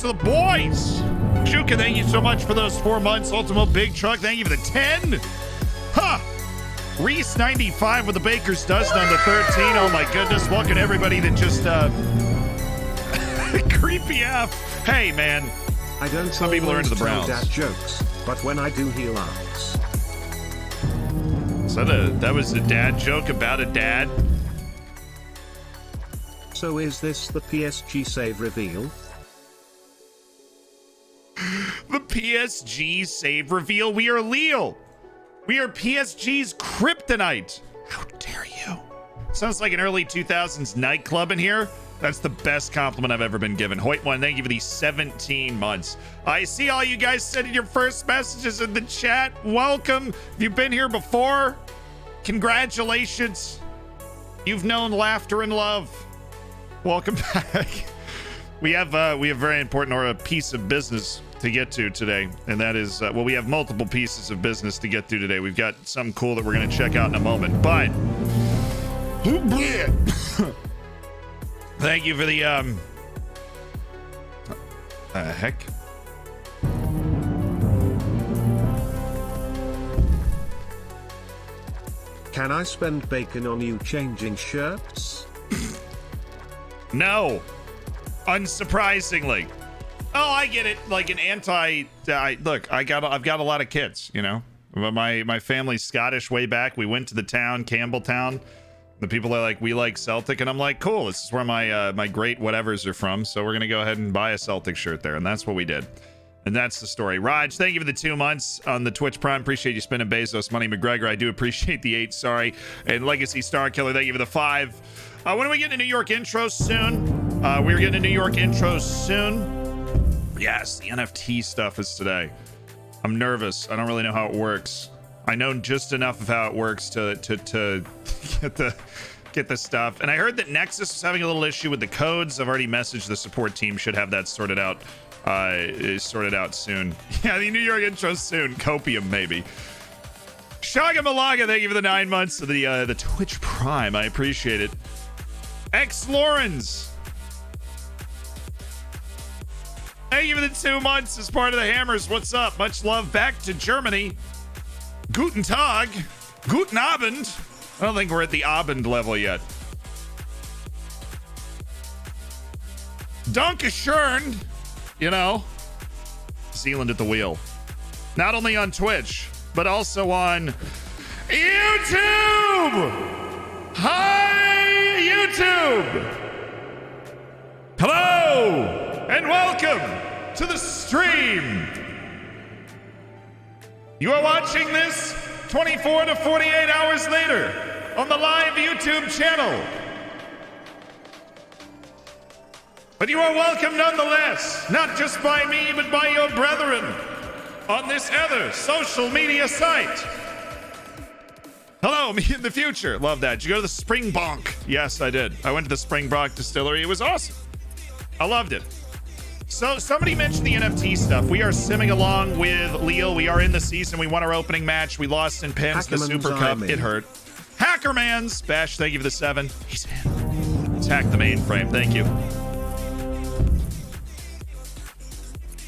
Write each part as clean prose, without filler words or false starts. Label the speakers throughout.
Speaker 1: to the boys. Shuka, thank you so much for those 4 months. Ultimo Big Truck, thank you for the 10. Huh. Reese 95 with the Baker's Dozen on the 13. Oh my goodness. Welcome everybody that just creepy F. Hey man.
Speaker 2: I don't
Speaker 1: Some people are into the Browns.
Speaker 2: Dad jokes, but when I do, he laughs.
Speaker 1: So that was a dad joke about a dad.
Speaker 2: So is this the PSG save reveal?
Speaker 1: The PSG save reveal. We are Leo. We are PSG's kryptonite. How dare you? Sounds like an early 2000s nightclub in here. That's the best compliment I've ever been given. Hoyt1, thank you for these 17 months. I see all you guys sending your first messages in the chat. Welcome. If you've been here before, congratulations. You've known laughter and love. Welcome back. We have very important or a piece of business to get to today, and that is well, we have multiple pieces of business to get through today. We've got something cool that we're going to check out in a moment, but thank you for the heck.
Speaker 2: Can I spend bacon on you changing shirts?
Speaker 1: No, unsurprisingly. Oh, I get it. Like an look, I've got a lot of kids, you know. My family's Scottish way back. We went to the town, Campbelltown. The people are like, we like Celtic, and I'm like, cool. This is where my great whatevers are from. So we're gonna go ahead and buy a Celtic shirt there, and that's what we did. And that's the story. Raj, thank you for the 2 months on the Twitch Prime. Appreciate you spending Bezos money. McGregor, I do appreciate the 8. Sorry. And Legacy Star Killer, thank you for the 5. When are we getting to New York intros soon? We're getting to New York intros soon. Yes, the NFT stuff is today. I'm nervous. I don't really know how it works. I know just enough of how it works to get the stuff. And I heard that Nexus is having a little issue with the codes. I've already messaged the support team. Should have that sorted out soon. Yeah, the New York intro soon. Copium maybe. Shaga Malaga, thank you for the 9 months of the Twitch Prime. I appreciate it. X Lawrence, thank you for the 2 months as part of the Hammers. What's up? Much love back to Germany. Guten Tag. Guten Abend. I don't think we're at the Abend level yet. Dankeschön. You know, Zealand at the wheel. Not only on Twitch, but also on YouTube. Hi, YouTube. Hello, and welcome to the stream. You are watching this 24 to 48 hours later on the live YouTube channel. But you are welcome nonetheless, not just by me, but by your brethren on this other social media site. Hello, me in the future. Love that. Did you go to the Springbok? Yes, I did. I went to the Springbok Distillery. It was awesome. I loved it. So somebody mentioned the NFT stuff. We are simming along with Leo. We are in the season. We won our opening match. We lost in Pens the Super Cup. It hurt. Hackerman's. Bash, thank you for the 7. He's in. Attack the mainframe. Thank you.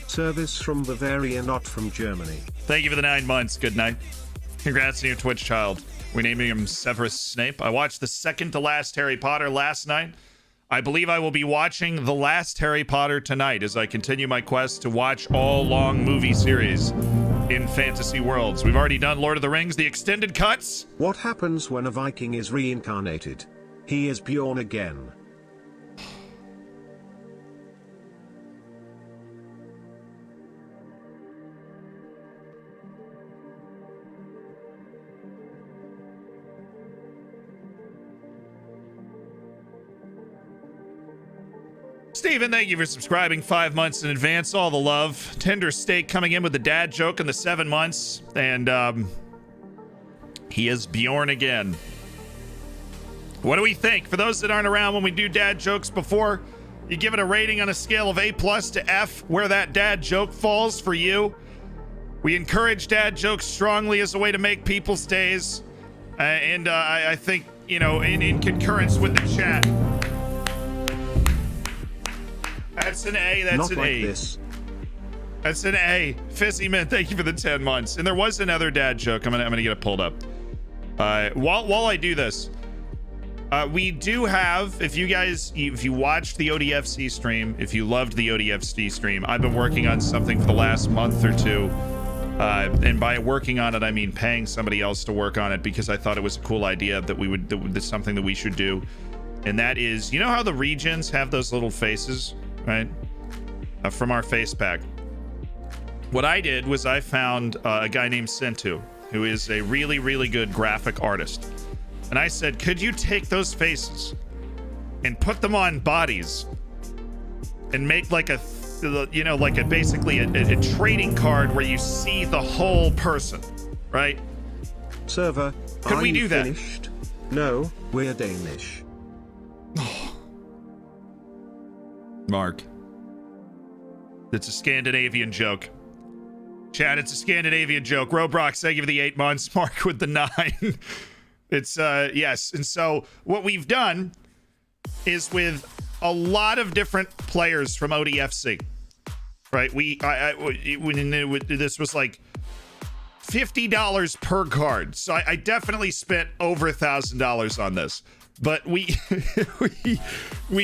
Speaker 2: Service from Bavaria, not from Germany.
Speaker 1: Thank you for the 9 months. Good night. Congrats on your Twitch child. We're naming him Severus Snape. I watched the second to last Harry Potter last night. I believe I will be watching the last Harry Potter tonight as I continue my quest to watch all long movie series in fantasy worlds. We've already done Lord of the Rings, the extended cuts.
Speaker 2: What happens when a Viking is reincarnated? He is Bjorn again.
Speaker 1: Steven, thank you for subscribing 5 months in advance. All the love. Tender Steak coming in with the dad joke in the 7 months. And he is Bjorn again. What do we think? For those that aren't around when we do dad jokes before, you give it a rating on a scale of A+ to F, where that dad joke falls for you. We encourage dad jokes strongly as a way to make people's days. I think, you know, in concurrence with the chat. That's an A. That's
Speaker 2: Not
Speaker 1: an
Speaker 2: like
Speaker 1: A.
Speaker 2: this.
Speaker 1: That's an A. Fizzyman, thank you for the 10 months. And there was another dad joke. I'm gonna get it pulled up. While I do this, we do have, if you watched the ODFC stream, if you loved the ODFC stream, I've been working on something for the last month or two. And by working on it, I mean paying somebody else to work on it because I thought it was a cool idea that's something that we should do. And that is, you know how the regions have those little faces, right? From our face pack. What I did was I found a guy named Senpai, who is a really, really good graphic artist. And I said, could you take those faces and put them on bodies and make like a, you know, like basically a trading card where you see the whole person, right?
Speaker 2: Server,
Speaker 1: could we do that?
Speaker 2: Finished? No, we're Danish.
Speaker 1: Mark. It's a Scandinavian joke. Chad, it's a Scandinavian joke. Robrox, thank you for the 8 months. Mark with the 9. It's, yes. And so what we've done is with a lot of different players from ODFC, right? This was like $50 per card. So I definitely spent over $1,000 on this. But we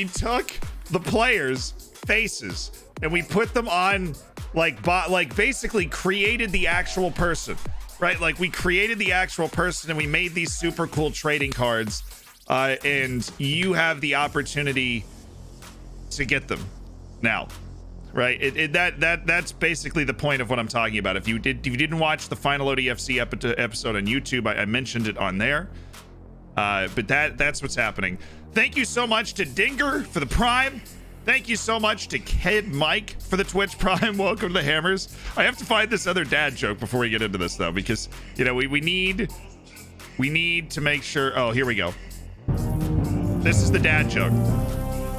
Speaker 1: took the players' faces and we put them on like basically created the actual person, right? Like we created the actual person and we made these super cool trading cards, and you have the opportunity to get them now, right? That's basically the point of what I'm talking about. If you didn't watch the final ODFC episode on YouTube, I mentioned it on there. But that's what's happening. Thank you so much to Dinger for the Prime. Thank you so much to Kid Mike for the Twitch Prime. Welcome to the Hammers. I have to find this other dad joke before we get into this though, because you know we need to make sure. Oh, here we go. This is the dad joke.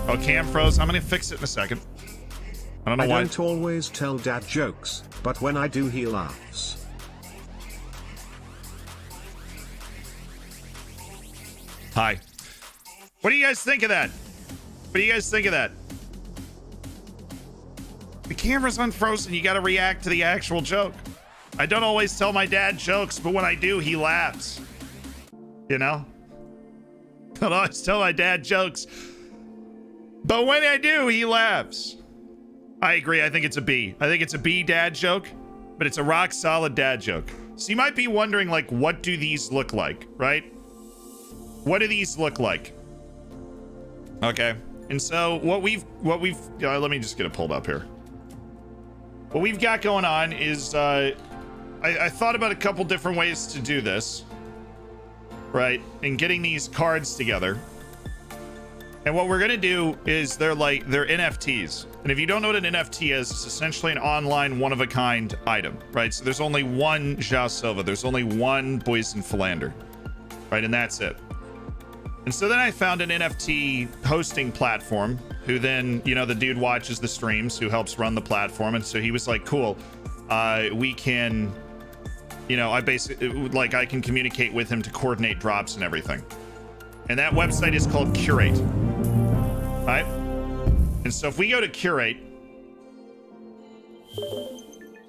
Speaker 1: Oh, cam froze. I'm gonna fix it in a second. I don't know why.
Speaker 2: I don't always tell dad jokes, but when I do, he laughs.
Speaker 1: Hi. What do you guys think of that? What do you guys think of that? The camera's unfrozen. You got to react to the actual joke. I don't always tell my dad jokes, but when I do, he laughs. You know? I don't always tell my dad jokes, but when I do, he laughs. I agree. I think it's a B. I think it's a B dad joke, but it's a rock solid dad joke. So you might be wondering, like, what do these look like, right? What do these look like? Okay. And so what we've let me just get it pulled up here. What we've got going on is I thought about a couple different ways to do this, right? And getting these cards together. And what we're gonna do is they're NFTs. And if you don't know what an NFT is, it's essentially an online one-of-a-kind item, right? So there's only one Ja Silva, there's only one Boysen Philander, right? And that's it. And so then I found an NFT hosting platform who then, you know, the dude watches the streams, who helps run the platform. And so he was like, cool, we can, you know, I can communicate with him to coordinate drops and everything. And that website is called Curate. All right. And so if we go to Curate,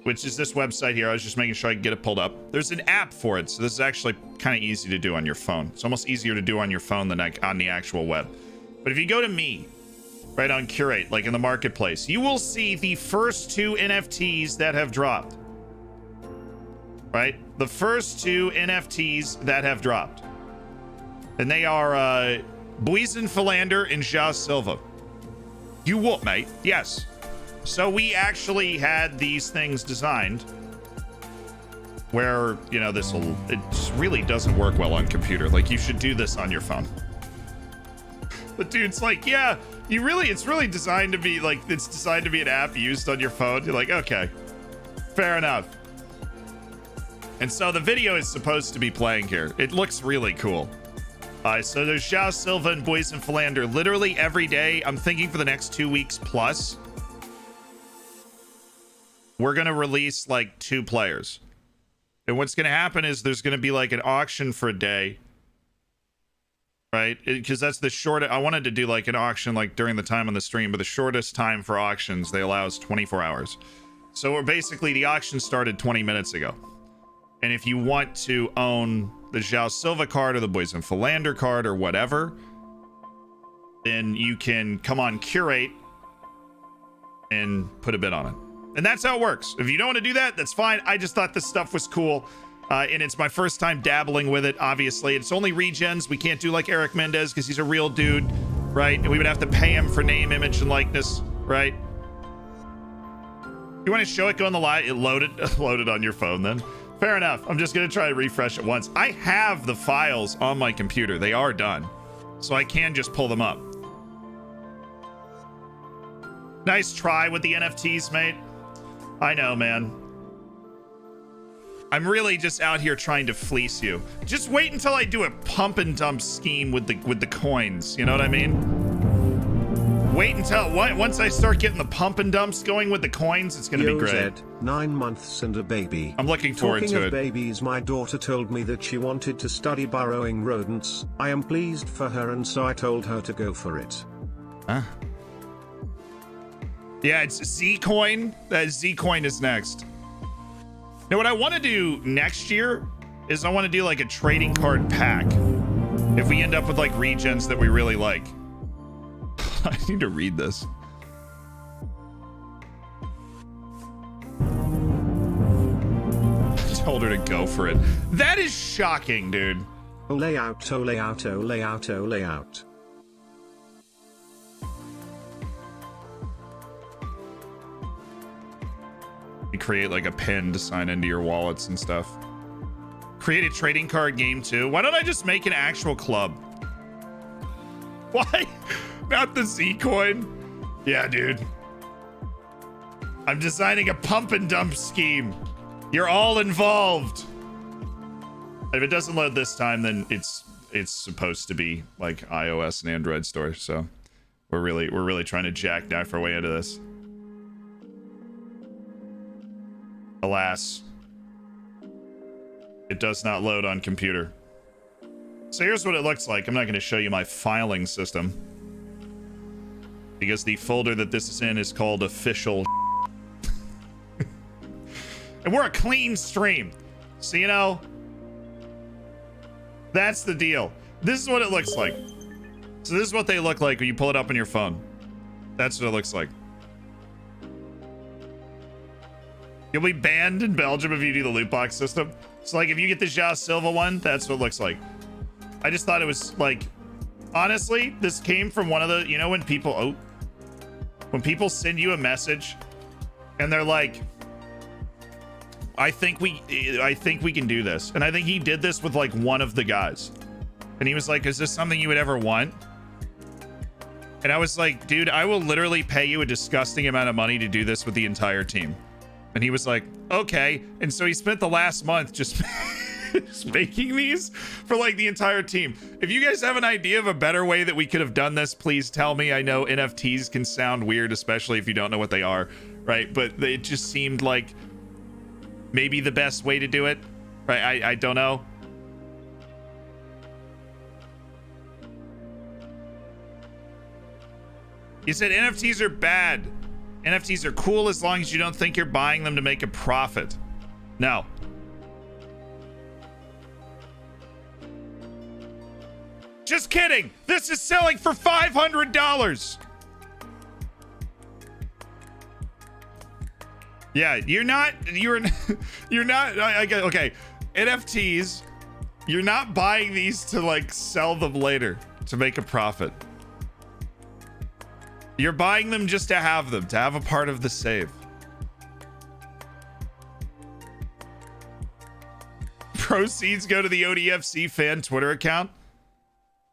Speaker 1: which is this website here, I was just making sure I can get it pulled up. There's an app for it, so this is actually kind of easy to do on your phone. It's almost easier to do on your phone than on the actual web. But if you go to me, right on Curate, like in the marketplace, you will see the first 2 NFTs that have dropped. Right? The first 2 NFTs that have dropped. And they are Boysen Philander and Ja Silva. You what, mate? Yes. So we actually had these things designed where, you know, it just really doesn't work well on computer. Like, you should do this on your phone. The dude's like, yeah, it's really designed to be like, it's designed to be an app used on your phone. You're like, okay, fair enough. And so the video is supposed to be playing here. It looks really cool. So there's Ja Silva and Boysen Philander literally every day. I'm thinking for the next 2 weeks plus, we're going to release like 2 players. And what's going to happen is there's going to be like an auction for a day. right? Because that's the shortest. I wanted to do like an auction like during the time on the stream, but the shortest time for auctions they allow is 24 hours. So we're basically, the auction started 20 minutes ago. And if you want to own the João Silva card or the Boys and Philander card or whatever, then you can come on Curate and put a bid on it. And that's how it works. If you don't want to do that, that's fine. I just thought this stuff was cool. And it's my first time dabbling with it, obviously. It's only regens. We can't do like Eric Mendez because he's a real dude, right? And we would have to pay him for name, image, and likeness, right? You want to show it, go on the live, it loaded on your phone then. Fair enough. I'm just going to try to refresh it once. I have the files on my computer. They are done. So I can just pull them up. Nice try with the NFTs, mate. I know, man. I'm really just out here trying to fleece you. Just wait until I do a pump and dump scheme with the coins. You know what I mean? Wait until once I start getting the pump and dumps going with the coins, it's going to be great.
Speaker 2: Zed, 9 months and a baby.
Speaker 1: I'm looking forward to it.
Speaker 2: Talking of babies, my daughter told me that she wanted to study burrowing rodents. I am pleased for her, and so I told her to go for it.
Speaker 1: Huh? Yeah, it's Z-Coin. Z-Coin is next. Now, what I want to do next year is I want to do like a trading card pack. If we end up with like regens that we really like. I need to read this. I told her to go for it. That is shocking, dude.
Speaker 2: Oh, layout, oh, layout, oh, layout, oh, layout.
Speaker 1: You create like a pin to sign into your wallets and stuff. Create a trading card game too. Why don't I just make an actual club? Why? Not the Z-Coin? Yeah, dude. I'm designing a pump and dump scheme. You're all involved. If it doesn't load this time, then it's supposed to be like iOS and Android store. So we're really trying to jackknife our way into this. Alas, it does not load on computer. So here's what it looks like. I'm not going to show you my filing system because the folder that this is in is called official. And we're a clean stream. So, you know, that's the deal. This is what it looks like. So this is what they look like when you pull it up on your phone. That's what it looks like. You'll be banned in Belgium if you do the loot box system. So like if you get the João Silva one, that's what it looks like. I just thought it was like, honestly, this came from one of the, you know, when people send you a message and they're like, I think we can do this. And I think he did this with like one of the guys. And he was like, is this something you would ever want? And I was like, dude, I will literally pay you a disgusting amount of money to do this with the entire team. And he was like, okay. And so he spent the last month just making these for like the entire team. If you guys have an idea of a better way that we could have done this, please tell me. I know NFTs can sound weird, especially if you don't know what they are, right? But it just seemed like maybe the best way to do it, right? I don't know. You said NFTs are bad. NFTs are cool as long as you don't think you're buying them to make a profit. No. Just kidding. This is selling for $500. Yeah, you're not, okay. NFTs, you're not buying these to like sell them later to make a profit. You're buying them just to have them, to have a part of the save. Proceeds go to the ODFC fan Twitter account.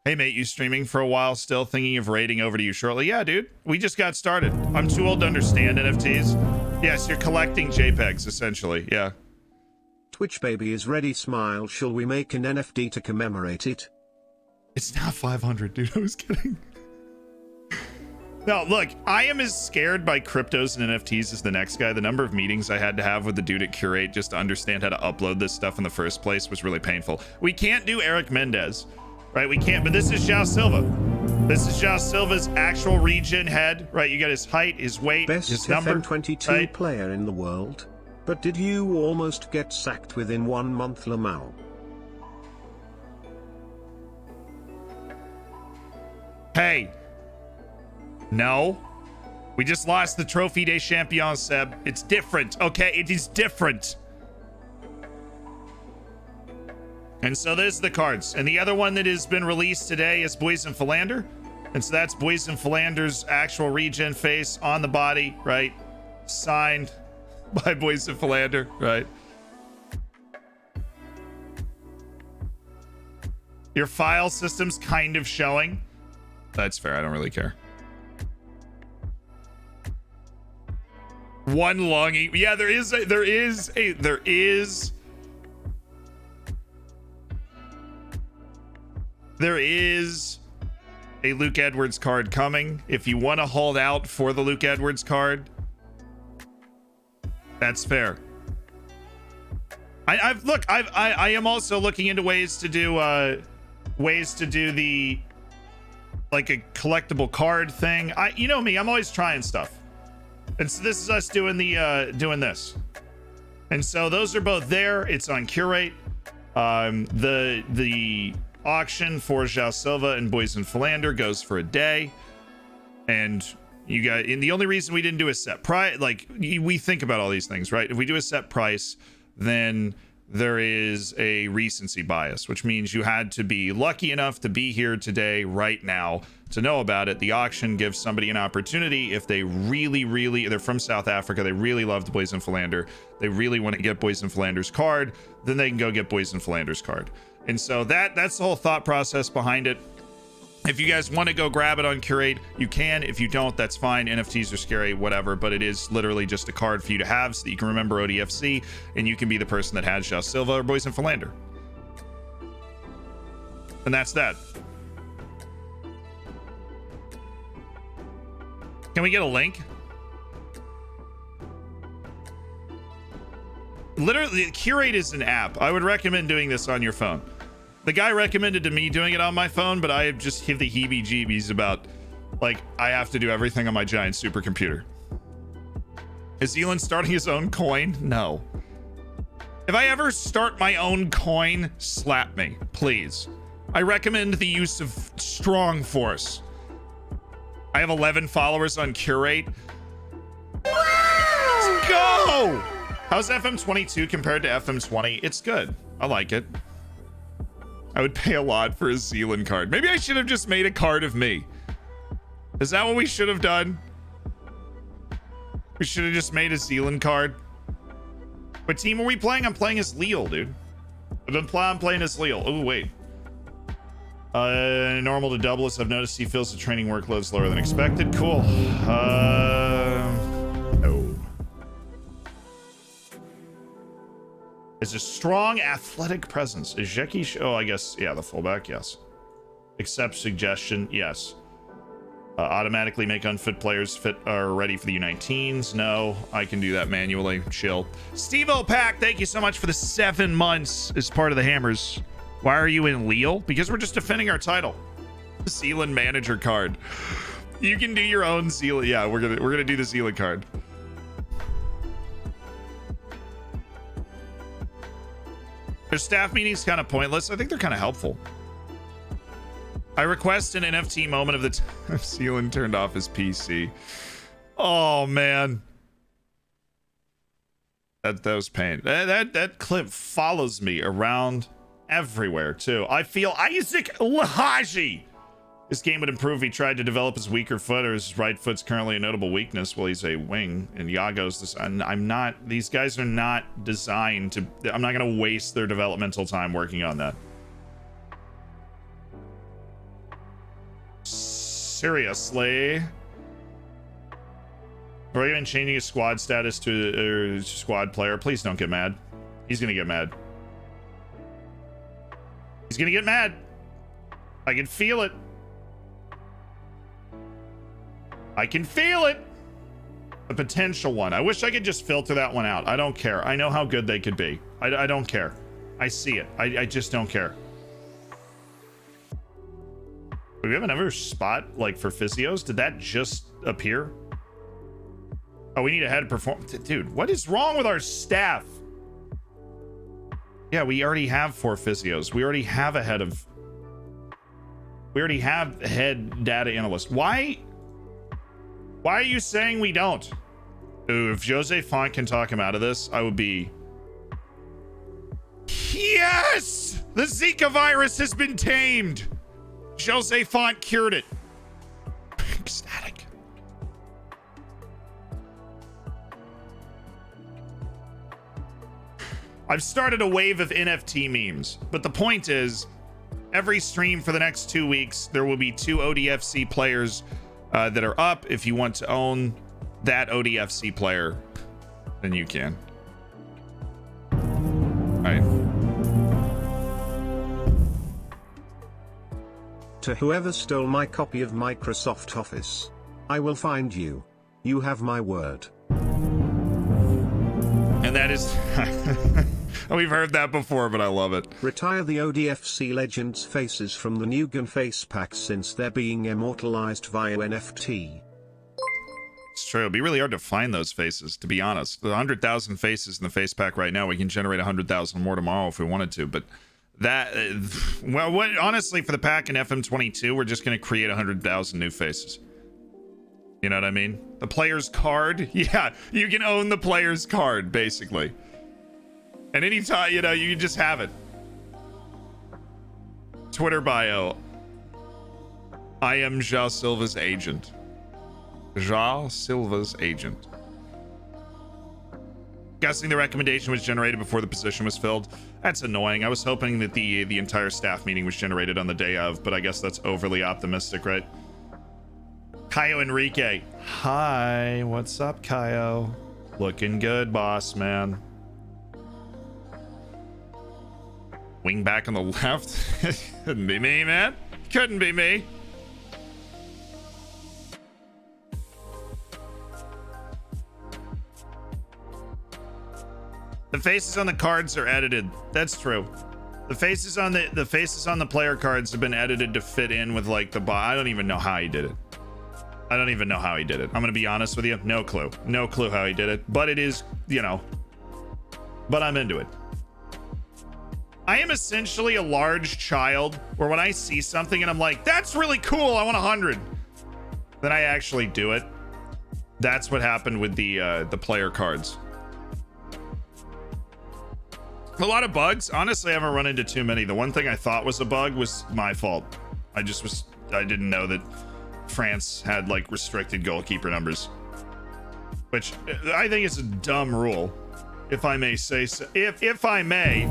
Speaker 1: Hey, mate, you streaming for a while still? Thinking of raiding over to you shortly? Yeah, dude. We just got started. I'm too old to understand NFTs. Yes, you're collecting JPEGs, essentially. Yeah.
Speaker 2: Twitch baby is ready. Smile. Shall we make an NFT to commemorate it?
Speaker 1: It's not 500, dude. I was kidding. No, look, I am as scared by cryptos and NFTs as the next guy. The number of meetings I had to have with the dude at Curate just to understand how to upload this stuff in the first place was really painful. We can't do Eric Mendez, right? We can't, but this is João Silva. This is João Silva's actual regen head, right? You got his height, his weight,
Speaker 2: Best
Speaker 1: his number.
Speaker 2: FM22
Speaker 1: right?
Speaker 2: player in the world. But did you almost get sacked within 1 month, Lamau?
Speaker 1: Hey. No. We just lost the Trophy des Champions, Seb. It's different, okay? It is different. And so there's the cards. And the other one that has been released today is Boysen Philander. And so that's Boysen Philander's actual regen face on the body, right? Signed by Boysen Philander, right? Your file system's kind of showing. That's fair. I don't really care. One longing. Yeah, there is a Luke Edwards card coming. If you want to hold out for the Luke Edwards card, that's fair. I am also looking into ways to do the like a collectible card thing. You know me, I'm always trying stuff. And so this is us doing doing this. And so those are both there. It's on Curate. The auction for João Silva and Boysen Philander goes for a day. And you got, and the only reason we didn't do a set price, like we think about all these things, right? If we do a set price, then there is a recency bias, which means you had to be lucky enough to be here today, right now, to know about it. The auction gives somebody an opportunity if they really, they're from South Africa, they really love the Boysen Philander, they really want to get Boysen Philander's card, then they can go get Boysen Philander's card. And so that's the whole thought process behind it. If you guys want to go grab it on Curate, you can. If you don't, that's fine. NFTs are scary, whatever, but it is literally just a card for you to have so that you can remember ODFC and you can be the person that has João Silva or Boysen Philander. And that's that. Can we get a link? Literally, Curate is an app. I would recommend doing this on your phone. The guy recommended to me doing it on my phone, but I just have the heebie-jeebies about, like, I have to do everything on my giant supercomputer. Is Elon starting his own coin? No. If I ever start my own coin, slap me, please. I recommend the use of strong force. I have 11 followers on Curate. Let's go! How's FM22 compared to FM20? It's good. I like it. I would pay a lot for a Zealand card. Maybe I should have just made a card of me. Is that what we should have done? We should have just made a Zealand card. What team are we playing? I'm playing as Leal, dude. I'm playing as Leal. Oh, wait. Normal to doublets. I've noticed he feels the training workload slower than expected. Cool. No. Is a strong athletic presence. Is Zeki? Oh, I guess, yeah, the fullback, yes. Accept suggestion, yes. Automatically make unfit players fit or ready for the U19s. No, I can do that manually. Chill. Steve O'Pack, thank you so much for the 7 months as part of the Hammers. Why are you in Leal? Because we're just defending our title. Zealand manager card. You can do your own Zealand. Yeah, we're gonna do the Zealand card. Their staff meetings kind of pointless. I think they're kind of helpful. I request an NFT moment of the time Zealand turned off his PC. Oh man, that was pain. That clip follows me around everywhere too. I feel Isaac Lahaji. This game would improve if he tried to develop his weaker foot, or his right foot's currently a notable weakness. Well, he's a wing, and Yago's this. And I'm not. These guys are not designed to. I'm not going to waste their developmental time working on that. Seriously. Or even changing his squad status to squad player. Please don't get mad. He's going to get mad. He's going to get mad. I can feel it. I can feel it. A potential one. I wish I could just filter that one out. I don't care. I know how good they could be. I don't care. I see it. I just don't care. Do we have another spot like for physios? Did that just appear? Oh, we need a head perform. Dude, what is wrong with our staff? Yeah, we already have 4 physios. We already have a head of. We already have a head data analyst. Why are you saying we don't? Ooh, if Jose Font can talk him out of this, I would be. Yes! The Zika virus has been tamed. Jose Font cured it. Ecstatic. I've started a wave of NFT memes, but the point is, every stream for the next 2 weeks, there will be 2 ODFC players that are up. If you want to own that ODFC player, then you can. All right.
Speaker 2: To whoever stole my copy of Microsoft Office, I will find you. You have my word.
Speaker 1: And that is... We've heard that before, but I love it.
Speaker 2: Retire the ODFC Legends faces from the new gun face packs since they're being immortalized via NFT.
Speaker 1: It's true. It'd be really hard to find those faces, to be honest. The 100,000 faces in the face pack right now, we can generate 100,000 more tomorrow if we wanted to, but... That, well, what honestly, for the pack in FM22, we're just going to create 100,000 new faces. You know what I mean? The player's card. Yeah, you can own the player's card, basically. And anytime, you know, you just have it. Twitter bio. I am Ja Silva's agent. Ja Silva's agent. Guessing the recommendation was generated before the position was filled. That's annoying. I was hoping that the entire staff meeting was generated on the day of, but I guess that's overly optimistic, right? Caio Enrique. Hi, what's up, Caio? Looking good, boss, man. Wing back on the left. Couldn't be me, man. Couldn't be me. The faces on the cards are edited. That's true. The faces on the player cards have been edited to fit in with like the I don't even know how he did it. I don't even know how he did it. I'm gonna be honest with you. No clue. No clue how he did it. But it is, you know. But I'm into it. I am essentially a large child where when I see something and I'm like, that's really cool, I want 100. Then I actually do it. That's what happened with the player cards. A lot of bugs. Honestly, I haven't run into too many. The one thing I thought was a bug was my fault. I didn't know that France had like restricted goalkeeper numbers, which I think is a dumb rule, if I may say so. If I may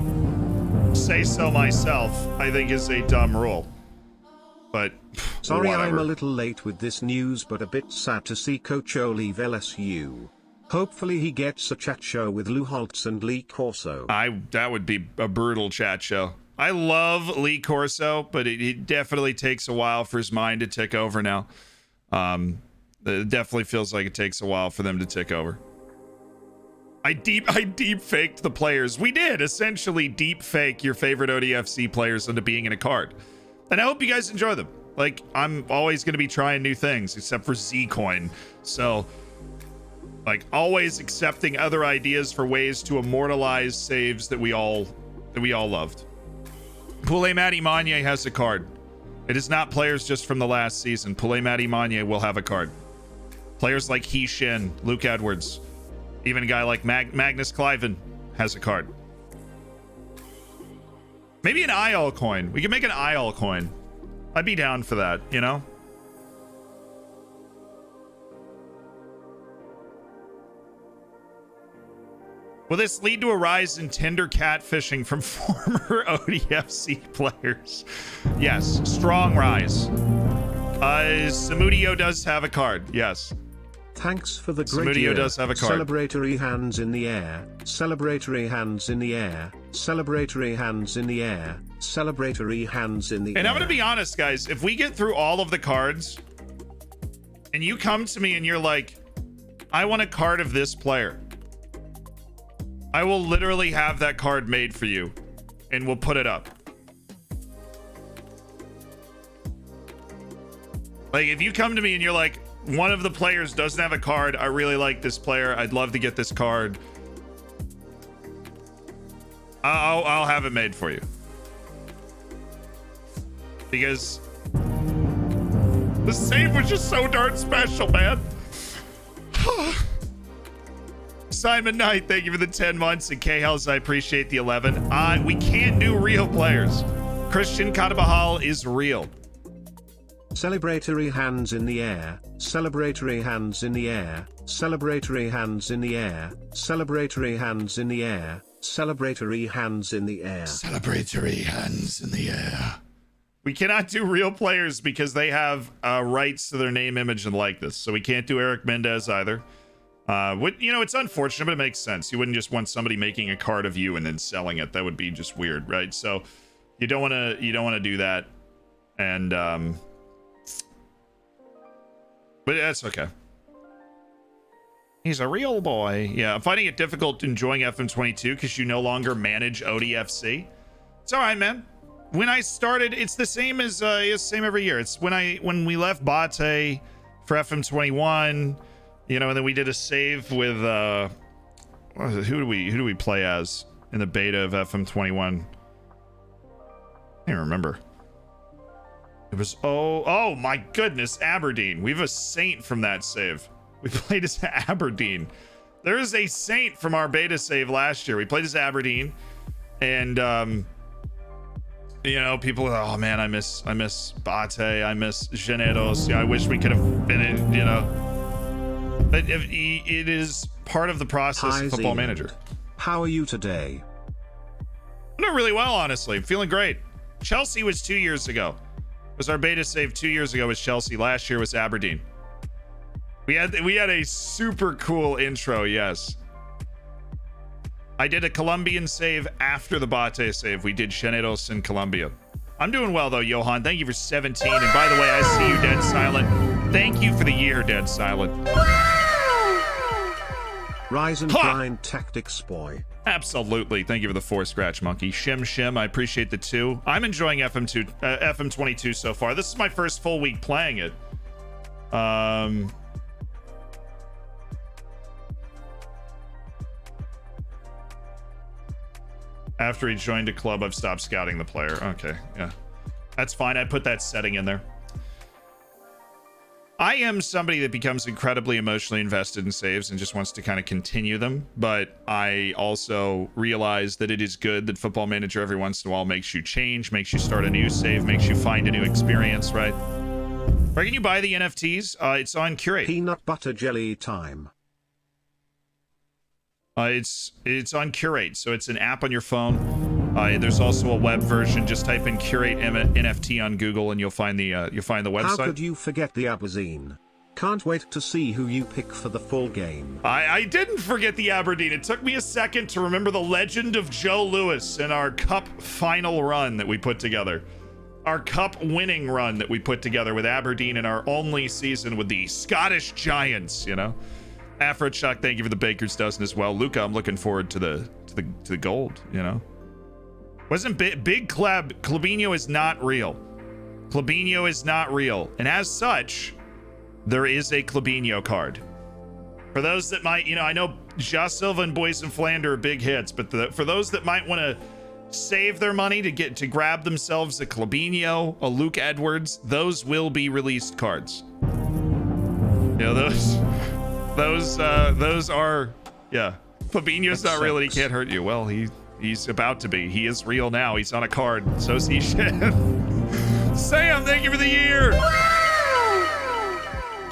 Speaker 1: say so myself, I think is a dumb rule. But
Speaker 2: sorry,
Speaker 1: whatever.
Speaker 2: I'm a little late with this news, but a bit sad to see Coach O leave LSU. Hopefully he gets a chat show with Lou Holtz and Lee Corso.
Speaker 1: That would be a brutal chat show. I love Lee Corso, but it definitely takes a while for his mind to tick over now. It definitely feels like it takes a while for them to tick over. I deep faked the players. We did essentially deep fake your favorite ODFC players into being in a card. And I hope you guys enjoy them. Like, I'm always going to be trying new things, except for Z-Coin. So... like always accepting other ideas for ways to immortalize saves that we all loved. Poulet Matty Manye has a card. It is not players just from the last season. Poulet Matty Manye will have a card. Players like He Shin, Luke Edwards, even a guy like Magnus Cliven has a card. Maybe an IL coin. We can make an IL coin. I'd be down for that, you know? Will this lead to a rise in Tinder catfishing from former ODFC players? Yes, strong rise. Samudio does have a card, yes.
Speaker 2: Thanks for the great
Speaker 1: Samudio
Speaker 2: year.
Speaker 1: does have a card.
Speaker 2: Celebratory hands in the air, celebratory hands in the air, celebratory hands in the air, celebratory hands in the air.
Speaker 1: And I'm going to be honest, guys, if we get through all of the cards, and you come to me and you're like, I want a card of this player, I will literally have that card made for you, and we'll put it up. Like, if you come to me and you're like, one of the players doesn't have a card, I really like this player, I'd love to get this card, I'll have it made for you. Because the save was just so darn special, man. Simon Knight, thank you for the 10 months. And K-Hells, I appreciate the 11. We can't do real players. Christian Katabahal is real.
Speaker 2: Celebratory hands in the air, celebratory hands in the air, celebratory hands in the air, celebratory hands in the air, celebratory hands in the air.
Speaker 1: Celebratory hands in the air. We cannot do real players because they have rights to their name, image, and likeness. So we can't do Eric Mendez either. It's unfortunate, but it makes sense. You wouldn't just want somebody making a card of you and then selling it. That would be just weird, right? So you don't want to do that. And but that's okay. He's a real boy. Yeah, I'm finding it difficult enjoying FM22 because you no longer manage ODFC. It's all right, man. When I started, it's the same as same every year. It's when we left Bate for FM21, and then we did a save with who do we play as in the beta of FM21? I can't remember. It was oh my goodness, Aberdeen. We have a saint from that save. We played as Aberdeen. There is a saint from our beta save last year. We played as Aberdeen, and people are, oh man, I miss Bate, I miss Janeros. I wish we could have been in, But it is part of the process of Football Manager.
Speaker 2: How are you today?
Speaker 1: I'm doing really well, honestly. I'm feeling great. Chelsea was 2 years ago. It was our beta save 2 years ago was Chelsea. Last year was Aberdeen. We had a super cool intro, yes. I did a Colombian save after the Bate save. We did Cheneros in Colombia. I'm doing well, though, Johan. Thank you for 17. And by the way, I see you, Dead Silent. Thank you for the year, Dead Silent.
Speaker 2: Rise and grind tactics, boy.
Speaker 1: Absolutely. Thank you for the 4 scratch monkey. Shim, I appreciate the 2. I'm enjoying FM22 so far. This is my first full week playing it. After he joined a club, I've stopped scouting the player. Okay, yeah. That's fine. I put that setting in there. I am somebody that becomes incredibly emotionally invested in saves and just wants to kind of continue them. But I also realize that it is good that Football Manager every once in a while makes you change, makes you start a new save, makes you find a new experience, right? Where can you buy the NFTs? It's on Curate.
Speaker 2: Peanut butter jelly time.
Speaker 1: It's on Curate, so it's an app on your phone. There's also a web version. Just type in Curate NFT on Google, and you'll find the website.
Speaker 2: How could you forget the Aberdeen? Can't wait to see who you pick for the full game.
Speaker 1: I didn't forget the Aberdeen. It took me a second to remember the legend of Joe Lewis and our Cup final run that we put together. Our Cup winning run that we put together with Aberdeen in our only season with the Scottish Giants. Afro Chuck, thank you for the baker's dozen as well. Luca, I'm looking forward to the gold. Wasn't big Clabinho is not real. Clabinho is not real, and as such, there is a Clabinho card. For those that might, I know Ja Silva and Boyce and Flander are big hits, but for those that might want to save their money to grab themselves a Clabinho, a Luke Edwards, those will be released cards. Those are, yeah. Fabinho's not real and he can't hurt you. Well, he's about to be. He is real now. He's on a card. So's he should. Sam, thank you for the year.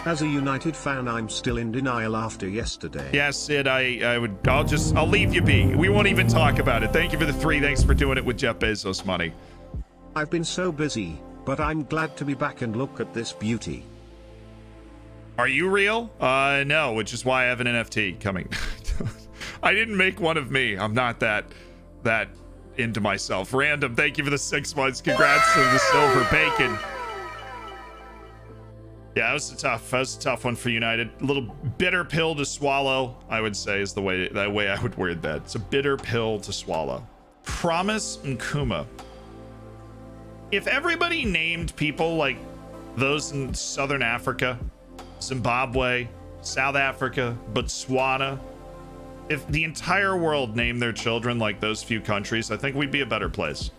Speaker 2: As a United fan, I'm still in denial after yesterday.
Speaker 1: Yeah, Sid, I'll leave you be. We won't even talk about it. Thank you for the 3. Thanks for doing it with Jeff Bezos money.
Speaker 2: I've been so busy, but I'm glad to be back and look at this beauty.
Speaker 1: Are you real? No, which is why I have an NFT coming. I didn't make one of me. I'm not that into myself. Random, thank you for the 6 months. Congrats to the silver bacon. Yeah, that was a tough one for United. A little bitter pill to swallow, I would say, is the way I would word that. It's a bitter pill to swallow. Promise Nkuma. If everybody named people like those in Southern Africa, Zimbabwe, South Africa, Botswana. If the entire world named their children like those few countries, I think we'd be a better place.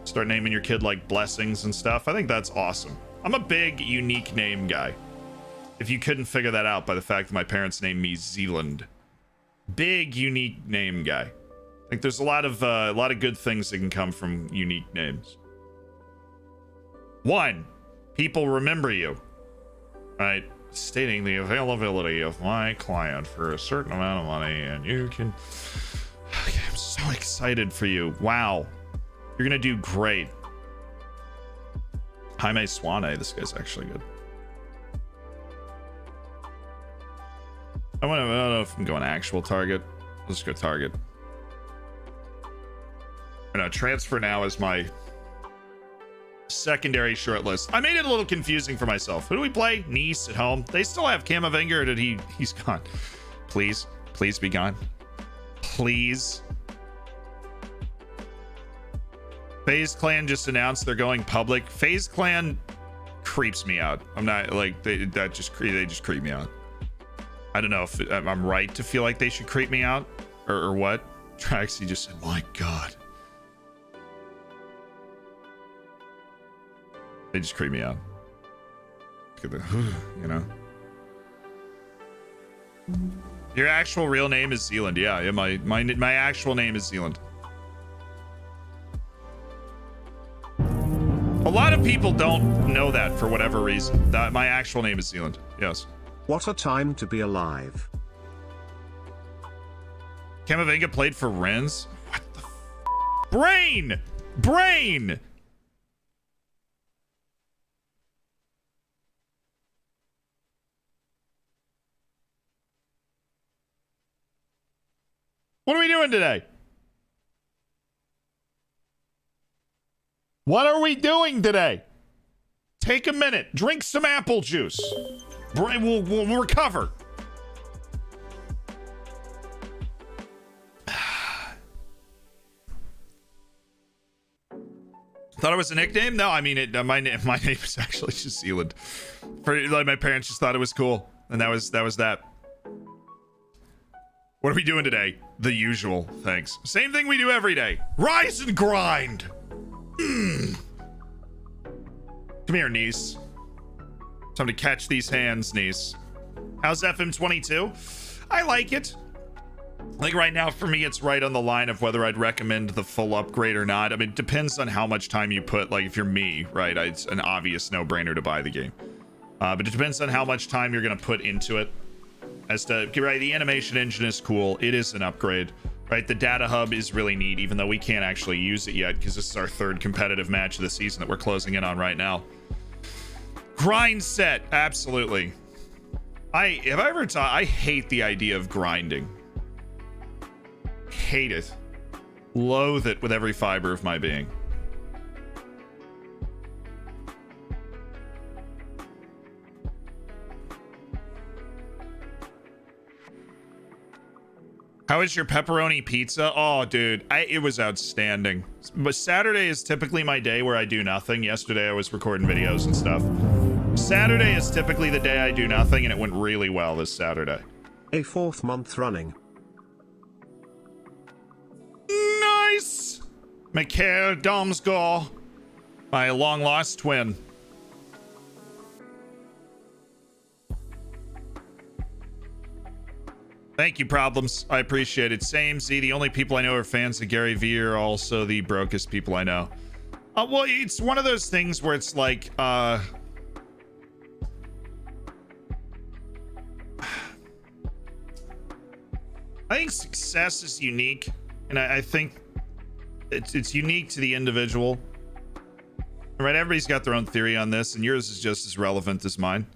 Speaker 1: Start naming your kid like blessings and stuff. I think that's awesome. I'm a big unique name guy. If you couldn't figure that out by the fact that my parents named me Zealand. Big unique name guy. I think there's a lot of good things that can come from unique names. One, people remember you. Right? Stating the availability of my client for a certain amount of money, and you can... Okay, I'm so excited for you. Wow. You're gonna do great. Jaime Swane, this guy's actually good. I don't know if I'm going actual target. Let's go target. No, transfer now is my secondary shortlist. I made it a little confusing for myself. Who do we play? Nice at home. They still have Camavinga, or did he's gone? Please be gone. Please. FaZe Clan just announced they're going public. FaZe Clan creeps me out. I'm not like they just creep me out. I don't know if I'm right to feel like they should creep me out or what. Traxy just said, "My God." They just creep me out. Look at the, you know. Your actual real name is Zealand. Yeah, my actual name is Zealand. A lot of people don't know that for whatever reason. That my actual name is Zealand. Yes.
Speaker 2: What a time to be alive.
Speaker 1: Camavinga played for Rennes? What the Brain! What are we doing today? What are we doing today? Take a minute. Drink some apple juice. Brain, we'll recover. Thought it was a nickname? No, I mean my name is actually just Zealand. Like my parents just thought it was cool, and that was that. What are we doing today? The usual, thanks. Same thing we do every day. Rise and grind. Come here, niece. Time to catch these hands, niece. How's FM22? I like it. Like right now, for me, it's right on the line of whether I'd recommend the full upgrade or not. I mean, it depends on how much time you put. Like if you're me, right, it's an obvious no-brainer to buy the game. But it depends on how much time you're going to put into it. As to, right, the animation engine is cool. It is an upgrade, right? The data hub is really neat, even though we can't actually use it yet because this is our third competitive match of the season that we're closing in on right now. Grind set, absolutely. I hate the idea of grinding. Hate it. Loathe it with every fiber of my being. How is your pepperoni pizza? Oh, dude, it was outstanding. But Saturday is typically my day where I do nothing. Yesterday I was recording videos and stuff. Saturday is typically the day I do nothing, and it went really well this Saturday.
Speaker 2: A 4th month running.
Speaker 1: Nice! Mikhail Domsgaard, my long-lost twin. Thank you, Problems. I appreciate it. Same, Z. The only people I know are fans of Gary Vee are also the brokest people I know. Well, it's one of those things where it's like, I think success is unique, and I think it's unique to the individual. Right? Everybody's got their own theory on this, and yours is just as relevant as mine.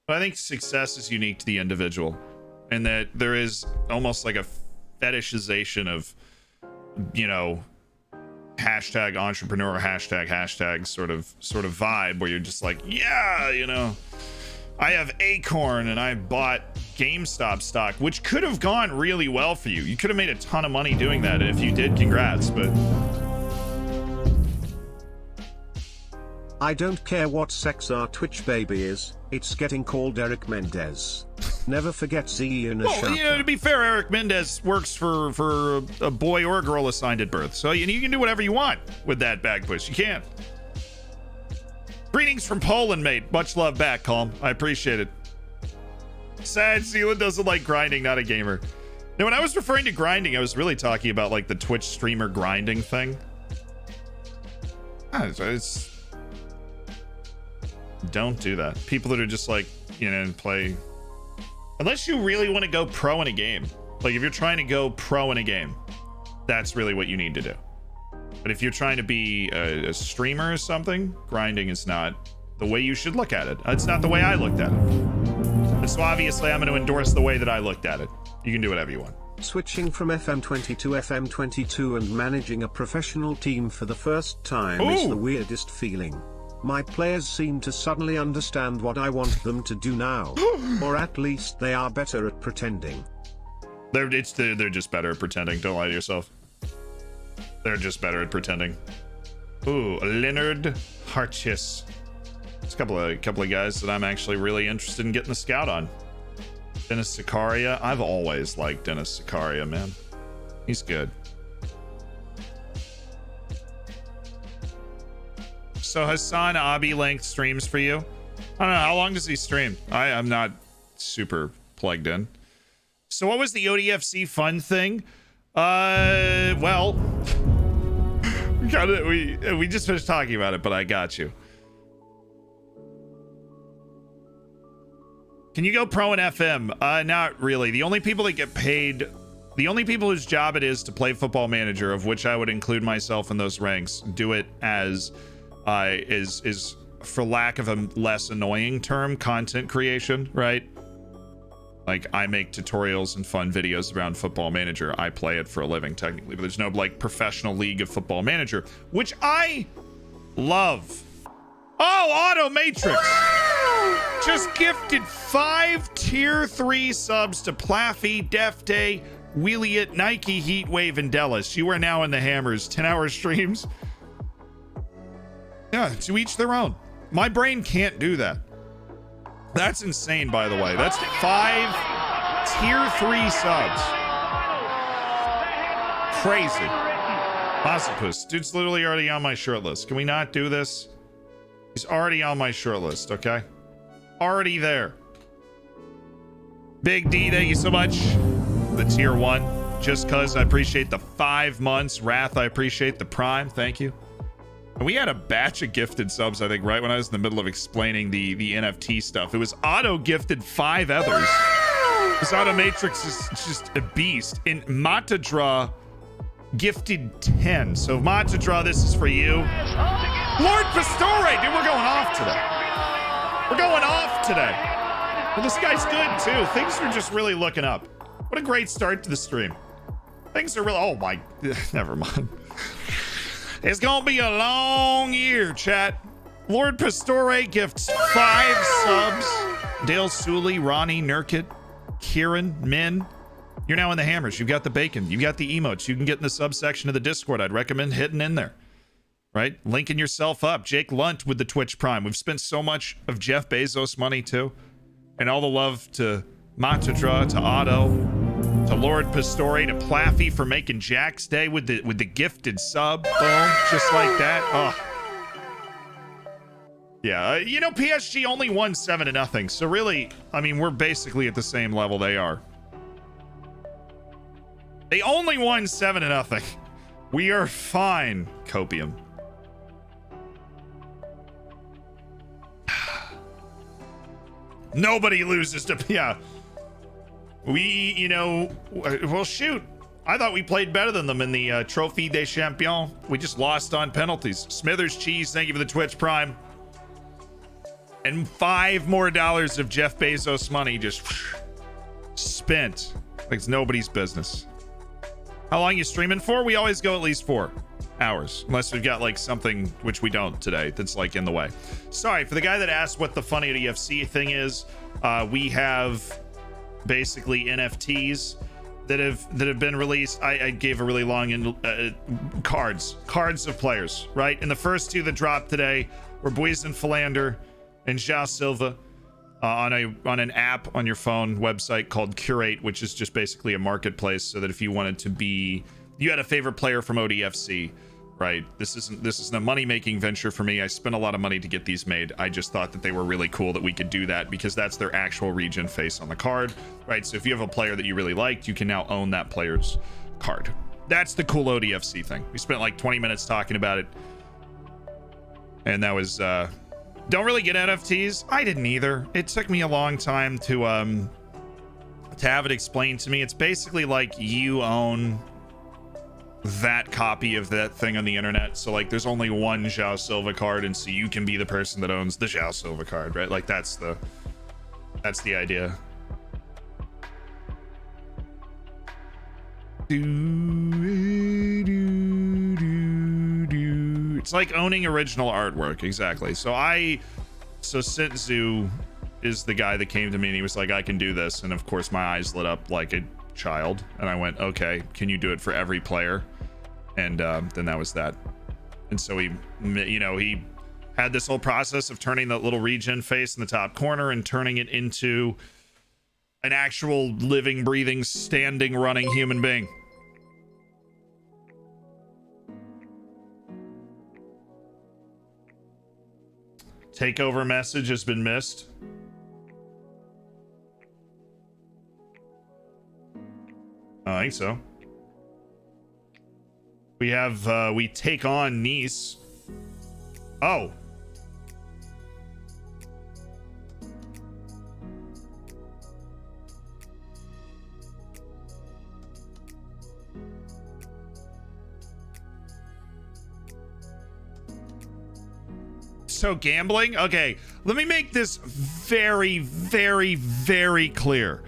Speaker 1: But I think success is unique to the individual. And that there is almost like a fetishization of, you know, hashtag entrepreneur, hashtag sort of vibe where you're just like, yeah, you know, I have Acorn and I bought GameStop stock, which could have gone really well for you. You could have made a ton of money doing that. And if you did, congrats. But
Speaker 2: I don't care what sex our Twitch baby is, it's getting called Eric Mendez. Never forget Z in a
Speaker 1: Well, you know, to be fair, Eric Mendez works for a boy or a girl assigned at birth. So you can do whatever you want with that bag push. You can. Greetings from Poland, mate. Much love back, Calm. I appreciate it. Sad Sealand doesn't like grinding, not a gamer. Now, when I was referring to grinding, I was really talking about like the Twitch streamer grinding thing. Don't do that. People that are just like, you know, play. Unless you really want to go pro in a game. Like if you're trying to go pro in a game, that's really what you need to do. But if you're trying to be a streamer or something, grinding is not the way you should look at it. It's not the way I looked at it. And so obviously I'm going to endorse the way that I looked at it. You can do whatever you want.
Speaker 2: Switching from FM20 to FM22 and managing a professional team for the first time is the weirdest feeling. My players seem to suddenly understand what I want them to do now. Or at least they are better at pretending.
Speaker 1: They're just better at pretending. Don't lie to yourself. They're just better at pretending. Ooh, Leonard Harchis. There's a couple of guys that I'm actually really interested in getting the scout on. Dennis Sicaria. I've always liked Dennis Sicaria, man. He's good. So Hassan Abi length streams for you. I don't know, how long does he stream? I'm not super plugged in. So what was the ODFC fun thing? Well, we just finished talking about it, but I got you. Can you go pro in FM? Not really. The only people that get paid, the only people whose job it is to play Football Manager, of which I would include myself in those ranks, do it as is for lack of a less annoying term, content creation, right? Like I make tutorials and fun videos around Football Manager. I play it for a living technically, but there's no like professional league of Football Manager, which I love. Oh, Auto Matrix just gifted 5 tier 3 subs to Plaffy, Def Day, Wheeliot, Nike, Heatwave, and Dellis. You are now in the hammers. 10-hour streams. Yeah, to each their own. My brain can't do that. That's insane, by the way. That's 5 tier 3 subs. Crazy. Ossipus. Dude's literally already on my short list. Can we not do this? He's already on my short list, okay? Already there. Big D, thank you so much. The tier 1. Just cause I appreciate the 5 months. Wrath, I appreciate the prime. Thank you. And we had a batch of gifted subs, I think, right when I was in the middle of explaining the NFT stuff. It was auto gifted 5 others. This Auto Matrix is just a beast. And Matadra gifted 10. So Matadra, this is for you. Lord Pastore, dude, we're going off today. We're going off today. Well, this guy's good too. Things are just really looking up. What a great start to the stream. Things are really, oh my, never mind. It's gonna be a long year, chat. Lord Pastore gifts 5 subs. Dale Sully, Ronnie, Nurkit, Kieran, Min. You're now in the hammers. You've got the bacon. You've got the emotes. You can get in the subsection of the Discord. I'd recommend hitting in there. Right? Linking yourself up. Jake Lunt with the Twitch Prime. We've spent so much of Jeff Bezos money too. And all the love to Matadra, to Otto, to Lord Pastore, to Plaffy for making Jack's Day with the gifted sub. Boom. Just like that. Oh. Yeah, you know, PSG only won 7-0. So really, I mean, we're basically at the same level they are. They only won 7-0. We are fine, Copium. Nobody loses to, yeah. We, you know, well, shoot. I thought we played better than them in the Trophy des Champions. We just lost on penalties. Smithers Cheese, thank you for the Twitch Prime. And $5 more of Jeff Bezos money just spent like it's nobody's business. How long you streaming for? We always go at least 4 hours, unless we've got like something, which we don't today, that's like in the way. Sorry for the guy that asked what the funny ODFC thing is. We have basically NFTs that have been released. I gave a really long cards of players, right? And the first two that dropped today were Buizen Philander and João Silva on an app on your phone website called Curate, which is just basically a marketplace, so that if you wanted to be, you had a favorite player from ODFC, right? This isn't a money-making venture for me. I spent a lot of money to get these made. I just thought that they were really cool that we could do that, because that's their actual region face on the card, right? So if you have a player that you really liked, you can now own that player's card. That's the cool ODFC thing. We spent like 20 minutes talking about it, and that was don't really get NFTs. I didn't either. It took me a long time to have it explained to me. It's basically like you own that copy of that thing on the internet. So like there's only one João Silva card, and so you can be the person that owns the João Silva card, right? Like that's the idea. It's like owning original artwork, exactly. So Sitzu is the guy that came to me and he was like, I can do this, and of course my eyes lit up like a child, and I went, okay, can you do it for every player? And then that was that. And so he had this whole process of turning that little regen face in the top corner and turning it into an actual living, breathing, standing, running human being. Takeover message has been missed. I think so. We have, we take on Nice. Oh. So gambling? Okay, let me make this very, very, very clear.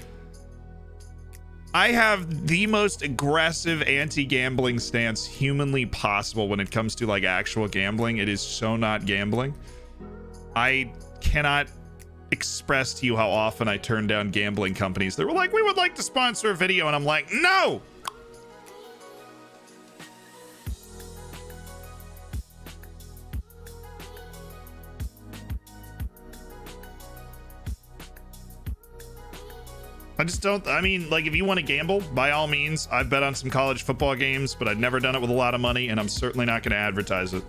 Speaker 1: I have the most aggressive anti-gambling stance humanly possible when it comes to like actual gambling. It is so not gambling. I cannot express to you how often I turn down gambling companies that were like, we would like to sponsor a video, and I'm like, no! I just don't, I mean, like, if you want to gamble, by all means. I've bet on some college football games, but I've never done it with a lot of money, and I'm certainly not going to advertise it.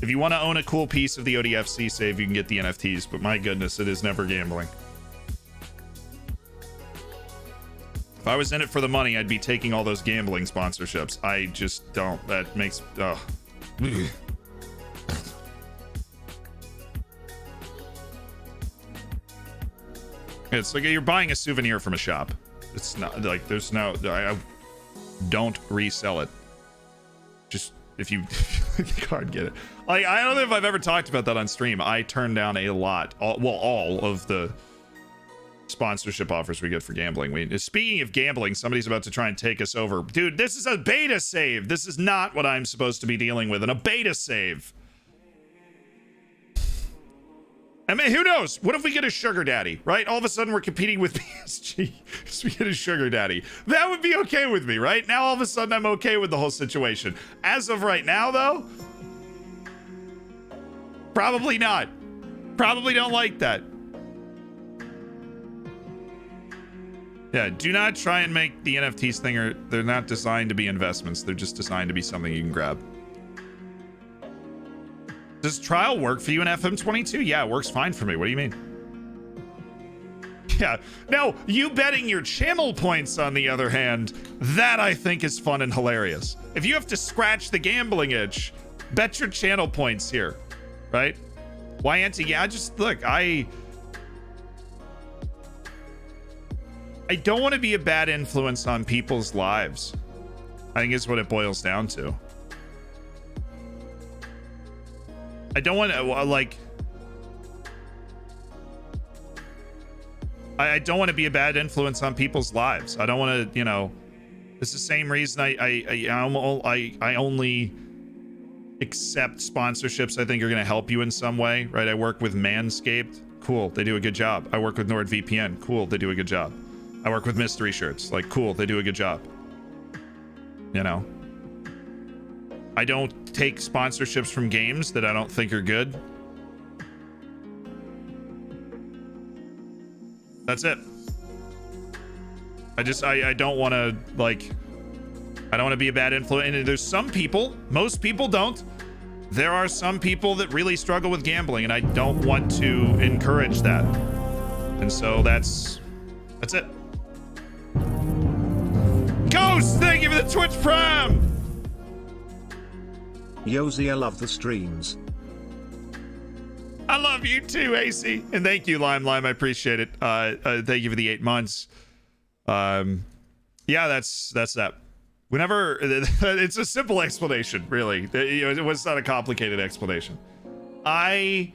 Speaker 1: If you want to own a cool piece of the ODFC save, you can get the NFTs, but my goodness, it is never gambling. If I was in it for the money, I'd be taking all those gambling sponsorships. I just don't. That makes, oh. It's like you're buying a souvenir from a shop. It's not like there's no, I don't resell it. Just if you like the card, get it. Like, I don't know if I've ever talked about that on stream. I turn down a lot, all of the sponsorship offers we get for gambling. Speaking of gambling, somebody's about to try and take us over. Dude, this is a beta save. This is not what I'm supposed to be dealing with in a beta save. I mean, who knows? What if we get a sugar daddy, right? All of a sudden we're competing with PSG because we get a sugar daddy. That would be okay with me, right? Now all of a sudden I'm okay with the whole situation. As of right now, though, probably not. Probably don't like that. Yeah, do not try and make the NFTs thing, or they're not designed to be investments. They're just designed to be something you can grab. Does trial work for you in FM22? Yeah, it works fine for me. What do you mean? Yeah. Now, you betting your channel points, on the other hand, that I think is fun and hilarious. If you have to scratch the gambling itch, bet your channel points here, right? Why anti? Yeah, just look, I don't want to be a bad influence on people's lives. I think is what it boils down to. I don't want to, like, I don't want to be a bad influence on people's lives. I don't want to, you know, it's the same reason I only accept sponsorships I think are going to help you in some way, right? I work with Manscaped. Cool. They do a good job. I work with NordVPN. Cool. They do a good job. I work with mystery shirts. Like, cool, they do a good job. You know? I don't take sponsorships from games that I don't think are good. That's it. I don't want to, like, I don't want to be a bad influence. And there's some people, most people don't. There are some people that really struggle with gambling, and I don't want to encourage that. And so that's it. Ghost, thank you for the Twitch Prime.
Speaker 2: Yosi, I love the streams.
Speaker 1: I love you too, AC. And thank you, Lime. I appreciate it. Thank you for the 8 months. Yeah, that's that. Whenever it's a simple explanation, really. It was not a complicated explanation. I,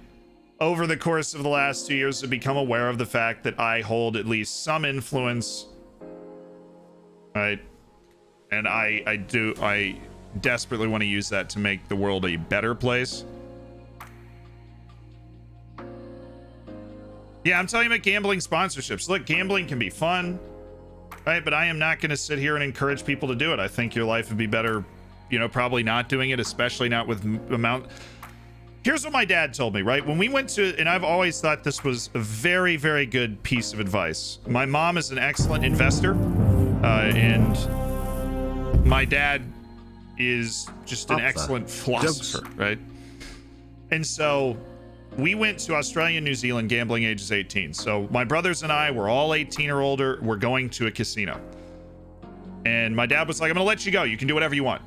Speaker 1: over the course of the last 2 years, have become aware of the fact that I hold at least some influence, right? And I desperately want to use that to make the world a better place. Yeah, I'm telling you about gambling sponsorships. Look, gambling can be fun, right? But I am not going to sit here and encourage people to do it. I think your life would be better, you know, probably not doing it, especially not with amount. Here's what my dad told me, right? When we went to, and I've always thought this was a very, very good piece of advice. My mom is an excellent investor, and my dad is just an excellent philosopher, right? And so we went to Australia and New Zealand, gambling age is 18. So my brothers and I were all 18 or older. We're going to a casino. And my dad was like, I'm going to let you go. You can do whatever you want.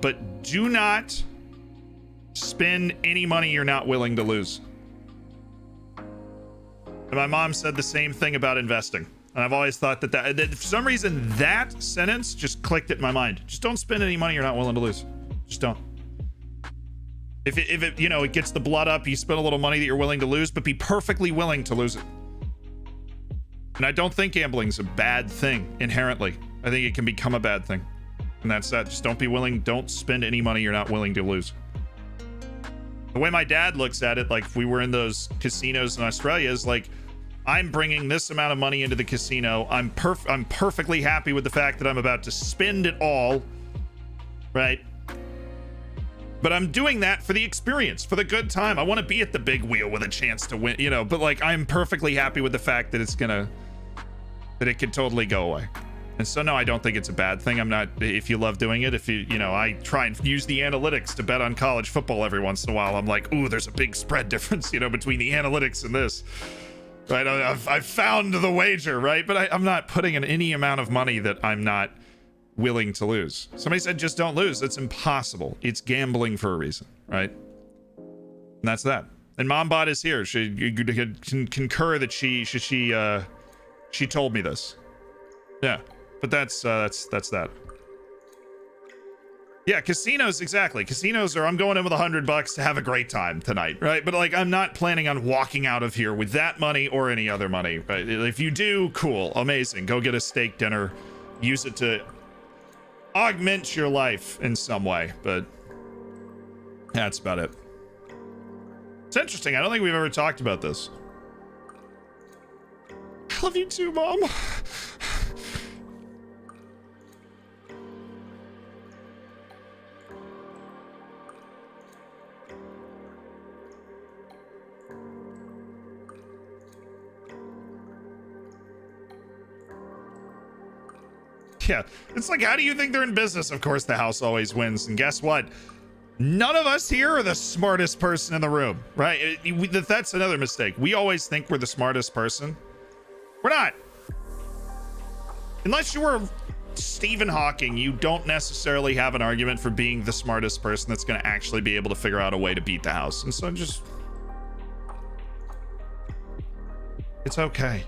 Speaker 1: But do not spend any money you're not willing to lose. And my mom said the same thing about investing. And I've always thought that for some reason, that sentence just clicked in my mind. Just don't spend any money you're not willing to lose. Just don't. If it, you know, it gets the blood up, you spend a little money that you're willing to lose, but be perfectly willing to lose it. And I don't think gambling's a bad thing inherently. I think it can become a bad thing. And that's that. Just don't be willing. Don't spend any money you're not willing to lose. The way my dad looks at it, like if we were in those casinos in Australia, is like, I'm bringing this amount of money into the casino. I'm perfectly happy with the fact that I'm about to spend it all, right? But I'm doing that for the experience, for the good time. I want to be at the big wheel with a chance to win, you know, but like, I'm perfectly happy with the fact that that it could totally go away. And so, no, I don't think it's a bad thing. I'm not, if you love doing it, if you know, I try and use the analytics to bet on college football every once in a while. I'm like, ooh, there's a big spread difference, you know, between the analytics and this. Right, I've found the wager, right? But I'm not putting in any amount of money that I'm not willing to lose. Somebody said just don't lose. That's impossible. It's gambling for a reason, right? And that's that. And Mombot is here. She can concur that she told me this. Yeah, but that's that. Yeah, casinos, exactly. Casinos are, I'm going in with $100 to have a great time tonight, right? But like, I'm not planning on walking out of here with that money or any other money, right? If you do, cool, amazing. Go get a steak dinner, use it to augment your life in some way, but that's about it. It's interesting. I don't think we've ever talked about this. I love you too, Mom. Yeah, it's like, how do you think they're in business? Of course, the house always wins. And guess what? None of us here are the smartest person in the room, right? That's another mistake. We always think we're the smartest person. We're not. Unless you were Stephen Hawking, you don't necessarily have an argument for being the smartest person that's going to actually be able to figure out a way to beat the house. And so just... it's okay.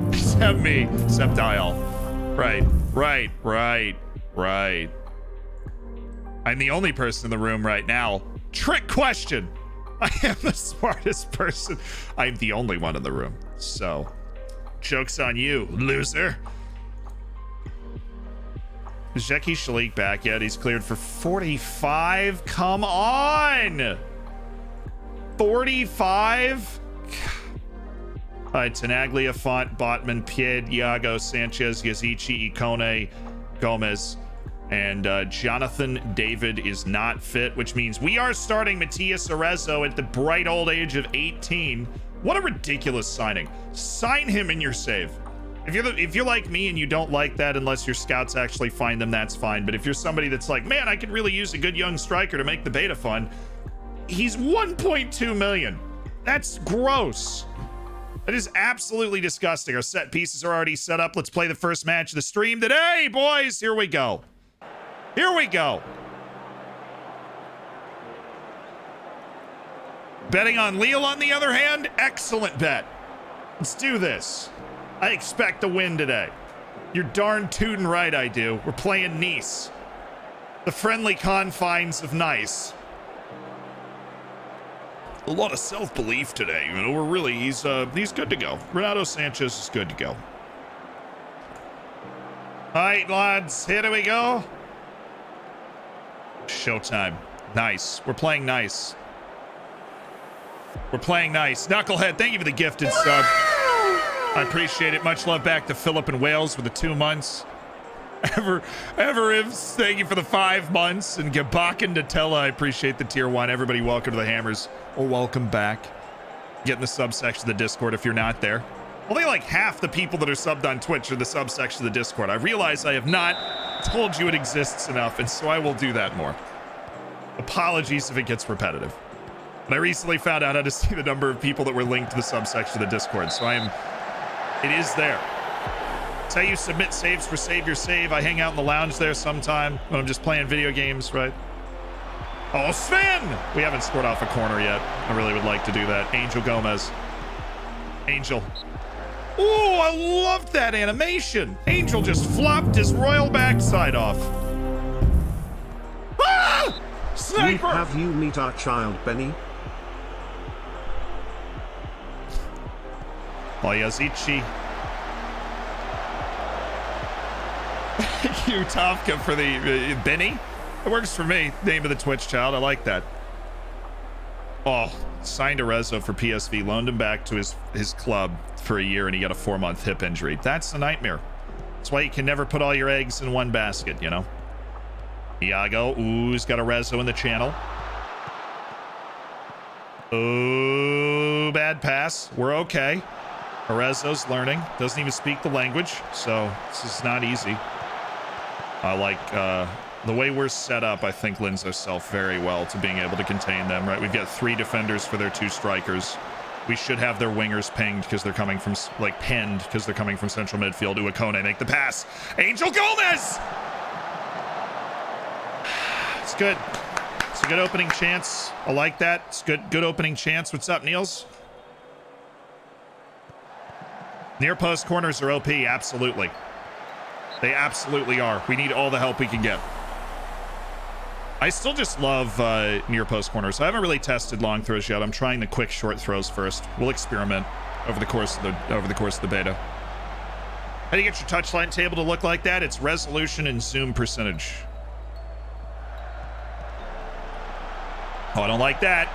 Speaker 1: Except me, except Dial. Right. I'm the only person in the room right now. Trick question. I am the smartest person. I'm the only one in the room. So, joke's on you, loser. Is Jackie Shalik back yet? He's cleared for 45. Come on. 45? All right, Tenaglia, Font, Botman, Pied, Iago, Sanchez, Yazici, Ikone, Gomez, and Jonathan David is not fit, which means we are starting Matias Arezzo at the bright old age of 18. What a ridiculous signing. Sign him in your save. If you're like me and you don't like that unless your scouts actually find them, that's fine. But if you're somebody that's like, man, I could really use a good young striker to make the beta fun, he's 1.2 million. That's gross. That is absolutely disgusting. Our set pieces are already set up. Let's play the first match of the stream today, boys. Here we go. Here we go. Betting on Lille, on the other hand, excellent bet. Let's do this. I expect a win today. You're darn tootin' right I do. We're playing Nice. The friendly confines of Nice. A lot of self-belief today. You know, we're really, he's good to go. Renato Sanchez is good to go. All right, lads, here we go. Showtime. Nice. We're playing nice. We're playing nice. Knucklehead, thank you for the gifted sub. I appreciate it. Much love back to Philip in Wales for the 2 months. Ever Ivs, thank you for the 5 months. And Gabakin Datella, I appreciate the tier 1. Everybody, welcome to the Hammers. Or welcome back. Get in the subsection of the Discord if you're not there. Only like half the people that are subbed on Twitch are the subsection of the Discord. I realize I have not told you it exists enough, and so I will do that more. Apologies if it gets repetitive. But I recently found out how to see the number of people that were linked to the subsection of the Discord, so it is there. It's how you submit saves for Save Your Save. I hang out in the lounge there sometime when I'm just playing video games, right? Oh, Sven! We haven't scored off a corner yet. I really would like to do that. Angel Gomez. Angel. Oh, I loved that animation. Angel just flopped his royal backside off. Ah! Sniper!
Speaker 2: Have you meet our child, Benny?
Speaker 1: Yazici. Thank you, Tofka, for the Benny. It works for me. Name of the Twitch child. I like that. Oh, signed Arezzo for PSV. Loaned him back to his club for a year, and he got a 4-month hip injury. That's a nightmare. That's why you can never put all your eggs in one basket, you know? Iago. Ooh, he's got Arezzo in the channel. Ooh, bad pass. We're okay. Arezzo's learning. Doesn't even speak the language, so this is not easy. I like the way we're set up. I think lends ourselves very well to being able to contain them, right? We've got 3 defenders for their 2 strikers. We should have their wingers pinged because they're coming from, like, pinned because they're coming from central midfield. Uakone, make the pass. Angel Gomez! It's good. It's a good opening chance. I like that. It's good opening chance. What's up, Niels? Near post corners are OP, absolutely. They absolutely are. We need all the help we can get. I still just love near post corners. I haven't really tested long throws yet. I'm trying the quick short throws first. We'll experiment over the course of the beta. How do you get your touchline table to look like that? It's resolution and zoom percentage. Oh, I don't like that.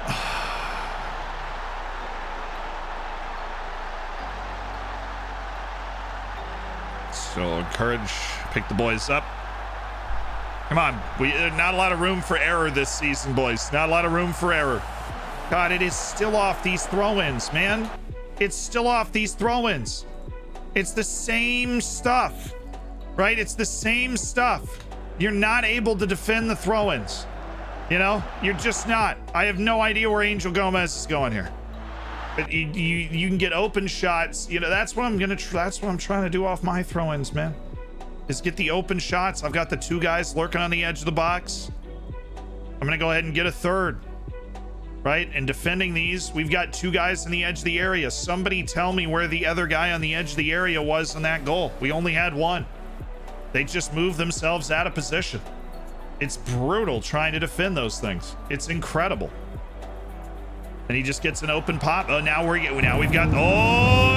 Speaker 1: So encourage, pick the boys up. Come on, not a lot of room for error this season, boys. Not a lot of room for error. God, it is still off these throw-ins, man. It's still off these throw-ins. It's the same stuff, right? It's the same stuff. You're not able to defend the throw-ins. You know, you're just not. I have no idea where Angel Gomez is going here. But you can get open shots. You know, that's what I'm that's what I'm trying to do off my throw-ins, man. Is get the open shots. I've got the 2 guys lurking on the edge of the box. I'm gonna go ahead and get a third, right? And defending these, we've got 2 guys in the edge of the area. Somebody tell me where the other guy on the edge of the area was in that goal. We only had 1. They just moved themselves out of position. It's brutal trying to defend those things. It's incredible. And he just gets an open pop. Oh, now we've got, oh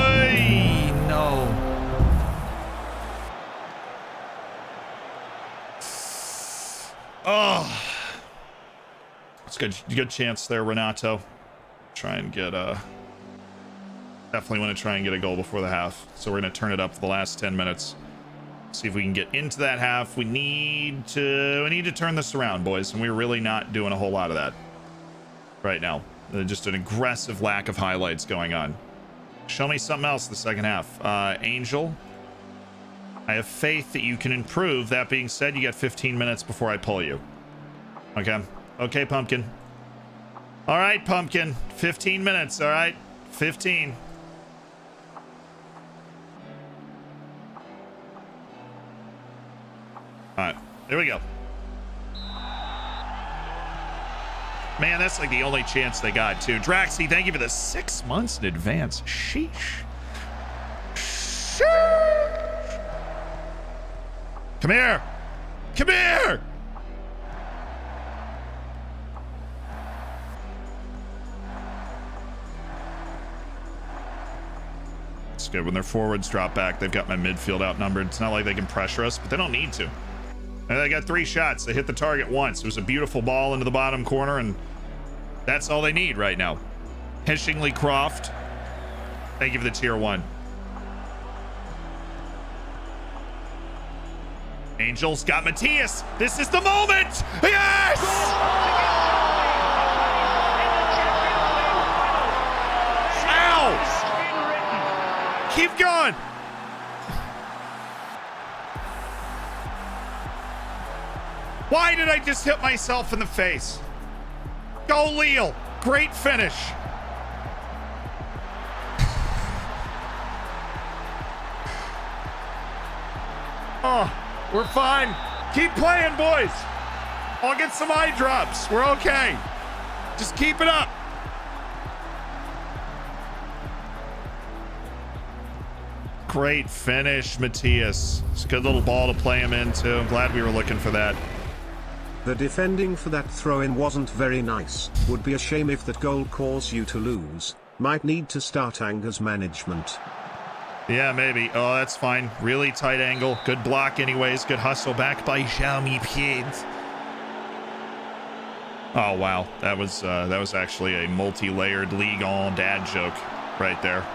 Speaker 1: no. Oh, it's good chance there, Renato. Try and get Definitely want to try and get a goal before the half. So we're going to turn it up for the last 10 minutes. See if we can get into that half. We need to turn this around, boys. And we're really not doing a whole lot of that right now. Just an aggressive lack of highlights going on. Show me something else the second half. Angel, I have faith that you can improve. That being said, you got 15 minutes before I pull you. Okay. Okay, Pumpkin. All right, Pumpkin. 15 minutes. All right. 15. All right. There we go. Man, that's like the only chance they got, too. Draxy, thank you for the 6 months in advance. Sheesh. Sheesh. Come here. Come here. It's good. When their forwards drop back, they've got my midfield outnumbered. It's not like they can pressure us, but they don't need to. And they got 3 shots. They hit the target once. It was a beautiful ball into the bottom corner, and that's all they need right now. Heshingley Croft, thank you for the tier 1. Angels got Matthias. This is the moment. Yes! Ow! Keep going. Why did I just hit myself in the face? Go, Leal. Great finish. Oh, we're fine. Keep playing, boys. I'll get some eye drops. We're okay. Just keep it up. Great finish, Matthias. It's a good little ball to play him into. I'm glad we were looking for that.
Speaker 2: The defending for that throw-in wasn't very nice. Would be a shame if that goal caused you to lose. Might need to start angers management.
Speaker 1: Yeah, maybe. Oh, that's fine. Really tight angle. Good block anyways. Good hustle back by Jeremy Pied. Oh, wow. That was actually a multi-layered League on dad joke right there.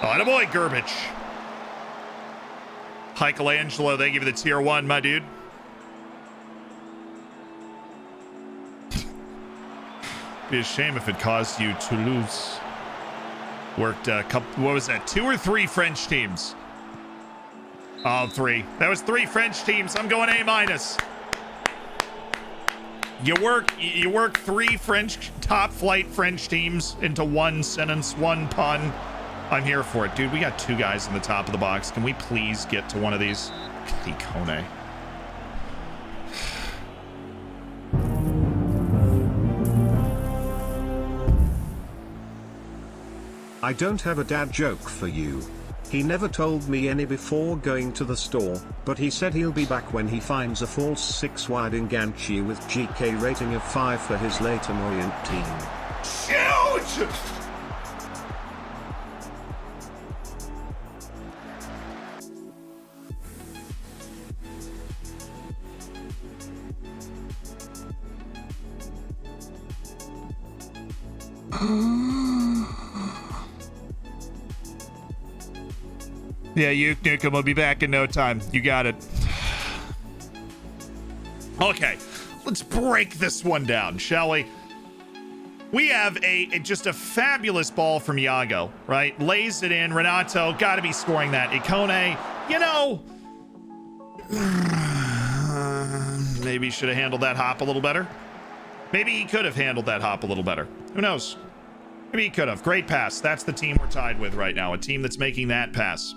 Speaker 1: Oh, and a boy, Gerbich. Michelangelo, they give you the tier 1, my dude. Be a shame if it caused you to lose. Worked a couple, what was that, 2 or 3 French teams? Oh, 3. That was 3 French teams. I'm going A-. You work 3 French, top flight French teams into one sentence, one pun. I'm here for it. Dude, we got 2 guys in the top of the box. Can we please get to one of these? Ikone.
Speaker 2: I don't have a dad joke for you. He never told me any before going to the store, but he said he'll be back when he finds a false 6 wide Enganche with GK rating of 5 for his Leyton Orient team.
Speaker 1: Huge! Yeah, Uke Nukem will be back in no time. You got it. Okay, let's break this one down, shall we? We have just a fabulous ball from Iago, right? Lays it in. Renato, got to be scoring that. Ikone, you know, maybe he should have handled that hop a little better. Maybe he could have handled that hop a little better. Who knows? Maybe he could have. Great pass. That's the team we're tied with right now. A team that's making that pass.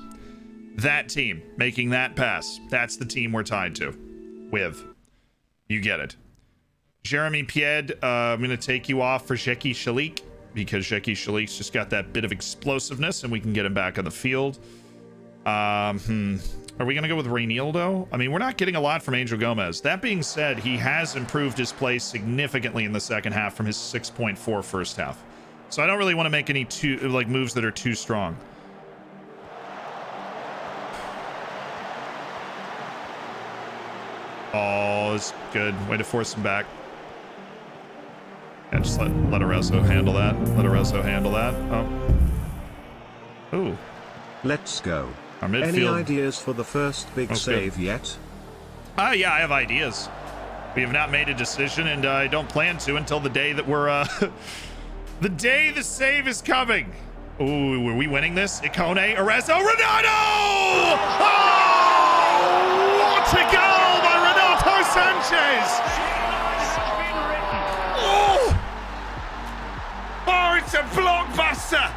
Speaker 1: That team making that pass. That's the team we're tied to. With. You get it. Jeremy Pied, I'm going to take you off for Zeki Shalik because Zeki Shalik's just got that bit of explosiveness and we can get him back on the field. Are we going to go with Reinildo? I mean, we're not getting a lot from Angel Gomez. That being said, he has improved his play significantly in the second half from his 6.4 first half. So I don't really want to make any moves that are too strong. Oh, it's good. Way to force him back. Yeah, Just let Arezzo handle that. Let Arezzo handle that. Oh. Ooh.
Speaker 2: Let's go.
Speaker 1: Our midfield.
Speaker 2: Any ideas for the first big save yet?
Speaker 1: Yeah, I have ideas. We have not made a decision, and I don't plan to until the day that we're, the day the save is coming. Ooh, were we winning this? Ikone, Arezzo, Renato! Oh! What a goal by Renato Sanchez! Oh! Oh, it's a blockbuster!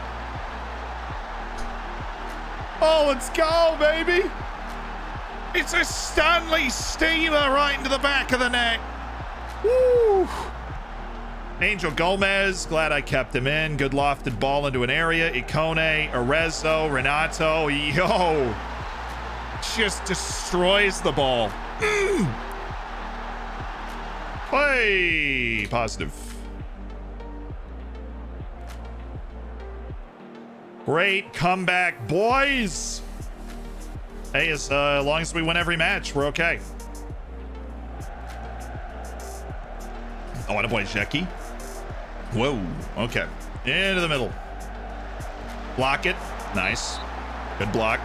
Speaker 1: Oh, let's go, baby! It's a Stanley Steamer right into the back of the net. Woo! Angel Gomez, glad I kept him in. Good lofted ball into an area. Ikone, Arezzo, Renato. Yo! Just destroys the ball. Hey! Positive. Great comeback, boys! Hey, as long as we win every match, we're okay. Oh, what a boy, Zeki. Whoa, okay. Into the middle. Block it. Nice. Good block.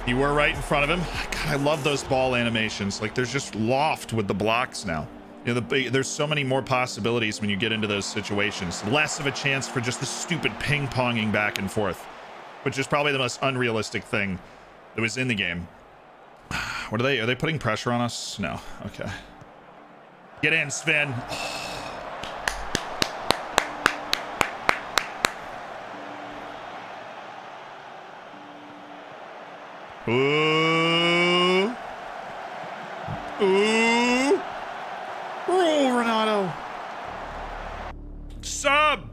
Speaker 1: You were right in front of him. God, I love those ball animations. Like, there's just loft with the blocks now. You know, there's so many more possibilities when you get into those situations. Less of a chance for just the stupid ping-ponging back and forth, which is probably the most unrealistic thing that was in the game. What are they putting pressure on us? No. Okay. Get in, Sven. Ooh. Ooh. Oh, Renato. Sub.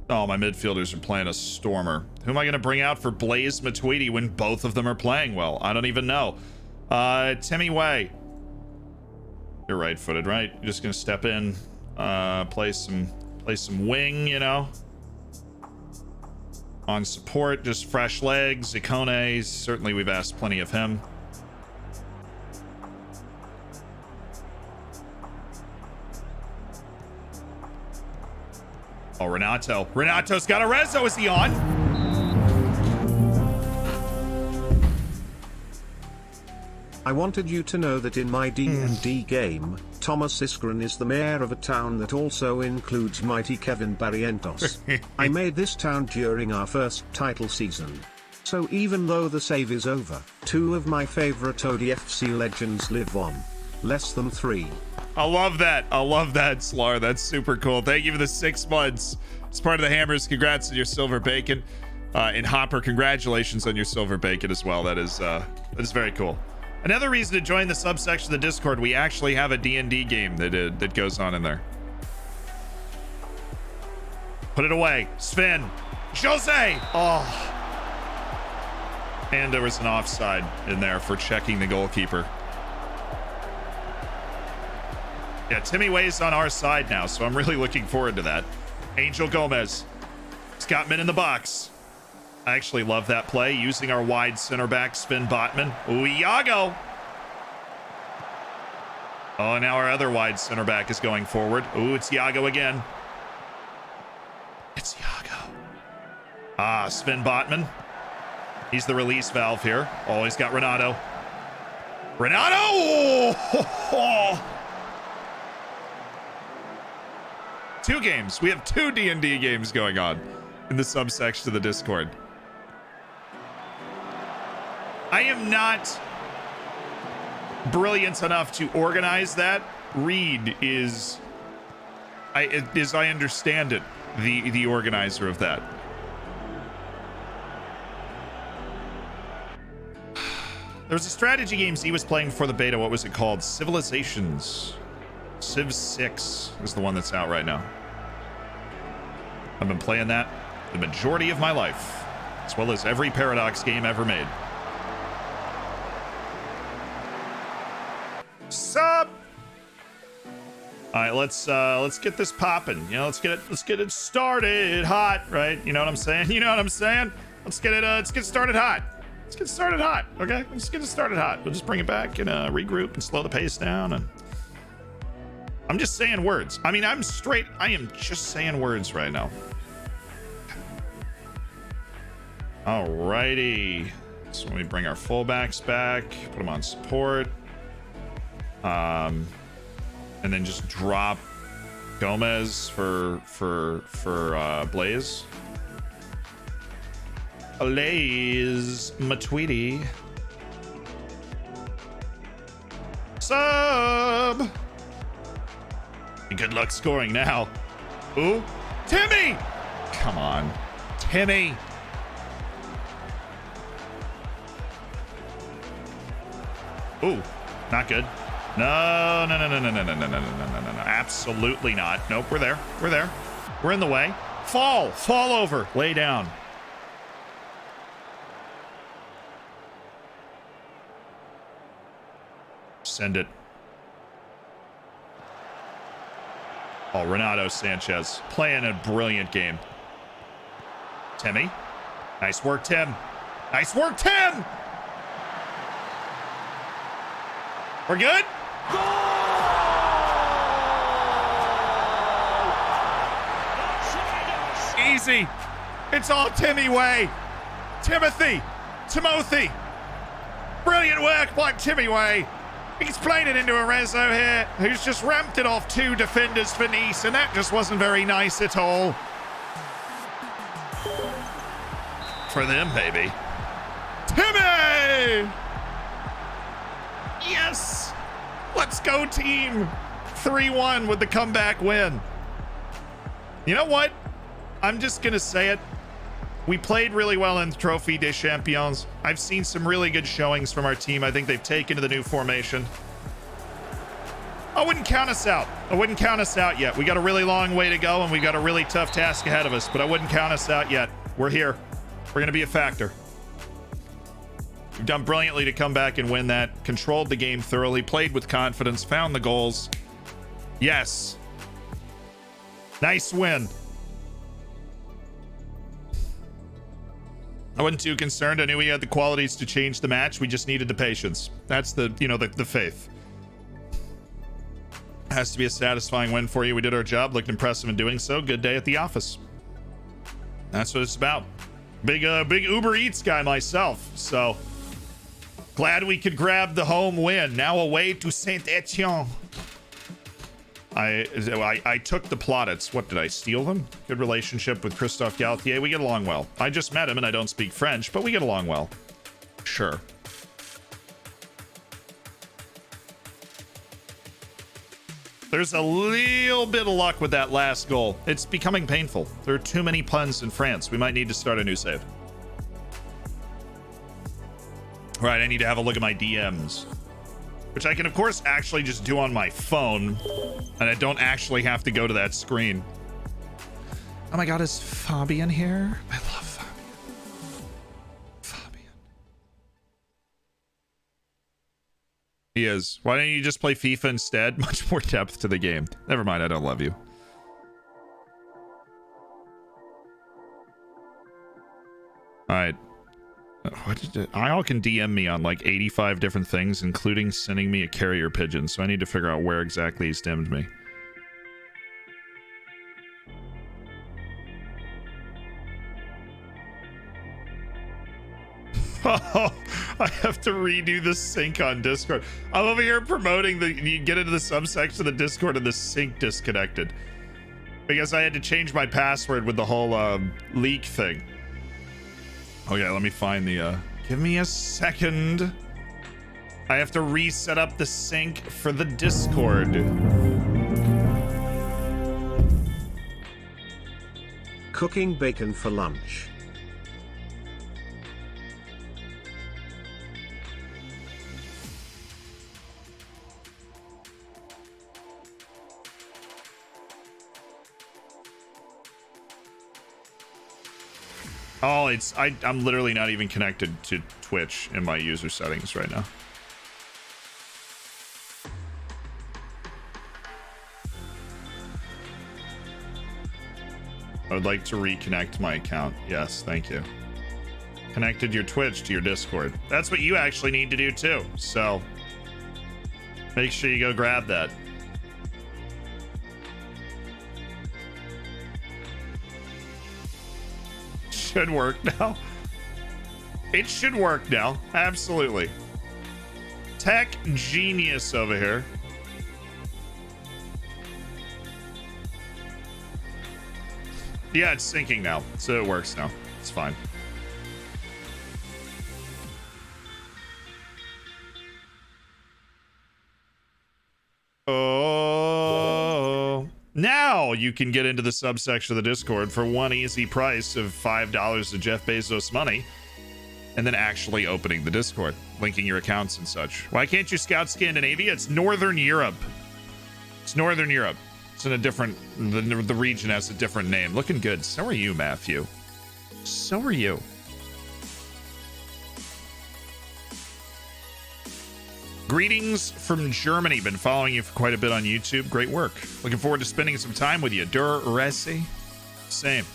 Speaker 1: Oh, my midfielders are playing a stormer. Who am I going to bring out for Blaze Matuidi when both of them are playing well? I don't even know. Timmy Way. You're right-footed, right? You're just going to step in, play some wing, you know? On support, just fresh legs. Ikone, certainly we've asked plenty of him. Oh, Renato. Renato's got Arezzo. Is he on?
Speaker 2: I wanted you to know that in my D&D game, Thomas Iskren is the mayor of a town that also includes mighty Kevin Barrientos. I made this town during our first title season. So even though the save is over, 2 of my favorite ODFC legends live on. Less than 3.
Speaker 1: I love that. I love that, Slar. That's super cool. Thank you for the 6 months. As part of the Hammers, congrats on your silver bacon. And Hopper, congratulations on your silver bacon as well. That is very cool. Another reason to join the subsection of the Discord, we actually have a D&D game that goes on in there. Put it away. Sven. Jose. Oh. And there was an offside in there for checking the goalkeeper. Yeah, Timmy Way's on our side now, so I'm really looking forward to that. Angel Gomez. Scottman in the box. I actually love that play, using our wide center back, Sven Botman. Ooh, Iago. Oh, now our other wide center back is going forward. Ooh, it's Iago again. It's Iago. Ah, Sven Botman. He's the release valve here. Oh, he's got Renato. Renato! Oh! 2 games. We have 2 D&D games going on in the subsection of the Discord. I am not brilliant enough to organize that. Reed is, as I understand it, the organizer of that. There was a strategy game Z was playing for the beta. What was it called? Civilizations. Civ 6 is the one that's out right now. I've been playing that the majority of my life, as well as every Paradox game ever made. Sup? All right, let's get this popping. You know, let's get it started hot, right? You know what I'm saying? You know what I'm saying? Let's get started hot. Let's get started hot. Okay, let's get it started hot. We'll just bring it back and regroup and slow the pace down and I'm just saying words. I mean, I am just saying words right now. Alrighty. So let me bring our fullbacks back, put them on support. And then just drop Gomez for Blaze. Blaze Matuidi. Sub. Good luck scoring now. Ooh, Timmy! Come on, Timmy. Ooh, not good. No. Absolutely not. Nope, we're there. We're there. We're in the way. Fall over. Lay down. Send it. Oh, Renato Sanchez playing a brilliant game. Timmy. Nice work, Tim. Nice work, Tim! We're good? Easy. It's all Timmy way. Timothy. Brilliant work by Timmy way. He's played it into Arezzo here, who's just ramped it off 2 defenders for Nice, and that just wasn't very nice at all. For them, baby. Timmy! Yes! Let's go, team! 3-1 with the comeback win. You know what? I'm just gonna say it. We played really well in Trophy des Champions. I've seen some really good showings from our team. I think they've taken to the new formation. I wouldn't count us out. I wouldn't count us out yet. We got a really long way to go, and we've got a really tough task ahead of us, but I wouldn't count us out yet. We're here. We're gonna be a factor. We've done brilliantly to come back and win that. Controlled the game thoroughly, played with confidence, found the goals. Yes. Nice win. I wasn't too concerned. I knew we had the qualities to change the match. We just needed the patience. That's the faith. It has to be a satisfying win for you. We did our job, looked impressive in doing so. Good day at the office. That's what it's about. Big Uber Eats guy myself. So glad we could grab the home win. Now away to Saint-Etienne. I took the plaudits. What, did I steal them? Good relationship with Christophe Galtier. We get along well. I just met him and I don't speak French, but we get along well. Sure. There's a little bit of luck with that last goal. It's becoming painful. There are too many puns in France. We might need to start a new save. All right, I need to have a look at my DMs, which I can, of course, actually just do on my phone, and I don't actually have to go to that screen. Oh my god, is Fabian here? I love Fabian. He is. Why don't you just play FIFA instead? Much more depth to the game. Never mind, I don't love you. Alright. What did it? All can DM me on like 85 different things, including sending me a carrier pigeon, so I need to figure out where exactly he's DM'd me. Oh, I have to redo the sync on Discord. I'm over here promoting you get into the subsection of the Discord and the sync disconnected. Because I had to change my password with the whole leak thing. Okay, let me find the give me a second. I have to reset up the sync for the Discord.
Speaker 2: Cooking bacon for lunch.
Speaker 1: Oh, I'm literally not even connected to Twitch in my user settings right now. I would like to reconnect my account. Yes, thank you. Connected your Twitch to your Discord. That's what you actually need to do too. So make sure you go grab that. should work now. It should work now. Absolutely. Tech genius over here. Yeah, it's syncing now, so it works now. It's fine. Oh, now you can get into the subsection of the Discord for one easy price of $5 of Jeff Bezos money, and then actually opening the Discord, linking your accounts and such. Why can't you scout Scandinavia? It's Northern Europe. It's Northern Europe. It's in a different, the region has a different name. Looking good. So are you, Matthew. So are you. Greetings from Germany. Been following you for quite a bit on YouTube. Great work. Looking forward to spending some time with you. Dur Resi. Same.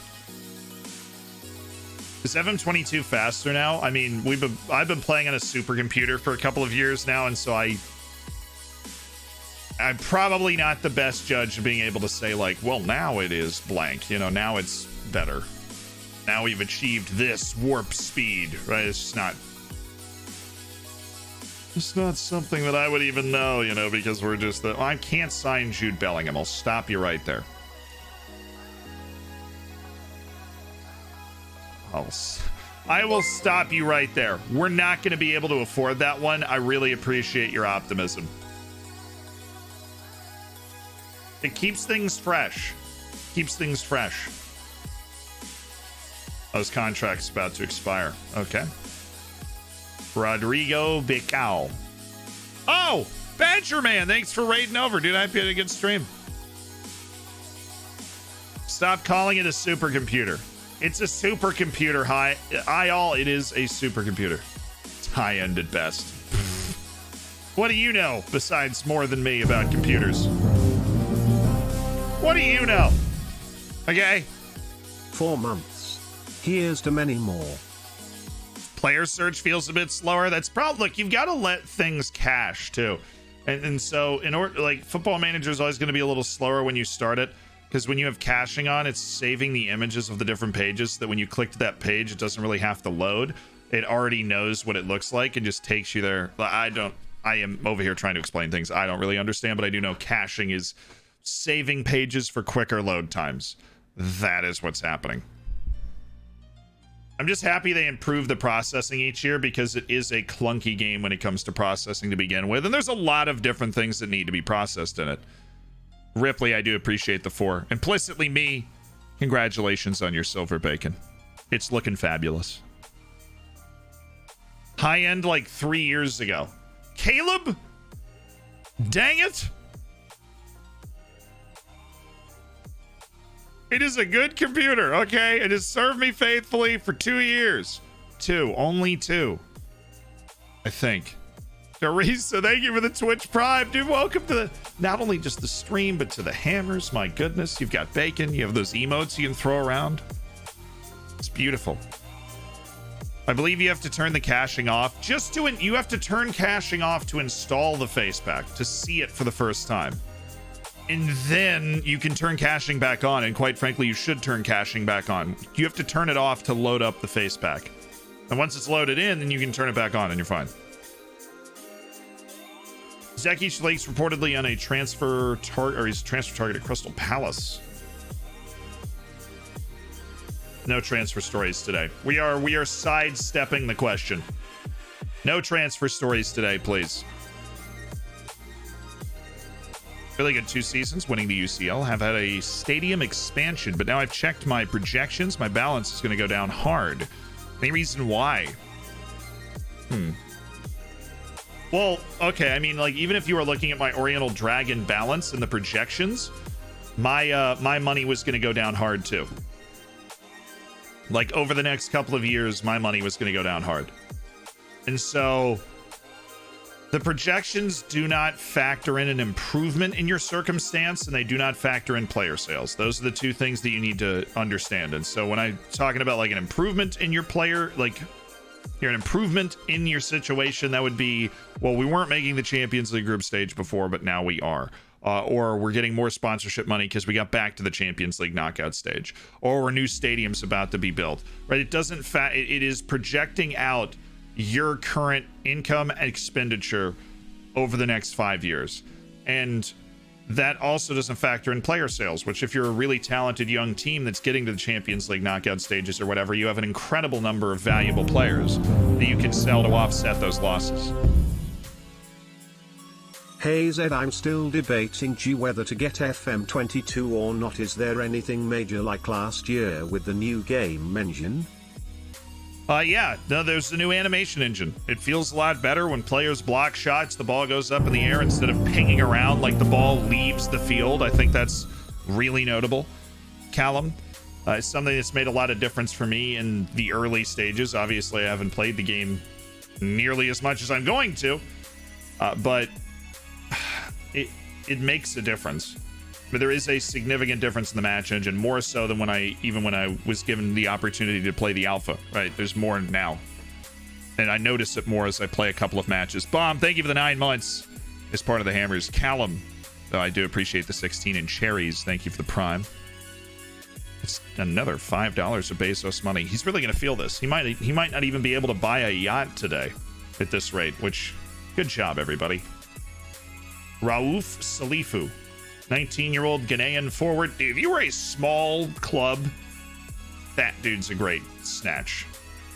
Speaker 1: Is FM22 faster now? I mean, I've been playing on a supercomputer for a couple of years now, and so I'm probably not the best judge of being able to say, like, well, now it is blank. You know, now it's better. Now we've achieved this warp speed, right? It's not something that I would even know, you know, because we're just I can't sign Jude Bellingham. I'll stop you right there. I will stop you right there. We're not going to be able to afford that one. I really appreciate your optimism. It keeps things fresh. Keeps things fresh. Oh, his contract's about to expire. Okay. Rodrigo Bicao. Oh, Badger Man, thanks for raiding over, dude. I hope you had a good stream. Stop calling it a supercomputer. It's a supercomputer. It is a supercomputer. It's high-end at best. What do you know besides more than me about computers? What do you know? Okay.
Speaker 2: 4 months. Here's to many more.
Speaker 1: Player search feels a bit slower. That's probably, look, you've got to let things cache too. And so in order, like, Football Manager is always going to be a little slower when you start it, because when you have caching on, it's saving the images of the different pages, so that when you click to that page, it doesn't really have to load. It already knows what it looks like and just takes you there. I am over here trying to explain things I don't really understand, but I do know caching is saving pages for quicker load times. That is what's happening. I'm just happy they improve the processing each year, because it is a clunky game when it comes to processing to begin with. And there's a lot of different things that need to be processed in it. Ripley, I do appreciate the 4. Implicitly me, congratulations on your silver bacon. It's looking fabulous. High end like 3 years ago. Caleb? Dang it. It is a good computer, okay? It has served me faithfully for 2 years. 2, only 2. I think. Teresa, thank you for the Twitch Prime. Dude, welcome to not only just the stream, but to the hammers. My goodness, you've got bacon. You have those emotes you can throw around. It's beautiful. I believe you have to turn the caching off. You have to turn caching off to install the face pack, to see it for the first time. And then you can turn caching back on, and quite frankly, you should turn caching back on. You have to turn it off to load up the face pack. And once it's loaded in, then you can turn it back on and you're fine. Zeki Schlake's reportedly on a transfer target, or he's a transfer target at Crystal Palace. No transfer stories today. We are sidestepping the question. No transfer stories today, please. Really good 2 seasons, winning the UCL. Have had a stadium expansion, but now I've checked my projections. My balance is going to go down hard. Any reason why? Well, okay. I mean, like, even if you were looking at my Oriental Dragon balance and the projections, my money was going to go down hard too. Like, over the next couple of years, my money was going to go down hard. And so the projections do not factor in an improvement in your circumstance, and they do not factor in player sales. Those are the 2 things that you need to understand. And so when I'm talking about like an improvement in your player, like you're an improvement in your situation, that would be, well, we weren't making the Champions League group stage before, but now we are. or we're getting more sponsorship money because we got back to the Champions League knockout stage, or a new stadium's about to be built, right? It doesn't it is projecting out your current income and expenditure over the next 5 years. And that also doesn't factor in player sales, which if you're a really talented young team that's getting to the Champions League knockout stages or whatever, you have an incredible number of valuable players that you can sell to offset those losses.
Speaker 2: Hey Zed, I'm still debating whether to get FM22 or not. Is there anything major like last year with the new game engine?
Speaker 1: Yeah, no, there's the new animation engine. It feels a lot better when players block shots, the ball goes up in the air instead of pinging around like the ball leaves the field. I think that's really notable. Callum, it's something that's made a lot of difference for me in the early stages. Obviously, I haven't played the game nearly as much as I'm going to, but it makes a difference. But there is a significant difference in the match engine, more so than when I was given the opportunity to play the alpha, right? There's more now. And I notice it more as I play a couple of matches. Bomb, thank you for the 9 months as part of the Hammers. Callum, though I do appreciate the 16 in cherries. Thank you for the prime. It's another $5 of Bezos money. He's really going to feel this. He might not even be able to buy a yacht today at this rate, which, good job, everybody. Raouf Salifu. 19-year-old Ghanaian forward. If you were a small club, that dude's a great snatch.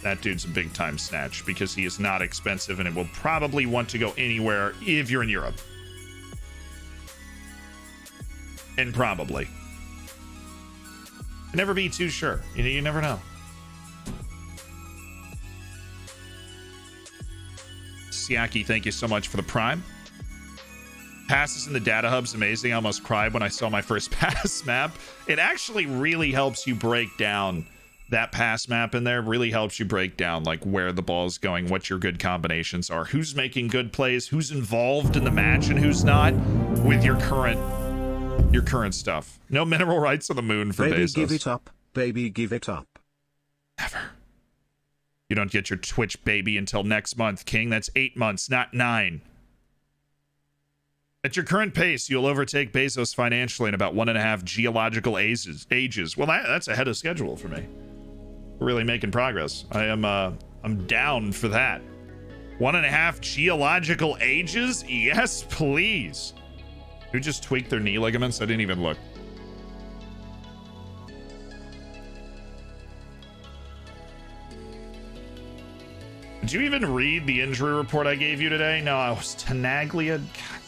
Speaker 1: That dude's a big-time snatch because he is not expensive and it will probably want to go anywhere if you're in Europe. And probably. Never be too sure. You never know. Siaki, thank you so much for the prime. Passes in the data hub's amazing. I almost cried when I saw my first pass map. It actually really helps you break down that pass map in there. Really helps you break down like where the ball's going, what your good combinations are, who's making good plays, who's involved in the match and who's not with your current stuff. No mineral rights on the moon for
Speaker 2: Baby,
Speaker 1: Bezos.
Speaker 2: give it up. Baby, give it up.
Speaker 1: Never. You don't get your Twitch baby until next month, King. That's 8 months, not 9. At your current pace, you'll overtake Bezos financially in about 1.5 geological ages. Well, that's ahead of schedule for me. We're really making progress. I'm down for that. 1.5 geological ages? Yes, please. Who just tweaked their knee ligaments? I didn't even look. Did you even read the injury report I gave you today? No, I was Tenaglia. God.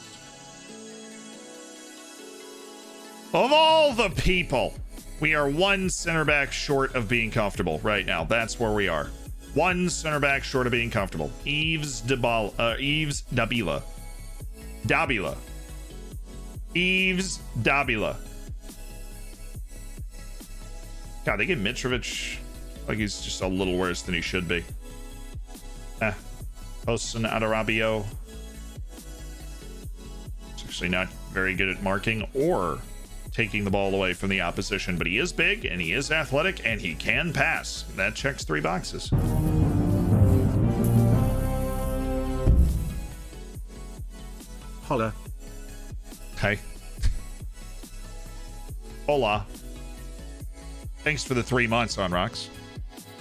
Speaker 1: Of all the people, we are one center back short of being comfortable right now. That's where we are. One center back short of being comfortable. Yves Dabila. Yves Dabila. God, they give Mitrovic like he's just a little worse than he should be. Hosan Adarabio. He's actually not very good at marking or taking the ball away from the opposition, but he is big and he is athletic and he can pass. That checks 3 boxes.
Speaker 2: Holla.
Speaker 1: Hey. Hola. Thanks for the 3 months on Rocks.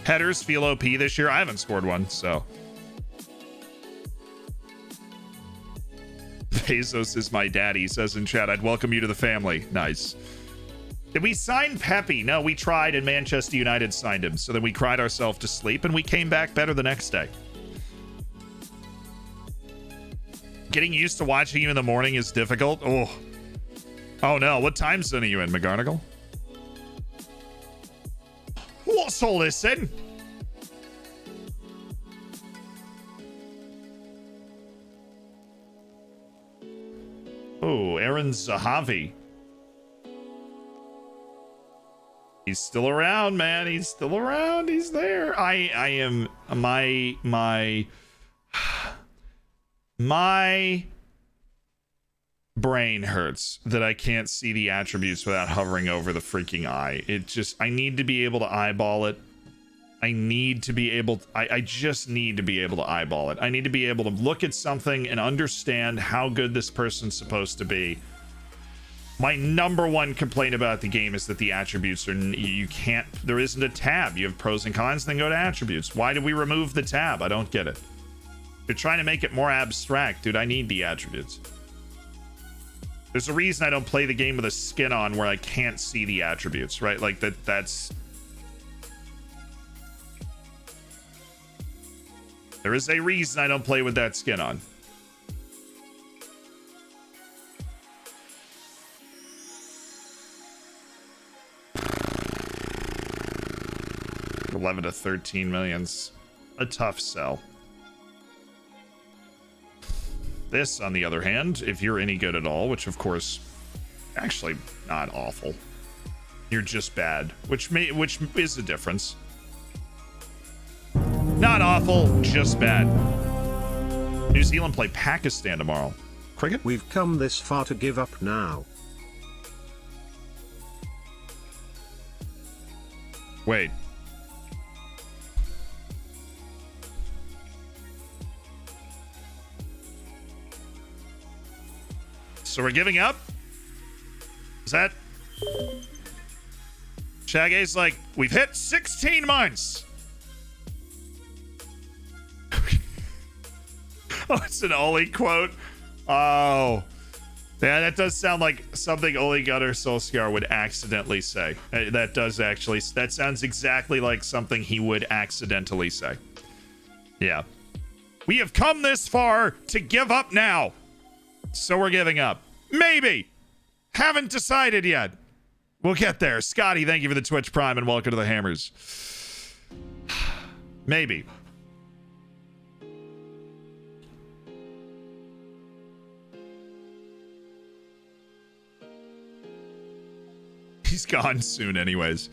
Speaker 1: Headers feel OP this year. I haven't scored one, so. Bezos is my daddy, says in chat. I'd welcome you to the family. Nice. Did we sign Pepe? No, we tried and Manchester United signed him. So then we cried ourselves to sleep and we came back better the next day. Getting used to watching you in the morning is difficult. Oh no, what time zone are you in, McGarnagle? What's all this then? Oh, Aaron Zahavi. He's still around, man. He's still around. He's there. I am my brain hurts that I can't see the attributes without hovering over the freaking eye. It just, I need to be able to eyeball it. I just need to be able to eyeball it. I need to be able to look at something and understand how good this person's supposed to be My number one complaint about the game is that the attributes are, you can't, there isn't a tab. You have pros and cons, then go to attributes. Why did we remove the tab? I don't get it. You're trying to make it more abstract. Dude, I need the attributes. There's a reason I don't play the game with a skin on where I can't see the attributes, right? Like that's... There is a reason I don't play with that skin on. $11 to 13 millions. A tough sell. This, on the other hand, if you're any good at all, which of course, actually not awful. You're just bad, which is the difference. Not awful, just bad. New Zealand play Pakistan tomorrow. Cricket?
Speaker 2: We've come this far to give up now.
Speaker 1: Wait. So we're giving up? Is that... Shaggy's like, we've hit 16 months. Oh, it's an Oli quote. Oh. Yeah, that does sound like something Ole Gunnar Solskjaer would accidentally say. That does actually... That sounds exactly like something he would accidentally say. Yeah. We have come this far to give up now. So we're giving up. Maybe. Haven't decided yet. We'll get there. Scotty, thank you for the Twitch Prime and welcome to the Hammers. Maybe. He's gone soon anyways.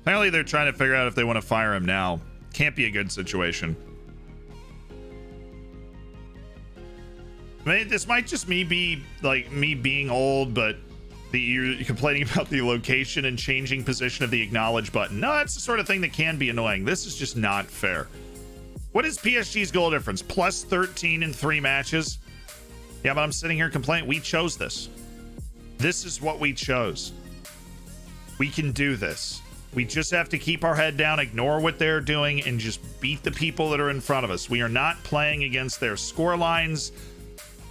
Speaker 1: Apparently they're trying to figure out if they want to fire him now. Can't be a good situation. I mean, this might just be like me being old, but you're complaining about the location and changing position of the acknowledge button. No, that's the sort of thing that can be annoying. This is just not fair. What is PSG's goal difference? Plus 13 in 3 matches? Yeah, but I'm sitting here complaining. We chose this. This is what we chose. We can do this. We just have to keep our head down, ignore what they're doing, and just beat the people that are in front of us. We are not playing against their score lines.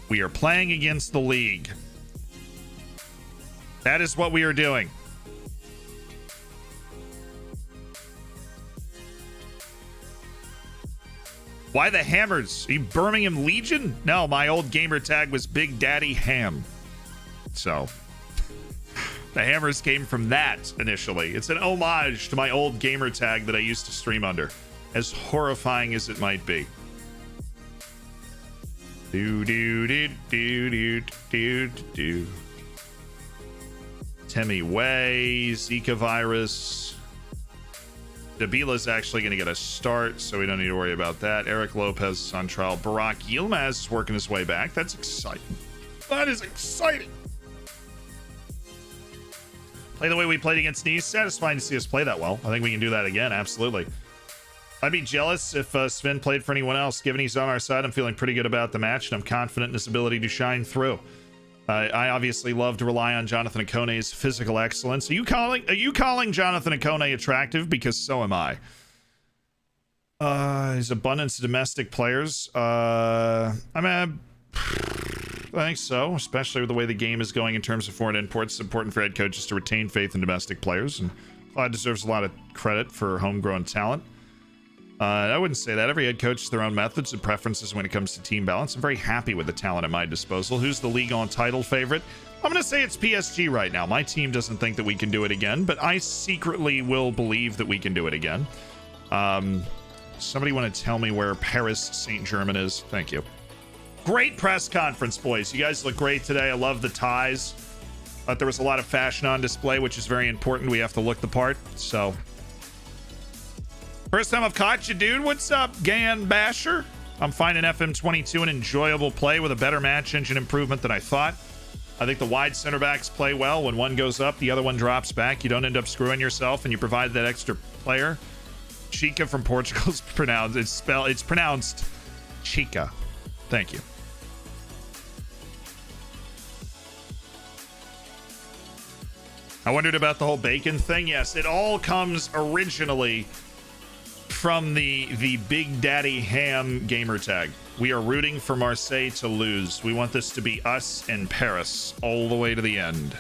Speaker 1: We are playing against the league. That is what we are doing. Why the Hammers? Are you Birmingham Legion? No, my old gamer tag was Big Daddy Ham. So, the Hammers came from that initially. It's an homage to my old gamer tag that I used to stream under, as horrifying as it might be. Do do do do do do do. Temi Way, Zika virus. Dabila's actually going to get a start, so we don't need to worry about that. Eric Lopez is on trial. Barack Yilmaz is working his way back. That's exciting. That is exciting. Play the way we played against Nice. Satisfying to see us play that well. I think we can do that again. Absolutely. I'd be jealous if Sven played for anyone else. Given he's on our side, I'm feeling pretty good about the match, and I'm confident in his ability to shine through. I obviously love to rely on Jonathan Akone's physical excellence. Are you calling Jonathan Akone attractive? Because so am I. His abundance of domestic players. I think so, especially with the way the game is going in terms of foreign imports. It's important for head coaches to retain faith in domestic players, and Clyde deserves a lot of credit for homegrown talent. I wouldn't say that. Every head coach has their own methods and preferences when it comes to team balance. I'm very happy with the talent at my disposal. Who's the league on title favorite? I'm going to say it's PSG right now. My team doesn't think that we can do it again, but I secretly will believe that we can do it again. Somebody want to tell me where Paris Saint-Germain is? Thank you. Great press conference, boys. You guys look great today. I love the ties. Thought there was a lot of fashion on display, which is very important. We have to look the part, so... First time I've caught you, dude. What's up, Gan Basher? I'm finding FM22 an enjoyable play with a better match engine improvement than I thought. I think the wide center backs play well. When one goes up, the other one drops back. You don't end up screwing yourself, and you provide that extra player. Chica from Portugal is pronounced. It's pronounced Chica. Thank you. I wondered about the whole bacon thing. Yes, it all comes originally from the Big Daddy Ham gamer tag. We are rooting for Marseille to lose. We want this to be us and Paris all the way to the end.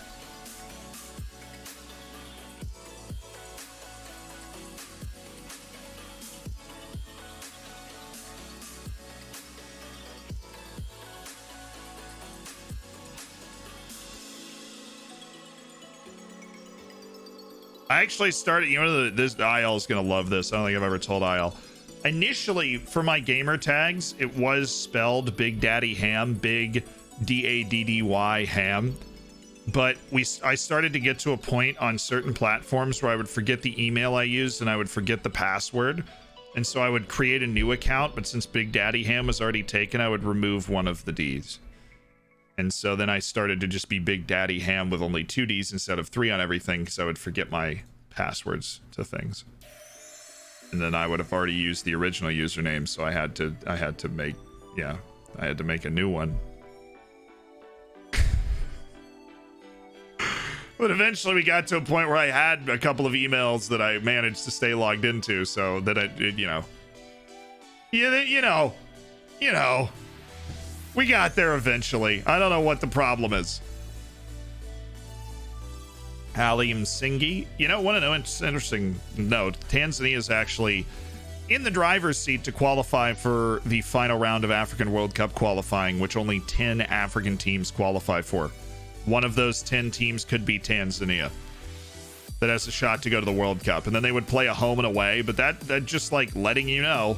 Speaker 1: I actually started, you know, this IL is gonna love this. I don't think I've ever told IL. Initially, for my gamer tags, it was spelled Big Daddy Ham, Big DADDY Ham. But I started to get to a point on certain platforms where I would forget the email I used and I would forget the password. And so I would create a new account, but since Big Daddy Ham was already taken, I would remove one of the D's. And so then I started to just be Big Daddy Ham with only 2 D's instead of 3 on everything, because I would forget my passwords to things. And then I would have already used the original username, so I had to make a new one. But eventually we got to a point where I had a couple of emails that I managed to stay logged into, so that we got there eventually. I don't know what the problem is. Halim Singhi. You know, want to know interesting note. Tanzania is actually in the driver's seat to qualify for the final round of African World Cup qualifying, which only 10 African teams qualify for. One of those 10 teams could be Tanzania. That has a shot to go to the World Cup. And then they would play a home and away, but that just like letting you know,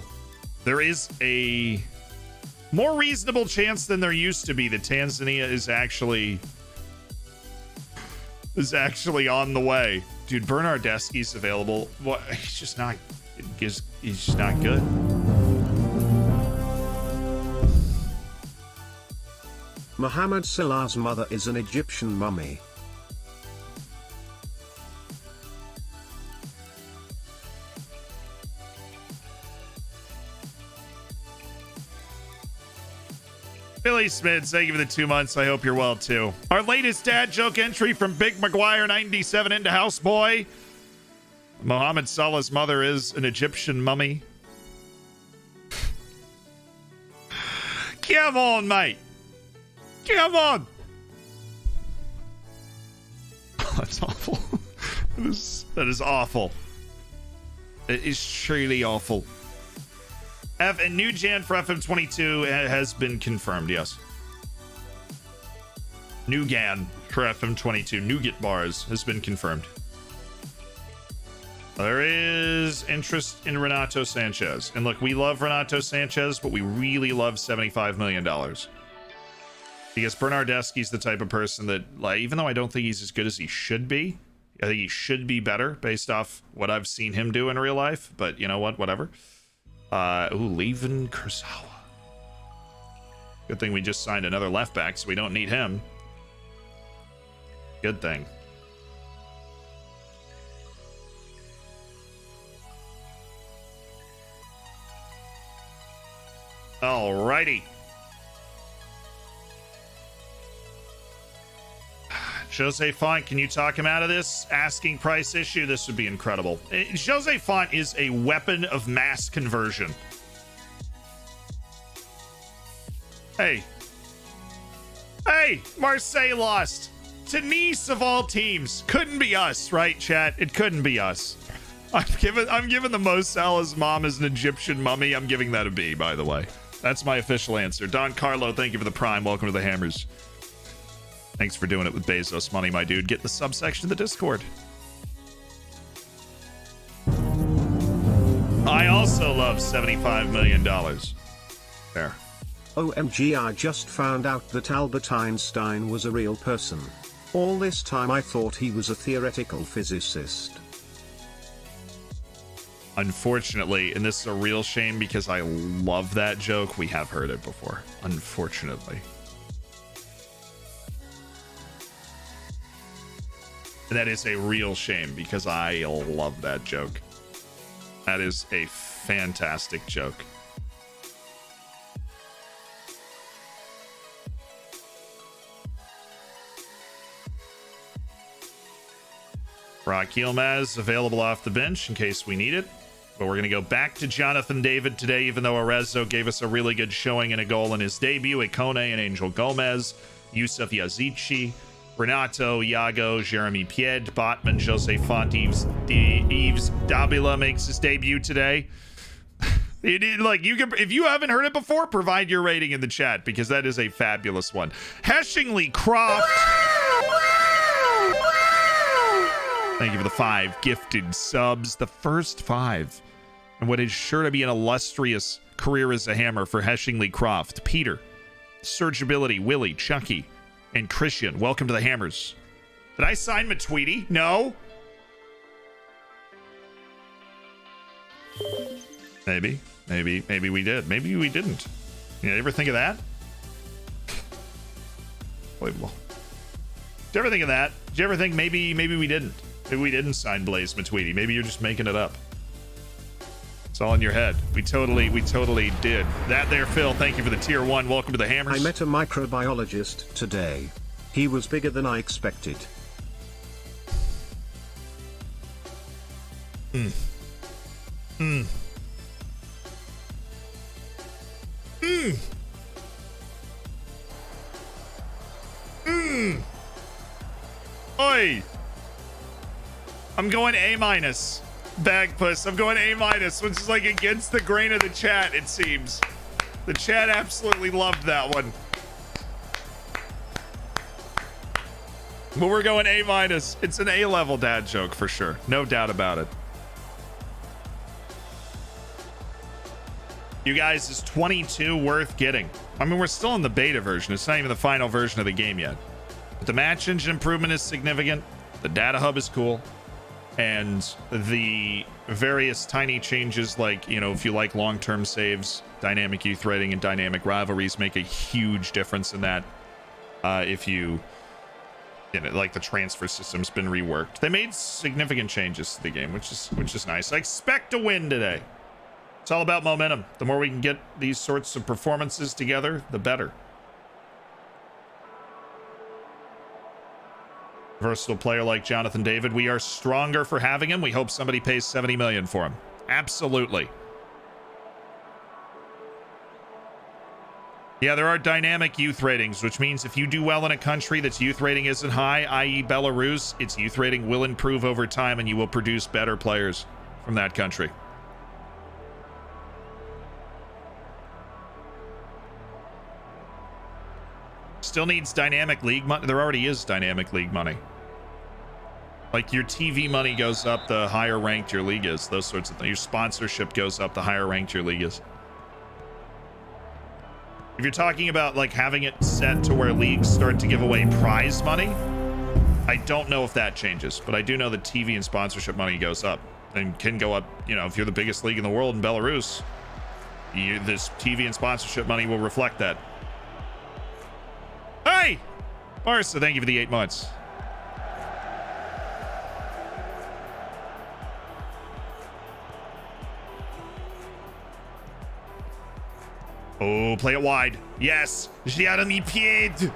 Speaker 1: there is a more reasonable chance than there used to be that Tanzania is actually on the way. Dude, Bernardeschi's available. What? He's just not good.
Speaker 2: Mohammed Salah's mother is an Egyptian mummy.
Speaker 1: Billy Smith, thank you for the 2 months. I hope you're well too. Our latest dad joke entry from Big McGuire 97 into Houseboy. Mohammed Salah's mother is an Egyptian mummy. Come on, mate. Come on. Oh, that's awful. That is awful. It is truly awful. A new Jan for FM22 has been confirmed, yes. New Gan for FM22, Nougat Bars has been confirmed. There is interest in Renato Sanchez. And look, we love Renato Sanchez, but we really love $75 million. Because Bernardeschi's the type of person that, like, even though I don't think he's as good as he should be, I think he should be better based off what I've seen him do in real life. But you know what? Whatever. Levin Kurzawa. Good thing we just signed another left back, so we don't need him. Good thing. Alrighty. Jose Font, can you talk him out of this asking price issue? This would be incredible. Jose Font is a weapon of mass conversion. Hey, Marseille lost to Nice of all teams. Couldn't be us, right, chat? It couldn't be us. I'm giving the Mo Salah's mom as an Egyptian mummy. I'm giving that a B, by the way. That's my official answer. Don Carlo, thank you for the prime. Welcome to the Hammers. Thanks for doing it with Bezos money, my dude. Get the subsection of the Discord. I also love $75 million. There.
Speaker 2: OMG, I just found out that Albert Einstein was a real person. All this time I thought he was a theoretical physicist.
Speaker 1: Unfortunately, and this is a real shame because I love that joke, we have heard it before. Unfortunately. And that is a real shame because I love that joke. That is a fantastic joke. Brock Yilmaz available off the bench in case we need it. But we're going to go back to Jonathan David today, even though Arezzo gave us a really good showing and a goal in his debut. Ikone and Angel Gomez, Yusuf Yazici, Renato, Iago, Jeremy Pied, Botman, Jose Font, Yves Davila makes his debut today. Like, you can, if you haven't heard it before, provide your rating in the chat because that is a fabulous one. Heshingley Croft. Thank you for the 5 gifted subs, the first 5. And what is sure to be an illustrious career as a hammer for Heshingley Croft, Peter, Surgeability, Willie, Chucky, and Christian. Welcome to the Hammers. Did I sign Matweety? No. Maybe we did. Maybe we didn't. You ever think of that? Unbelievable. Did you ever think of that? Did you ever think maybe we didn't? Maybe we didn't sign Blaze Matweety. Maybe you're just making it up. It's all in your head. We totally did. That there, Phil. Thank you for the tier 1. Welcome to the Hammers.
Speaker 2: I met a microbiologist today. He was bigger than I expected.
Speaker 1: Oi! I'm going A-. Bagpuss, I'm going A-, which is like against the grain of the chat, it seems. The chat absolutely loved that one. But we're going A-. It's an A-level dad joke for sure. No doubt about it. You guys, is 22 worth getting? I mean, we're still in the beta version. It's not even the final version of the game yet. But the match engine improvement is significant. The data hub is cool. And the various tiny changes, like, you know, if you like long-term saves, dynamic youth rating, and dynamic rivalries make a huge difference in that. If you know, like, the transfer system's been reworked. They made significant changes to the game, which is nice. I expect to win today. It's all about momentum. The more we can get these sorts of performances together, the better. Versatile player like Jonathan David, we are stronger for having him. We hope somebody pays 70 million for him. Absolutely. Yeah, there are dynamic youth ratings, which means if you do well in a country that's youth rating isn't high, i.e. Belarus, its youth rating will improve over time and you will produce better players from that country. Still needs dynamic league money. There already is dynamic league money. Like, your TV money goes up the higher ranked your league is. Those sorts of things. Your sponsorship goes up the higher ranked your league is. If you're talking about, like, having it set to where leagues start to give away prize money, I don't know if that changes. But I do know that TV and sponsorship money goes up. And can go up, you know, if you're the biggest league in the world in Belarus, this TV and sponsorship money will reflect that. Hey! Marissa, thank you for the 8 months. Oh, play it wide. Yes. Jeremy Pied.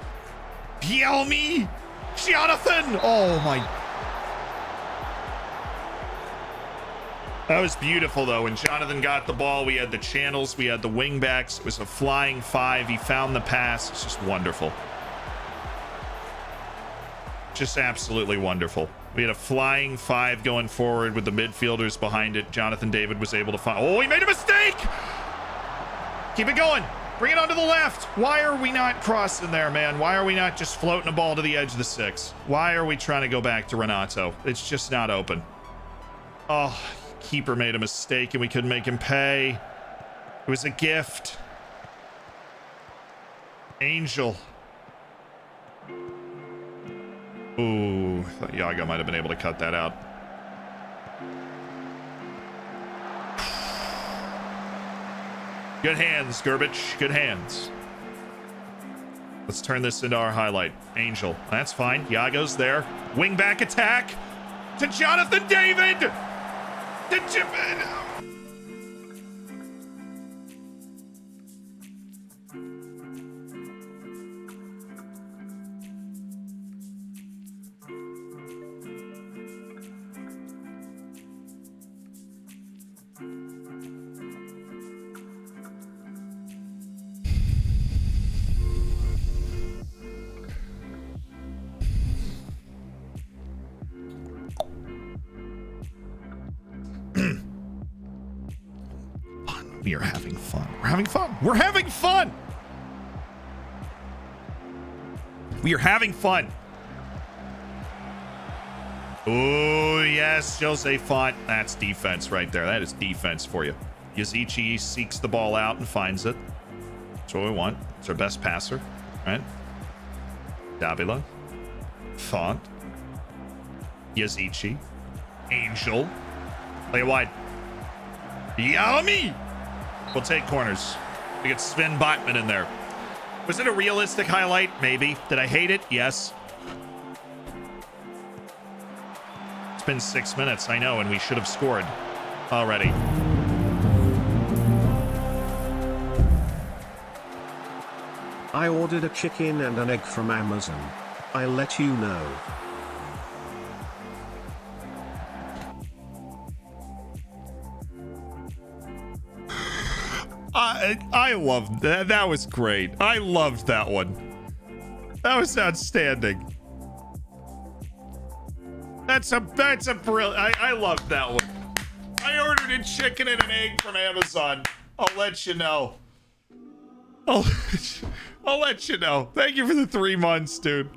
Speaker 1: Pielmi. Jonathan. Oh, my. That was beautiful, though. When Jonathan got the ball, we had the channels. We had the wing backs. It was a flying 5. He found the pass. It's just wonderful. Just absolutely wonderful. We had a flying 5 going forward with the midfielders behind it. Jonathan David was able to find... Oh, he made a mistake! Keep it going. Bring it onto the left. Why are we not crossing there, man? Why are we not just floating a ball to the edge of the 6? Why are we trying to go back to Renato? It's just not open. Oh, keeper made a mistake and we couldn't make him pay. It was a gift. Angel. Ooh, I thought Iago might have been able to cut that out. Good hands, Gerbich. Good hands. Let's turn this into our highlight. Angel. That's fine. Iago's there. Wing back attack to Jonathan David. We are having fun. We're having fun. We're having fun. We are having fun. Oh, yes, Jose Font. That's defense right there. That is defense for you. Yazici seeks the ball out and finds it. That's what we want. It's our best passer, right? Davila. Font. Yazici. Angel. Play it wide. Yummy! We'll take corners. We get Sven Botman in there. Was it a realistic highlight? Maybe. Did I hate it? Yes. It's been 6 minutes, I know, and we should have scored already.
Speaker 2: I ordered a chicken and an egg from Amazon. I'll let you know.
Speaker 1: I loved that. That was great. I loved that one. That was outstanding. That's a brilliant. I loved that one. I ordered a chicken and an egg from Amazon. I'll let you know. I'll let you know. Thank you for the 3 months, dude.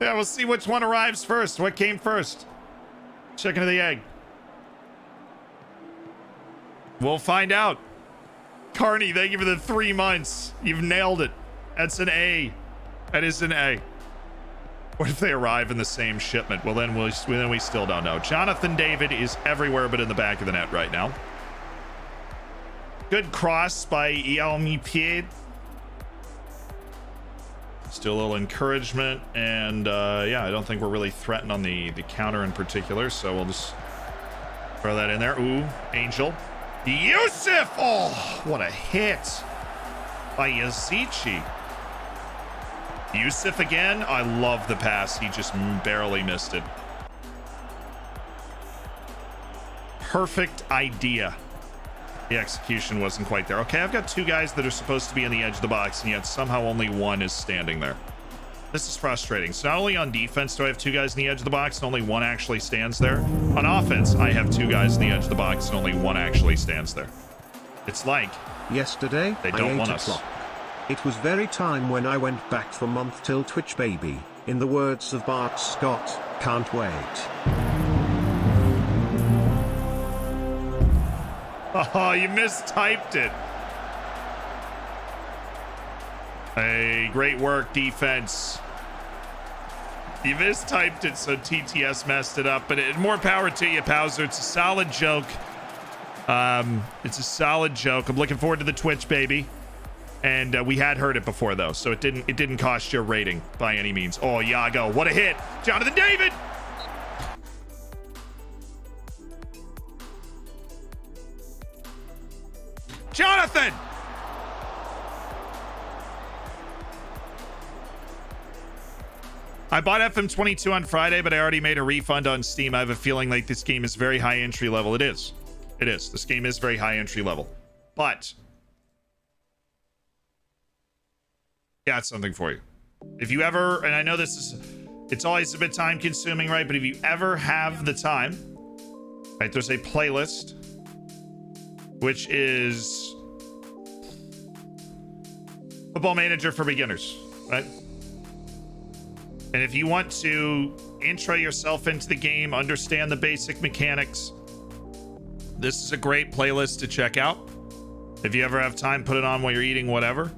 Speaker 1: Yeah, we'll see which one arrives first. What came first? Chicken or the egg? We'll find out. Carney, thank you for the 3 months. You've nailed it. That's an A. That is an A. What if they arrive in the same shipment? Well, then we still don't know. Jonathan David is everywhere but in the back of the net right now. Good cross by Yaomi Pied. Still a little encouragement. And yeah, I don't think we're really threatened on the counter in particular. So we'll just throw that in there. Ooh, Angel. Yusuf! Oh, what a hit by Yazici. Yusuf again. I love the pass. He just barely missed it. Perfect idea. The execution wasn't quite there. Okay, I've got 2 guys that are supposed to be on the edge of the box, and yet somehow only one is standing there. This is frustrating. So not only on defense do I have 2 guys in the edge of the box and only one actually stands there. On offense, I have 2 guys in the edge of the box and only one actually stands there. It's like
Speaker 2: yesterday
Speaker 1: they don't want us.
Speaker 2: O'clock. It was very time when I went back for month till Twitch baby. In the words of Bart Scott, can't wait.
Speaker 1: Oh, you mistyped it. Hey, great work, defense. You mistyped it, so TTS messed it up, but more power to you, Powser. It's a solid joke. It's a solid joke. I'm looking forward to the Twitch, baby. And we had heard it before, though, so it didn't cost you a rating by any means. Oh, Yago, what a hit. Jonathan David. Jonathan! I bought FM22 on Friday, but I already made a refund on Steam. I have a feeling like this game is very high entry level. It is. It is. This game is very high entry level. But got something for you. If you ever, and I know it's always a bit time consuming, right? But if you ever have the time, right, there's a playlist which is Football Manager for Beginners, right? And if you want to intro yourself into the game, understand the basic mechanics, this is a great playlist to check out. If you ever have time, put it on while you're eating whatever.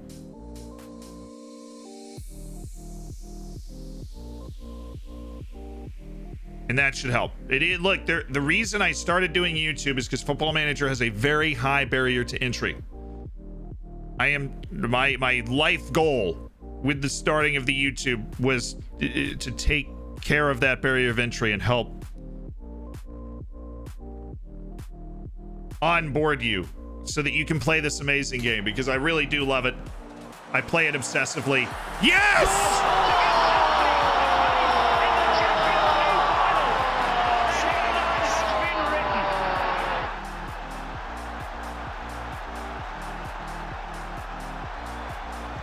Speaker 1: And that should help. Look, the reason I started doing YouTube is because Football Manager has a very high barrier to entry. My life goal with the starting of the YouTube was to take care of that barrier of entry and help onboard you so that you can play this amazing game, because I really do love it. I play it obsessively. Yes!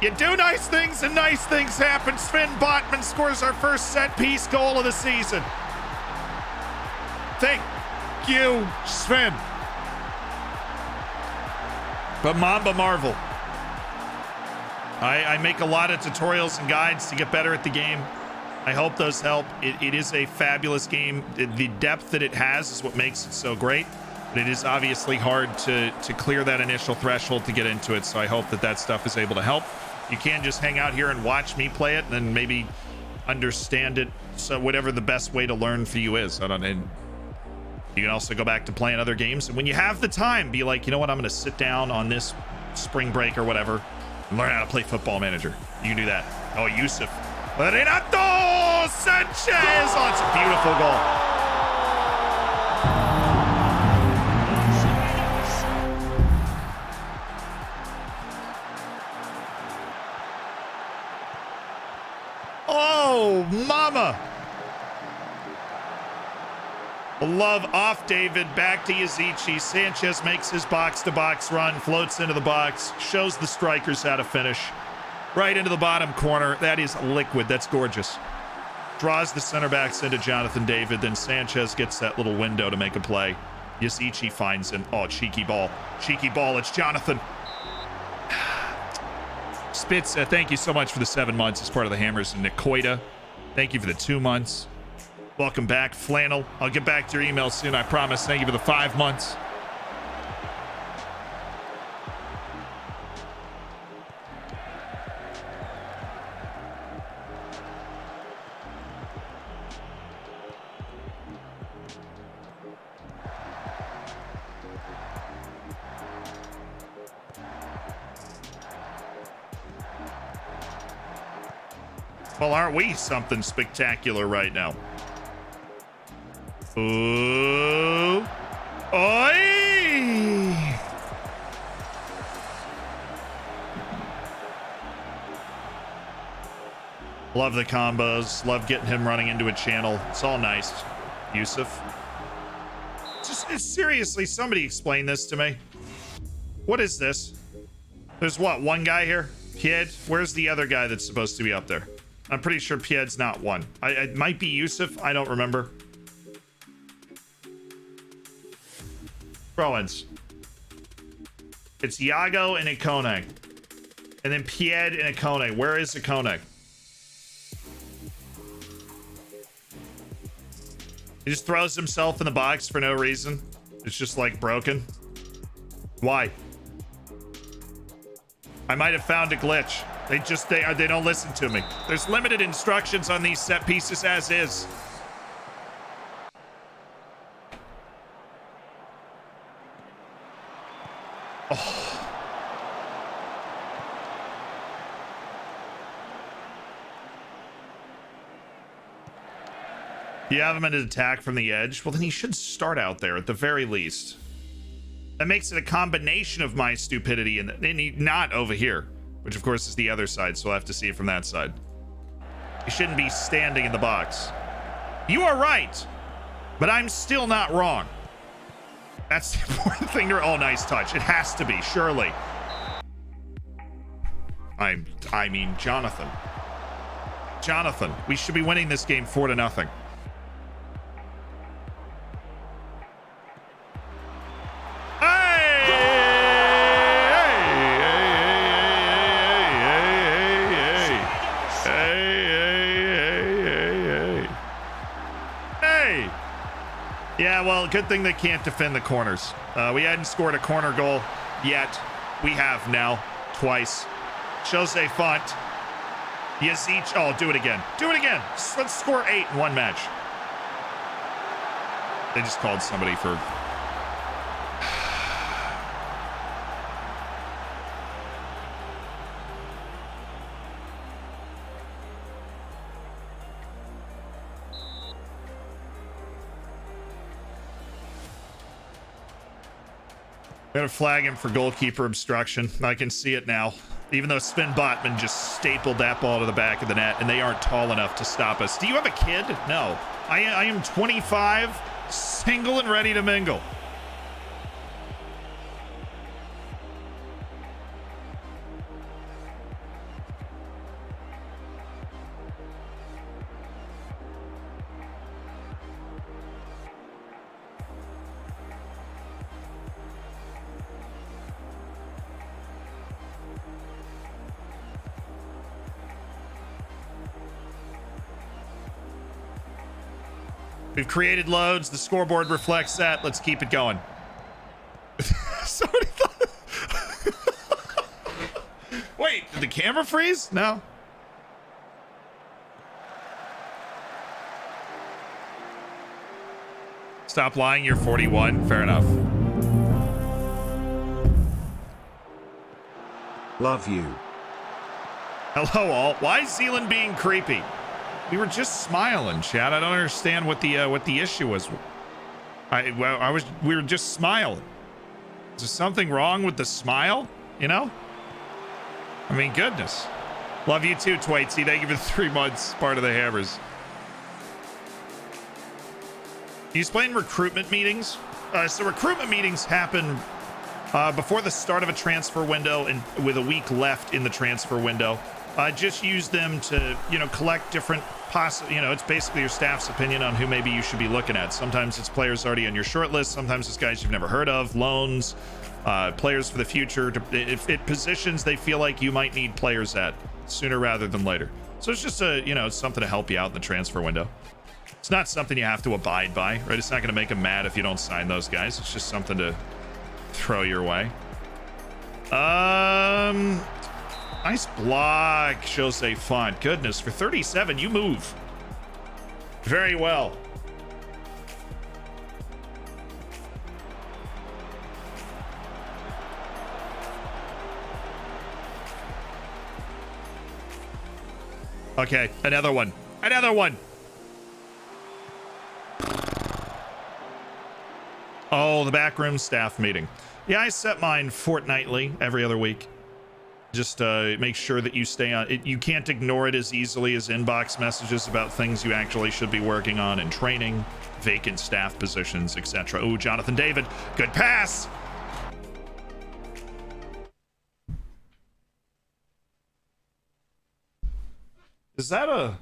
Speaker 1: You do nice things and nice things happen. Sven Botman scores our first set piece goal of the season. Thank you, Sven. But Mamba Marvel. I make a lot of tutorials and guides to get better at the game. I hope those help. It is a fabulous game. The depth that it has is what makes it so great. But it is obviously hard to clear that initial threshold to get into it. So I hope that stuff is able to help. You can't just hang out here and watch me play it and then maybe understand it. So whatever the best way to learn for you is. And you can also go back to playing other games. And when you have the time, be like, you know what? I'm going to sit down on this spring break or whatever and learn how to play Football Manager. You can do that. Oh, Yusuf. Renato Sanchez. Oh, it's a beautiful goal. Oh, mama. Love off David, back to Yazici. Sanchez makes his box-to-box run, floats into the box, shows the strikers how to finish. Right into the bottom corner. That is liquid. That's gorgeous. Draws the center backs into Jonathan David. Then Sanchez gets that little window to make a play. Yazici finds him. Oh, cheeky ball. Cheeky ball. It's Jonathan. Spitz, thank you so much for the 7 months as part of the Hammers. And Nicoida, thank you for the 2 months. Welcome back, Flannel. I'll get back to your email soon, I promise. Thank you for the 5 months. Well, aren't we something spectacular right now? Ooh. Oi! Love the combos. Love getting him running into a channel. It's all nice. Yusuf. Seriously, somebody explain this to me. What is this? There's what, one guy here? Pied? Where's the other guy that's supposed to be up there? I'm pretty sure Pied's not one. It might be Yusuf. I don't remember. Throw-ins. It's Iago and Ikone. And then Pied and Ikone. Where is Ikone? He just throws himself in the box for no reason. It's just like broken. Why? I might have found a glitch. They don't listen to me. There's limited instructions on these set pieces as is. Oh. You have him in an attack from the edge? Well, then he should start out there at the very least. That makes it a combination of my stupidity and not over here. Which, of course, is the other side, so I'll have to see it from that side. You shouldn't be standing in the box. You are right, but I'm still not wrong. That's the important thing to... Oh, nice touch. It has to be, surely. I mean, Jonathan. Jonathan, we should be winning this game 4-0. Yeah, well, good thing they can't defend the corners. We hadn't scored a corner goal yet. We have now, twice. Jose Font. Yazic. Oh, do it again. Do it again. Let's score 8 in one match. They just called somebody for... I'm gonna flag him for goalkeeper obstruction. I can see it now. Even though Sven Botman just stapled that ball to the back of the net, and they aren't tall enough to stop us. Do you have a kid? No. I am 25, single and ready to mingle. We've created loads. The scoreboard reflects that. Let's keep it going. Somebody thought... Wait, did the camera freeze? No. Stop lying, you're 41. Fair enough.
Speaker 2: Love you.
Speaker 1: Hello all. Why is Zealand being creepy? We were just smiling, Chad. I don't understand what the issue was. We were just smiling. Is there something wrong with the smile? You know? I mean, goodness. Love you too, Twatesy. Thank you for the 3 months, part of the Hammers. You explain recruitment meetings? So recruitment meetings happen before the start of a transfer window and with a week left in the transfer window. Just use them to, collect different it's basically your staff's opinion on who maybe you should be looking at. Sometimes it's players already on your short list. Sometimes it's guys you've never heard of, loans, players for the future. If it positions they feel like you might need players at sooner rather than later. So it's just it's something to help you out in the transfer window. It's not something you have to abide by, right? It's not going to make them mad if you don't sign those guys. It's just something to throw your way. Nice block, Jose Font. Goodness, for 37, you move very well. Okay, another one. Another one. Oh, the backroom staff meeting. Yeah, I set mine fortnightly, every other week. Just make sure that you stay on it. You can't ignore it as easily as inbox messages about things you actually should be working on and training, vacant staff positions, etc. Ooh, Jonathan David, good pass. Is that a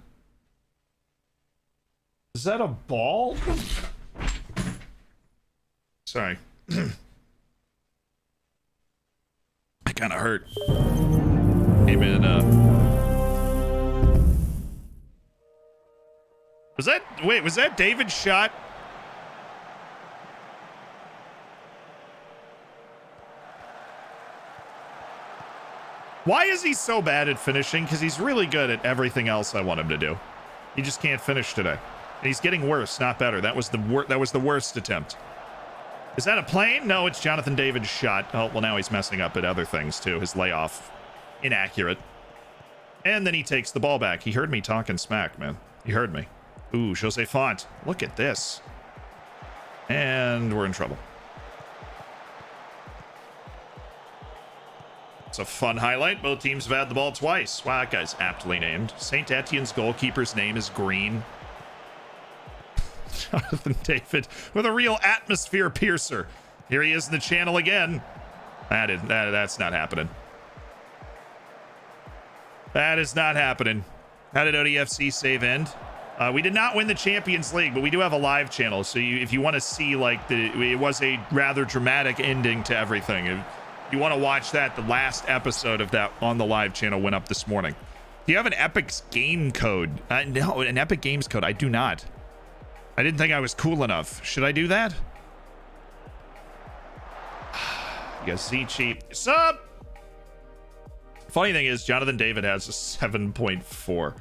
Speaker 1: ball? Sorry. I kind of hurt. Came in, was that David's shot? Why is he so bad at finishing? Because he's really good at everything else I want him to do. He just can't finish today. And he's getting worse, not better. That was the worst attempt. Is that a plane? No, it's Jonathan David's shot. Oh, well, now he's messing up at other things, too. His layoff. Inaccurate. And then he takes the ball back. He heard me talking smack, man. He heard me. Ooh, Jose Font. Look at this. And we're in trouble. It's a fun highlight. Both teams have had the ball twice. Wow, that guy's aptly named. St. Etienne's goalkeeper's name is Green. Jonathan David with a real atmosphere piercer. Here he is in the channel again. That's not happening. That is not happening. How did ODFC save end? We did not win the Champions League, but we do have a live channel. So if you want to see, like, it was a rather dramatic ending to everything. If you want to watch that, the last episode of that on the live channel went up this morning. Do you have an Epic's game code? No, an Epic Games code. I do not. I didn't think I was cool enough. Should I do that? Yazici. Sup? Funny thing is, Jonathan David has a 7.4.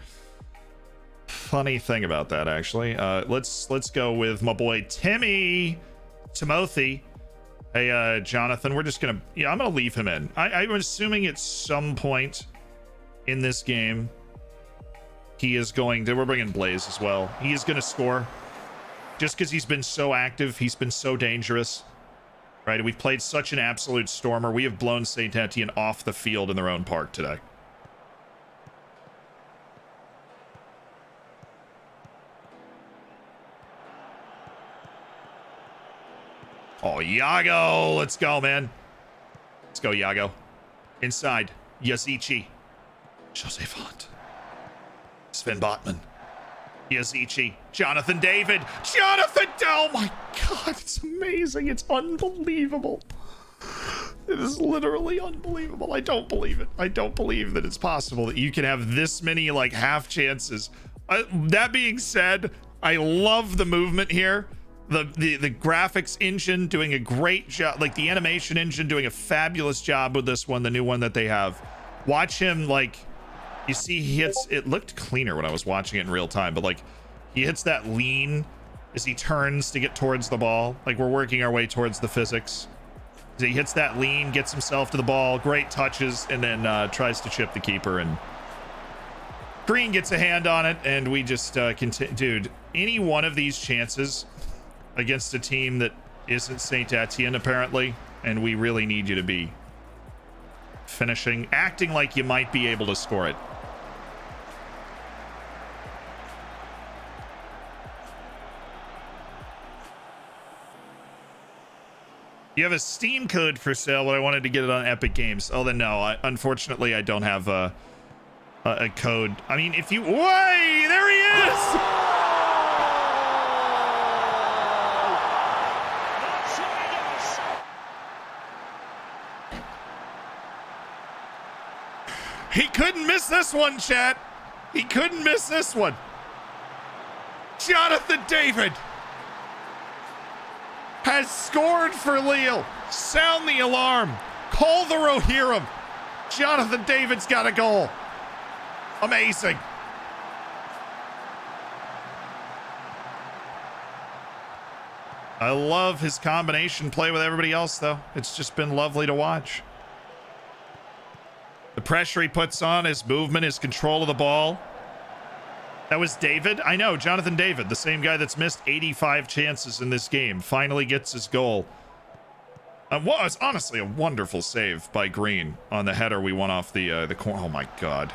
Speaker 1: Funny thing about that, actually. Let's go with my boy Timothy. Hey, Jonathan, we're just gonna... Yeah, I'm gonna leave him in. I'm assuming at some point in this game, he is going to... We're bringing Blaze as well. He is gonna score. Just because he's been so active, he's been so dangerous. Right, we've played such an absolute stormer. We have blown St. Etienne off the field in their own park today. Oh, Iago. Let's go, man. Let's go, Iago. Inside. Yazici. Jose Font. Sven Botman. Yazici. Jonathan David. Jonathan! Oh my god, it's amazing. It's unbelievable. It is literally unbelievable. I don't believe it. I don't believe that it's possible that you can have this many, like, half chances. That being said, I love the movement here. The graphics engine doing a great job, like the animation engine doing a fabulous job with this one, the new one that they have. Watch him, like, you see he hits, it looked cleaner when I was watching it in real time, but like he hits that lean as he turns to get towards the ball. Like we're working our way towards the physics. He hits that lean, gets himself to the ball, great touches, and then tries to chip the keeper, and Green gets a hand on it, and we just continue. Dude, any one of these chances against a team that isn't Saint Etienne apparently, and we really need you to be finishing, acting like you might be able to score it. You have a Steam code for sale, but I wanted to get it on Epic Games. Oh, then no, unfortunately I don't have a code. I mean, if you, way, there he is. He couldn't miss this one, chat. He couldn't miss this one. Jonathan David has scored for Lille. Sound the alarm. Call the Rohirrim. Jonathan David's got a goal. Amazing. I love his combination play with everybody else, though. It's just been lovely to watch. The pressure he puts on, his movement, his control of the ball. That was David? I know, Jonathan David, the same guy that's missed 85 chances in this game, finally gets his goal. Was honestly a wonderful save by Green on the header we won off the corner. Oh my God.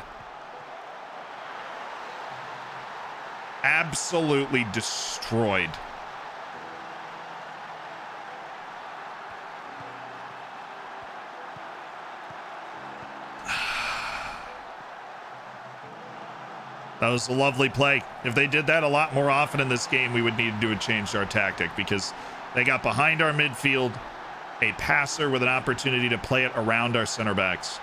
Speaker 1: Absolutely destroyed. That was a lovely play. If they did that a lot more often in this game, we would need to do a change our tactic, because they got behind our midfield, a passer with an opportunity to play it around our center backs.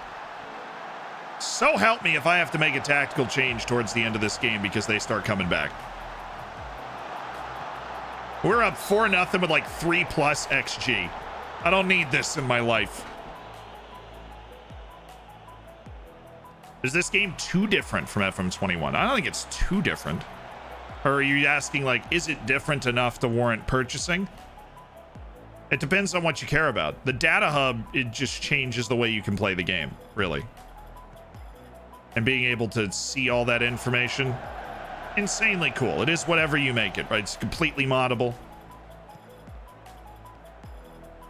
Speaker 1: So help me if I have to make a tactical change towards the end of this game because they start coming back. We're up 4-0 with like 3+ XG. I don't need this in my life. Is this game too different from FM21? I don't think it's too different. Or are you asking, like, is it different enough to warrant purchasing? It depends on what you care about. The data hub, it just changes the way you can play the game, really. And being able to see all that information, insanely cool. It is whatever you make it, right? It's completely moddable.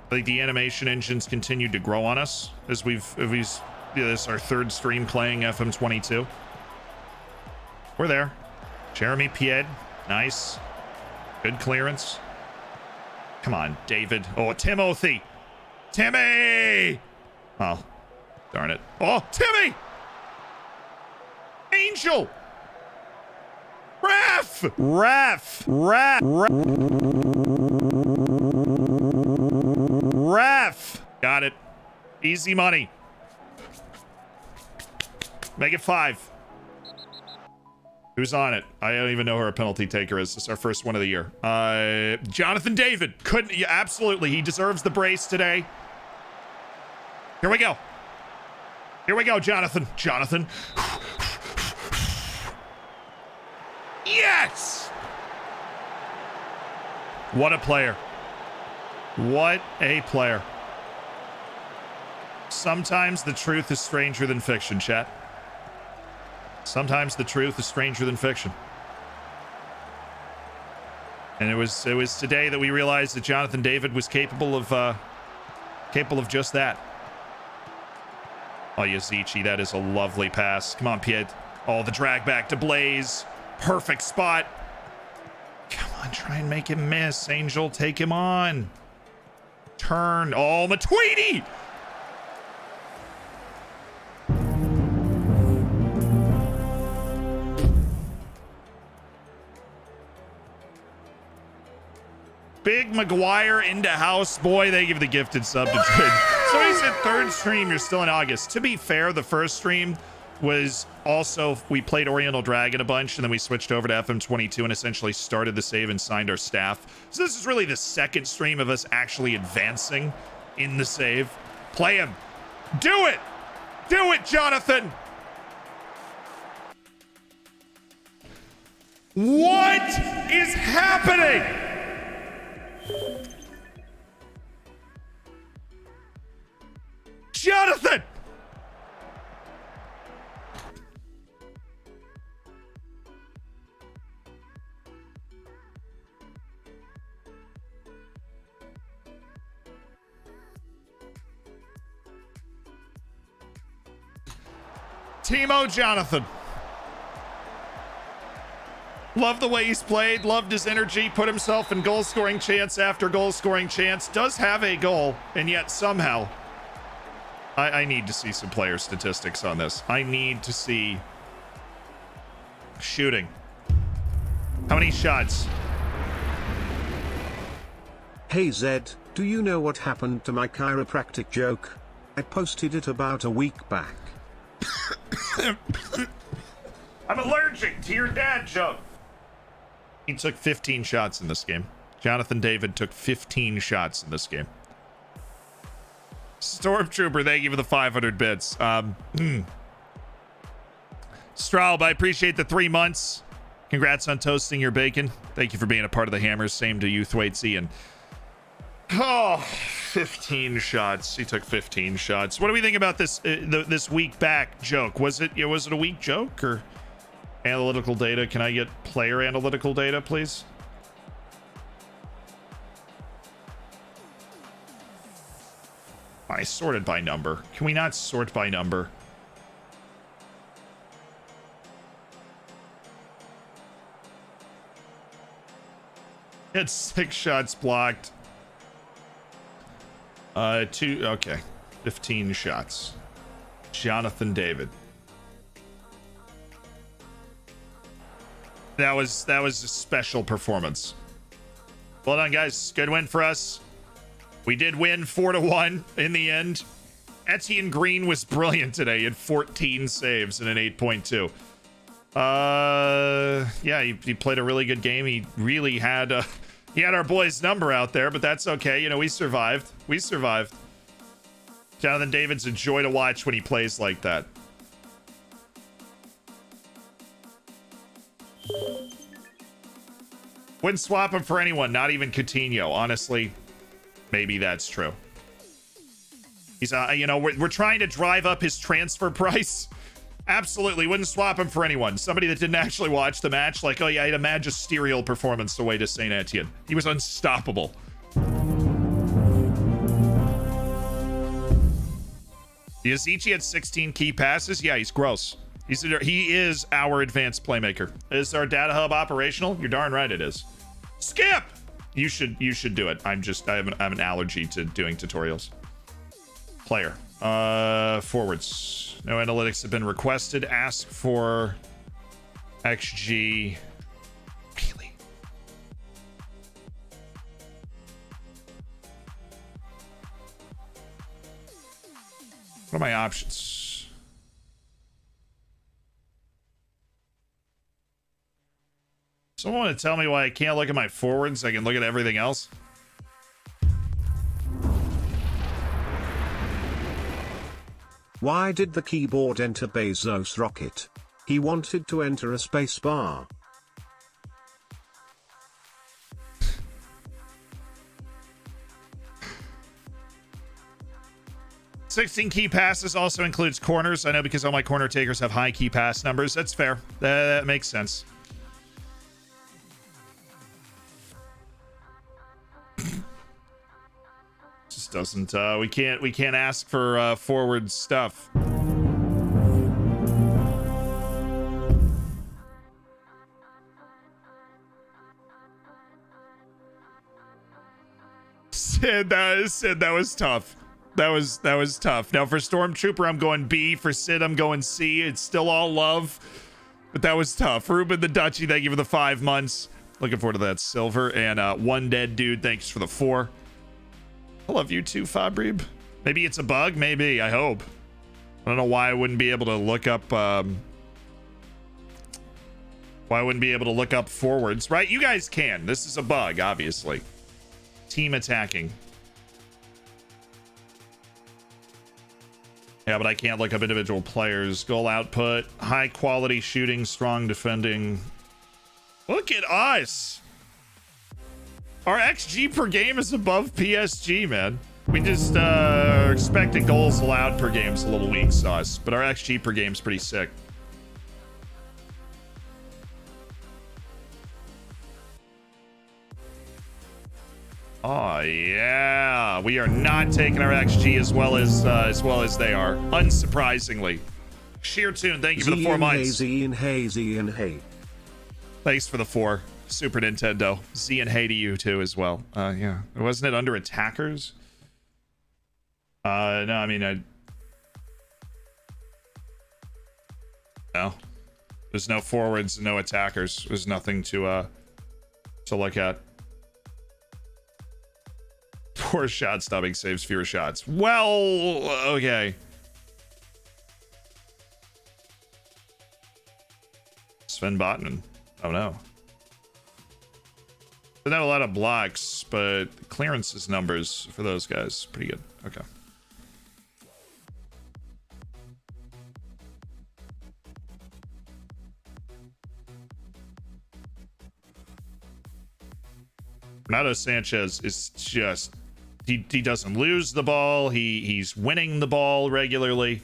Speaker 1: I think the animation engines continued to grow on us as we've this is our third stream playing FM22. We're there. Jeremy Pied. Nice. Good clearance. Come on, David. Oh, Timothy. Timmy! Oh, darn it. Oh, Timmy! Angel! Ref! Ref! Got it. Easy money. Make it 5. Who's on it? I don't even know who our penalty taker is. This is our first one of the year. Jonathan David. Couldn't. Yeah, absolutely. He deserves the brace today. Here we go. Here we go, Jonathan. Jonathan. Yes! What a player. What a player. Sometimes the truth is stranger than fiction, chat. Sometimes the truth is stranger than fiction. And it was today that we realized that Jonathan David was capable of just that. Oh, Yazici, that is a lovely pass. Come on, Piet. Oh, the drag back to Blaze. Perfect spot. Come on, try and make him miss. Angel, take him on. Turn. Oh, Matuidi! Big McGuire into house. Boy, they give the gifted sub to Trid. So he said third stream, you're still in August. To be fair, the first stream was also, we played Oriental Dragon a bunch, and then we switched over to FM22 and essentially started the save and signed our staff. So this is really the second stream of us actually advancing in the save. Play him. Do it! Do it, Jonathan! What is happening? Jonathan! Timo Jonathan. Love the way he's played. Loved his energy. Put himself in goal scoring chance after goal scoring chance. Does have a goal, and yet somehow I need to see some player statistics on this. I need to see shooting. How many shots?
Speaker 2: Hey Zed, do you know what happened to my chiropractic joke? I posted it about a week back.
Speaker 1: I'm allergic to your dad joke. He took 15 shots in this game. Jonathan David took 15 shots in this game. Stormtrooper, thank you for the 500 bits. Straub, I appreciate the 3 months. Congrats on toasting your bacon. Thank you for being a part of the Hammers. Same to you, Thwaites Ian. Oh, 15 shots. He took 15 shots. What do we think about this this week back joke? Was it a weak joke or analytical data? Can I get player analytical data, please? I sorted by number. Can we not sort by number? It's 6 shots blocked. 2, okay. 15 shots. Jonathan David. That was a special performance. Well done, guys. Good win for us. We did win 4-1 in the end. Etienne Green was brilliant today. He had 14 saves and an 8.2. Yeah, he played a really good game. He really had he had our boy's number out there, but that's okay. You know, we survived. We survived. Jonathan David's a joy to watch when he plays like that. Wouldn't swap him for anyone, not even Coutinho. Honestly, maybe that's true. He's you know, we're trying to drive up his transfer price. Absolutely wouldn't swap him for anyone. Somebody that didn't actually watch the match, like, oh yeah, he had a magisterial performance away to Saint Etienne. He was unstoppable. Yazici had 16 key passes. Yeah, he's gross. He is our advanced playmaker. Is our data hub operational? You're darn right it is. Skip! You should do it. I have an allergy to doing tutorials. Player. Forwards. No analytics have been requested. Ask for XG. Really? What are my options? Someone want to tell me why I can't look at my forwards? I can look at everything else.
Speaker 2: Why did the keyboard enter Bezos' rocket? He wanted to enter a space bar.
Speaker 1: "16 key passes also includes corners. I know because all my corner takers have high key pass numbers. That's fair. That makes sense. Just doesn't we can't ask for forward stuff. Sid, that was tough. That was tough. Now for Stormtrooper, I'm going B. For Sid, I'm going C. It's still all love, but that was tough. Ruben the Dutchie, thank you for the 5 months. Looking forward to that silver. And One Dead Dude, thanks for the 4. I love you too, Fabrib. Maybe it's a bug. Maybe. I hope don't know why I wouldn't be able to look up why I wouldn't be able to look up forwards, right? You guys can. This is a bug, obviously. Team attacking. Yeah, but I can't look up individual players. Goal output, high quality shooting, strong defending. Look at us. Our XG per game is above PSG, man. We just expected goals allowed per game is a little weak sauce, but our XG per game is pretty sick. Oh yeah, we are not taking our XG as well as they are, unsurprisingly. Sheer Tune, thank you for the 4 months. Thanks for the 4. Super Nintendo. Z and hey to you too as well. Yeah, wasn't it under attackers? No, I mean no. There's no forwards and no attackers. There's nothing to look at. Poor shot stopping saves fewer shots. Well, okay. Sven Botman. Oh no. Didn't have a lot of blocks, but clearances numbers for those guys pretty good. Okay. Renato Sanchez is just he doesn't lose the ball. He's winning the ball regularly.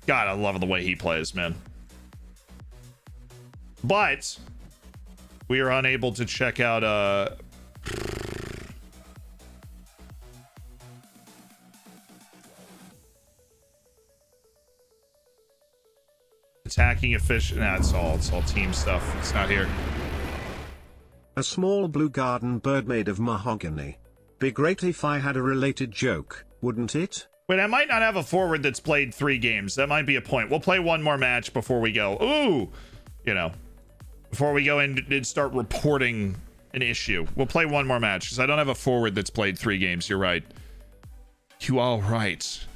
Speaker 1: God, I love the way he plays, man. But we are unable to check out attacking efficient. Nah, it's all team stuff. It's not here.
Speaker 2: A small blue garden bird made of mahogany. Be great if I had a related joke, wouldn't it?
Speaker 1: Wait, I might not have a forward that's played 3 games. That might be a point. We'll play one more match before we go. Ooh, you know, before we go in and start reporting an issue. We'll play one more match because I don't have a forward that's played 3 games. You're right. You all right.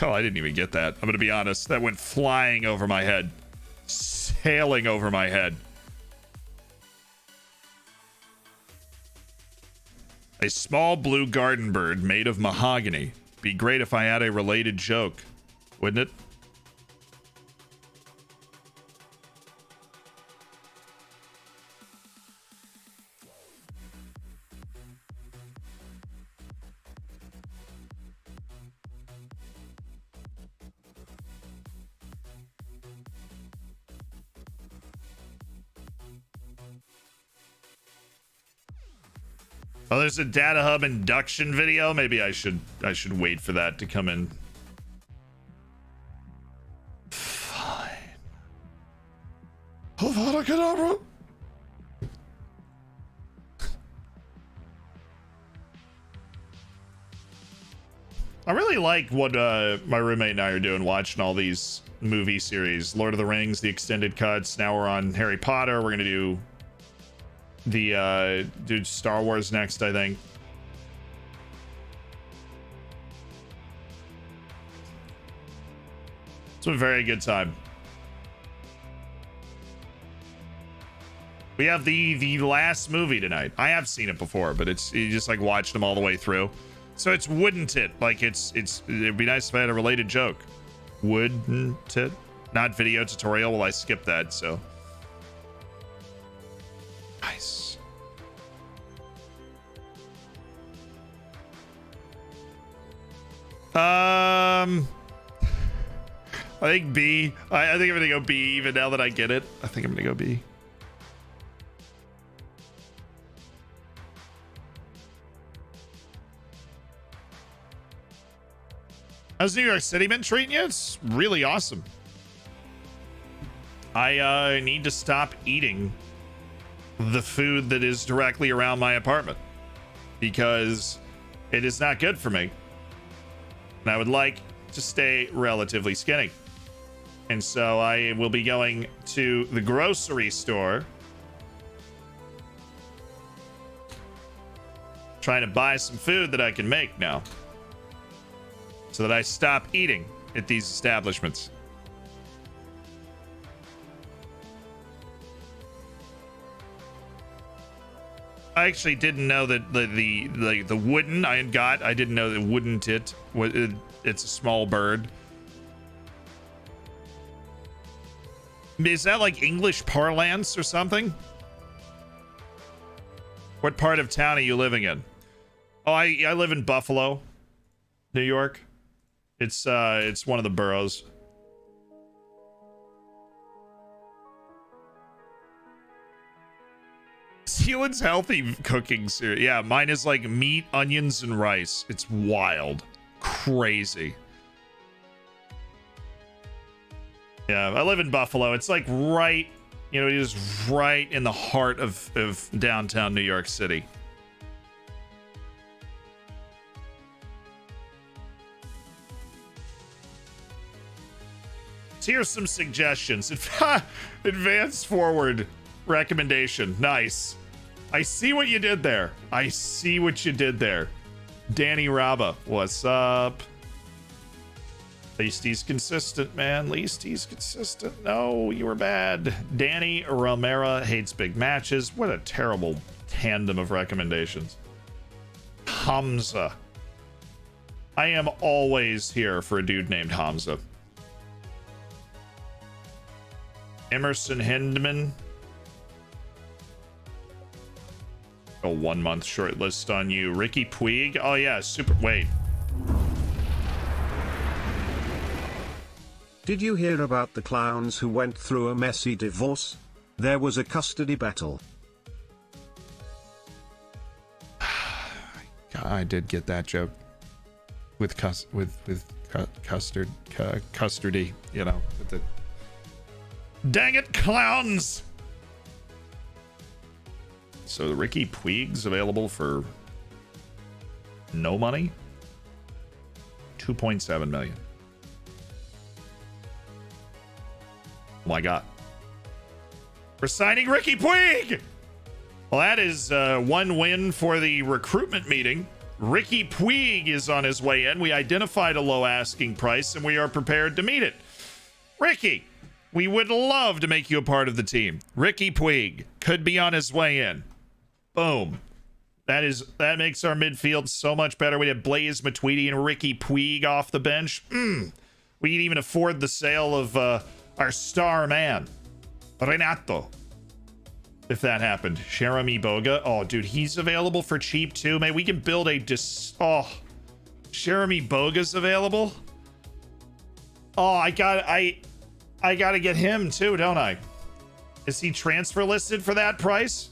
Speaker 1: Oh, I didn't even get that. I'm going to be honest. That went flying over my head. Sailing over my head. A small blue garden bird made of mahogany. Be great if I had a related joke, wouldn't it? Oh, there's a data hub induction video. Maybe I should wait for that to come in. Fine. Avada Kedavra. I really like what my roommate and I are doing, watching all these movie series. Lord of the Rings, the extended cuts. Now we're on Harry Potter. We're gonna do the do Star Wars next, I think. It's a very good time. We have the last movie tonight. I have seen it before, but it's you just like watched them all the way through. So it's wouldn't it? Like it'd be nice if I had a related joke. Wouldn't it? Not video tutorial. Well, I skipped that, so. Nice. I think B. I think I'm gonna go B even now that I get it. I think I'm gonna go B. How's New York City been treating you? It's really awesome. I need to stop eating the food that is directly around my apartment because it is not good for me. And I would like to stay relatively skinny. And so I will be going to the grocery store Trying to buy some food that I can make now, so that I stop eating at these establishments. I actually didn't know that the wooden I didn't know that wooden tit was it's a small bird. Is that like English parlance or something? What part of town are you living in? Oh, I live in Buffalo, New York. It's one of the boroughs. Keelan's healthy cooking series. Yeah, mine is like meat, onions, and rice. It's wild. Crazy. Yeah, I live in Buffalo. It's like right, you know, it is right in the heart of downtown New York City. So here's some suggestions. Advance forward recommendation. Nice. I see what you did there. I see what you did there. Danny Raba, what's up? Least he's consistent, man. Least he's consistent. No, you were bad. Danny Romero hates big matches. What a terrible tandem of recommendations. Hamza. I am always here for a dude named Hamza. Emerson Hindman. A 1 month short list on you. Ricky Puig. Oh yeah, super. Wait.
Speaker 2: Did you hear about the clowns who went through a messy divorce? There was a custody battle.
Speaker 1: I did get that joke with custardy, you know. With the... Dang it, clowns! So the Ricky Puig's available for no money? 2.7 million. Oh my god. We're signing Ricky Puig! Well, that is one win for the recruitment meeting. Ricky Puig is on his way in. We identified a low asking price and we are prepared to meet it. Ricky, we would love to make you a part of the team. Ricky Puig could be on his way in. Boom. That makes our midfield so much better. We have Blaze Matuidi and Ricky Puig off the bench. We can even afford the sale of our star man, Renato. If that happened. Jeremy Boga. Oh, dude, he's available for cheap too. Man, we can build a Jeremy Boga's available. Oh, I gotta get him too, don't I? Is he transfer listed for that price?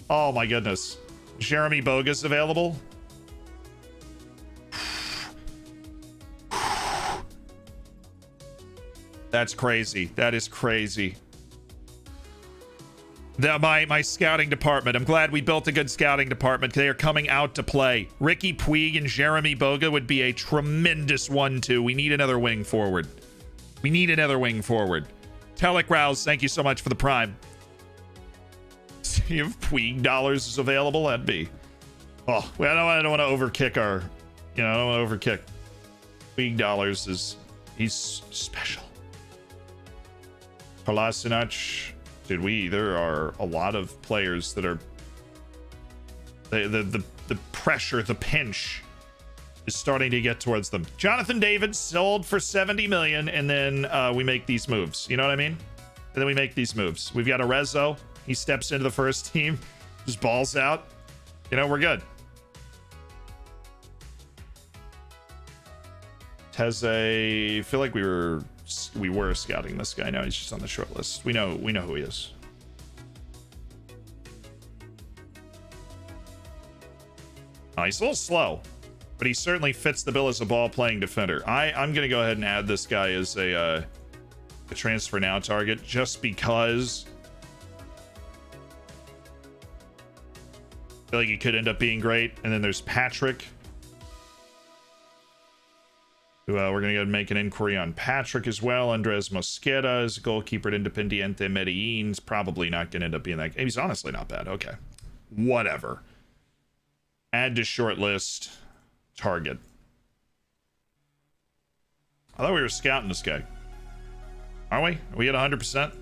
Speaker 1: Oh my goodness. Jeremy Boga's available. That's crazy. That is crazy. My scouting department. I'm glad we built a good scouting department. They are coming out to play. Ricky Puig and Jeremy Boga would be a tremendous 1-2. We need another wing forward. We need another wing forward. Telek Rouse, thank you so much for the prime. See if Puig dollars is available. That'd be. Oh, well, I don't want to overkick our. You know, I don't want to overkick. Puig dollars is. He's special. Kolasinac. Dude, there are a lot of players that are the pressure, the pinch is starting to get towards them. Jonathan David sold for 70 million, and then we make these moves. You know what I mean? And then we make these moves. We've got Arezzo. He steps into the first team, just balls out. You know, we're good. Teze, I feel like we were scouting this guy. Now he's just on the short list. We know who he is. Oh, he's a little slow, but he certainly fits the bill as a ball-playing defender. I'm gonna go ahead and add this guy as a transfer now target, just because I feel like he could end up being great. And then there's Patrick. We're going to go and make an inquiry on Patrick as well. Andres Mosquera is a goalkeeper at Independiente Medellin. He's probably not going to end up being that. He's honestly not bad. Okay. Whatever. Add to short list. Target. I thought we were scouting this guy. Are we? Are we at 100%?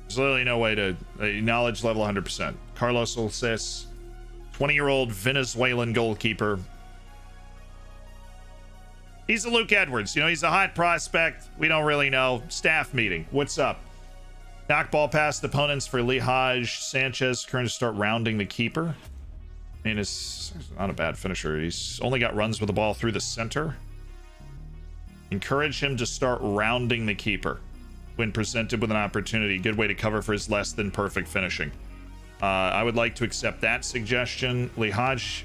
Speaker 1: There's literally no way to... knowledge level 100%. Carlos Olces. 20-year-old Venezuelan goalkeeper. He's a Luke Edwards. You know, he's a hot prospect. We don't really know. Staff meeting. What's up? Knock ball past opponents for Lihaj. Sanchez currently start rounding the keeper. I mean, it's not a bad finisher. He's only got runs with the ball through the center. Encourage him to start rounding the keeper when presented with an opportunity. Good way to cover for his less than perfect finishing. I would like to accept that suggestion. Lihaj,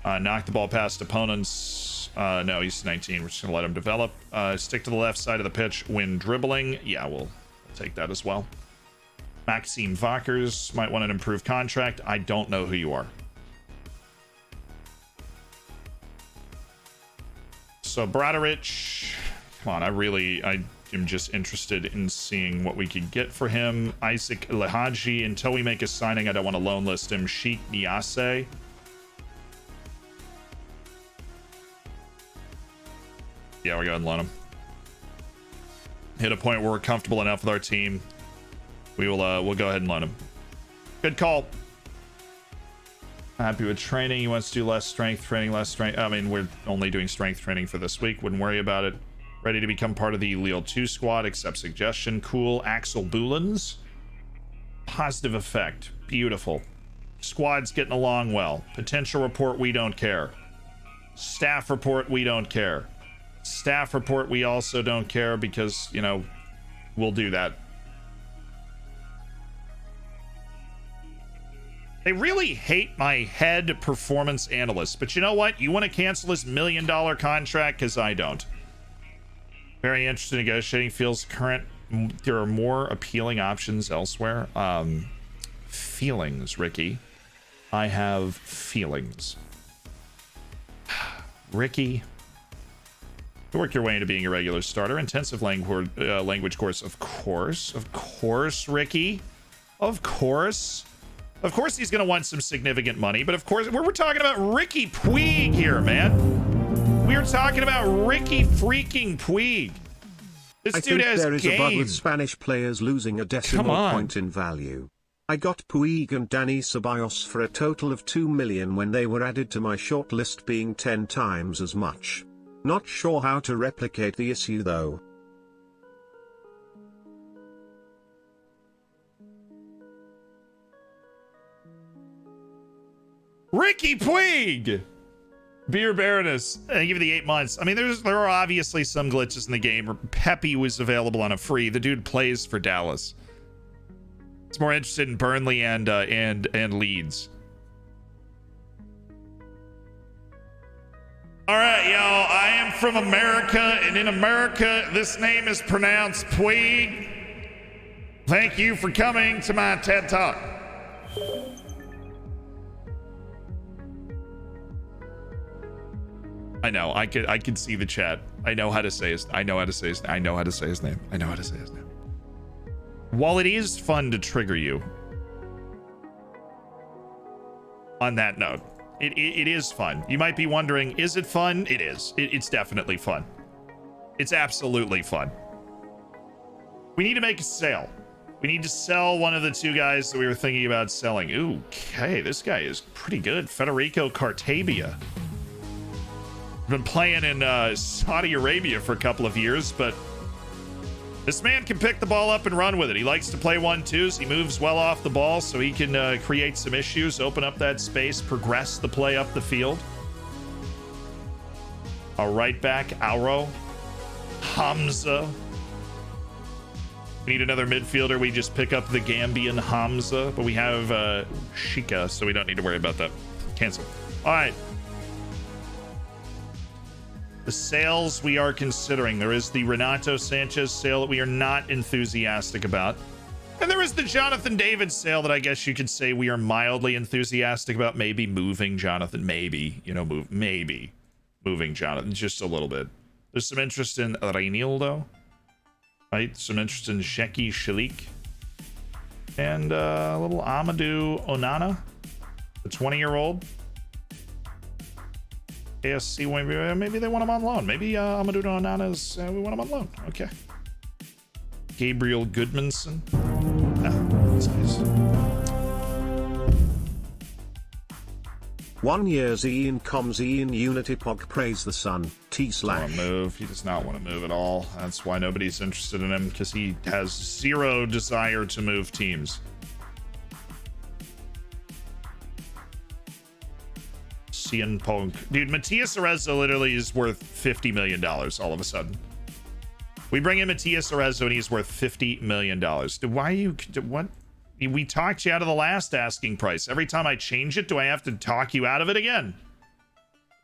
Speaker 1: knock the ball past opponents. No, he's 19. We're just gonna let him develop. Stick to the left side of the pitch when dribbling. Yeah, we'll take that as well. Maxime Vakers might want an improved contract. I don't know who you are. So Broderick, come on, I am just interested in seeing what we could get for him. Isaac Lehaji, until we make a signing, I don't want to loan list him. Sheikh Niasse. Yeah, we're going to loan him. Hit a point where we're comfortable enough with our team. We'll go ahead and loan him. Good call. Happy with training. He wants to do less strength training, less strength. I mean, we're only doing strength training for this week. Wouldn't worry about it. Ready to become part of the Lille 2 squad. Accept suggestion. Cool. Axel Boulens. Positive effect. Beautiful. Squad's getting along well. Potential report, we don't care. Staff report, we don't care. Staff report, we also don't care because, you know, we'll do that. They really hate my head performance analyst, but you know what? You want to cancel this $1 million contract? Because I don't. Very interested in negotiating. Feels current. There are more appealing options elsewhere. Feelings, Ricky. I have feelings. Ricky. Work your way into being a regular starter. Intensive language course. Of course. Of course, Ricky. Of course. Of course he's going to want some significant money, but of course, we're talking about Ricky Puig here, man. We are talking about Ricky freaking Puig. This dude has
Speaker 2: there is
Speaker 1: game.
Speaker 2: A bug with Spanish players losing a decimal point in value. I got Puig and Dani Ceballos for a total of 2 million when they were added to my shortlist being 10 times as much. Not sure how to replicate the issue though.
Speaker 1: Ricky Puig! Beer Baroness. I give you the 8 months. I mean, there are obviously some glitches in the game. Pepe was available on a free. The dude plays for Dallas. It's more interested in Burnley and Leeds. All right, y'all. I am from America, and in America, this name is pronounced Puig. Thank you for coming to my TED Talk. I know. I could see the chat. I know how to say his. I know how to say his name. While it is fun to trigger you, on that note, it is fun. You might be wondering, is it fun? It is. It's definitely fun. It's absolutely fun. We need to make a sale. We need to sell one of the 2 guys that we were thinking about selling. Ooh, okay, this guy is pretty good. Federico Cartabia. Been playing in Saudi Arabia for a couple of years, but this man can pick the ball up and run with it. He likes to play 1-2s. He moves well off the ball, so he can create some issues, open up that space, progress the play up the field. A right back, Auro, Hamza. We need another midfielder. We just pick up the Gambian Hamza, but we have Shika, so we don't need to worry about that. Cancel. All right. The sales we are considering. There is the Renato Sanchez sale that we are not enthusiastic about. And there is the Jonathan David sale that I guess you could say we are mildly enthusiastic about. Maybe moving Jonathan. Maybe, you know, maybe moving Jonathan just a little bit. There's some interest in Reinildo. Right? Some interest in Sheki Shalik. And a little Amadou Onana, the 20-year-old. ASC, maybe they want him on loan. Maybe Amadou Onana's, we want him on loan. Okay. Gabriel Goodmanson. That's nice.
Speaker 2: 1 year's Ian comes Ian Unity Pog praise the sun. T slash.
Speaker 1: Move. He does not want to move at all. That's why nobody's interested in him, because he has zero desire to move teams. CN Pog. Dude, Matias Arezzo literally is worth $50 million all of a sudden. We bring in Matias Arezzo and he's worth $50 million. Dude, why are you... What? We talked you out of the last asking price. Every time I change it, do I have to talk you out of it again?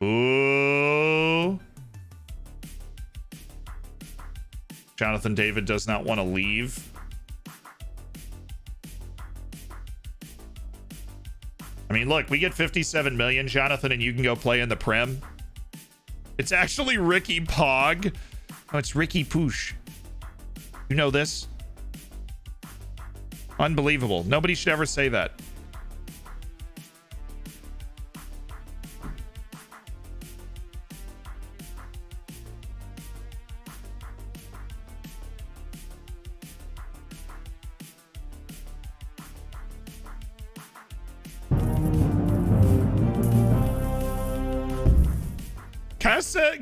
Speaker 1: Ooh. Jonathan David does not want to leave. I mean, look, we get 57 million, Jonathan, and you can go play in the Prem. It's actually Ricky Pog. Oh, it's Ricky Poosh. You know this? Unbelievable. Nobody should ever say that.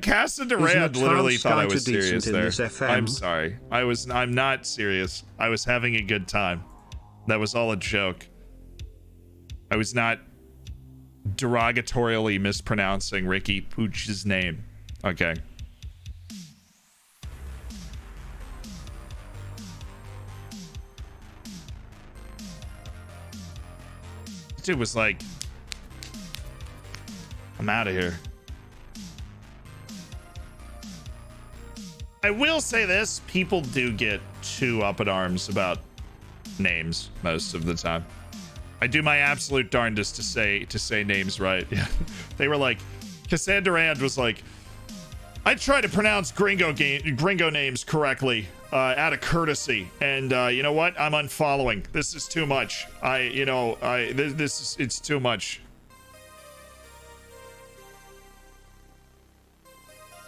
Speaker 1: Casa Durand literally thought I was serious there. I'm sorry. I'm not serious. I was having a good time. That was all a joke. I was not derogatorily mispronouncing Ricky Pooch's name. Okay. Dude was like, I'm out of here. I will say this, people do get too up in arms about names most of the time. I do my absolute darndest to say names right. Yeah. They were like, Cassandra Durand was like, I try to pronounce gringo names correctly out of courtesy, and you know what? I'm unfollowing. This is too much. It's too much.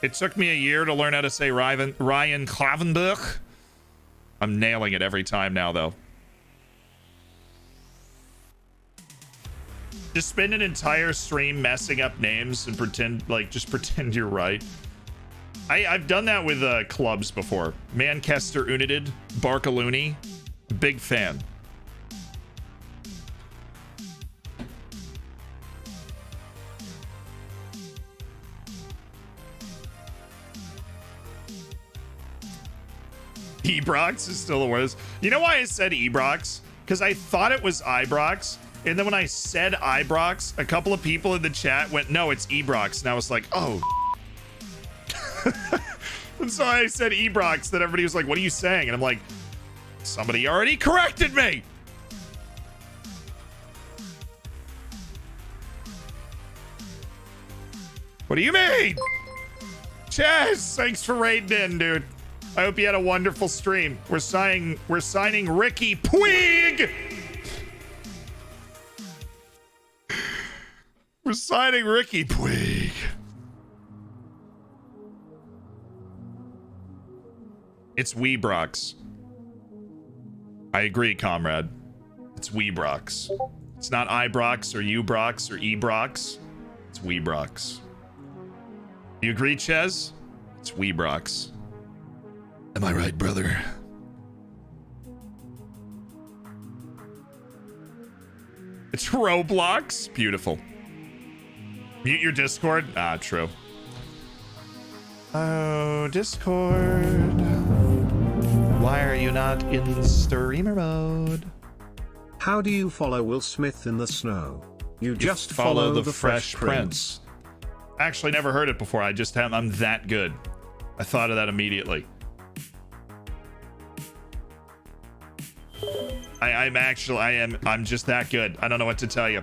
Speaker 1: It took me a year to learn how to say Ryan Klavenbuch. I'm nailing it every time now, though. Just spend an entire stream messing up names and pretend you're right. I've done that with clubs before. Manchester United, Barkaluni, big fan. Ebrox is still the worst. You know why I said Ebrox? Because I thought it was Ibrox. And then when I said Ibrox, a couple of people in the chat went, no, it's Ebrox. And I was like, oh. And so I said Ebrox. Then everybody was like, what are you saying? And I'm like, somebody already corrected me. What do you mean? Chaz, thanks for raiding in, dude. I hope you had a wonderful stream. We're signing Ricky Puig. We're signing Ricky Puig. It's Weebrox. I agree, comrade. It's Weebrox. It's not Ibrox or Ubrox or Ebrox. It's Weebrox. You agree, Ches? It's Weebrox. Am I right, brother? It's Roblox. Beautiful. Mute your Discord. Ah, true. Oh, Discord. Why are you not in streamer mode?
Speaker 2: How do you follow Will Smith in the snow? You just follow the Fresh Prince.
Speaker 1: Actually, never heard it before. I'm that good. I thought of that immediately. I'm just that good. I don't know what to tell you.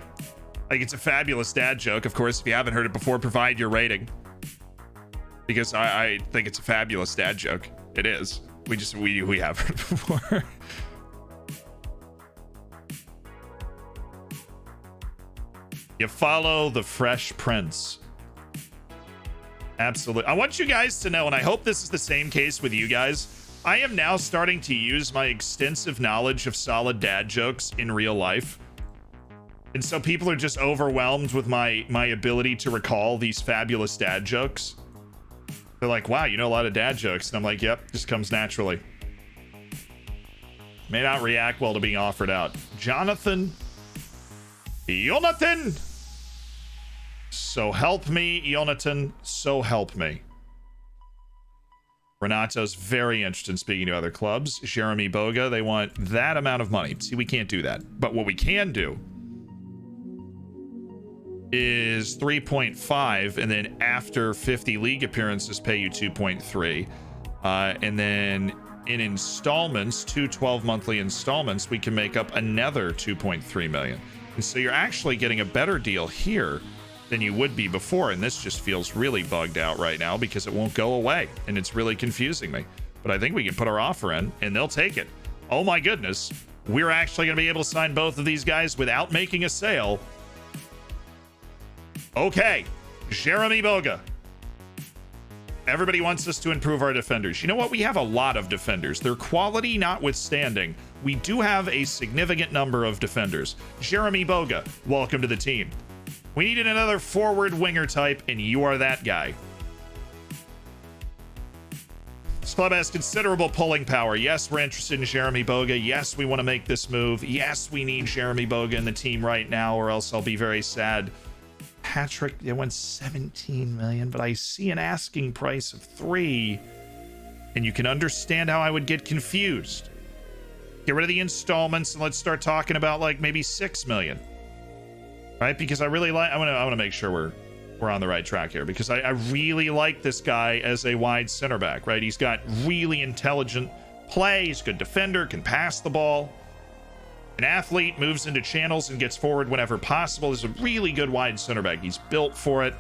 Speaker 1: Like, it's a fabulous dad joke. Of course, if you haven't heard it before, provide your rating. Because I think it's a fabulous dad joke. It is. We have heard it before. You follow the Fresh Prince. Absolutely. I want you guys to know, and I hope this is the same case with you guys, I am now starting to use my extensive knowledge of solid dad jokes in real life. And so people are just overwhelmed with my ability to recall these fabulous dad jokes. They're like, wow, you know a lot of dad jokes. And I'm like, yep, just comes naturally. May not react well to being offered out. Jonathan. So help me, Jonathan. So help me. Renato's very interested in speaking to other clubs. Jeremy Boga, they want that amount of money. See, we can't do that. But what we can do is 3.5, and then after 50 league appearances, pay you 2.3. And then in installments, 12 monthly installments, we can make up another 2.3 million. And so you're actually getting a better deal here than you would be before. And this just feels really bugged out right now because it won't go away. And it's really confusing me. But I think we can put our offer in and they'll take it. Oh my goodness. We're actually going to be able to sign both of these guys without making a sale. Okay. Jeremy Boga. Everybody wants us to improve our defenders. You know what? We have a lot of defenders. Their quality notwithstanding, we do have a significant number of defenders. Jeremy Boga, welcome to the team. We needed another forward winger type, and you are that guy. This club has considerable pulling power. Yes, we're interested in Jeremy Boga. Yes, we want to make this move. Yes, we need Jeremy Boga in the team right now, or else I'll be very sad. Patrick, it went 17 million, but I see an asking price of 3, and you can understand how I would get confused. Get rid of the installments and let's start talking about like maybe 6 million, right? Because I really like, I want to make sure we're on the right track here, because I really like this guy as a wide center back, right? He's got really intelligent play. He's a good defender, can pass the ball. An athlete, moves into channels and gets forward whenever possible. Is a really good wide center back. He's built for it.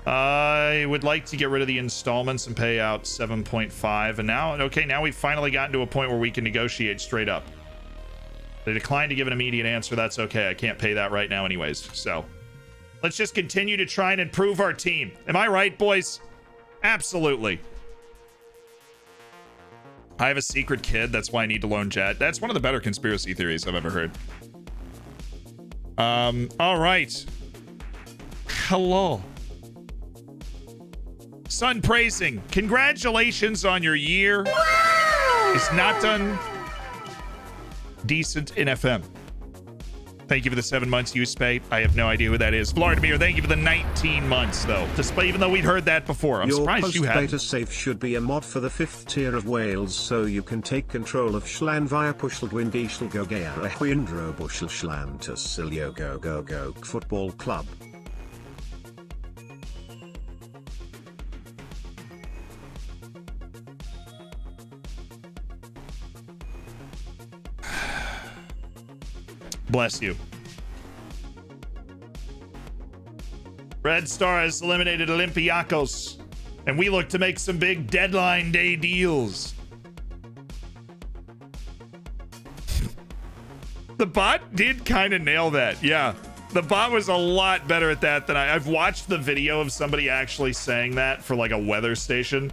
Speaker 1: I would like to get rid of the installments and pay out 7.5. And now, okay, now we've finally gotten to a point where we can negotiate straight up. They declined to give an immediate answer. That's okay. I can't pay that right now anyways. So let's just continue to try and improve our team. Am I right, boys? Absolutely. I have a secret kid. That's why I need to loan Jet. That's one of the better conspiracy theories I've ever heard. All right. Hello. Sun praising. Congratulations on your year. It's not done decent in FM. Thank you for the 7 months, Uspay. I have no idea who that is. Vladimir, thank you for the 19 months, though. Despite, even though we'd heard that before. I'm surprised you hadn't.
Speaker 2: Your post-beta safe should be a mod for the 5th tier of Wales, so you can take control of Schlan via Pushelgwindishel Gogea Windro Bushel Schlan to Silio Go Football Club.
Speaker 1: Bless you. Red Star has eliminated Olympiacos, and we look to make some big deadline day deals. The bot did kind of nail that. Yeah, the bot was a lot better at that than I've watched the video of somebody actually saying that for like a weather station,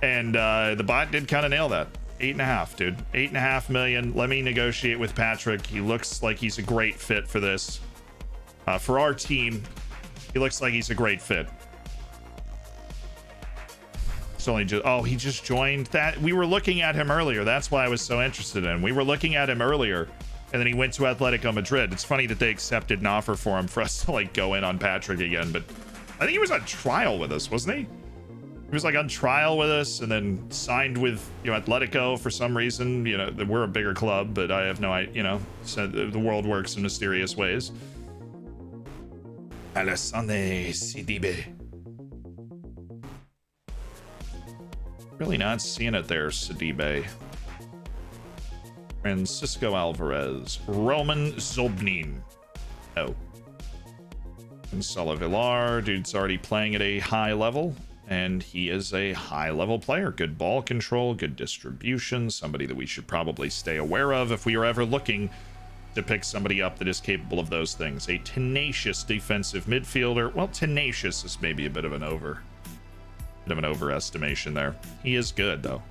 Speaker 1: and the bot did kind of nail that. 8.5, dude. 8.5 million. Let me negotiate with Patrick. He looks like he's a great fit for this. For our team, he looks like he's a great fit. It's only just, oh, he just joined that. We were looking at him earlier. That's why I was so interested in him. We were looking at him earlier, and then he went to Atletico Madrid. It's funny that they accepted an offer for him for us to like go in on Patrick again, but I think he was on trial with us, wasn't he? He was like on trial with us and then signed with, you know, Atletico for some reason. You know, we're a bigger club, but I have no idea, you know, so the world works in mysterious ways. Alessandro Sidibe. Really not seeing it there, Sidibe. Francisco Alvarez. Roman Zobnin. Oh. Gonzalo Villar. Dude's already playing at a high level. And he is a high-level player. Good ball control, good distribution. Somebody that we should probably stay aware of if we are ever looking to pick somebody up that is capable of those things. A tenacious defensive midfielder. Well, tenacious is maybe a bit of an overestimation there. He is good though.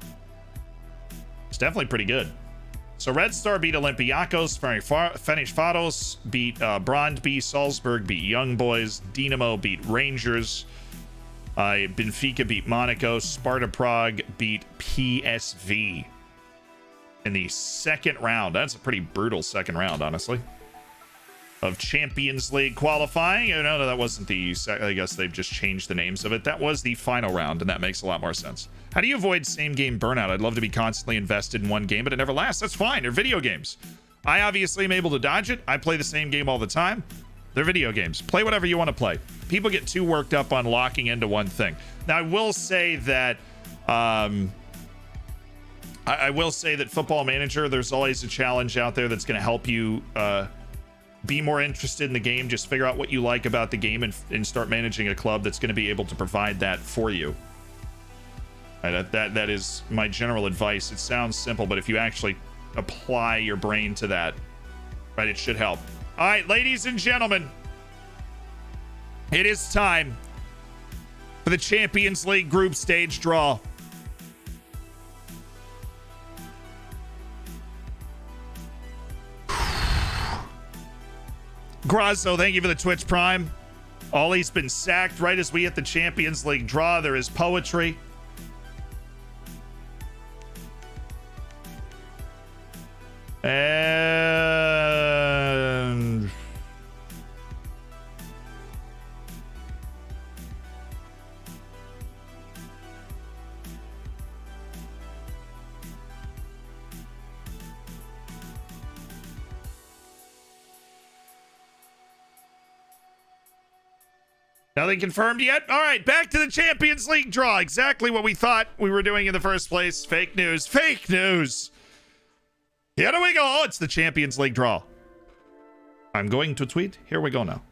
Speaker 1: It's definitely pretty good. So Red Star beat Olympiacos, Ferencváros beat Brøndby, Salzburg beat Young Boys, Dinamo beat Rangers, Benfica beat Monaco, Sparta Prague beat PSV in the second round. That's a pretty brutal second round, honestly, of Champions League qualifying. Oh, no, that wasn't the, I guess they've just changed the names of it. That was the final round, and that makes a lot more sense. How do you avoid same game burnout? I'd love to be constantly invested in one game, but it never lasts. That's fine. They're video games. I obviously am able to dodge it. I play the same game all the time. They're video games. Play whatever you want to play. People get too worked up on locking into one thing. Now, I will say that I will say that Football Manager, there's always a challenge out there that's going to help you be more interested in the game. Just figure out what you like about the game and start managing a club that's going to be able to provide that for you. That is my general advice. It sounds simple, but if you actually apply your brain to that, right, it should help. All right, ladies and gentlemen, it is time for the Champions League group stage draw. Grazzo, thank you for the Twitch Prime. Ollie's been sacked right as we hit the Champions League draw. There is poetry. And nothing confirmed yet. All right, back to the Champions League draw. Exactly what we thought we were doing in the first place. Fake news. Fake news. Here we go. Oh, it's the Champions League draw. I'm going to tweet. Here we go now.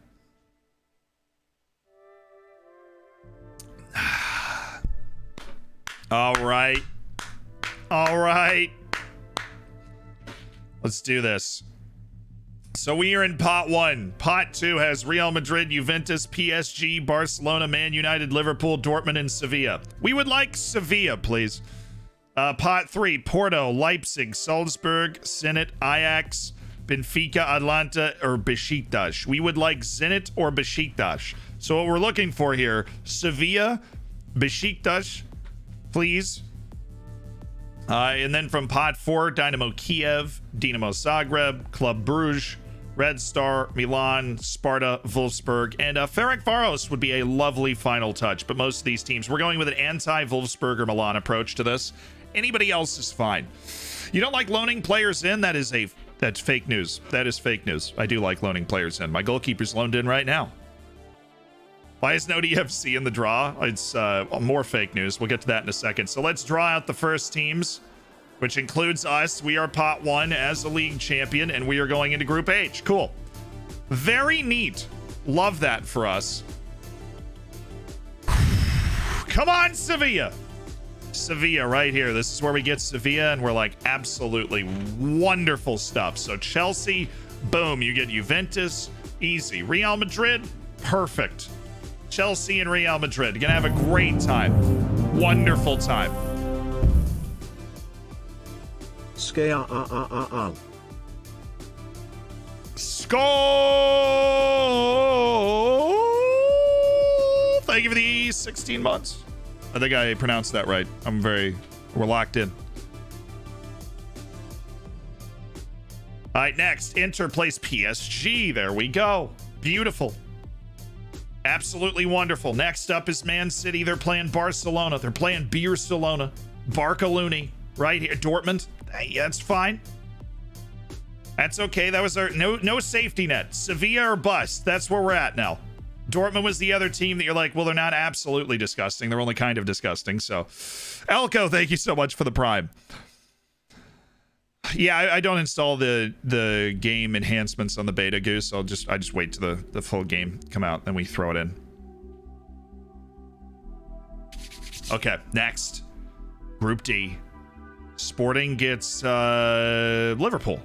Speaker 1: All right. All right. Let's do this. So we are in pot 1. Pot 2 has Real Madrid, Juventus, PSG, Barcelona, Man United, Liverpool, Dortmund, and Sevilla. We would like Sevilla, please. Pot 3, Porto, Leipzig, Salzburg, Zenit, Ajax, Benfica, Atlanta, or Besiktas. We would like Zenit or Besiktas. So what we're looking for here, Sevilla, Besiktas, please. And then from pot 4, Dynamo Kiev, Dinamo Zagreb, Club Brugge, Red Star, Milan, Sparta, Wolfsburg, and Ferencváros would be a lovely final touch. But most of these teams, we're going with an anti-Wolfsburg or Milan approach to this. Anybody else is fine. You don't like loaning players in? That's fake news. That is fake news. I do like loaning players in. My goalkeeper's loaned in right now. Why is no DFC in the draw? It's more fake news. We'll get to that in a second. So let's draw out the first teams, which includes us. We are pot 1 as a league champion, and we are going into Group H. Cool. Very neat. Love that for us. Come on, Sevilla. Sevilla right here. This is where we get Sevilla, and we're like, absolutely wonderful stuff. So Chelsea, boom, you get Juventus, easy. Real Madrid, perfect. Chelsea and Real Madrid, gonna have a great time. Wonderful time.
Speaker 2: Skull.
Speaker 1: Thank you for the 16 months. I think I pronounced that right. We're locked in. All right, next, Inter plays PSG. There we go. Beautiful. Absolutely wonderful. Next up is Man City. They're playing Barcelona. They're playing Barcelona. Barcaluni right here. Dortmund. Hey, that's fine. That's okay. That was our no safety net. Sevilla or bust. That's where we're at now. Dortmund was the other team that you're like, well, they're not absolutely disgusting. They're only kind of disgusting. So, Elko, thank you so much for the Prime. Yeah, I don't install the game enhancements on the beta, Goose. I just wait till the full game come out, then we throw it in. Okay, next. Group D. Sporting gets Liverpool.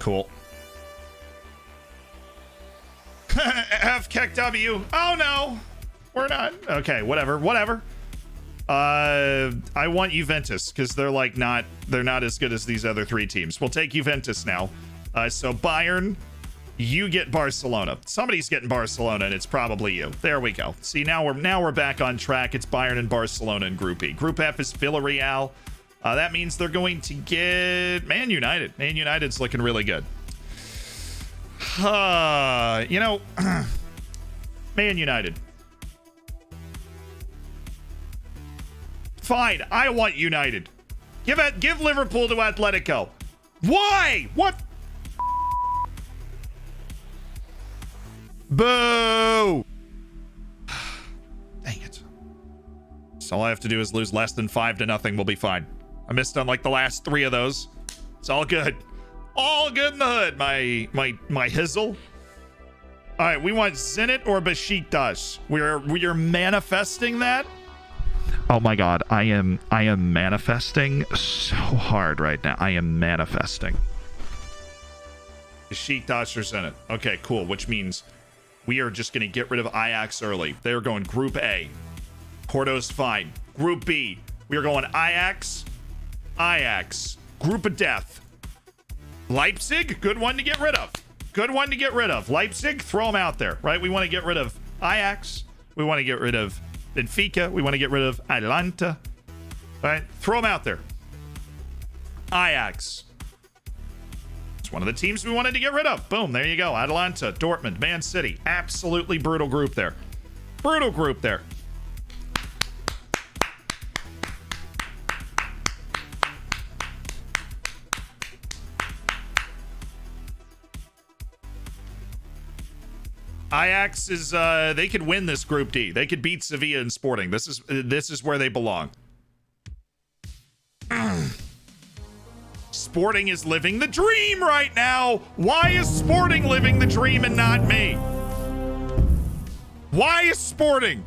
Speaker 1: Cool. F Keck W. Oh no, we're not. Okay, whatever. I want Juventus because they're not as good as these other three teams. We'll take Juventus now. So Bayern, you get Barcelona. Somebody's getting Barcelona, and it's probably you. There we go. See, now we're back on track. It's Bayern and Barcelona in Group E. Group F is Villarreal. That means they're going to get Man United. Man United's looking really good. You know, Man United. Fine, I want United. Give Liverpool to Atletico. Why? What? Boo! Dang it. So all I have to do is lose less than 5-0. We'll be fine. I missed on like the last 3 of those. It's all good. All good in the hood, my hizzle. All right, we want Zenit or Besiktas. We are manifesting that. Oh my god, I am manifesting so hard right now. I am manifesting. Besiktas or Zenit. Okay, cool, which means we are just going to get rid of Ajax early. They're going Group A. Porto's fine. Group B, we are going Ajax. Group of death. Leipzig, good one to get rid of. Good one to get rid of. Leipzig, throw them out there, right? We want to get rid of Ajax. We want to get rid of Benfica. We want to get rid of Atalanta. All right, throw them out there. Ajax. It's one of the teams we wanted to get rid of. Boom, there you go. Atalanta, Dortmund, Man City. Absolutely brutal group there. Brutal group there. Ajax is they could win this Group D. They could beat Sevilla and Sporting. This is where they belong. Sporting is living the dream right now. Why is Sporting living the dream and not me? Why is Sporting?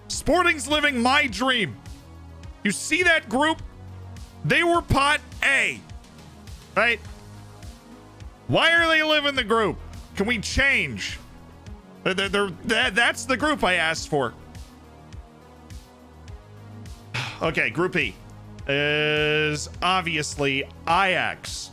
Speaker 1: Sporting's living my dream. You see that group? They were pot A, right? Why are they living the group? Can we change? That's the group I asked for. Okay, Group E is obviously Ajax.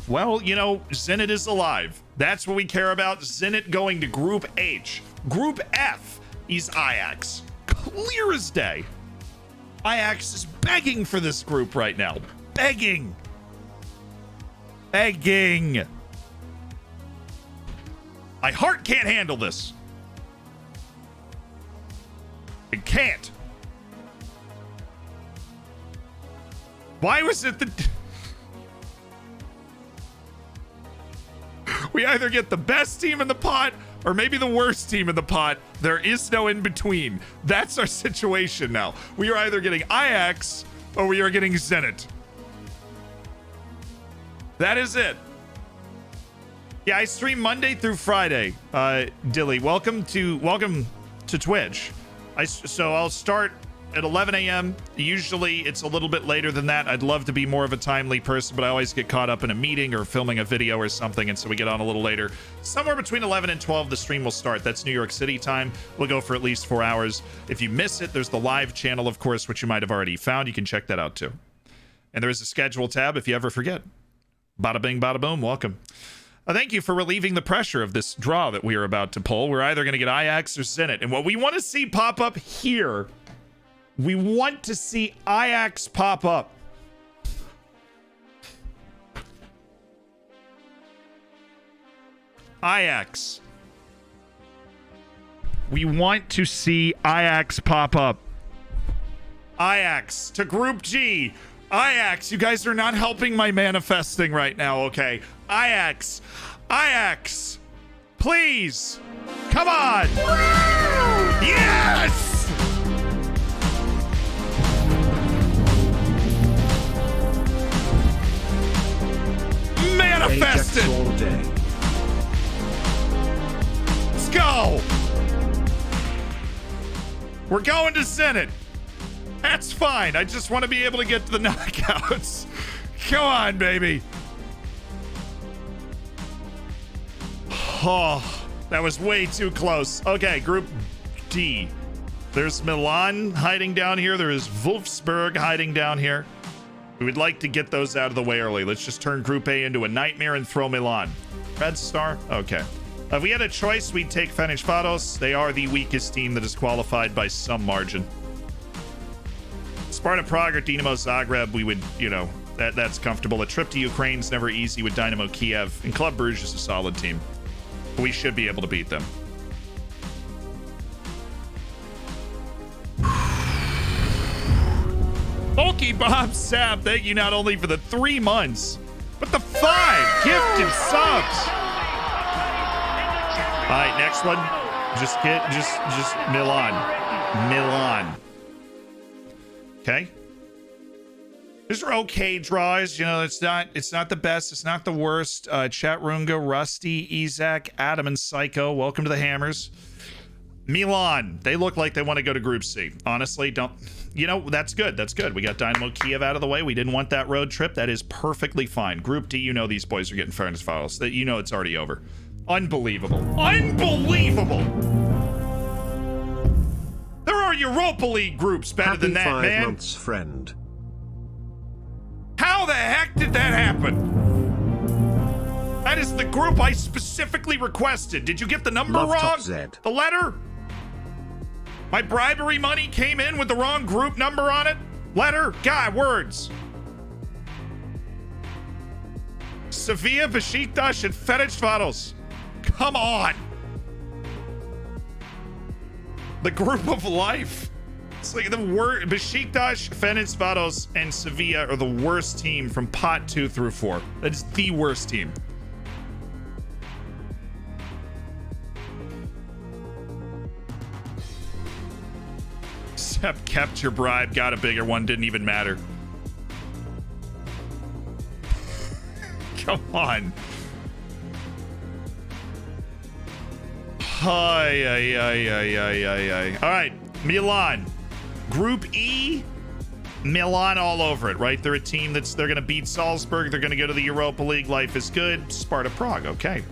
Speaker 1: Well, you know, Zenit is alive. That's what we care about. Zenit going to Group H. Group F is Ajax. Clear as day. Ajax is begging for this group right now. Begging. My heart can't handle this. It can't. Why was it we either get the best team in the pot or maybe the worst team in the pot. There is no in between. That's our situation now. We are either getting Ajax or we are getting Zenit. That is it. Yeah, I stream Monday through Friday. Dilly, welcome to Twitch. So I'll start at 11 a.m. Usually it's a little bit later than that. I'd love to be more of a timely person, but I always get caught up in a meeting or filming a video or something, and so we get on a little later. Somewhere between 11 and 12, the stream will start. That's New York City time. We'll go for at least 4 hours. If you miss it, there's the live channel, of course, which you might have already found. You can check that out too. And there is a schedule tab if you ever forget. Bada bing, bada boom, welcome. Thank you for relieving the pressure of this draw that we are about to pull. We're either going to get Ajax or Zenit. And what we want to see pop up here, we want to see Ajax pop up. Ajax. We want to see Ajax pop up. Ajax to Group G. Ajax, you guys are not helping my manifesting right now, okay? Ajax, please, come on. Wow. Yes! Manifested. Let's go. We're going to Zenit. That's fine. I just want to be able to get to the knockouts. Come on, baby. Oh, that was way too close. Okay, Group D. There's Milan hiding down here. There is Wolfsburg hiding down here. We would like to get those out of the way early. Let's just turn Group A into a nightmare and throw Milan. Red Star? Okay. If we had a choice, we'd take Ferencváros. They are the weakest team that is qualified by some margin. Sparta Prague or Dinamo Zagreb, we would, you know, that's comfortable. A trip to Ukraine's never easy with Dynamo Kiev. And Club Brugge is a solid team. We should be able to beat them. Bulky Bob Sap, thank you not only for the 3 months, but the 5 gifted subs. All right, next one. Just Milan. Okay. These are okay draws. You know, it's not the best. It's not the worst. Chatrunga, Rusty, Isaac, Adam, and Psycho. Welcome to the Hammers. Milan. They look like they want to go to Group C. Honestly, don't. You know, that's good. That's good. We got Dynamo Kiev out of the way. We didn't want that road trip. That is perfectly fine. Group D, you know these boys are getting Ferencváros. That you know it's already over. Unbelievable. Unbelievable. There are Europa League groups better than that, man.
Speaker 2: 5 months, friend.
Speaker 1: How the heck did that happen? That is the group I specifically requested. Did you get the number wrong? The letter? My bribery money came in with the wrong group number on it? Letter? God, words. Sevilla, Besiktas, and Ferencváros. Come on. The group of life. It's like the worst. Besiktas, Ferencváros, and Sevilla are the worst team from pot 2 through 4. That is the worst team. Sep kept your bribe, got a bigger one, didn't even matter. Come on. Ay. All right, Milan. Group E, Milan all over it, right? They're a team they're going to beat Salzburg. They're going to go to the Europa League. Life is good. Sparta Prague, okay.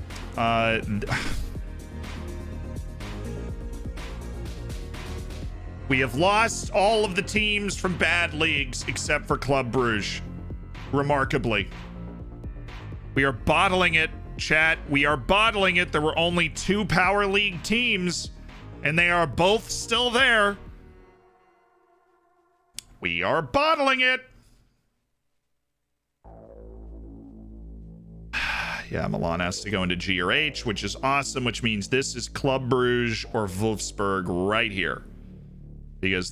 Speaker 1: We have lost all of the teams from bad leagues except for Club Brugge. Remarkably. We are bottling it, chat. We are bottling it. There were only 2 Power League teams, and they are both still there. We are bottling it. Yeah, Milan has to go into G or H, which is awesome, which means this is Club Brugge or Wolfsburg right here. Because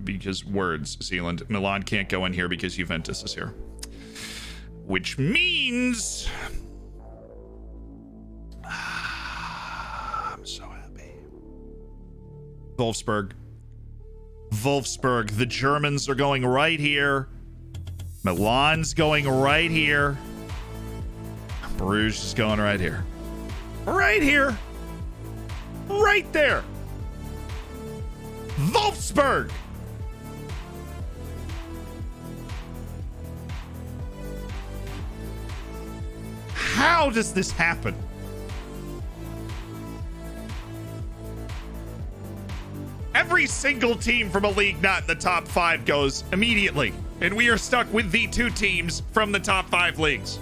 Speaker 1: because words, Zealand. Milan can't go in here because Juventus is here. Which means... I'm so happy. Wolfsburg. The Germans are going right here. Milan's going right here. Bruges is going right here. Right here. Right there. Wolfsburg. How does this happen? Every single team from a league not in the top 5 goes immediately, and we are stuck with the 2 teams from the top 5 leagues.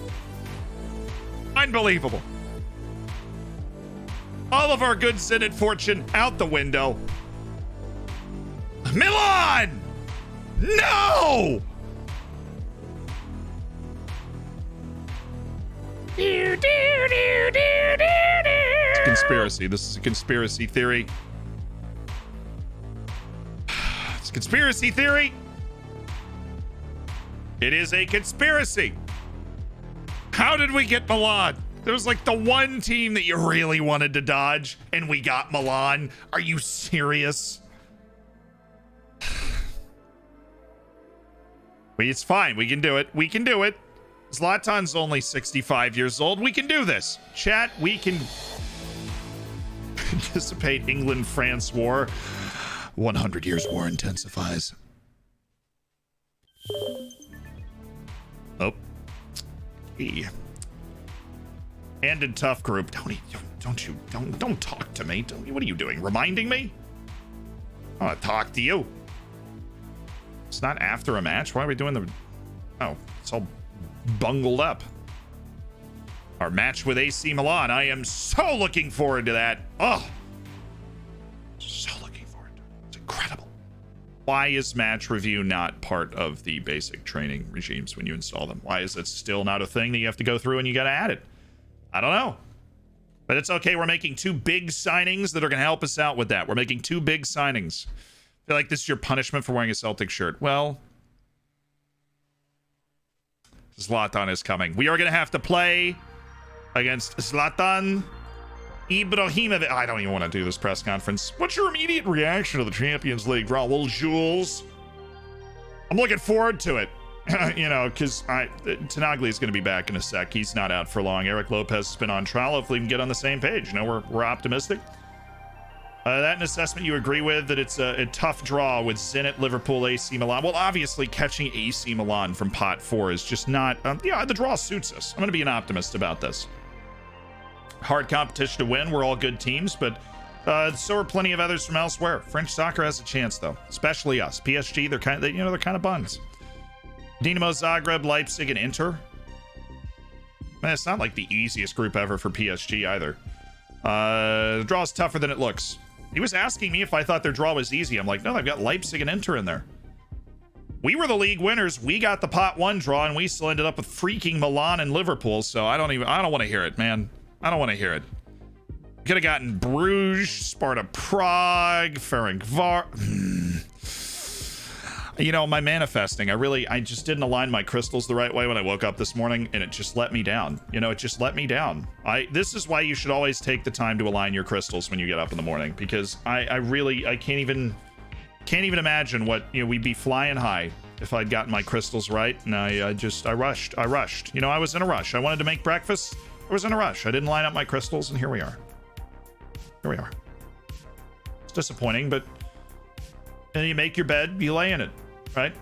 Speaker 1: Unbelievable. All of our good sin and fortune out the window. Milan! No! It's a conspiracy. This is a conspiracy theory. It's a conspiracy theory. It is a conspiracy. How did we get Milan? There was like the one team that you really wanted to dodge, and we got Milan. Are you serious? It's fine. We can do it. We can do it. Zlatan's only 65 years old. We can do this. Chat, we can anticipate England-France war. 100 years war intensifies. Oh. Hey. And in tough group. Don't talk to me. What are you doing? Reminding me? I want to talk to you. It's not after a match. Why are we doing the... Oh, it's all bungled up. Our match with AC Milan. I am so looking forward to that. Oh. So looking forward to it. It's incredible. Why is match review not part of the basic training regimes when you install them? Why is it still not a thing that you have to go through and you got to add it? I don't know. But it's okay. We're making 2 big signings that are going to help us out with that. We're making 2 big signings. I feel like this is your punishment for wearing a Celtic shirt. Well, Zlatan is coming. We are going to have to play against Zlatan Ibrahimovic. I don't even want to do this press conference. What's your immediate reaction to the Champions League draw? Well, Jules, I'm looking forward to it. You know, because Tenagli is going to be back in a sec. He's not out for long. Eric Lopez has been on trial. Hopefully we can get on the same page. You know, we're optimistic. That an assessment you agree with, that it's a tough draw with Zenit, Liverpool, AC Milan. Well, obviously catching AC Milan from pot 4 is just not... yeah, the draw suits us. I'm going to be an optimist about this. Hard competition to win. We're all good teams, but so are plenty of others from elsewhere. French soccer has a chance, though, especially us. PSG, they're kind of buns. Dinamo Zagreb, Leipzig, and Inter. Man, it's not like the easiest group ever for PSG either. The draw is tougher than it looks. He was asking me if I thought their draw was easy. I'm like, no, they've got Leipzig and Inter in there. We were the league winners. We got the pot 1 draw, and we still ended up with freaking Milan and Liverpool. So I don't want to hear it, man. I don't want to hear it. Could have gotten Bruges, Sparta Prague, Ferencváros. You know, my manifesting, I just didn't align my crystals the right way when I woke up this morning, and it just let me down. You know, it just let me down. This is why you should always take the time to align your crystals when you get up in the morning, because I can't even imagine what, you know, we'd be flying high if I'd gotten my crystals right. And I rushed. You know, I was in a rush. I wanted to make breakfast. I was in a rush. I didn't line up my crystals, and here we are. It's disappointing, but and you make your bed, you lay in it. Right?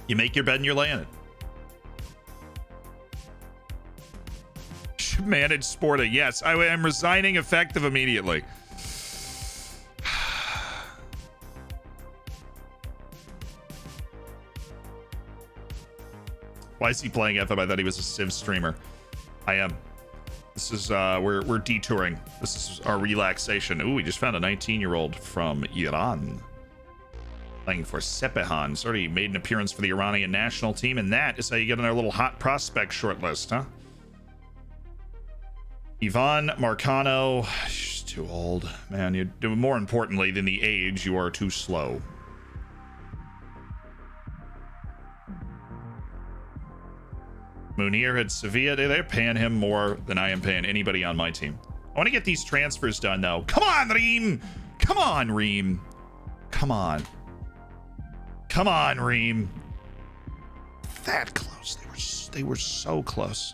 Speaker 1: You make your bed and you're laying it. Manage Sporta. Yes, I am resigning effective immediately. Why is he playing FM? I thought he was a Civ streamer. I am. This is we're detouring. This is our relaxation. Ooh, we just found a 19-year-old from Iran playing for Sepahan. He's already made an appearance for the Iranian national team, and that is how you get on our little hot prospect shortlist, huh? Ivan Marcano, she's too old, man. You more importantly than the age, you are too slow. Munir at Sevilla, they're paying him more than I am paying anybody on my team. I want to get these transfers done, though. Come on, Reem! Come on, Reem! Come on. Come on, Reem. That close. They were so close.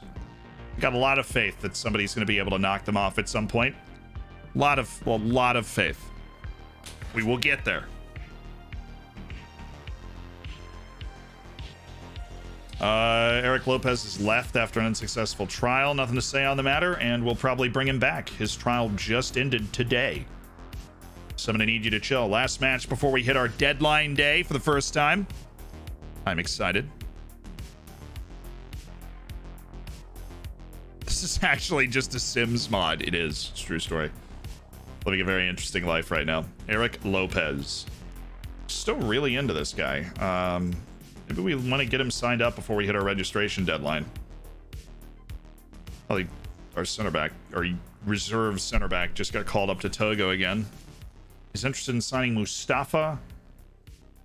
Speaker 1: Got a lot of faith that somebody's going to be able to knock them off at some point. A lot of faith. We will get there. Eric Lopez is left after an unsuccessful trial. Nothing to say on the matter, and we'll probably bring him back. His trial just ended today. So I'm going to need you to chill. Last match before we hit our deadline day for the first time. I'm excited. This is actually just a Sims mod. It is. It's a true story. Living a very interesting life right now. Eric Lopez. Still really into this guy. Maybe we want to get him signed up before we hit our registration deadline. Probably our center back, our reserve center back, just got called up to Togo again. He's interested in signing Mustafa.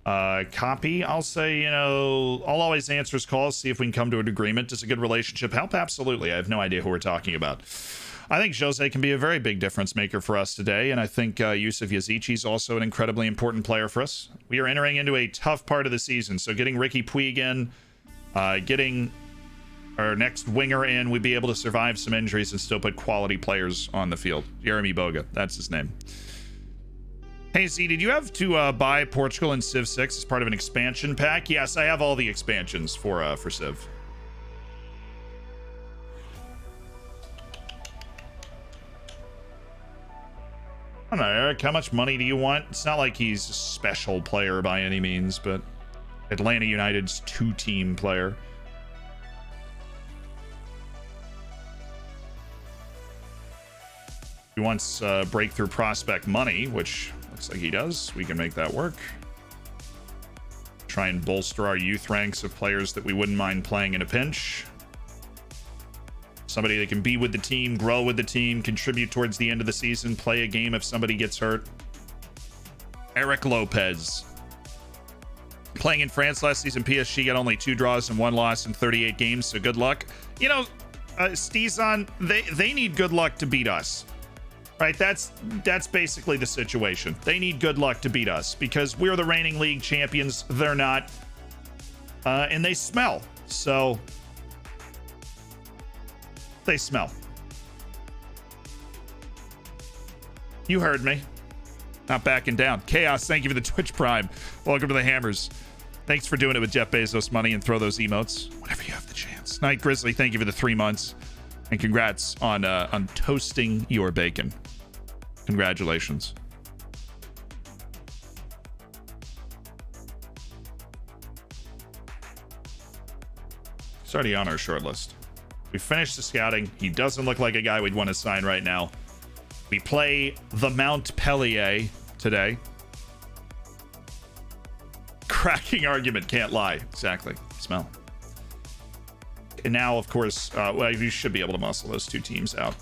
Speaker 1: Copy. I'll say, you know, I'll always answer his calls, see if we can come to an agreement. Does a good relationship help? Absolutely. I have no idea who we're talking about. I think Jose can be a very big difference maker for us today, and I think Yusuf Yazici is also an incredibly important player for us. We are entering into a tough part of the season, so getting Ricky Puig in, getting our next winger in, we'd be able to survive some injuries and still put quality players on the field. Jeremy Boga, that's his name. Hey Z, did you have to buy Portugal in Civ 6 as part of an expansion pack? Yes, I have all the expansions for Civ. I don't know, Eric, how much money do you want? It's not like he's a special player by any means, but Atlanta United's 2-team player. He wants breakthrough prospect money, which looks like he does. We can make that work. Try and bolster our youth ranks of players that we wouldn't mind playing in a pinch. Somebody that can be with the team, grow with the team, contribute towards the end of the season, play a game if somebody gets hurt. Eric Lopez. Playing in France last season, PSG got only 2 draws and 1 loss in 38 games, so good luck. You know, Stizon, they need good luck to beat us. Right, that's basically the situation. They need good luck to beat us because we're the reigning league champions. They're not. And they smell. So they smell. You heard me. Not backing down. Chaos, thank you for the Twitch Prime. Welcome to the Hammers. Thanks for doing it with Jeff Bezos money and throw those emotes whenever you have the chance. Night Grizzly, thank you for the 3 months. And congrats on toasting your bacon. Congratulations. He's already on our short list. We finished the scouting. He doesn't look like a guy we'd want to sign right now. We play the Montpellier today. Cracking argument, can't lie. Exactly. Smell. And now, of course, well, you should be able to muscle those 2 teams out.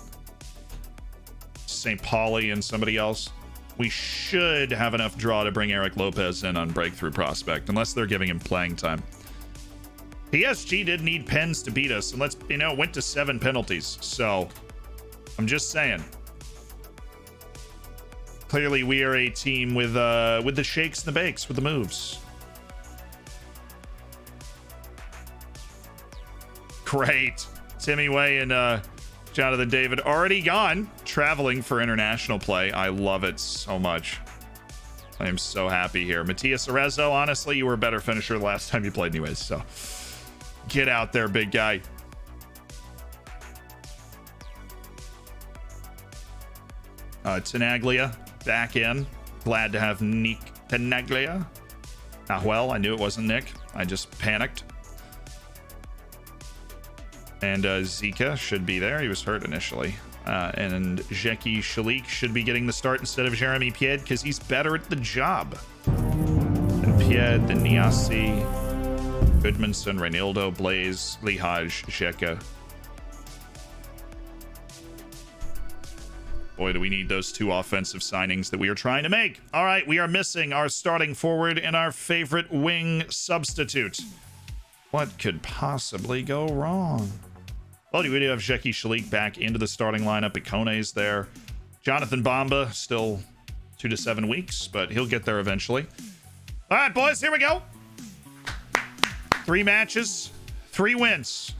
Speaker 1: St. Pauli and somebody else. We should have enough draw to bring Eric Lopez in on breakthrough prospect, unless they're giving him playing time. PSG did need pens to beat us, and let's, you know, went to 7 penalties. So I'm just saying. Clearly, we are a team with the shakes and the bakes, with the moves. Great. Timmy Way and Jonathan David already gone, traveling for international play. I love it so much. I am so happy here. Matias Arezzo, honestly, you were a better finisher last time you played anyways, so get out there, big guy. Tenaglia back in. Glad to have Nick Tenaglia. Ah, well, I knew it wasn't Nick. I just panicked. And Zika should be there. He was hurt initially. And Zeki Shalik should be getting the start instead of Jeremy Pied because he's better at the job. And Pied, then Niasi, Goodmanson, Reynaldo, Blaze, Lihaj, Zeka. Boy, do we need those 2 offensive signings that we are trying to make. All right, we are missing our starting forward and our favorite wing substitute. What could possibly go wrong? Well, we do have Zeki Shalik back into the starting lineup. Ikone's there. Jonathan Bamba, still 2 to 7 weeks, but he'll get there eventually. All right, boys, here we go. 3 matches, 3 wins.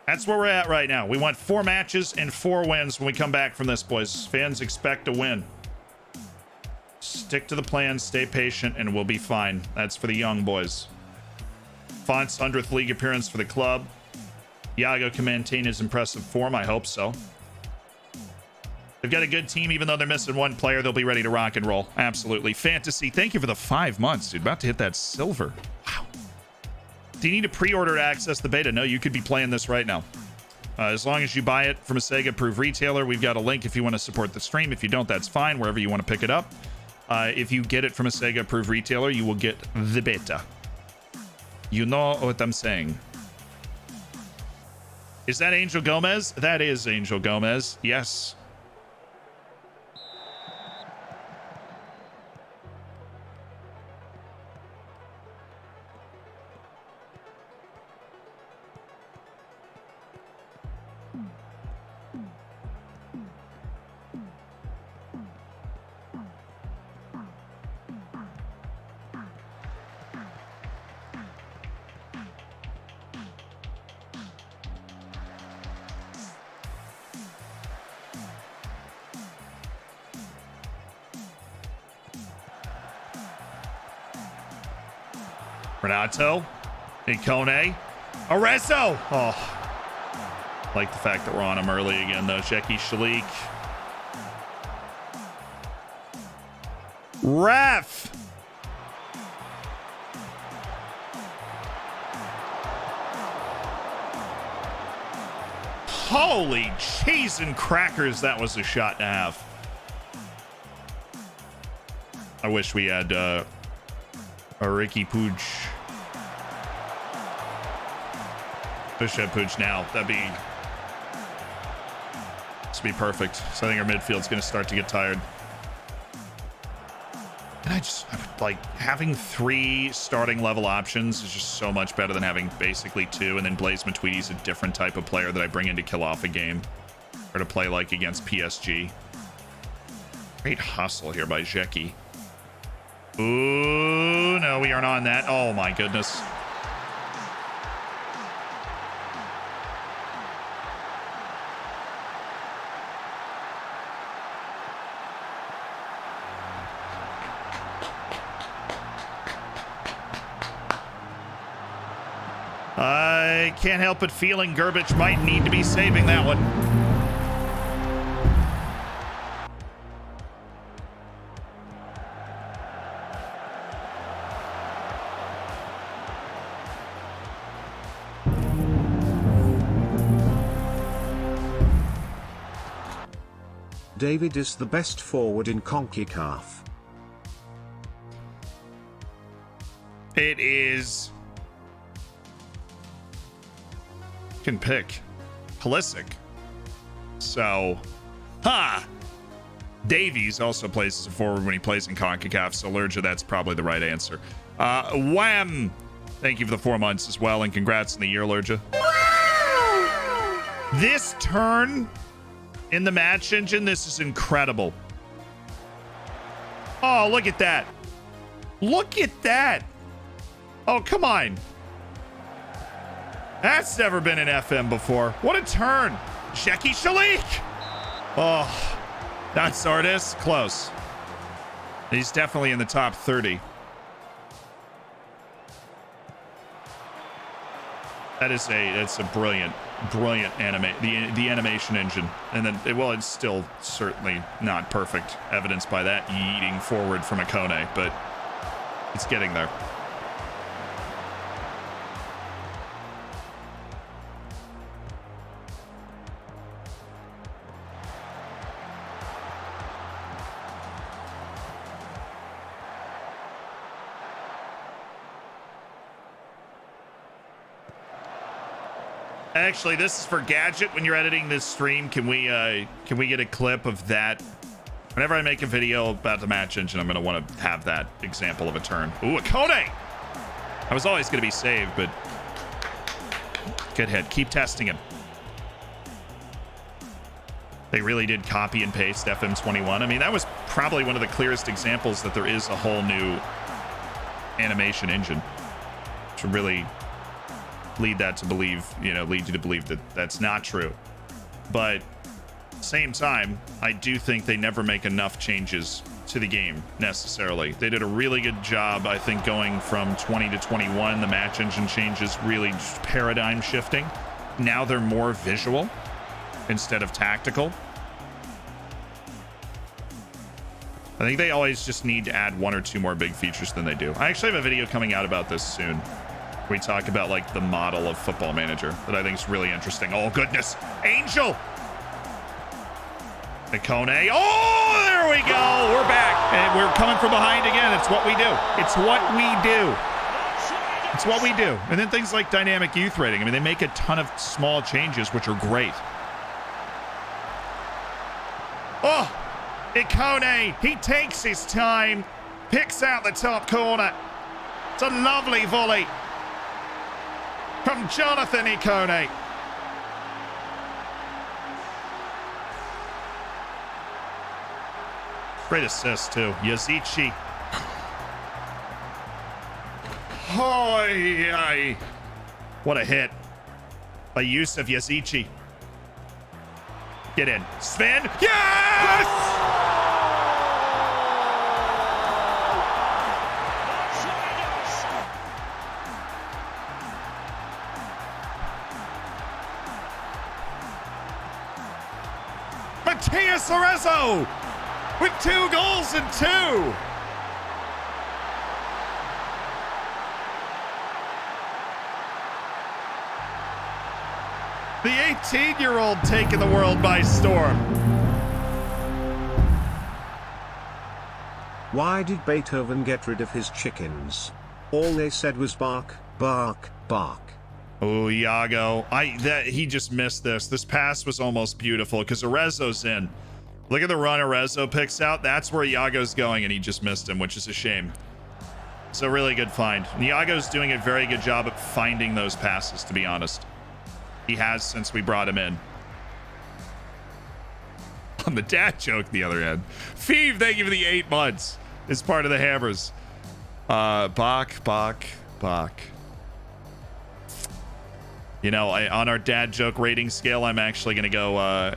Speaker 1: That's where we're at right now. We want 4 matches and 4 wins when we come back from this, boys. Fans expect a win. Stick to the plan, stay patient, and we'll be fine. That's for the young boys. Font's 100th league appearance for the club. Iago can maintain his impressive form. I hope so. They've got a good team. Even though they're missing 1 player, they'll be ready to rock and roll. Absolutely. Fantasy, thank you for the 5 months, dude. About to hit that silver. Wow. Do you need to pre-order to access the beta? No, you could be playing this right now. As long as you buy it from a Sega-approved retailer, we've got a link if you want to support the stream. If you don't, that's fine. Wherever you want to pick it up. If you get it from a Sega-approved retailer, you will get the beta. You know what I'm saying. Is that Angel Gomez? That is Angel Gomez. Yes. Renato. Ikone. Arezzo. Oh. Like the fact that we're on him early again, though. Shecky Shalik. Ref. Holy cheese and crackers, that was a shot and a half. I wish we had a Ricky Pooch. Wish I had Pooch now. That'd be perfect. So I think our midfield's going to start to get tired. And I would like having 3 starting level options is just so much better than having basically 2. And then Blaise Matuidi's a different type of player that I bring in to kill off a game or to play like against PSG. Great hustle here by Zeki. Ooh, no, we aren't on that. Oh my goodness. I can't help but feeling Gerbich might need to be saving that one.
Speaker 2: David is the best forward in CONCACAF.
Speaker 1: It is... can pick Pulisic. So, Davies also plays as a forward when he plays in CONCACAF, so Lurja, that's probably the right answer. Wham! Thank you for the 4 months as well, and congrats on the year, Lurja. This turn in the match engine, this is incredible. Oh, look at that. Look at that. Oh, come on. That's never been an FM before. What a turn. Shecky Shalik. Oh, that's Sardis. Close. He's definitely in the top 30. That's a brilliant the animation engine. And then, well, it's still certainly not perfect, evidenced by that yeeting forward from Ikone, but it's getting there. Actually, this is for Gadget. When you're editing this stream, can we get a clip of that? Whenever I make a video about the match engine, I'm going to want to have that example of a turn. Ooh, Ikone! I was always going to be saved, but good hit. Keep testing him. They really did copy and paste FM21. I mean, that was probably one of the clearest examples that there is a whole new animation engine to really lead you to believe that that's not true. But same time, I do think they never make enough changes to the game necessarily. They did a really good job, I think, going from 20 to 21. The match engine changes really just paradigm shifting. Now they're more visual instead of tactical. I think they always just need to add 1 or 2 more big features than they do. I actually have a video coming out about this soon. We talk about like the model of Football Manager that I think is really interesting. Oh goodness, Angel, Ikone. Oh, there we go. We're back, and we're coming from behind again. It's what we do. It's what we do. It's what we do. And then things like dynamic youth rating. I mean, they make a ton of small changes, which are great. Oh, Ikone. He takes his time, picks out the top corner. It's a lovely volley from Jonathan Ikone. Great assist, too. Yazici. Oh, what a hit by Yusuf Yazici. Get in. Sven. Yes! Matias Arezzo with 2 goals and 2. The 18-year-old taking the world by storm.
Speaker 2: Why did Beethoven get rid of his chickens? All they said was bark, bark, bark.
Speaker 1: Oh, Iago. He just missed this. This pass was almost beautiful because Arezzo's in. Look at the run Arezzo picks out. That's where Iago's going, and he just missed him, which is a shame. It's a really good find. Iago's doing a very good job at finding those passes, to be honest. He has since we brought him in. On the dad joke, the other end. Feeve, thank you for the 8 months. It's part of the hammers. Bach. You know, on our dad joke rating scale, I'm actually gonna go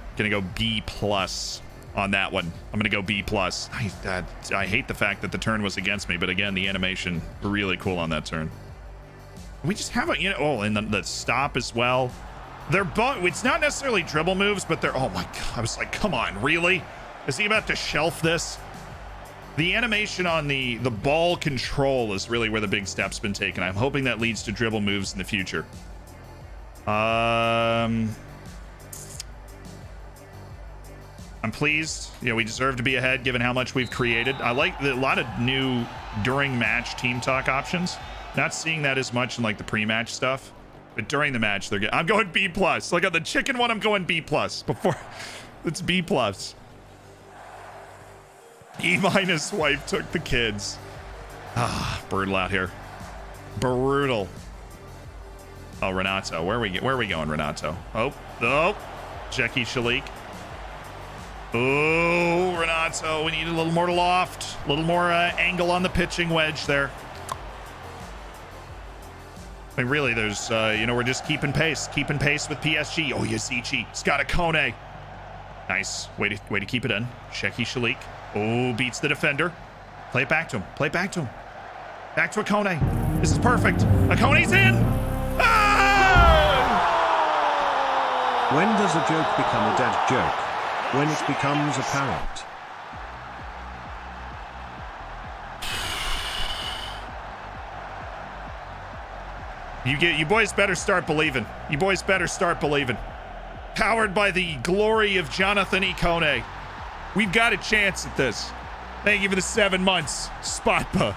Speaker 1: B+ on that one. I'm gonna go B+. I hate the fact that the turn was against me, but again, the animation really cool on that turn. We just have a, and the stop as well. They're both, it's not necessarily dribble moves, but they're, oh my God. I was like, come on, really? Is he about to shelf this? The animation on the ball control is really where the big step's been taken. I'm hoping that leads to dribble moves in the future. I'm pleased. We deserve to be ahead given how much we've created. I like a lot of new during match team talk options. Not seeing that as much in like the pre-match stuff. But during the match, they're good. I'm going B+. Like on the chicken one, I'm going B+. Before, it's B+. E- wife took the kids. Brutal out here. Brutal. Oh, Renato. Where are we going, Renato? Oh. Jackie Shalik. Oh, Renato. We need a little more loft. A little more angle on the pitching wedge there. I mean, really, there's, we're just keeping pace with PSG. Oh, Yazici. It's got a Kone. Nice. Way to keep it in. Sheki Shalik. Oh, beats the defender. Play it back to him. Back to Akone. This is perfect. Akone's in. Ah!
Speaker 2: When does a joke become a dad joke? When it becomes apparent.
Speaker 1: You boys better start believing. Powered by the glory of Jonathan Ikone. We've got a chance at this. Thank you for the 7 months, Spotpa.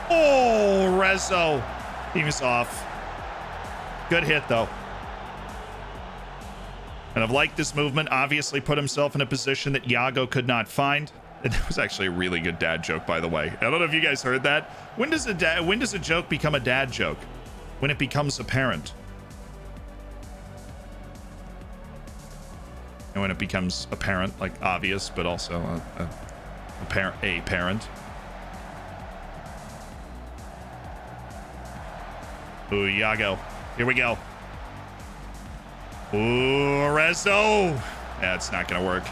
Speaker 1: Oh, Rezzo. He was off. Good hit, though. And I've liked this movement. Obviously put himself in a position that Iago could not find. And that was actually a really good dad joke, by the way. I don't know if you guys heard that. When does a joke become a dad joke? When it becomes apparent. And when it becomes apparent, like obvious, but also a parent. Ooh, Iago. Here we go. Ooh, Rezzo. That's not gonna work.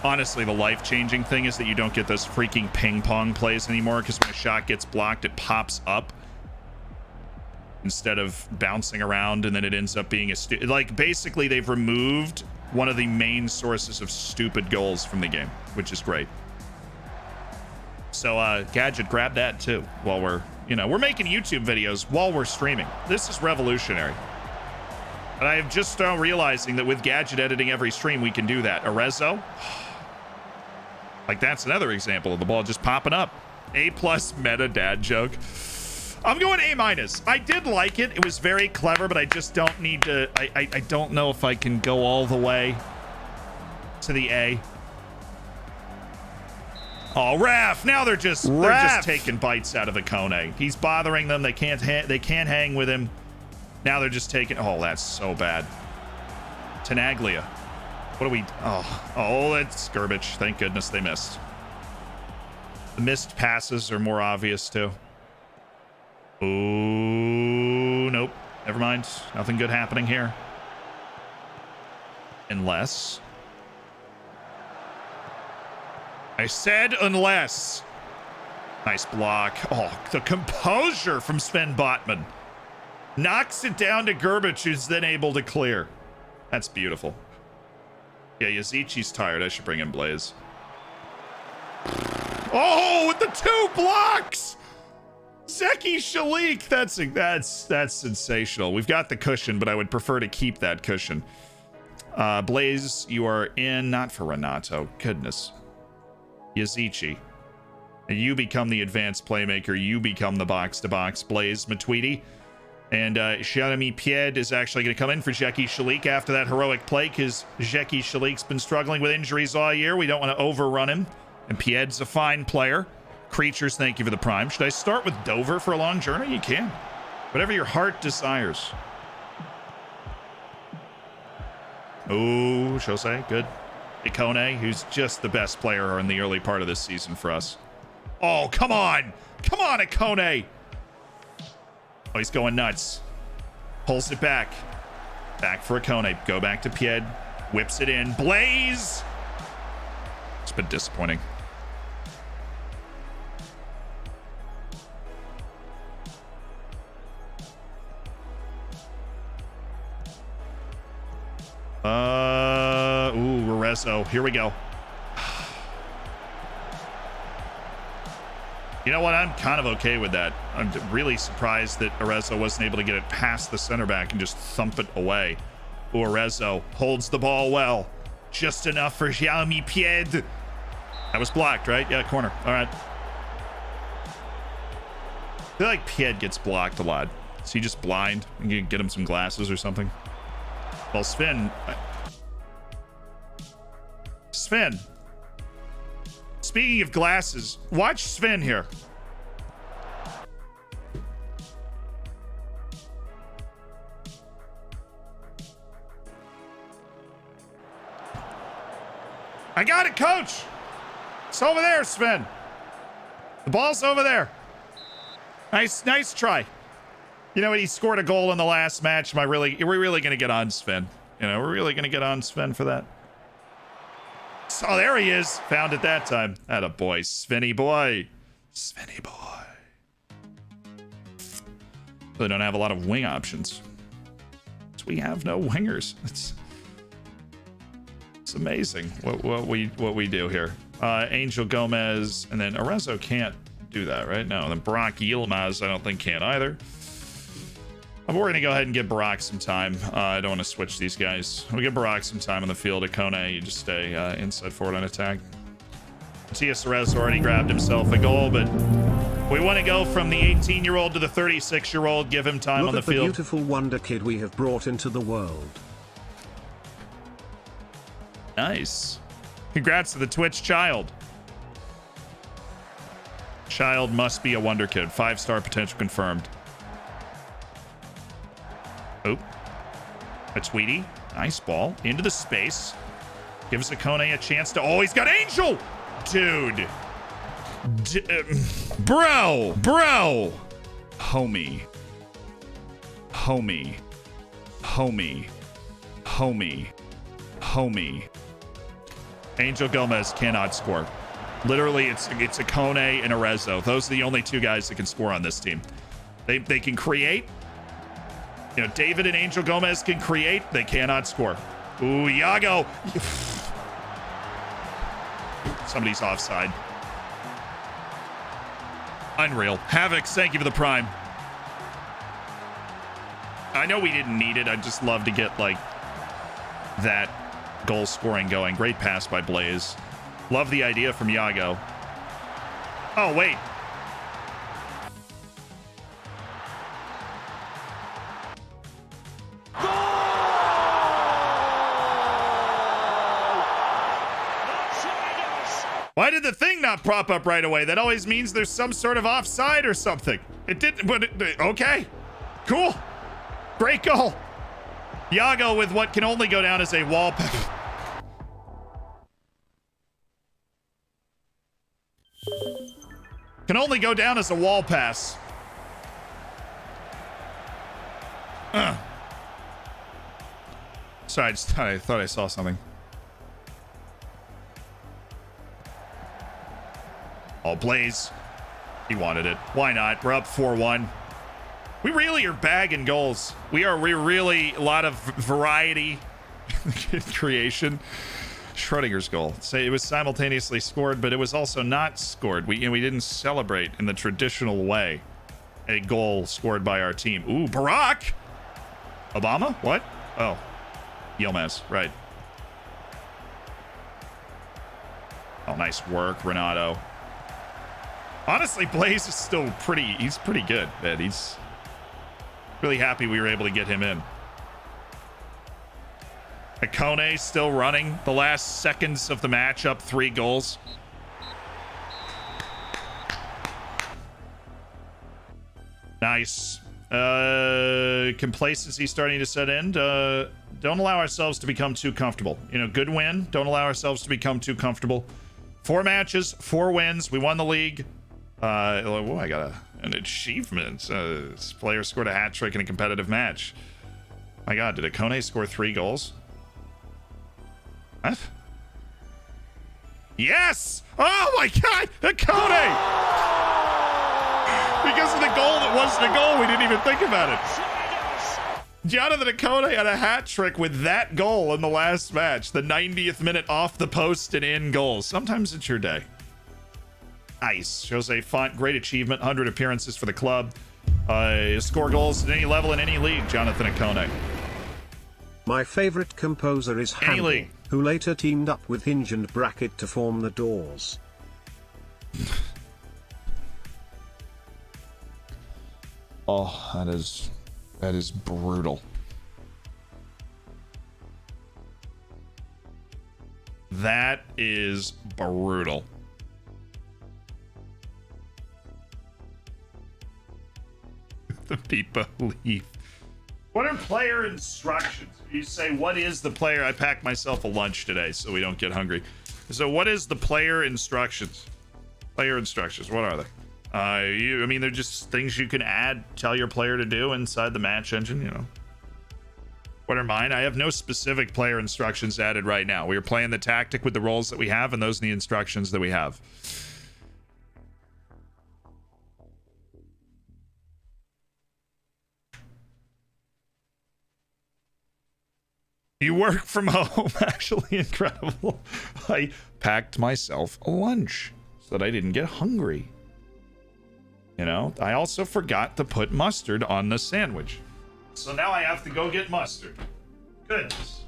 Speaker 1: Honestly, the life-changing thing is that you don't get those freaking ping-pong plays anymore, because when a shot gets blocked, it pops up instead of bouncing around, and then it ends up being like, basically, they've removed one of the main sources of stupid goals from the game, which is great. So, Gadget, grab that too while we're making YouTube videos while we're streaming. This is revolutionary. And I am just now realizing that with Gadget editing every stream, we can do that. Arezzo. Like, that's another example of the ball just popping up. A+ meta dad joke. I'm going A-. I did like it. It was very clever, but I just don't need to. I don't know if I can go all the way to the A. Oh, Raf. Now they're just taking bites out of Akone. He's bothering them. They can't hang with him. Now they're just taking. Oh, that's so bad. Tenaglia. What do we... Oh, that's Skirbic. Thank goodness they missed. The missed passes are more obvious, too. Ooh, nope. Never mind. Nothing good happening here. Unless... I said unless. Nice block. Oh, the composure from Sven Botman. Knocks it down to Gerbich, who's then able to clear. That's beautiful. Yeah, Yazichi's tired. I should bring in Blaze. Oh, with the 2 blocks! Zeki Shalik! That's sensational. We've got the cushion, but I would prefer to keep that cushion. Blaze, you are in, not for Renato. Goodness. Yazichi. And you become the advanced playmaker. You become the box-to-box Blaze Matuidi. And Jeremy Pied is actually going to come in for Zeki Shalik after that heroic play, because Zeki Shalik's been struggling with injuries all year. We don't want to overrun him. And Pied's a fine player. Creatures, thank you for the prime. Should I start with Dover for a long journey? You can. Whatever your heart desires. Oh, Jose, good. Ikone, who's just the best player in the early part of this season for us. Oh, come on. Come on, Ikone. Oh, he's going nuts. Pulls it back. Back for Ikone. Go back to Pied. Whips it in. Blaze! It's been disappointing. Ooh, Rezo. Here we go. You know what? I'm kind of okay with that. I'm really surprised that Arezzo wasn't able to get it past the center back and just thump it away. Ooh, Arezzo holds the ball well. Just enough for Xiaomi Pied. That was blocked, right? Yeah, corner. All right. I feel like Pied gets blocked a lot. Is he just blind? You can get him some glasses or something. Well, Sven. Speaking of glasses, watch Sven here. I got it, coach. It's over there, Sven. The ball's over there. Nice try. You know what? He scored a goal in the last match. We're really going to get on Sven. You know, we're really going to get on Sven for that. Oh, there he is. Found it that time. Atta boy. Svenny boy. Svenny boy. Really don't have a lot of wing options. So we have no wingers. It's amazing what we do here. Angel Gomez, and then Arezzo can't do that, right? No. And then Brock Yilmaz, I don't think can either. We're going to go ahead and give Barak some time. I don't want to switch these guys. We give Barak some time on the field. Ikone, you just stay inside forward on attack. Matias Arez already grabbed himself a goal, but we want to go from the 18-year-old to the 36-year-old. Give him time on the field.
Speaker 2: Look at the beautiful wonder kid we have brought into the world.
Speaker 1: Nice. Congrats to the Twitch child. Child must be a wonder kid. 5-star potential confirmed. Oh, a Tweety. Nice ball into the space. Gives Ikone a chance to. Oh, he's got Angel. Dude. Bro. Homie. Angel Gomez cannot score. Literally, it's Ikone and Arezzo. Those are the only 2 guys that can score on this team. They can create. You know, David and Angel Gomez can create. They cannot score. Ooh, Iago. Somebody's offside. Unreal. Havoc, thank you for the prime. I know we didn't need it. I'd just love to get, like, that goal scoring going. Great pass by Blaze. Love the idea from Iago. Oh, wait. Why did the thing not prop up right away? That always means there's some sort of offside or something. It didn't, but okay. Cool. Great goal. Iago with what can only go down as a wall pass. Can only go down as a wall pass. Sorry, I thought I saw something. Oh, Blaze. He wanted it. Why not? We're up 4-1. We really are bagging goals. We're really a lot of variety creation. Schrodinger's goal. Say it was simultaneously scored, but it was also not scored. We didn't celebrate in the traditional way a goal scored by our team. Ooh, Barack! Obama? What? Oh. Yilmaz, right. Oh, nice work, Renato. Honestly, Blaze is still he's pretty good, man. He's really happy we were able to get him in. Akone still running the last seconds of the match, up 3 goals. Nice. Complacency starting to set in. Don't allow ourselves to become too comfortable. You know, good win. Don't allow ourselves to become too comfortable. 4 matches, 4 wins. We won the league. Oh, I got an achievement. This player scored a hat trick in a competitive match. My God, did Akone score 3 goals? What? Yes! Oh my God, Akone! Because of the goal that wasn't a goal, we didn't even think about it. Jonathan Akone had a hat trick with that goal in the last match. The 90th minute off the post and in goal. Sometimes it's your day. Nice. Jose Font, great achievement. 100 appearances for the club. Score goals at any level in any league, Jonathan Akone.
Speaker 2: My favorite composer is Handel, who later teamed up with Hinge and Bracket to form the Doors.
Speaker 1: Oh, that is brutal. That is brutal. The people leave. What are player instructions? You say, what is the player? I packed myself a lunch today so we don't get hungry. So what is the player instructions? Player instructions, what are they? I mean, they're just things you can add, tell your player to do inside the match engine, you know. What are mine? I have no specific player instructions added right now. We are playing the tactic with the roles that we have, and those are the instructions that we have. You work from home, actually incredible. I packed myself a lunch so that I didn't get hungry. You know, I also forgot to put mustard on the sandwich. So now I have to go get mustard. Goodness.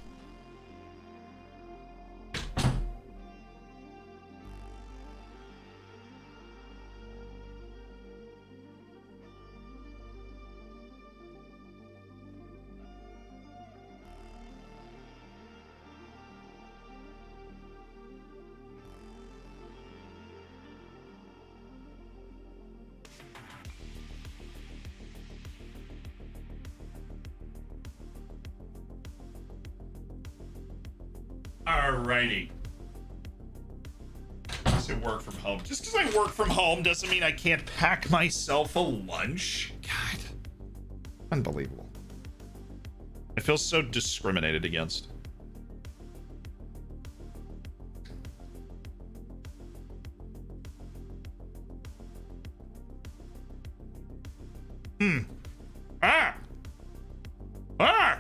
Speaker 1: Alrighty. I said work from home. Just because I work from home doesn't mean I can't pack myself a lunch. God. Unbelievable. I feel so discriminated against. Ah! Ah!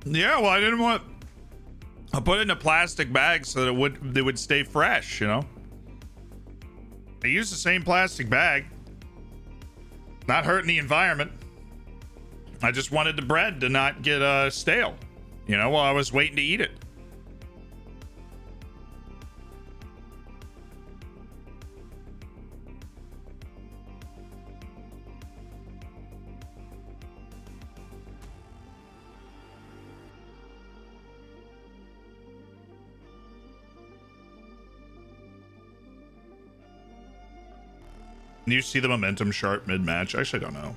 Speaker 1: Yeah, well, I didn't want. I put it in a plastic bag so that it would stay fresh, you know. I used the same plastic bag, not hurting the environment. I just wanted the bread to not get stale, you know, while I was waiting to eat it. Can you see the momentum chart mid-match? Actually, I don't know.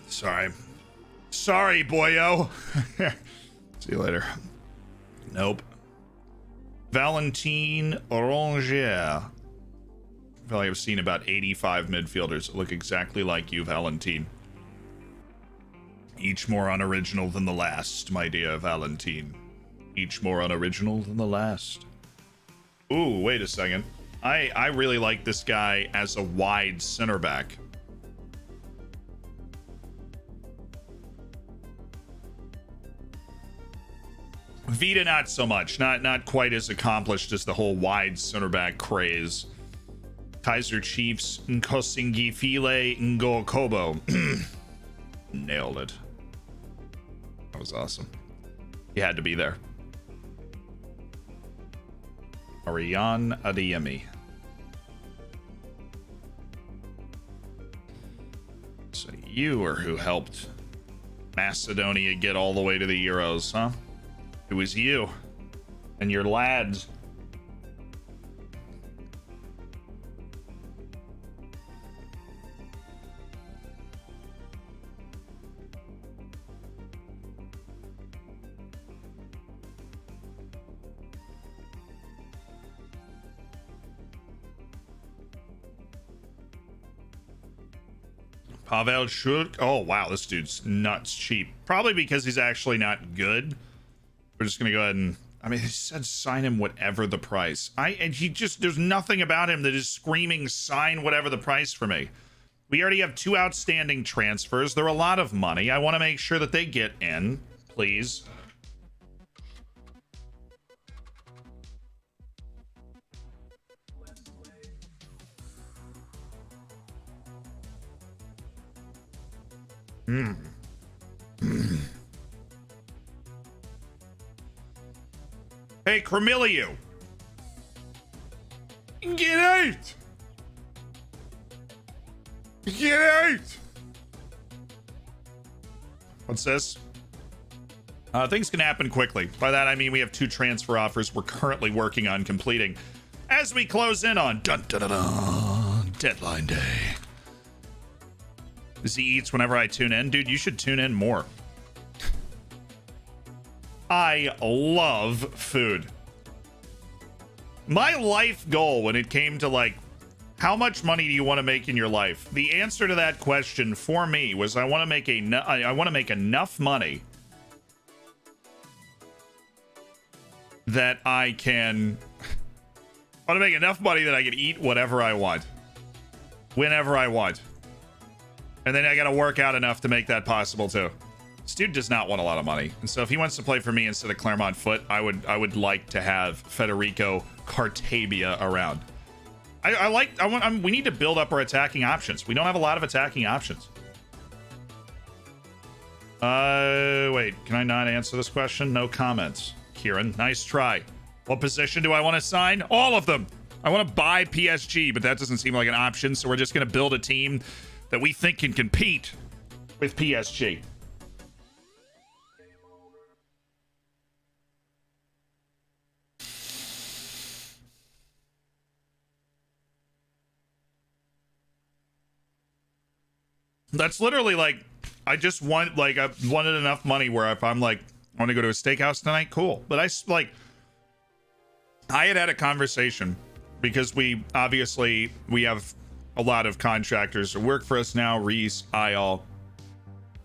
Speaker 1: Sorry, boyo. See you later. Nope. Valentine Orangier. I feel like I've seen about 85 midfielders that look exactly like you, Valentine. Each more unoriginal than the last, my dear Valentine. Each more unoriginal than the last. Ooh, wait a second. I really like this guy as a wide center back. Vita, not so much. Not quite as accomplished as the whole wide center back craze. Kaiser Chiefs, Nkosingifile Ngokobo. Nailed it. That was awesome. You had to be there. Ariane Adeyemi. So you are who helped Macedonia get all the way to the Euros, huh? It was you and your lads. Pavel Shuk. Oh, wow. This dude's nuts cheap. Probably because he's actually not good. We're just going to go ahead and... I mean, he said sign him whatever the price. And he just... There's nothing about him that is screaming sign whatever the price for me. We already have 2 outstanding transfers. They're a lot of money. I want to make sure that they get in. Please. Hey, Cremilio. Get out! Get out! What's this? Things can happen quickly. By that, I mean we have 2 transfer offers we're currently working on completing as we close in on deadline day. Z eats whenever I tune in. Dude, you should tune in more. I love food. My life goal when it came to like, how much money do you want to make in your life? The answer to that question for me was I want to make enough money that I can make enough money that I can eat whatever I want, whenever I want. And then I got to work out enough to make that possible too. This dude does not want a lot of money, and so if he wants to play for me instead of Claremont Foot, I would like to have Federico Cartabia around. We need to build up our attacking options. We don't have a lot of attacking options. Wait, can I not answer this question? No comments. Kieran, nice try. What position do I want to sign? All of them. I want to buy PSG, but that doesn't seem like an option, so we're just going to build a team that we think can compete with PSG. That's literally like, I just want, like, I wanted enough money where if I'm like, I want to go to a steakhouse tonight, cool. But I had a conversation because we have a lot of contractors who work for us now, Reese, Ayal,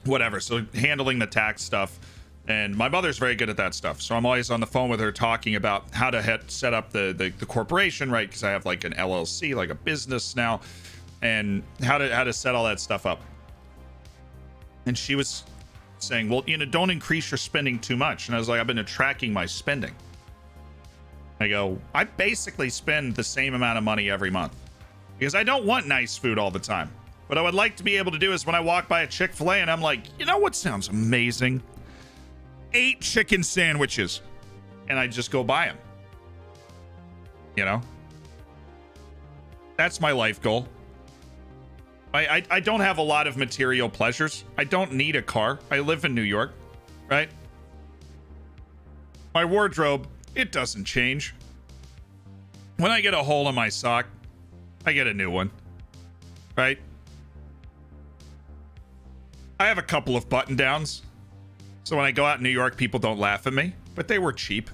Speaker 1: whatever. So handling the tax stuff. And my mother's very good at that stuff. So I'm always on the phone with her talking about how to set up the corporation, right? Because I have like an LLC, like a business now, and how to set all that stuff up. And she was saying, well, don't increase your spending too much. And I was like, I've been tracking my spending. I go, I basically spend the same amount of money every month because I don't want nice food all the time. What I would like to be able to do is when I walk by a Chick-fil-A and I'm like, you know what sounds amazing? 8 chicken sandwiches. And I just go buy them. You know? That's my life goal. I don't have a lot of material pleasures. I don't need a car. I live in New York, right? My wardrobe, it doesn't change. When I get a hole in my sock, I get a new one, right? I have a couple of button downs. So when I go out in New York, people don't laugh at me, but they were cheap.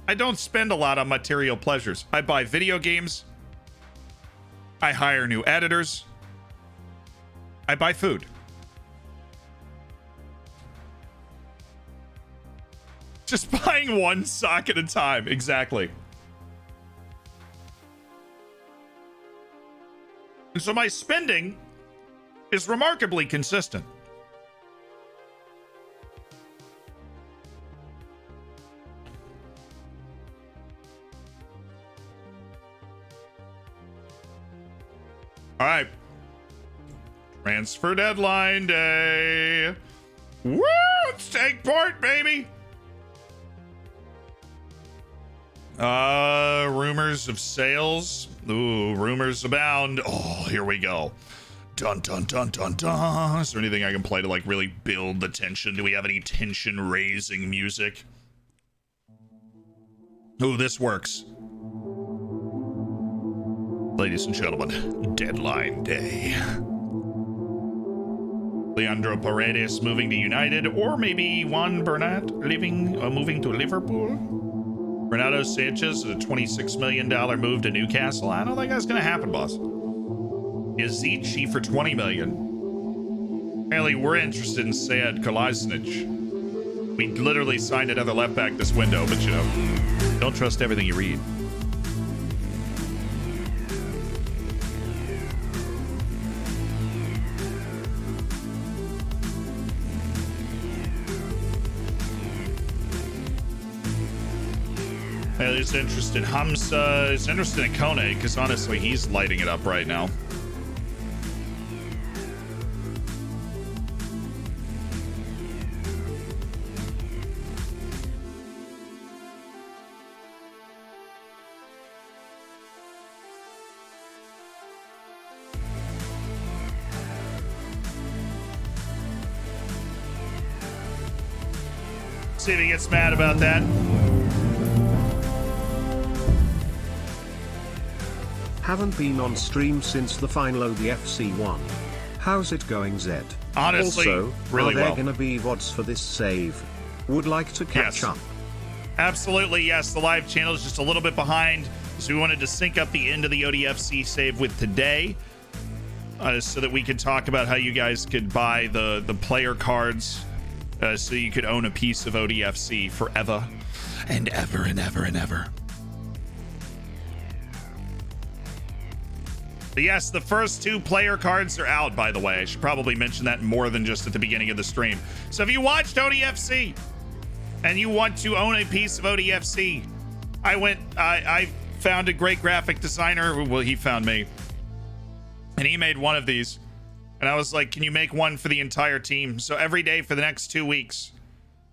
Speaker 1: I don't spend a lot on material pleasures. I buy video games. I hire new editors. I buy food. Just buying one sock at a time. Exactly. And so my spending is remarkably consistent. All right. Transfer deadline day. Woo! Let's take part, baby. Rumors of sales. Ooh, rumors abound. Oh, here we go. Dun, dun, dun, dun, dun. Is there anything I can play to like really build the tension? Do we have any tension raising music? Ooh, this works. Ladies and gentlemen, deadline day. Leandro Paredes moving to United, or maybe Juan Bernat moving to Liverpool. Renato Sanchez, a $26 million move to Newcastle. I don't think that's going to happen, boss. Yazici for $20 million. Apparently, we're interested in Sead Kolasinac. We literally signed another left back this window, but you know, don't trust everything you read. He's interested in Hamza. He's interested in Kone, because honestly, he's lighting it up right now. See if he gets mad about that.
Speaker 2: Haven't been on stream since the final ODFC 1. How's it going, Zed?
Speaker 1: Honestly,
Speaker 2: also,
Speaker 1: really
Speaker 2: are there
Speaker 1: well.
Speaker 2: gonna be VODs for this save? Would like to catch up.
Speaker 1: Absolutely, yes. The live channel is just a little bit behind, so we wanted to sync up the end of the ODFC save with today, so that we could talk about how you guys could buy the player cards, so you could own a piece of ODFC forever and ever and ever and ever. But yes, the first 2 player cards are out, by the way. I should probably mention that more than just at the beginning of the stream. So if you watched ODFC and you want to own a piece of ODFC, I found a great graphic designer. Well, he found me. And he made one of these. And I was like, can you make one for the entire team? So every day for the next 2 weeks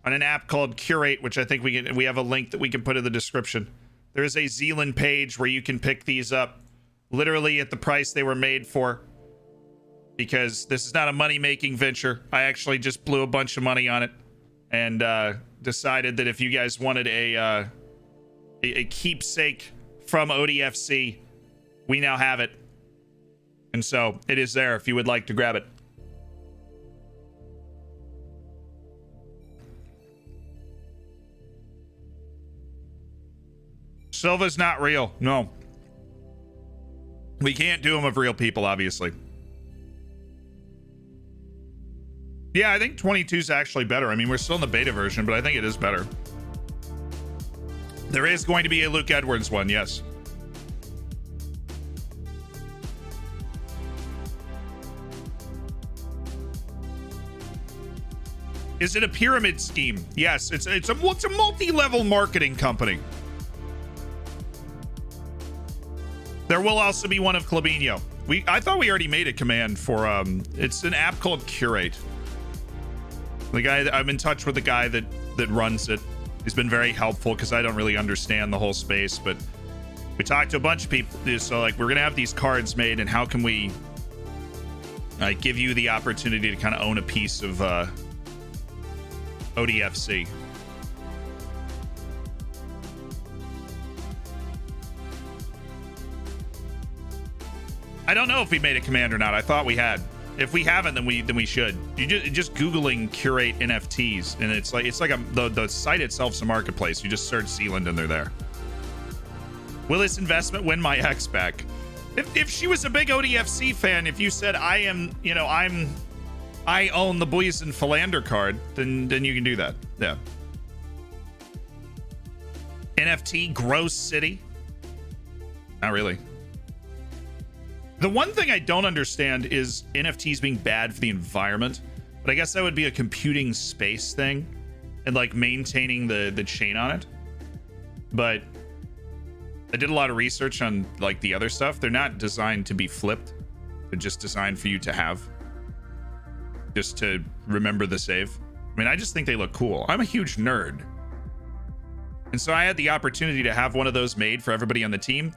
Speaker 1: on an app called Curate, which I think we have a link that we can put in the description. There is a Zealand page where you can pick these up literally at the price they were made for, because this is not a money-making venture. I actually just blew a bunch of money on it and decided that if you guys wanted a keepsake from ODFC, we now have it. And so it is there if you would like to grab it. Silva's not real. No. We can't do them of real people, obviously. Yeah, I think 22 is actually better. I mean, we're still in the beta version, but I think it is better. There is going to be a Luke Edwards one, yes. Is it a pyramid scheme? Yes, it's a multi-level marketing company. There will also be one of Clabinho. I thought we already made a command for it's an app called Curate. The guy I'm in touch with the guy that runs it. He's been very helpful because I don't really understand the whole space, but we talked to a bunch of people. So like, we're gonna have these cards made, and how can we give you the opportunity to kind of own a piece of ODFC? I don't know if we made a command or not. I thought we had. If we haven't, then we should. You just googling Curate NFTs, and it's like the site itself's a marketplace. You just search Zealand and they're there. Will this investment win my ex back? If she was a big ODFC fan, if you said I own the Boys and Philander card, then you can do that. Yeah. NFT gross city. Not really. The one thing I don't understand is NFTs being bad for the environment, but I guess that would be a computing space thing and like maintaining the chain on it. But I did a lot of research on like the other stuff. They're not designed to be flipped. They're just designed for you to have, just to remember the save. I mean, I just think they look cool. I'm a huge nerd. And so I had the opportunity to have one of those made for everybody on the team.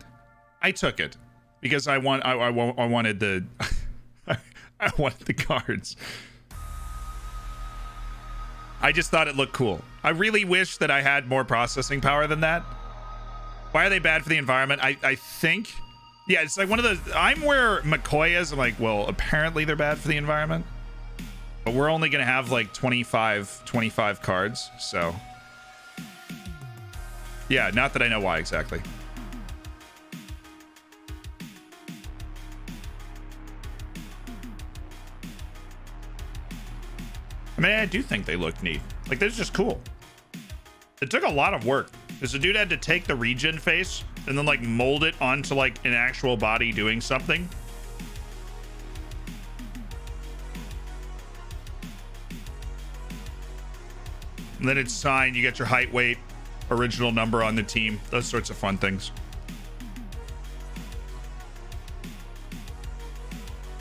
Speaker 1: I took it because I wanted the I wanted the cards. I just thought it looked cool. I really wish that I had more processing power than that. Why are they bad for the environment? I think, yeah, it's like one of those. I'm where McCoy is. I'm like, well, apparently they're bad for the environment, but we're only gonna have like 25 cards. So yeah, not that I know why exactly. I mean, I do think they look neat. Like, they're just cool. It took a lot of work. Because the dude had to take the regen face and then like mold it onto like an actual body doing something. And then it's signed. You get your height, weight, original number on the team. Those sorts of fun things.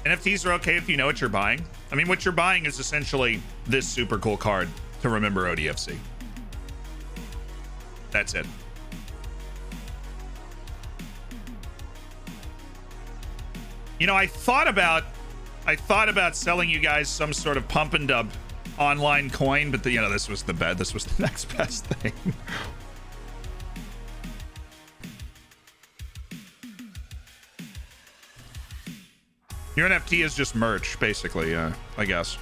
Speaker 1: NFTs are okay if you know what you're buying. I mean, what you're buying is essentially this super cool card to remember ODFC. That's it. You know, I thought about selling you guys some sort of pump and dump online coin, but this was the next best thing. Your NFT is just merch, basically, I guess.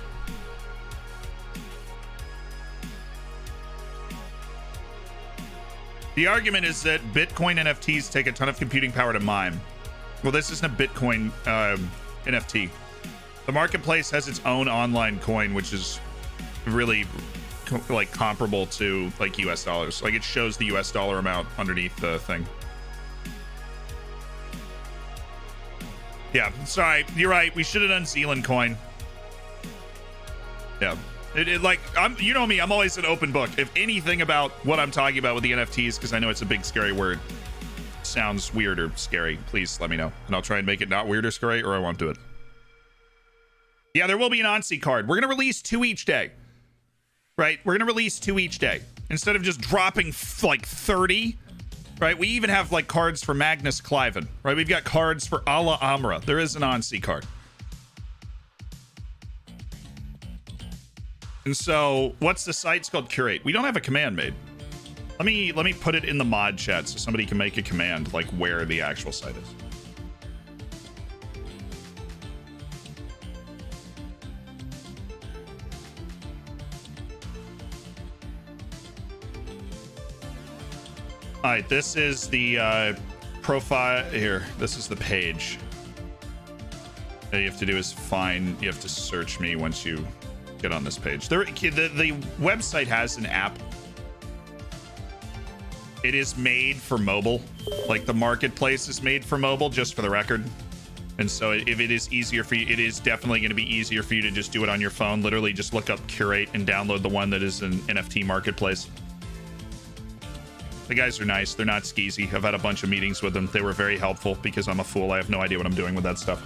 Speaker 1: The argument is that Bitcoin NFTs take a ton of computing power to mine. Well, this isn't a Bitcoin NFT. The marketplace has its own online coin, which is really like comparable to like US dollars. Like it shows the US dollar amount underneath the thing. Yeah, sorry, you're right. We should have done Zealand coin. Yeah, you know me. I'm always an open book. If anything about what I'm talking about with the NFTs, because I know it's a big scary word, sounds weird or scary, please let me know, and I'll try and make it not weird or scary, or I won't do it. Yeah, there will be an ONSI card. We're gonna release 2 each day, right? We're gonna release 2 each day instead of just dropping like 30. Right, we even have like cards for Magnus Cliven. Right, we've got cards for Ala Amra. There is an ONSI card. And so, what's the site? It's called Curate. We don't have a command made. Let me put it in the mod chat so somebody can make a command like where the actual site is. All right, this is the profile here. This is the page. All you have to do is you have to search me once you get on this page. The website has an app. It is made for mobile. Like the marketplace is made for mobile, just for the record. And so if it is easier for you, it is definitely going to be easier for you to just do it on your phone. Literally just look up Curate and download the one that is an NFT marketplace. The guys are nice. They're not skeezy. I've had a bunch of meetings with them. They were very helpful because I'm a fool. I have no idea what I'm doing with that stuff.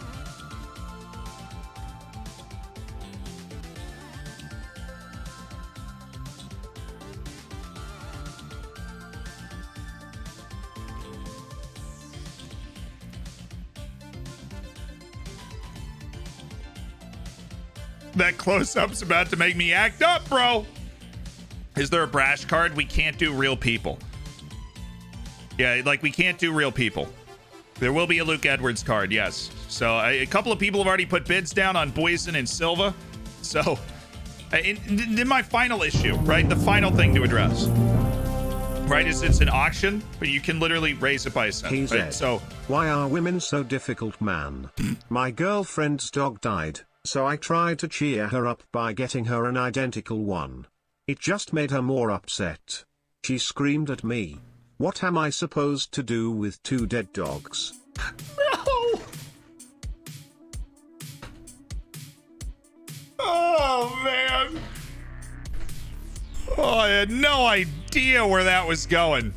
Speaker 1: That close-up's about to make me act up, bro. Is there a brash card? We can't do real people. Yeah, like we can't do real people. There will be a Luke Edwards card, yes. So a couple of people have already put bids down on Boyson and Silva. So in my final issue, right, the final thing to address, right, is it's an auction, but you can literally raise it by a cent. Right? So
Speaker 2: why are women so difficult, man? My girlfriend's dog died, so I tried to cheer her up by getting her an identical one. It just made her more upset. She screamed at me. What am I supposed to do with 2 dead dogs?
Speaker 1: No! Oh, man. Oh, I had no idea where that was going.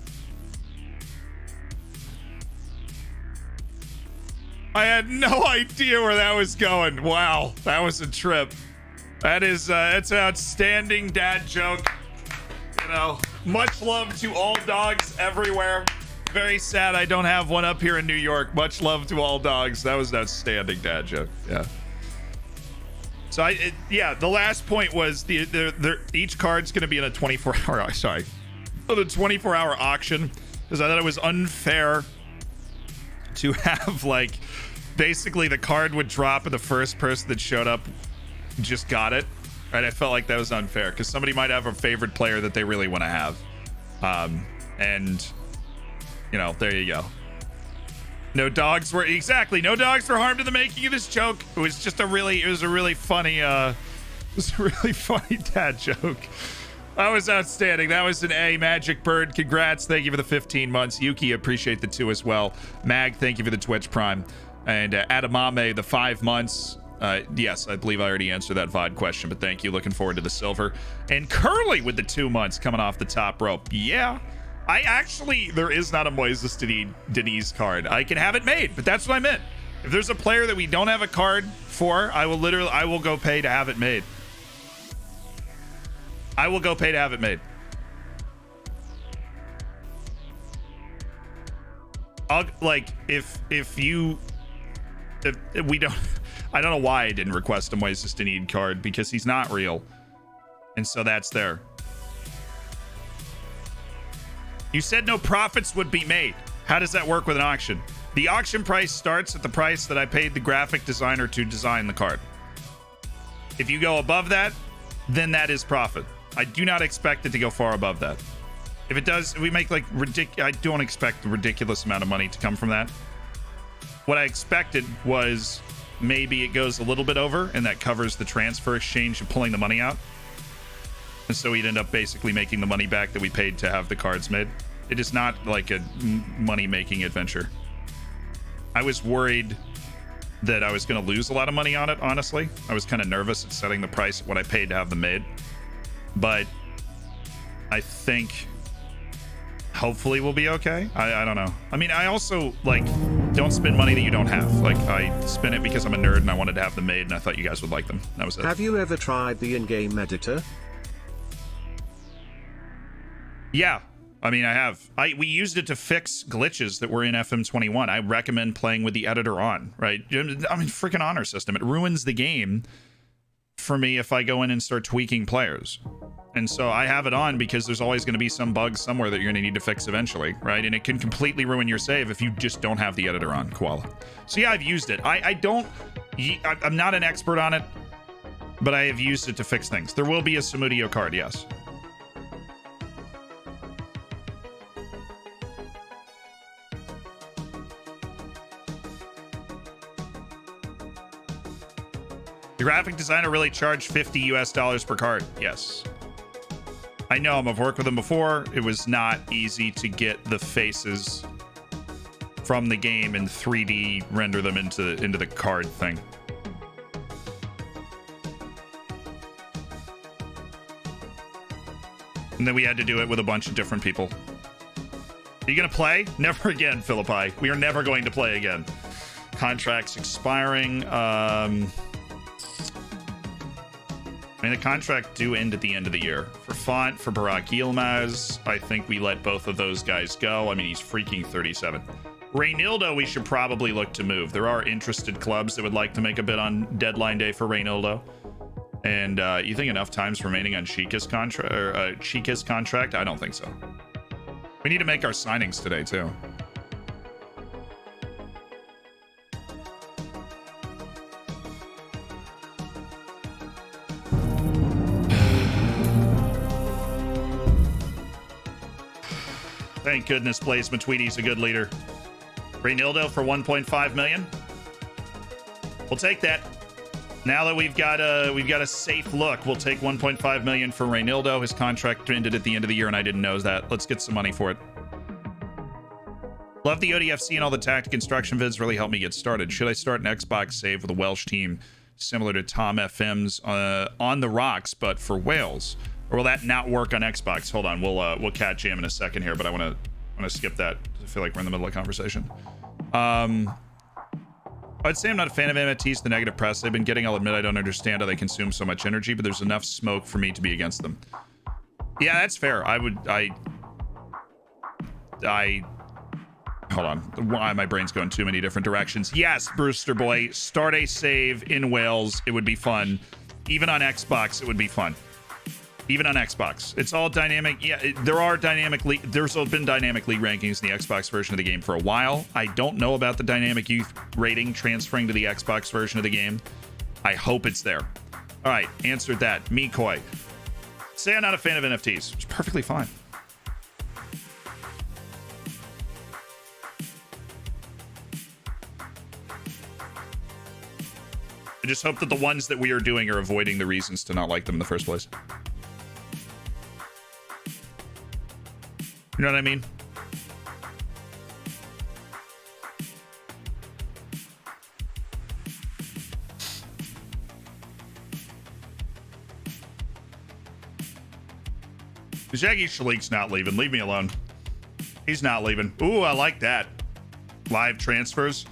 Speaker 1: I had no idea where that was going. Wow, that was a trip. That's an outstanding dad joke. You know, much love to all dogs everywhere. Very sad I don't have one up here in New York. Much love to all dogs. That was an outstanding dad joke. Yeah. So the last point was each card's going to be in a 24-hour. On a 24-hour auction, because I thought it was unfair to have like basically the card would drop and the first person that showed up just got it. Right? I felt like that was unfair because somebody might have a favorite player that they really want to have, and you know, there you go. No dogs were harmed in the making of this joke. It was a really funny dad joke. That was outstanding. That was an A. Magic Bird, congrats. Thank you for the 15 months. Yuki, appreciate the 2 as well. Mag, thank you for the Twitch Prime. And Adamame, the 5 months. Yes, I believe I already answered that VOD question, but thank you. Looking forward to the silver. And Curly with the 2 months coming off the top rope. Yeah. There is not a Moises Diniz card. I can have it made, but that's what I meant. If there's a player that we don't have a card for, I will go pay to have it made. I will go pay to have it made. If we don't, I don't know why I didn't request a Moises Diniz card, because he's not real. And so that's there. You said no profits would be made. How does that work with an auction? The auction price starts at the price that I paid the graphic designer to design the card. If you go above that, then that is profit. I do not expect it to go far above that. If it does, we make like I don't expect a ridiculous amount of money to come from that. What I expected was maybe it goes a little bit over and that covers the transfer exchange of pulling the money out. And so we'd end up basically making the money back that we paid to have the cards made. It is not like a money-making adventure. I was worried that I was going to lose a lot of money on it, honestly. I was kind of nervous at setting the price at what I paid to have them made. But I think hopefully we'll be okay. I don't know. I mean, I also, like, don't spend money that you don't have. Like, I spent it because I'm a nerd and I wanted to have them made and I thought you guys would like them. That was it.
Speaker 2: Have you ever tried the in-game editor?
Speaker 1: Yeah. I mean, I have. We used it to fix glitches that were in FM21. I recommend playing with the editor on, right? I mean, freaking honor system. It ruins the game for me if I go in and start tweaking players. And so I have it on because there's always going to be some bug somewhere that you're going to need to fix eventually, right? And it can completely ruin your save if you just don't have the editor on, Koala. So yeah, I've used it. I'm not an expert on it, but I have used it to fix things. There will be a Samudio card, yes. The graphic designer really charged $50 US per card. Yes. I know him. I've worked with him before. It was not easy to get the faces from the game and 3D render them into the card thing. And then we had to do it with a bunch of different people. Are you going to play? Never again, Philippi. We are never going to play again. Contracts expiring. I mean, the contract do end at the end of the year. For Font, for Barak Yilmaz, I think we let both of those guys go. I mean, he's freaking 37. Reynildo, we should probably look to move. There are interested clubs that would like to make a bid on deadline day for Reynildo. And you think enough time's remaining on Chica's contract? I don't think so. We need to make our signings today, too. Thank goodness Blaze Matuidi's a good leader. Reynildo for 1.5 million. We'll take that. Now that we've got a safe look, we'll take 1.5 million for Reynildo. His contract ended at the end of the year and I didn't know that. Let's get some money for it. Love the ODFC and all the tactic instruction vids. Really helped me get started. Should I start an Xbox save with a Welsh team similar to Tom FM's on the rocks, but for Wales? Or will that not work on Xbox? Hold on, we'll cat jam in a second here, but I want to skip that. I feel like we're in the middle of a conversation. I'd say I'm not a fan of NFTs, the negative press they've been getting. I'll admit I don't understand how they consume so much energy, but there's enough smoke for me to be against them. Yeah, that's fair. I hold on. Why my brain's going too many different directions. Yes, Brewster boy, start a save in Wales. It would be fun. Even on Xbox, it would be fun. Even on Xbox, it's all dynamic. Yeah, there's been dynamic league rankings in the Xbox version of the game for a while. I don't know about the dynamic youth rating transferring to the Xbox version of the game. I hope it's there. All right, answered that. Mikoi. Say I'm not a fan of NFTs. It's perfectly fine. I just hope that the ones that we are doing are avoiding the reasons to not like them in the first place. You know what I mean? Shaggy Shalik's not leaving. Leave me alone. He's not leaving. Ooh, I like that. Live transfers.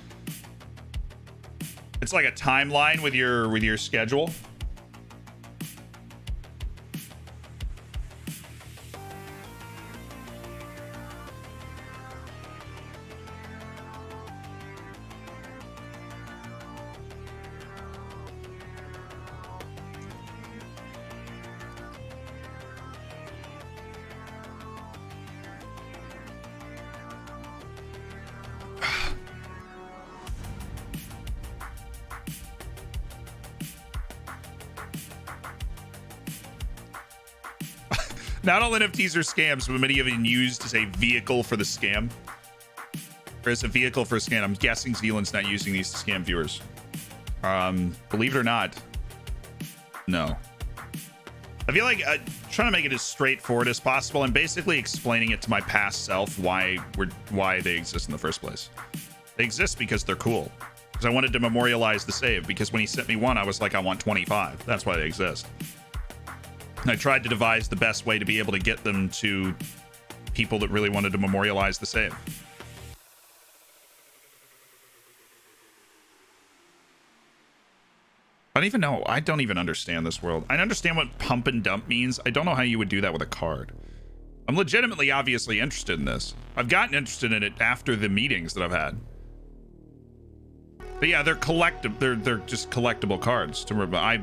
Speaker 1: It's like a timeline with your schedule. Not all NFTs are scams, but many have been used as a vehicle for the scam. Or as a vehicle for a scam. I'm guessing Zealand's not using these to scam viewers. Believe it or not, no. I feel like trying to make it as straightforward as possible and basically explaining it to my past self why they exist in the first place. They exist because they're cool. Because I wanted to memorialize the save. Because when he sent me one, I was like, I want 25. That's why they exist. And I tried to devise the best way to be able to get them to people that really wanted to memorialize the save. I don't even know. I don't even understand this world. I understand what pump and dump means. I don't know how you would do that with a card. I'm legitimately obviously interested in this. I've gotten interested in it after the meetings that I've had. But yeah, they're they're just collectible cards. To remember, I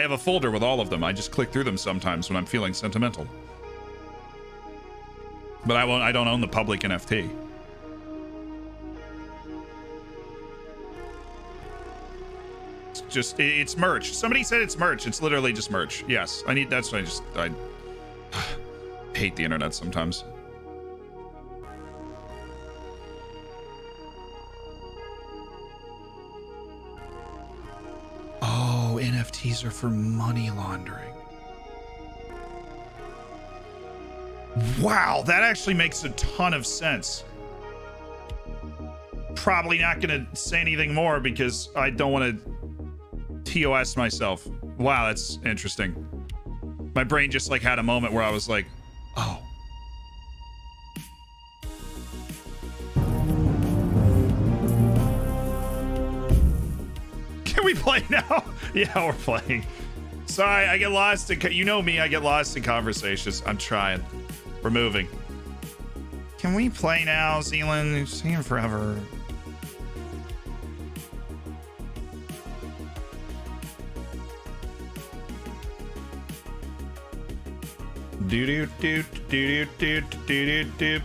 Speaker 1: have a folder with all of them. I just click through them sometimes when I'm feeling sentimental. But I don't own the public NFT. It's merch. Somebody said it's merch. It's literally just merch. Yes, that's what I hate the internet sometimes. Oh, NFTs are for money laundering. Wow, that actually makes a ton of sense. Probably not gonna say anything more because I don't want to TOS myself. Wow, that's interesting. My brain just like had a moment where I was like, oh. Can we play now? Yeah, we're playing. Sorry, I get lost in, you know me, I get lost in conversations. I'm trying. We're moving. Can we play now, Zealand? You're saying forever. Do do do do do do do do.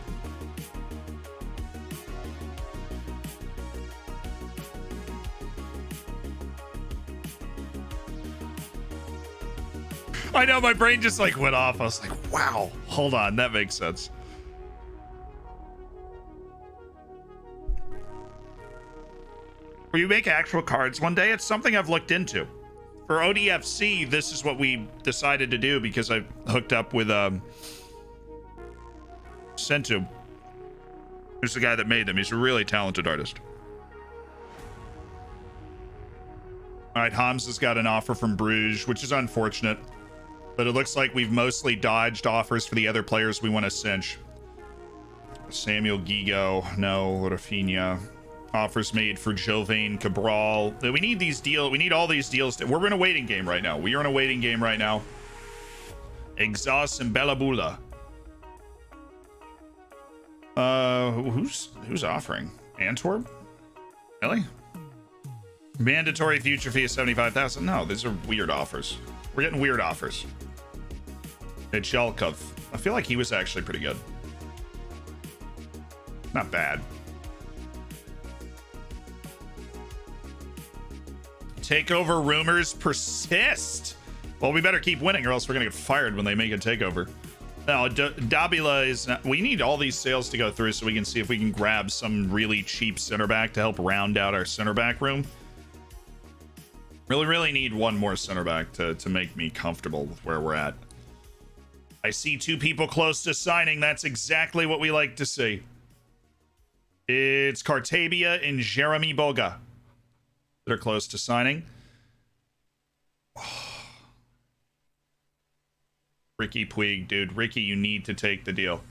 Speaker 1: I know, my brain just like went off. I was like, wow, hold on, that makes sense. Will you make actual cards one day? It's something I've looked into. For ODFC, this is what we decided to do because I hooked up with Sentu. Who's the guy that made them? He's a really talented artist. All right, Hamza's got an offer from Bruges, which is unfortunate. But it looks like we've mostly dodged offers for the other players we want to cinch. Samuel Gigo, no. Rafinha. Offers made for Jovain Cabral. We need these deals. We need all these deals. We're in a waiting game right now. We are in a waiting game right now. Exhaust and Bellabula. Who's offering? Antwerp? Really? Mandatory future fee of 75,000. No, these are weird offers. We're getting weird offers. Ichelkov. I feel like he was actually pretty good. Not bad. Takeover rumors persist. Well, we better keep winning or else we're gonna get fired when they make a takeover. No, Dabila is not, we need all these sales to go through so we can see if we can grab some really cheap center back to help round out our center back room. Really need one more center back to make me comfortable with where we're at. I see two people close to signing. That's exactly what we like to see. It's Cartabia and Jeremy Boga that are close to signing. Ricky Puig, dude. Ricky, you need to take the deal.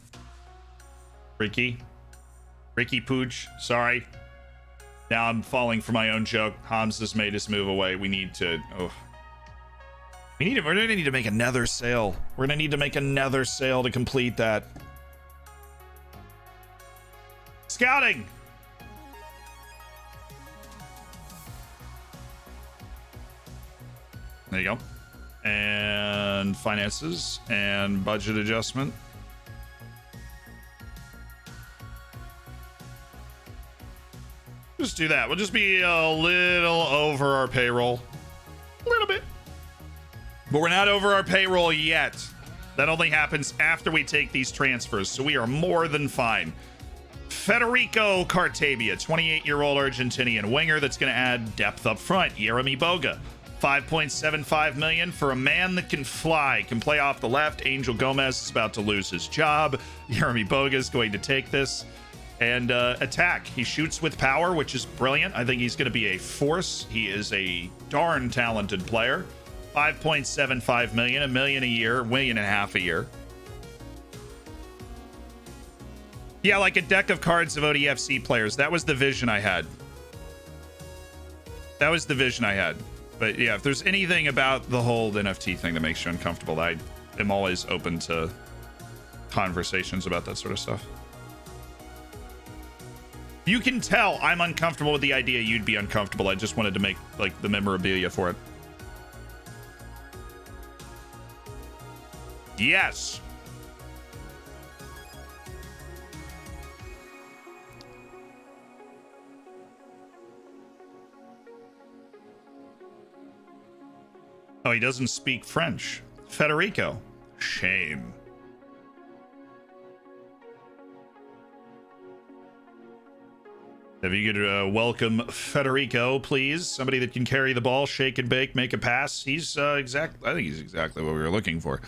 Speaker 1: Ricky Pooch, sorry. Now I'm falling for my own joke. Hamza's made his move away. We need to... Oh. We're gonna need to make another sale. We're gonna need to make another sale to complete that. Scouting! There you go. And finances and budget adjustment. Just do that. We'll just be a little over our payroll. A little bit. But we're not over our payroll yet. That only happens after we take these transfers, so we are more than fine. Federico Cartabia, 28-year-old Argentinian winger that's going to add depth up front. Jeremy Boga, 5.75 million for a man that can fly, can play off the left. Angel Gomez is about to lose his job. Jeremy Boga is going to take this and attack. He shoots with power, which is brilliant. I think he's going to be a force. He is a darn talented player. 5.75 million, $1 million a year, $1.5 million a year. Yeah, like a deck of cards of ODFC players. That was the vision I had. But yeah, if there's anything about the whole NFT thing that makes you uncomfortable, I am always open to conversations about that sort of stuff. You can tell I'm uncomfortable with the idea you'd be uncomfortable. I just wanted to make like the memorabilia for it. Yes. Oh, he doesn't speak French. Federico. Shame. If you could welcome Federico, please. Somebody that can carry the ball, shake and bake, make a pass. He's I think he's exactly what we were looking for.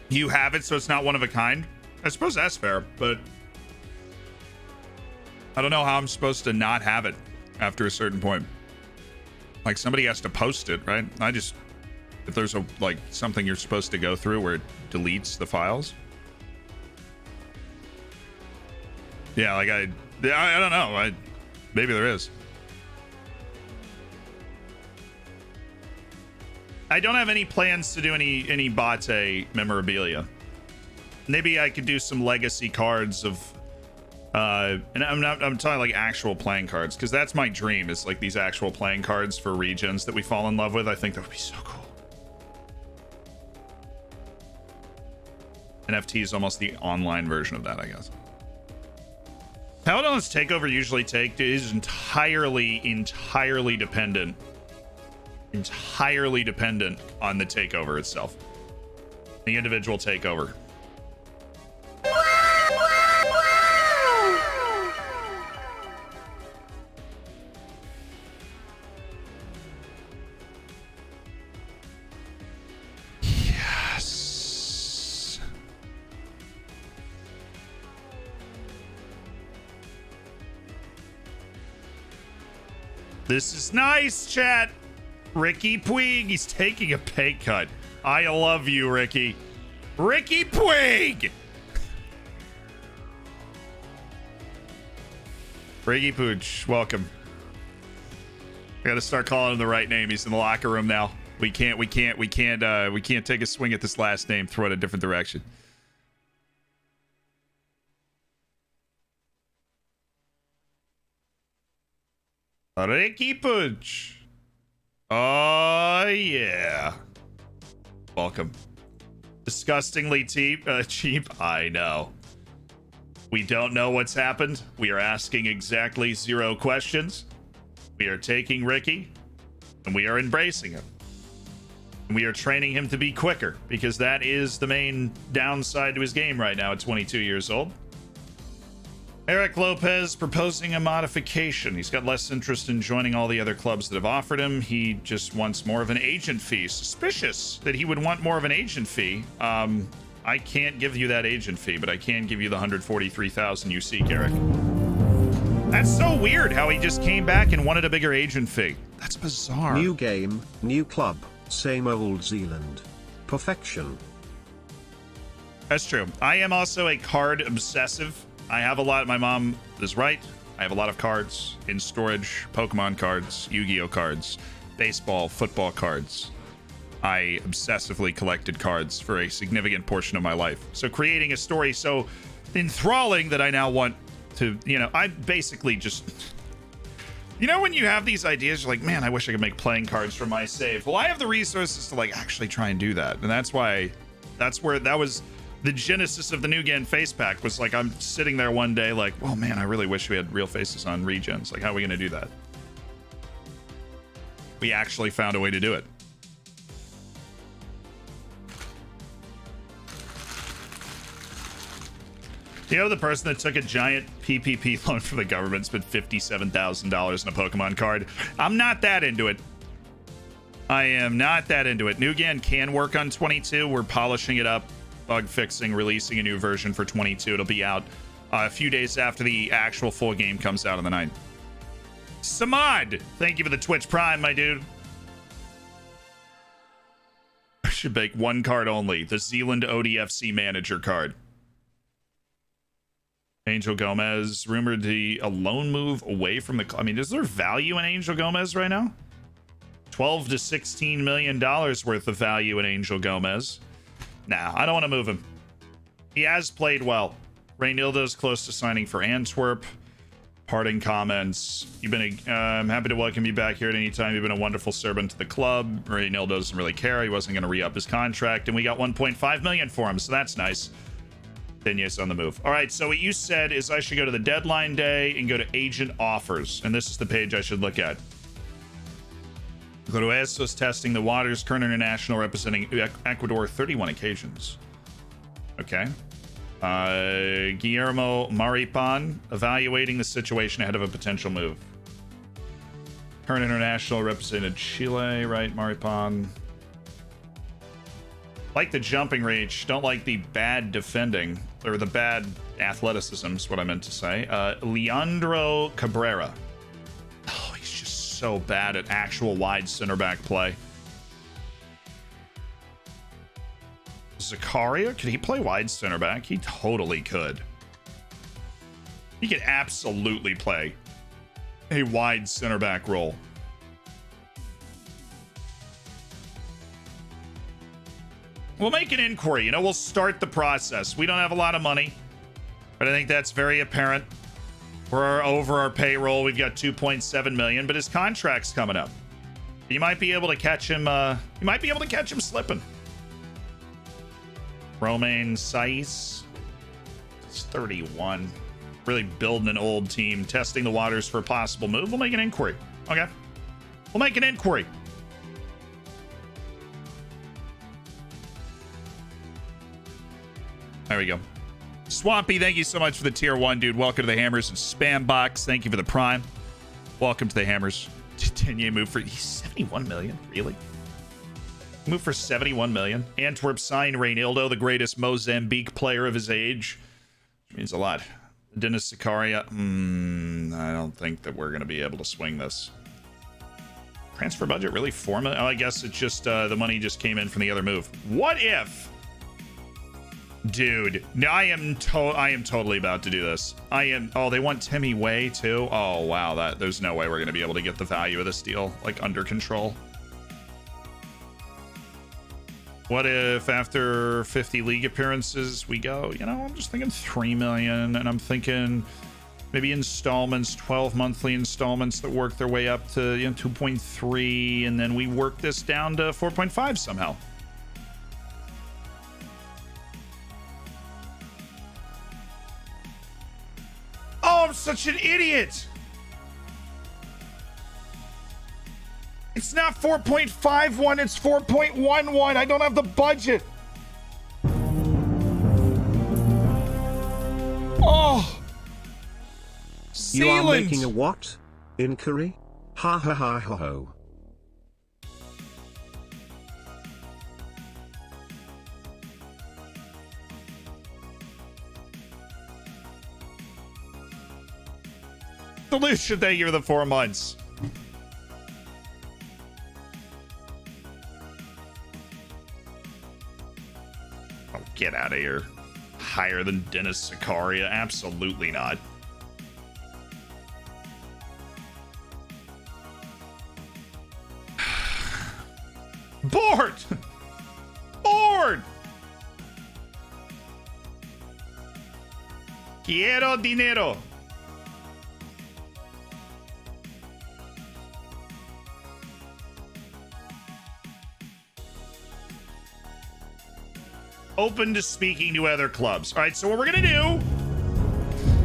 Speaker 1: You have it, so it's not one of a kind. I suppose that's fair, but I don't know how I'm supposed to not have it after a certain point. Like somebody has to post it, right? If there's like something you're supposed to go through where it deletes the files. Yeah, like I don't know. Maybe there is. I don't have any plans to do any Bate memorabilia. Maybe I could do some legacy cards of and I'm talking like actual playing cards, because that's my dream, is like these actual playing cards for regions that we fall in love with. I think that would be so cool. NFT is almost the online version of that, I guess. How long does takeover usually take is entirely dependent on the takeover itself, the individual takeover. Yes. This is nice, chat. Ricky Puig, he's taking a pay cut. I love you, Ricky. Ricky Puig! Ricky Pooch, welcome. I gotta start calling him the right name. He's in the locker room now. We can't take a swing at this last name, throw it a different direction. Ricky Pooch. Oh, yeah. Welcome. Disgustingly cheap. I know. We don't know what's happened. We are asking exactly 0 questions. We are taking Ricky, and we are embracing him. And we are training him to be quicker, because that is the main downside to his game right now at 22 years old. Eric Lopez proposing a modification. He's got less interest in joining all the other clubs that have offered him. He just wants more of an agent fee. Suspicious that he would want more of an agent fee. I can't give you that agent fee, but I can give you the 143,000 you seek, Eric. That's so weird how he just came back and wanted a bigger agent fee. That's bizarre.
Speaker 2: New game, new club, same old Zealand. Perfection.
Speaker 1: That's true. I am also a card obsessive. I have a lot. My mom is right. I have a lot of cards in storage. Pokemon cards, Yu-Gi-Oh cards, baseball, football cards. I obsessively collected cards for a significant portion of my life. So creating a story so enthralling that I now want to, I basically just... when you have these ideas, you're like, man, I wish I could make playing cards from my save. Well, I have the resources to actually try and do that. And that's where that was the genesis of the New Gen face pack. Was I'm sitting there one day well, man, I really wish we had real faces on regens. How are we going to do that? We actually found a way to do it. The person that took a giant PPP loan from the government spent $57,000 in a Pokemon card. I'm not that into it. I am not that into it. New Gen can work on 22. We're polishing it up, bug fixing, releasing a new version for 22. It'll be out a few days after the actual full game comes out on the 9th. Samad, thank you for the Twitch Prime, my dude. I should make one card only. The Zealand ODFC manager card. Angel Gomez, rumored a loan move away from the... is there value in Angel Gomez right now? $12 to $16 million worth of value in Angel Gomez. Nah, I don't want to move him. He has played well. Reynildo's close to signing for Antwerp. Parting comments. I'm happy to welcome you back here at any time. You've been a wonderful servant to the club. Reynildo doesn't really care. He wasn't going to re-up his contract, and we got 1.5 million for him, so that's nice. Yes, on the move. All right, so what you said is I should go to the deadline day and go to agent offers, and this is the page I should look at. Grueso's testing the waters. Current international representing Ecuador 31 occasions. Okay. Guillermo Maripan evaluating the situation ahead of a potential move. Current international represented Chile, right? Maripan. Like the jumping reach, don't like the bad defending, or the bad athleticism is what I meant to say. Leandro Cabrera. Oh, he's just so bad at actual wide center back play. Zakaria, could he play wide center back? He totally could. He could absolutely play a wide center back role. We'll make an inquiry. We'll start the process. We don't have a lot of money, but I think that's very apparent. We're over our payroll. We've got 2.7 million, but his contract's coming up. You might be able to catch him. You might be able to catch him slipping. Romain Saiz. It's 31. Really building an old team, testing the waters for a possible move. We'll make an inquiry. Okay. We'll make an inquiry. There we go. Swampy, thank you so much for the tier 1, dude. Welcome to the Hammers and Spam Box. Thank you for the prime. Welcome to the Hammers. Tenier move for 71 million? Really? Move for 71 million. Antwerp signed Reynaldo, the greatest Mozambique player of his age. Which means a lot. Dennis Sicaria. I don't think that we're going to be able to swing this. Transfer budget, really? 4 million? Oh, I guess it's just the money just came in from the other move. What if... Dude, I am totally about to do this. Oh, they want Timmy Way too? Oh, wow. There's no way we're going to be able to get the value of this deal, like, under control. What if after 50 league appearances we go, I'm just thinking 3 million, and I'm thinking maybe installments, 12 monthly installments that work their way up to 2.3, and then we work this down to 4.5 somehow. Oh, I'm such an idiot. It's not 4.51, it's 4.11. I don't have the budget. Oh.
Speaker 2: You are making a what? Inquiry? Ha ha ha ha ho.
Speaker 1: Solution, thank you for the 4 months. Oh, get out of here. Higher than Dennis Sicaria? Absolutely not. Bored! Bored! Quiero dinero. Open to speaking to other clubs. All right, so what we're gonna do,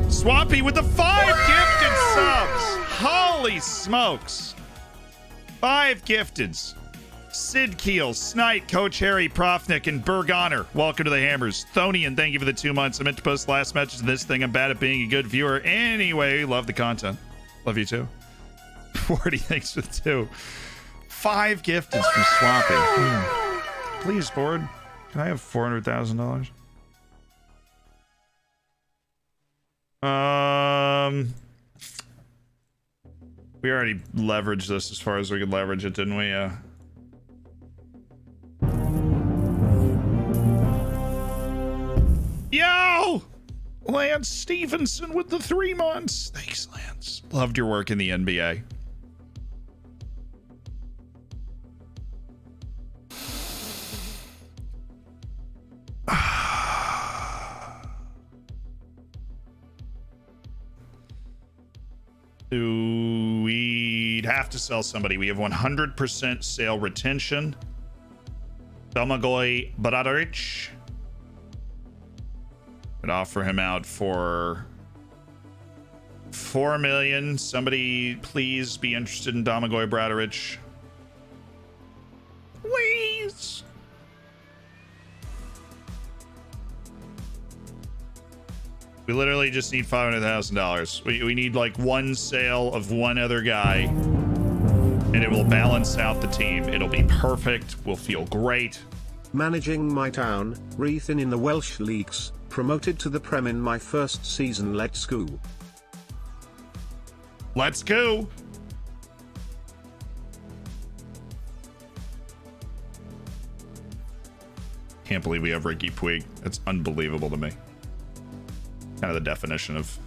Speaker 1: Swampy with the 5 gifted subs. Holy smokes. 5 gifteds. Sid Keel, Snight, Coach Harry, Profnick, and Bergoner. Welcome to the Hammers. Thonian, thank you for the 2 months. I meant to post last message of this thing. I'm bad at being a good viewer. Anyway, love the content. Love you too. 40, thanks for the 2. 5 gifteds from Swampy. Please, board. Can I have $400,000? We already leveraged this as far as we could leverage it, didn't we? Yo! Lance Stevenson with the 3 months. Thanks, Lance. Loved your work in the NBA. We'd have to sell somebody. We have 100% sale retention. Domagoj Bradaric. I'd offer him out for 4 million. Somebody please be interested in Domagoj Bradaric. Please. We literally just need $500,000. We need like one sale of one other guy, and it will balance out the team. It'll be perfect. We'll feel great.
Speaker 2: Managing my town, Reethin in the Welsh leagues, promoted to the Prem in my first season. Let's go.
Speaker 1: Let's go. Can't believe we have Ricky Puig. That's unbelievable to me. Kind of the definition of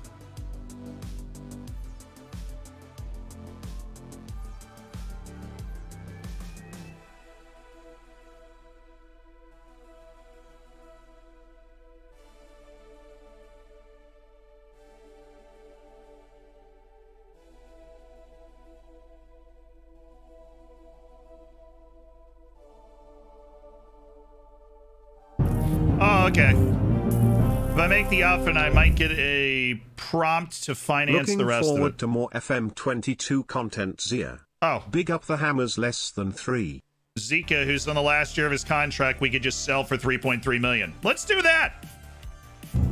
Speaker 1: Oh, okay. If I make the offer, I might get a prompt to finance
Speaker 2: Looking
Speaker 1: the rest of
Speaker 2: forward
Speaker 1: it.
Speaker 2: to more FM22 content, Zia.
Speaker 1: Oh.
Speaker 2: Big up the hammers less than 3.
Speaker 1: Zika, who's on the last year of his contract, we could just sell for 3.3 million. Let's do that.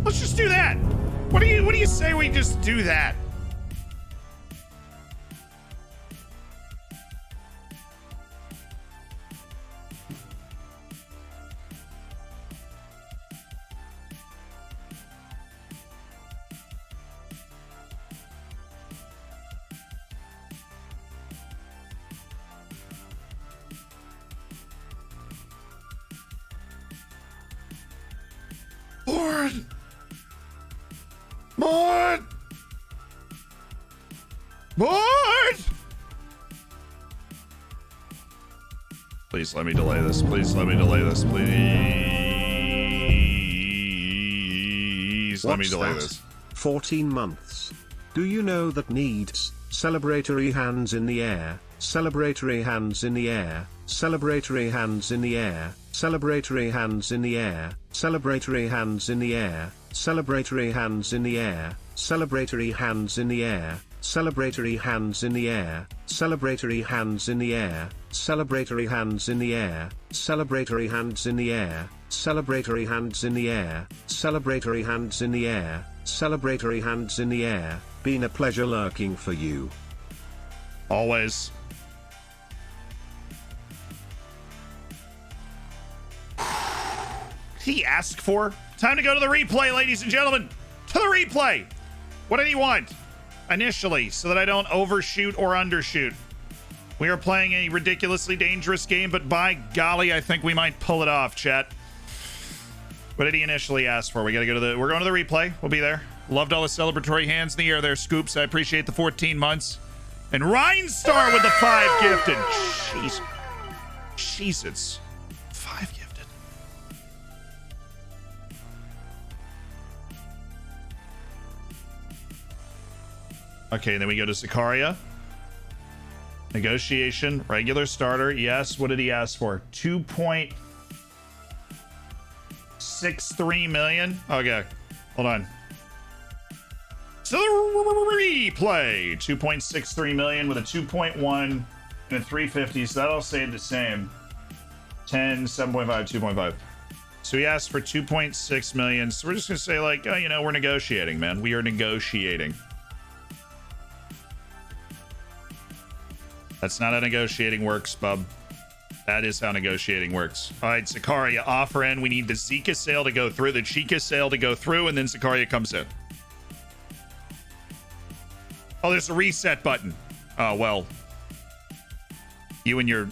Speaker 1: Let's just do that. What do you say we just do that? Board! Board! Board! Please let me delay this. Please let me delay this. Please let me delay this.
Speaker 2: 14 months. Do you know that needs celebratory hands in the air, celebratory hands in the air, celebratory hands in the air, celebratory hands in the air, celebratory hands in the air, celebratory hands in the air, celebratory hands in the air, celebratory hands in the air, celebratory hands in the air, celebratory hands in the air, celebratory hands in the air, celebratory hands in the air, celebratory hands in the air, celebratory hands in the air. Been a pleasure lurking for you.
Speaker 1: Always. He asked for? Time to go to the replay, ladies and gentlemen. To the replay. What did he want? Initially, so that I don't overshoot or undershoot. We are playing a ridiculously dangerous game, but by golly, I think we might pull it off, chat. What did he initially ask for? We're going to the replay. We'll be there. Loved all the celebratory hands in the air there, Scoops. I appreciate the 14 months. And Rhinestar with the 5 gifted. Jeez. Jesus. 5 gifted. Okay, then we go to Zakaria. Negotiation, regular starter. Yes, what did he ask for? 2.63 million. Okay, hold on. So the replay, 2.63 million with a 2.1 and a 350. So that'll stay the same. 10, 7.5, 2.5. So he asked for 2.6 million. So we're just gonna say like, oh, you know, we're negotiating, man. We are negotiating. That's not how negotiating works, bub. That is how negotiating works. All right, Zakaria, offer in. We need the Zika sale to go through, the Chica sale to go through, and then Zakaria comes in. Oh, there's a reset button. Oh, well. You and your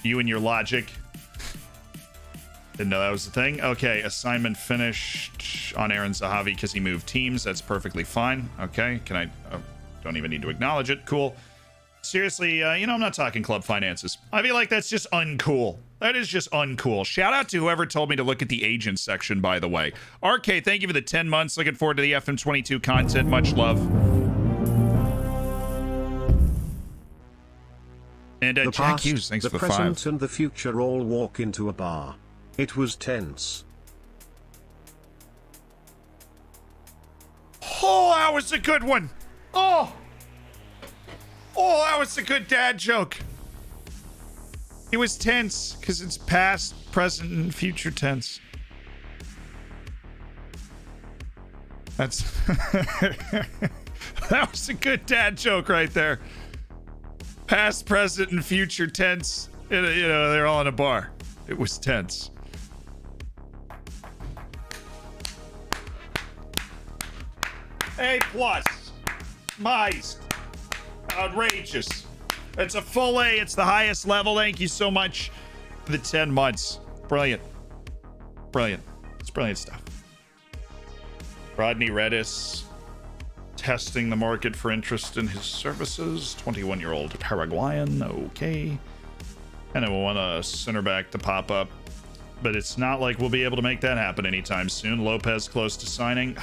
Speaker 1: logic. Didn't know that was the thing. Okay, assignment finished on Aaron Zahavi because he moved teams. That's perfectly fine. Okay, can I... don't even need to acknowledge it. Cool. Seriously, you know, I'm not talking club finances. I feel like that's just uncool. That is just uncool. Shout out to whoever told me to look at the agent section, by the way. RK, thank you for the 10 months. Looking forward to the FM22 content. Much love. And
Speaker 2: The
Speaker 1: Jack
Speaker 2: past,
Speaker 1: Hughes, thanks
Speaker 2: the
Speaker 1: for the
Speaker 2: present,
Speaker 1: 5.
Speaker 2: and the future all walk into a bar. It was tense.
Speaker 1: Oh, that was a good one. Oh, that was a good dad joke. It was tense because it's past, present, and future tense. That's that was a good dad joke right there. Past, present, and future tense. You know, they're all in a bar. It was tense. A plus. Mice. Outrageous. It's a full A. It's the highest level. Thank you so much for the 10 months. Brilliant. Brilliant. It's brilliant stuff. Rodney Redis testing the market for interest in his services. 21-year-old Paraguayan. Okay. And I want a center back to pop up. But it's not like we'll be able to make that happen anytime soon. Lopez close to signing.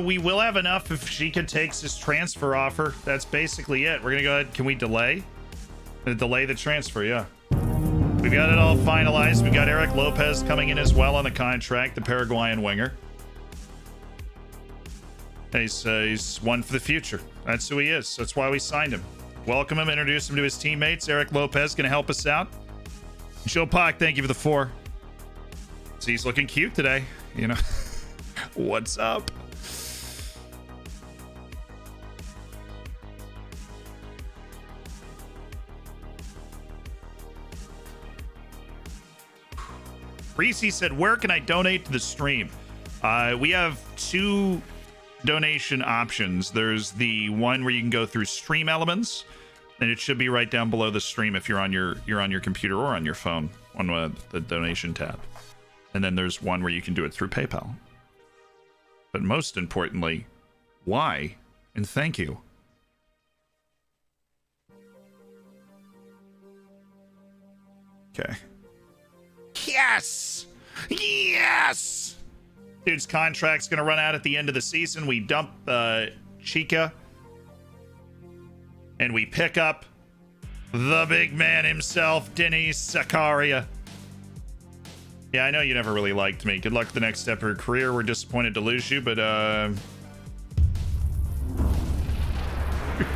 Speaker 1: we will have enough if Sheikah takes his transfer offer. That's basically it. We're gonna go ahead. Can we delay? Delay the transfer, yeah. We got it all finalized. We got Eric Lopez coming in as well on the contract, the Paraguayan winger. He's one for the future. That's who he is. That's why we signed him. Welcome him, introduce him to his teammates. Eric Lopez gonna help us out. Joe Pak, thank you for the 4. So he's looking cute today, you know. What's up? Reese said, where can I donate to the stream? We have 2 donation options. There's the one where you can go through Stream Elements, and it should be right down below the stream if you're on your computer or on your phone on the donation tab. And then there's one where you can do it through PayPal. But most importantly, why and thank you. Okay. Yes! Yes! Dude's contract's gonna run out at the end of the season. We dump Chica. And we pick up the big man himself, Dennis Zakaria. Yeah, I know you never really liked me. Good luck with the next step of your career. We're disappointed to lose you, but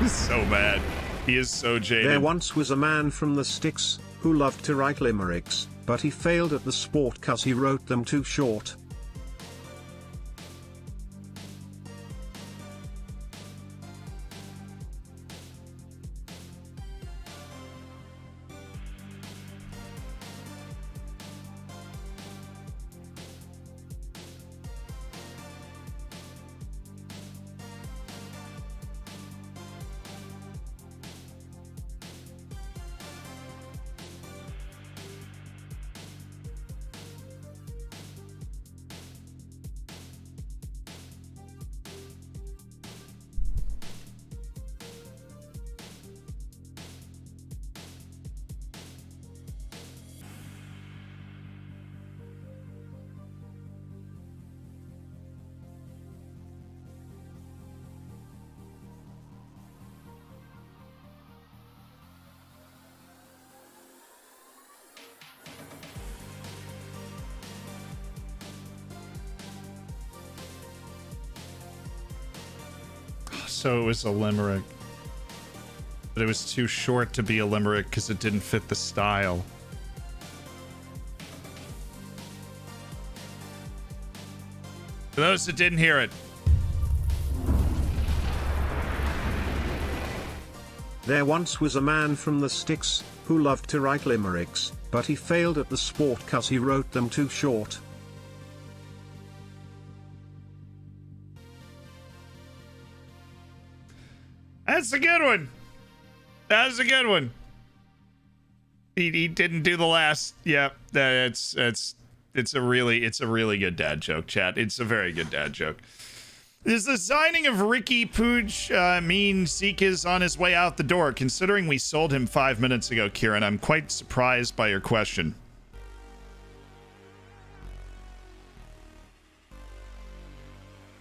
Speaker 1: he's so mad. He is so jaded.
Speaker 2: There once was a man from the sticks who loved to write limericks, but he failed at the sport 'cause he wrote them too short.
Speaker 1: So it was a limerick. But it was too short to be a limerick because it didn't fit the style. For those that didn't hear it.
Speaker 2: There once was a man from the sticks who loved to write limericks, but he failed at the sport 'cause he wrote them too short.
Speaker 1: That's a good one. That's a good one. He didn't do the last. Yeah, it's a really good dad joke, chat. It's a very good dad joke. Does the signing of Ricky Pooch mean Zeke is on his way out the door? Considering we sold him 5 minutes ago, Kieran, I'm quite surprised by your question.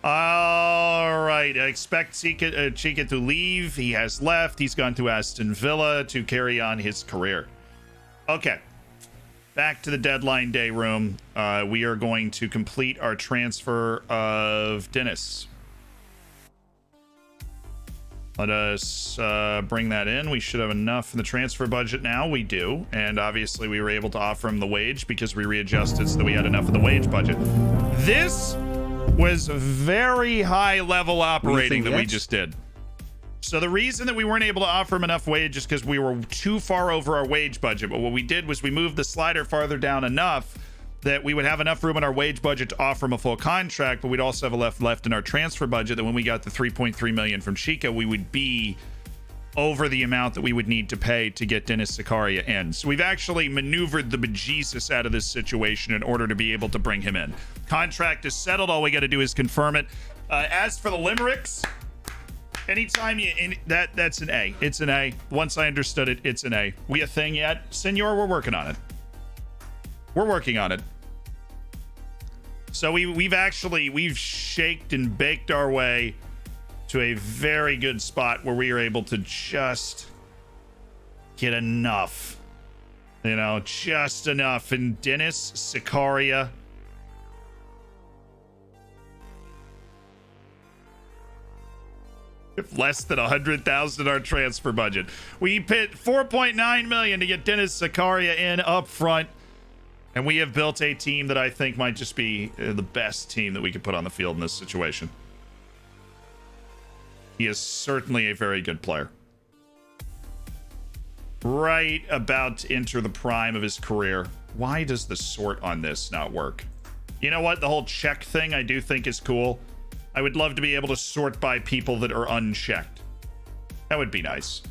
Speaker 1: All right, I expect Chica to leave. He has left. He's gone to Aston Villa to carry on his career. Okay, back to the deadline day room. We are going to complete our transfer of Dennis. Let us bring that in. We should have enough in the transfer budget now. We do. And obviously we were able to offer him the wage because we readjusted so that we had enough of the wage budget. This was very high level operating that we just did. So the reason that we weren't able to offer him enough wage is because we were too far over our wage budget. But what we did was we moved the slider farther down enough that we would have enough room in our wage budget to offer him a full contract, but we'd also have left in our transfer budget that when we got the 3.3 million from Chica, we would be over the amount that we would need to pay to get Dennis Zakaria in. So we've actually maneuvered the bejesus out of this situation in order to be able to bring him in. Contract is settled. All we got to do is confirm it. As for the limericks, anytime that's an A. It's an A. Once I understood it, it's an A. We a thing yet? Senor, we're working on it. We're working on it. So we've shaked and baked our way to a very good spot where we are able to just get enough, you know, just enough. And Dennis Sicaria, less than 100,000 our transfer budget. We paid 4.9 million to get Dennis Sicaria in up front, and we have built a team that I think might just be the best team that we could put on the field in this situation. He is certainly a very good player. Right about to enter the prime of his career. Why does the sort on this not work? You know what? The whole check thing I do think is cool. I would love to be able to sort by people that are unchecked. That would be nice.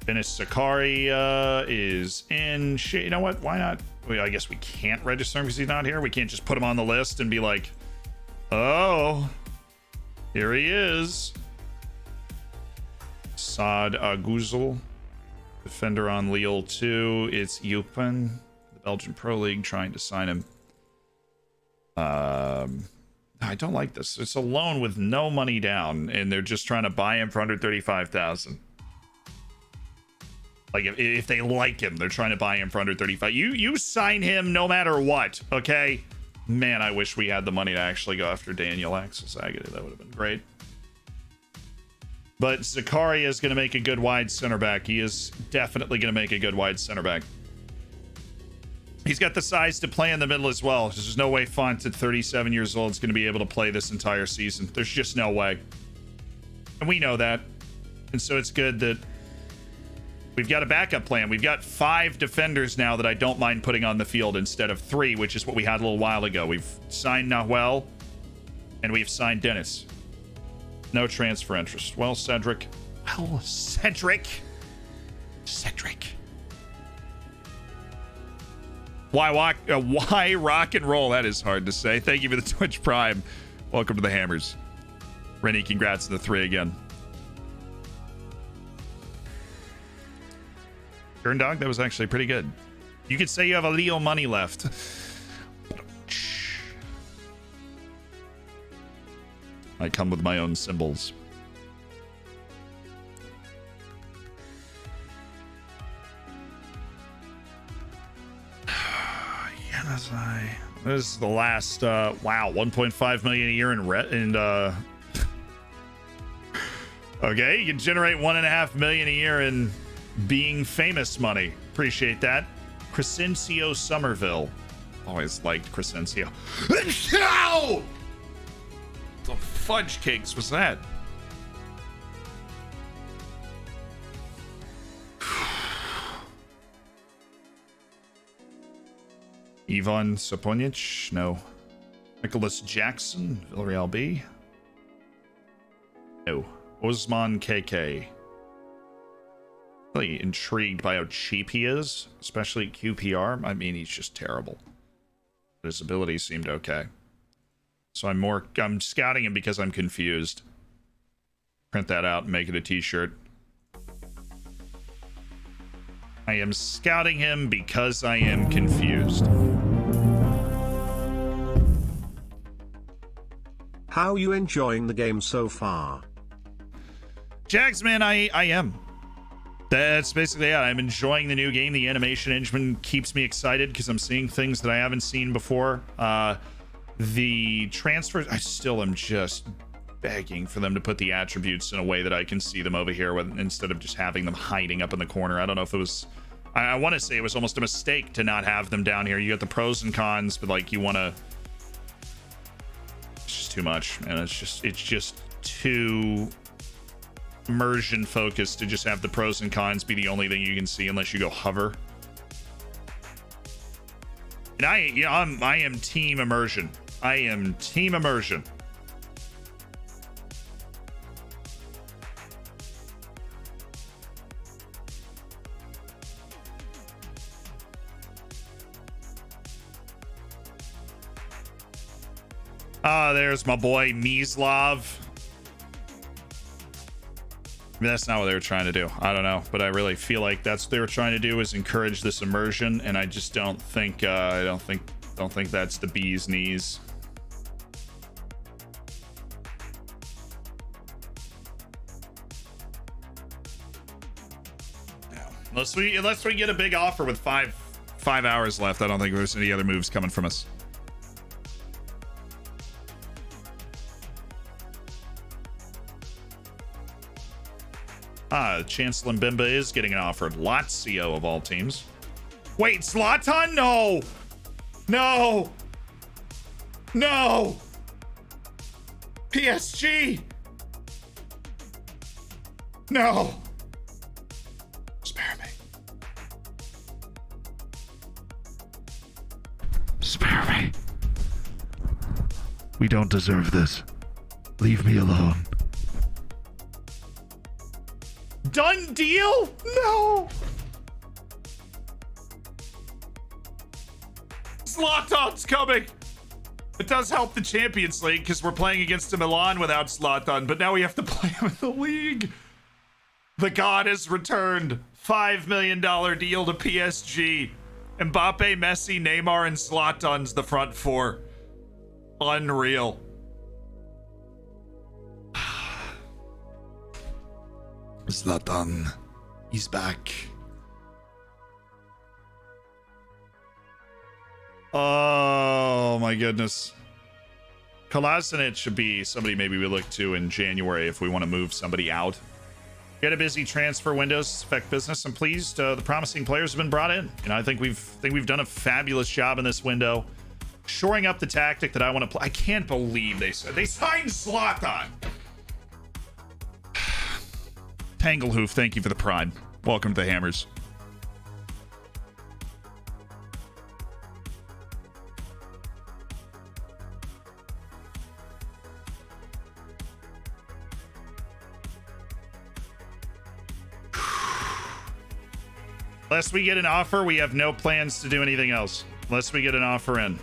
Speaker 1: Dennis Sicaria is in shit. You know what? Why not? Well, I guess we can't register him because he's not here. We can't just put him on the list and be like, oh, here he is. Saad Aguzal, defender on Lille 2. It's Eupen, the Belgian Pro League, trying to sign him. I don't like this. It's a loan with no money down, and they're just trying to buy him for 135,000. Like if they like him, they're trying to buy him for 135. You sign him no matter what, okay? Man, I wish we had the money to actually go after Daniel Axel Agate. That would have been great. But Zakaria is going to make a good wide center back. He is definitely going to make a good wide center back. He's got the size to play in the middle as well. There's no way Font at 37 years old is going to be able to play this entire season. There's just no way. And we know that. And so it's good that we've got a backup plan. We've got 5 defenders now that I don't mind putting on the field instead of 3, which is what we had a little while ago. We've signed Nahuel, and we've signed Dennis. No transfer interest. Well, Cedric. Well, Cedric. Why rock and roll? That is hard to say. Thank you for the Twitch Prime. Welcome to the Hammers. Rennie, congrats to the 3 again. Turn dog, that was actually pretty good. You could say you have a Leo money left. I come with my own symbols. This is the last wow, 1.5 million a year in okay, you can generate 1.5 million a year in being famous money. Appreciate that. Crescencio Somerville. Always liked Crescencio. Ow! The fudge cakes was that? Ivan Saponic? No. Nicholas Jackson, Villarreal B? No. Osman KK. Really intrigued by how cheap he is, especially QPR. I mean, he's just terrible. But his abilities seemed okay. So I'm scouting him because I'm confused. Print that out and make it a t-shirt. I am scouting him because I am confused.
Speaker 2: How you enjoying the game so far?
Speaker 1: Jags, man, I am. That's basically it. I'm enjoying the new game. The animation engine keeps me excited because I'm seeing things that I haven't seen before. The transfers, I still am just begging for them to put the attributes in a way that I can see them over here instead of just having them hiding up in the corner. I don't know if it was, I want to say it was almost a mistake to not have them down here. You got the pros and cons, but like you want to, it's just too much, and it's just too immersion focused to just have the pros and cons be the only thing you can see unless you go hover. And I am team immersion. I am team immersion. Ah, there's my boy Mislav. I mean, that's not what they were trying to do. I don't know, but I really feel like that's what they were trying to do, is encourage this immersion, and I just don't think Don't think that's the bee's knees. No. Unless we get a big offer with five hours left, I don't think there's any other moves coming from us. Chancellor Mbemba is getting an offer. Lazio of all teams. Wait, Zlatan? No! No! No! PSG! No! Spare me. Spare me. We don't deserve this. Leave me alone. Done deal? No! Zlatan's coming! It does help the Champions League because we're playing against a Milan without Zlatan, but now we have to play him in the league. The god has returned. $5 million deal to PSG. Mbappe, Messi, Neymar, and Zlatan's the front four. Unreal. Zlatan, he's back. Oh my goodness. Kolasinac should be somebody maybe we look to in January if we want to move somebody out. We had a busy transfer windows affect business. I'm pleased the promising players have been brought in. You know, I think we've done a fabulous job in this window, shoring up the tactic that I want to play. I can't believe they signed Zlatan. Tanglehoof, thank you for the pride. Welcome to the Hammers. Unless we get an offer, we have no plans to do anything else. Unless we get an offer in.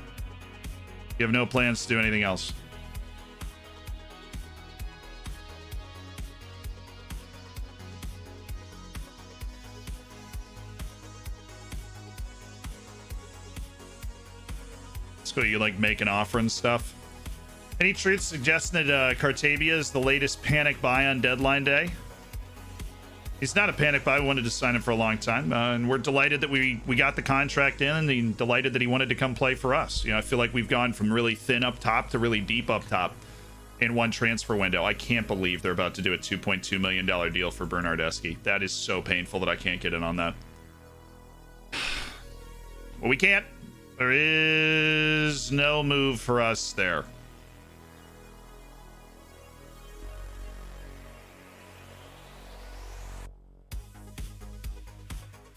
Speaker 1: We have no plans to do anything else. Let's go, you like make an offer and stuff. Any truth suggesting that Cartabia is the latest panic buy on deadline day? He's not a panic buy. We wanted to sign him for a long time, and we're delighted that we got the contract in, and delighted that he wanted to come play for us. You know, I feel like we've gone from really thin up top to really deep up top in one transfer window. I can't believe they're about to do a $2.2 million deal for Bernardeschi. That is so painful that I can't get in on that. Well, we can't. There is no move for us there.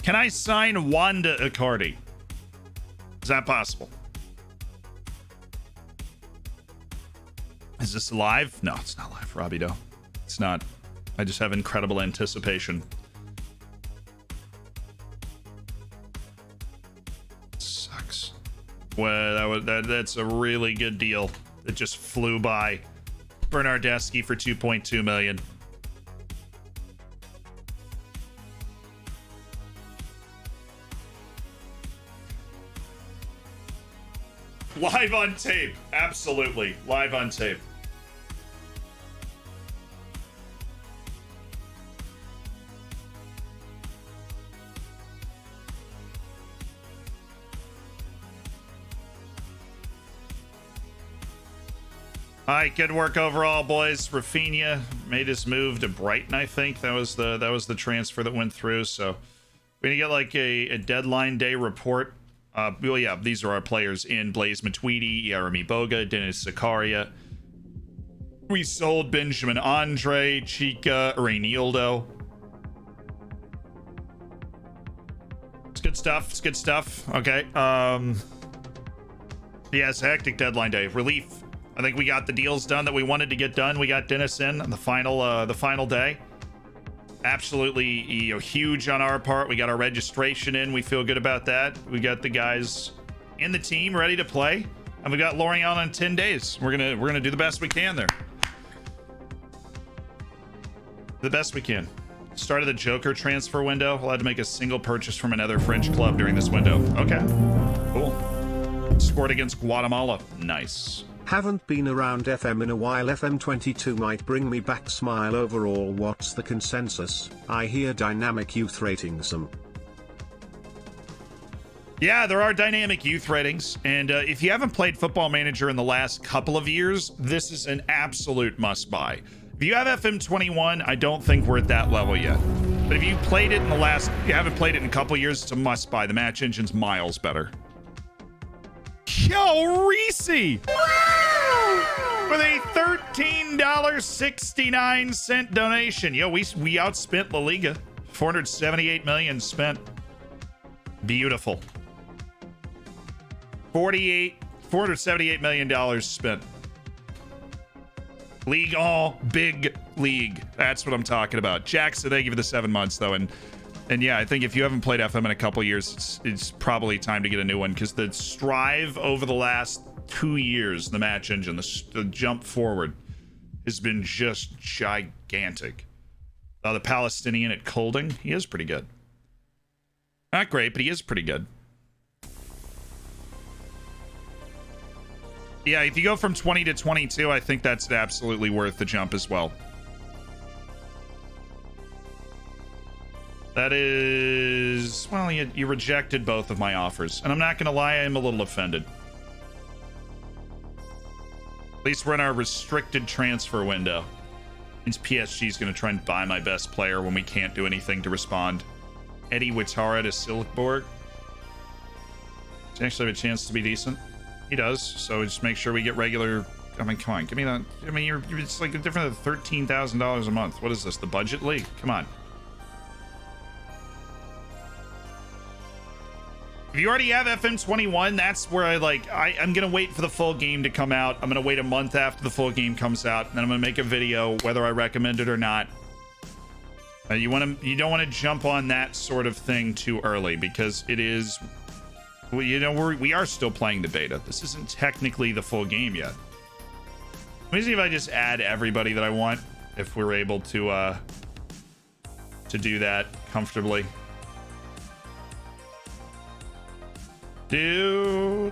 Speaker 1: Can I sign Wanda Icardi? Is that possible? Is this live? No, it's not live, Robbie. It's not. I just have incredible anticipation. Sucks. Well, that's a really good deal. It just flew by. Bernardeschi for $2.2 million. Live on tape. Absolutely. Live on tape. All right, good work overall, boys. Rafinha made his move to Brighton, I think. That was the transfer that went through. So we're gonna get like a deadline day report. Well, yeah, these are our players in: Blaise Matuidi, Jeremy Boga, Dennis Zakaria. We sold Benjamin Andre, Chica, Reinildo. It's good stuff. It's good stuff. Okay. Yeah, it's a hectic deadline day. Relief. I think we got the deals done that we wanted to get done. We got Dennis in on the final day. Absolutely, huge on our part. We got our registration in. We feel good about that. We got the guys in the team ready to play, and we got Lorient on 10 days. We're gonna do the best we can there. The best we can. Started the Joker transfer window. Allowed to make a single purchase from another French club during this window. Okay, cool. Scored against Guatemala. Nice.
Speaker 2: Haven't been around FM in a while. FM22 might bring me back. Smile. Overall, what's the consensus? I hear dynamic youth ratings them.
Speaker 1: Yeah, there are dynamic youth ratings, and if you haven't played Football Manager in the last couple of years, this is an absolute must-buy. If you have FM21, I don't think we're at that level yet. But if you played it in the last, you haven't played it in a couple of years, it's a must-buy. The match engine's miles better. Yo, Reese! With a $13.69 donation. Yo, we outspent La Liga. 478 million spent. Beautiful. $478 million spent. League, all big league. That's what I'm talking about. Jackson, thank you for the 7 months, though. And yeah, I think if you haven't played FM in a couple years, it's probably time to get a new one, because the strive over the last 2 years, the match engine, the jump forward has been just gigantic. The Palestinian at Colding, he is pretty good. Not great, but he is pretty good. Yeah, if you go from 20 to 22, I think that's absolutely worth the jump as well. That is... Well, you rejected both of my offers. And I'm not going to lie, I'm a little offended. At least we're in our restricted transfer window. Means PSG is going to try and buy my best player when we can't do anything to respond. Eddie Witara to Silkeborg. Does he actually have a chance to be decent? He does, so just make sure we get regular... I mean, come on, give me that. I mean, it's like a different than $13,000 a month. What is this, the budget league? Come on. If you already have FM21, that's where I'm going to wait for the full game to come out. I'm going to wait a month after the full game comes out, and then I'm going to make a video whether I recommend it or not. You don't want to jump on that sort of thing too early, because it is... Well, you know, we are still playing the beta. This isn't technically the full game yet. Let me see if I just add everybody that I want, if we're able to do that comfortably. Do.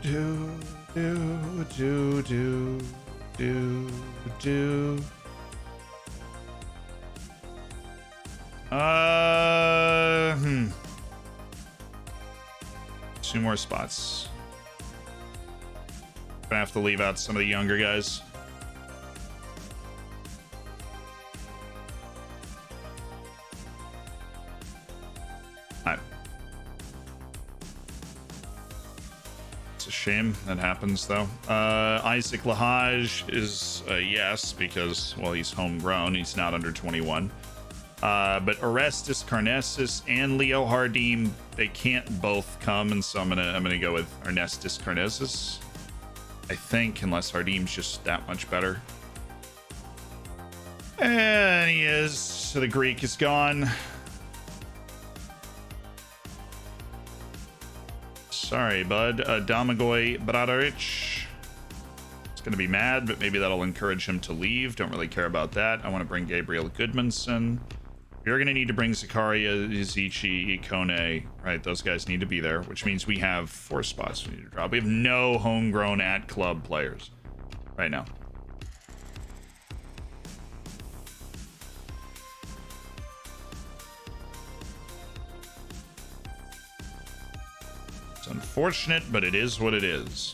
Speaker 1: Two more spots. Gonna have to leave out some of the younger guys. Alright. It's a shame that happens, though. Isaac Lahaj is a yes, because, well, he's homegrown. He's not under 21. But Orestes Carnessus and Leo Hardim, they can't both come, and so I'm gonna go with Ernestus Carnessus, I think, unless Hardim's just that much better. And he is. So the Greek is gone. Sorry, bud. Domagoy Bradaric is gonna be mad, but maybe that'll encourage him to leave. Don't really care about that. I want to bring Gabriel Goodmanson. You're going to need to bring Zakaria, Izichi, Ikone, right? Those guys need to be there, which means we have 4 spots we need to drop. We have no homegrown at-club players right now. It's unfortunate, but it is what it is.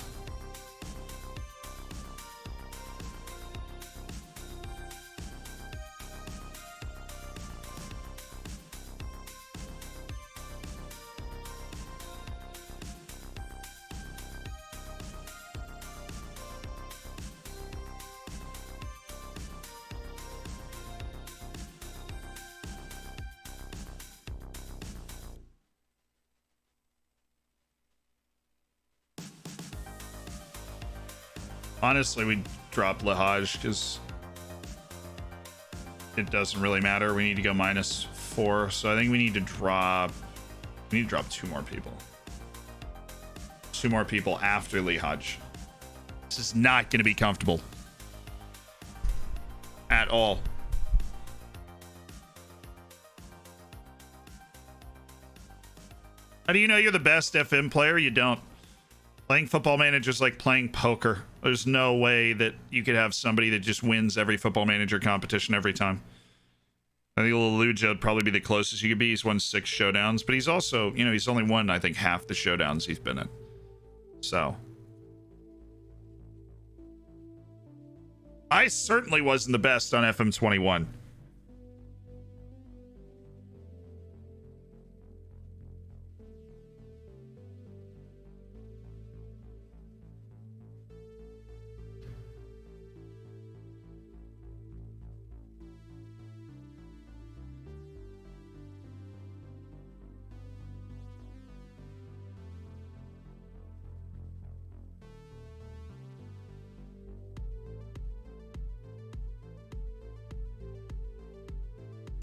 Speaker 1: Honestly, we drop Lahaj because it doesn't really matter. We need to go -4, so I think we need to drop 2 more people. 2 more people after Lahaj. This is not going to be comfortable at all. How do you know you're the best FM player? You don't. Playing Football Manager is like playing poker. There's no way that you could have somebody that just wins every Football Manager competition every time. I think Leluja would probably be the closest you could be. He's won 6 showdowns, but he's also, you know, he's only won, I think, half the showdowns he's been in. So. I certainly wasn't the best on FM21.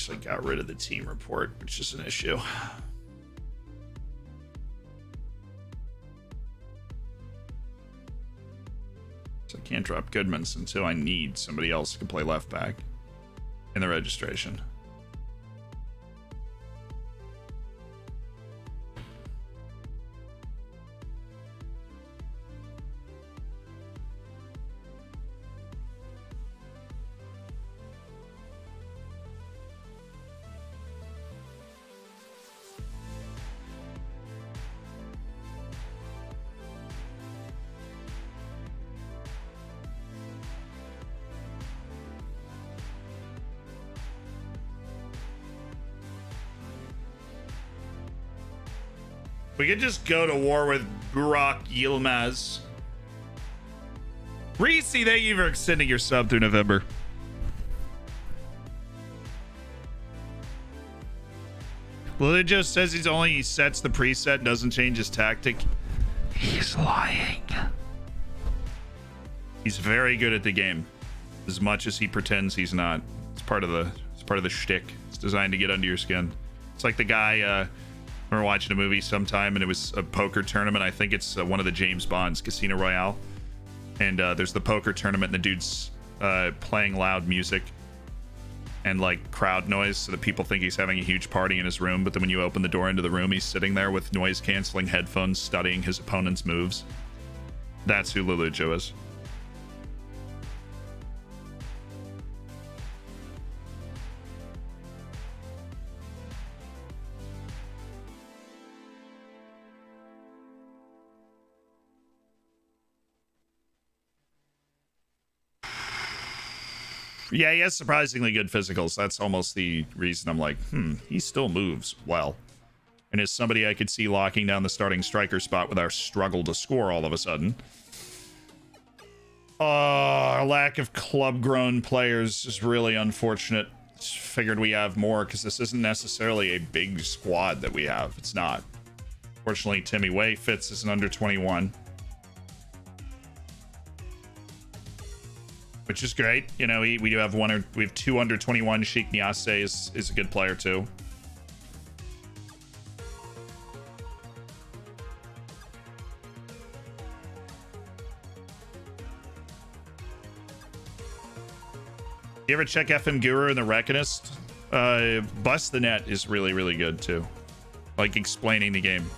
Speaker 1: I got rid of the team report, which is an issue. So I can't drop Goodman's until I need somebody else who can play left back in the registration. We could just go to war with Burak Yilmaz. Reese, thank you for extending your sub through November. Well, it just says he's only sets the preset, doesn't change his tactic. He's lying. He's very good at the game, as much as he pretends he's not. It's part of the shtick. It's designed to get under your skin. It's like the guy. We were watching a movie sometime, and it was a poker tournament. I think it's one of the James Bonds, Casino Royale. And there's the poker tournament, and the dude's playing loud music and like crowd noise, so that people think he's having a huge party in his room. But then when you open the door into the room, he's sitting there with noise-canceling headphones, studying his opponent's moves. That's who Lelujo is. Yeah, he has surprisingly good physicals. That's almost the reason I'm like, he still moves well. And is somebody I could see locking down the starting striker spot with our struggle to score all of a sudden. Our lack of club-grown players is really unfortunate. Just figured we have more, because this isn't necessarily a big squad that we have. It's not. Fortunately, Timmy Way fits as an under 21. Which is great. You know, we do have we have 2 under 21. Sheikh Niasse is a good player too. You ever check FM Guru and the Reckonist? Bust the Net is really, really good too. Like explaining the game.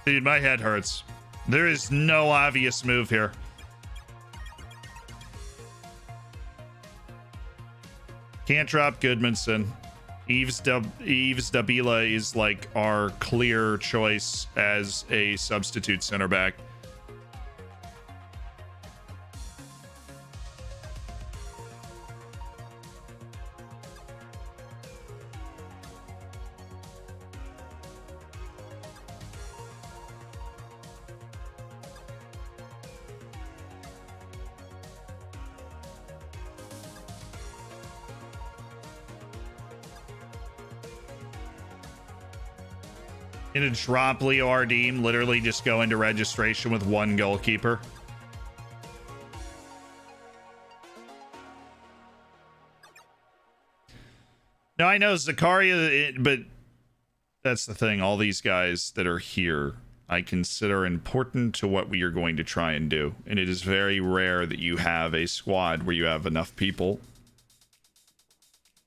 Speaker 1: Dude, my head hurts. There is no obvious move here. Can't drop Goodmanson. Yves Dabila is like our clear choice as a substitute center back. In a drop Leo Ardim, literally just go into registration with 1 goalkeeper. I know Zakaria, but that's the thing. All these guys that are here, I consider important to what we are going to try and do. And it is very rare that you have a squad where you have enough people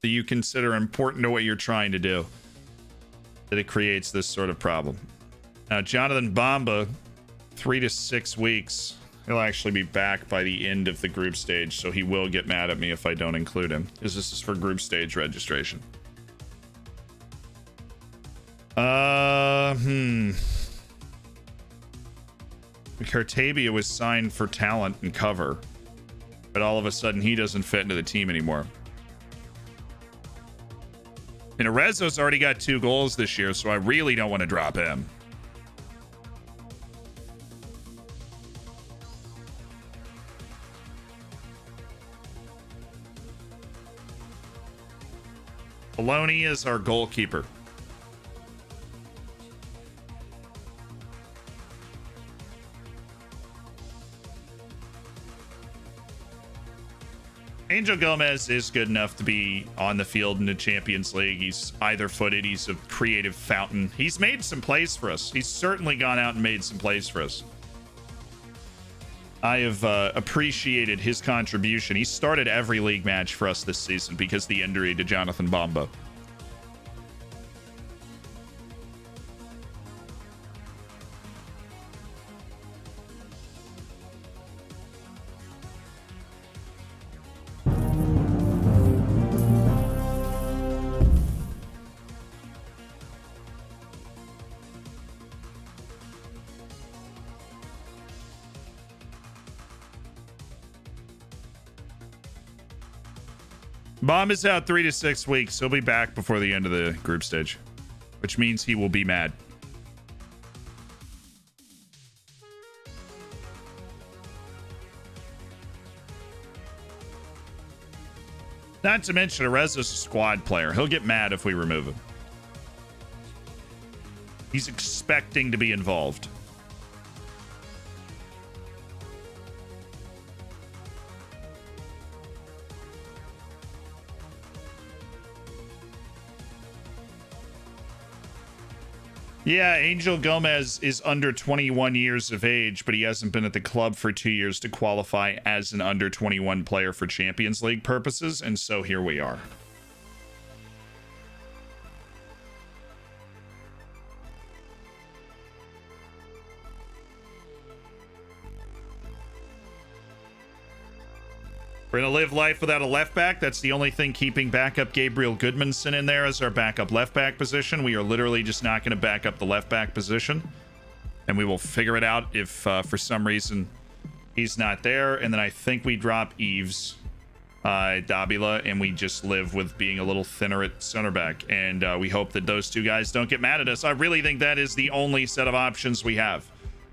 Speaker 1: that you consider important to what you're trying to do, that it creates this sort of problem. Now, Jonathan Bamba, 3 to 6 weeks. He'll actually be back by the end of the group stage, so he will get mad at me if I don't include him, because this is for group stage registration. Cartabia was signed for talent and cover, but all of a sudden he doesn't fit into the team anymore. And Arezzo's already got 2 goals this year, so I really don't want to drop him. Maloney is our goalkeeper. Angel Gomez is good enough to be on the field in the Champions League. He's either-footed. He's a creative fountain. He's made some plays for us. He's certainly gone out and made some plays for us. I have appreciated his contribution. He started every league match for us this season because of the injury to Jonathan Bamba. Bomb is out 3 to 6 weeks. He'll be back before the end of the group stage, which means he will be mad. Not to mention, Arezzo's a squad player. He'll get mad if we remove him. He's expecting to be involved. Yeah, Angel Gomez is under 21 years of age, but he hasn't been at the club for 2 years to qualify as an under 21 player for Champions League purposes, and so here we are. We're going to live life without a left back. That's the only thing keeping backup Gabriel Goodmanson in there as our backup left back position. We are literally just not going to back up the left back position. And we will figure it out if for some reason he's not there. And then I think we drop Eves, Davila, and we just live with being a little thinner at center back. And we hope that those 2 guys don't get mad at us. I really think that is the only set of options we have.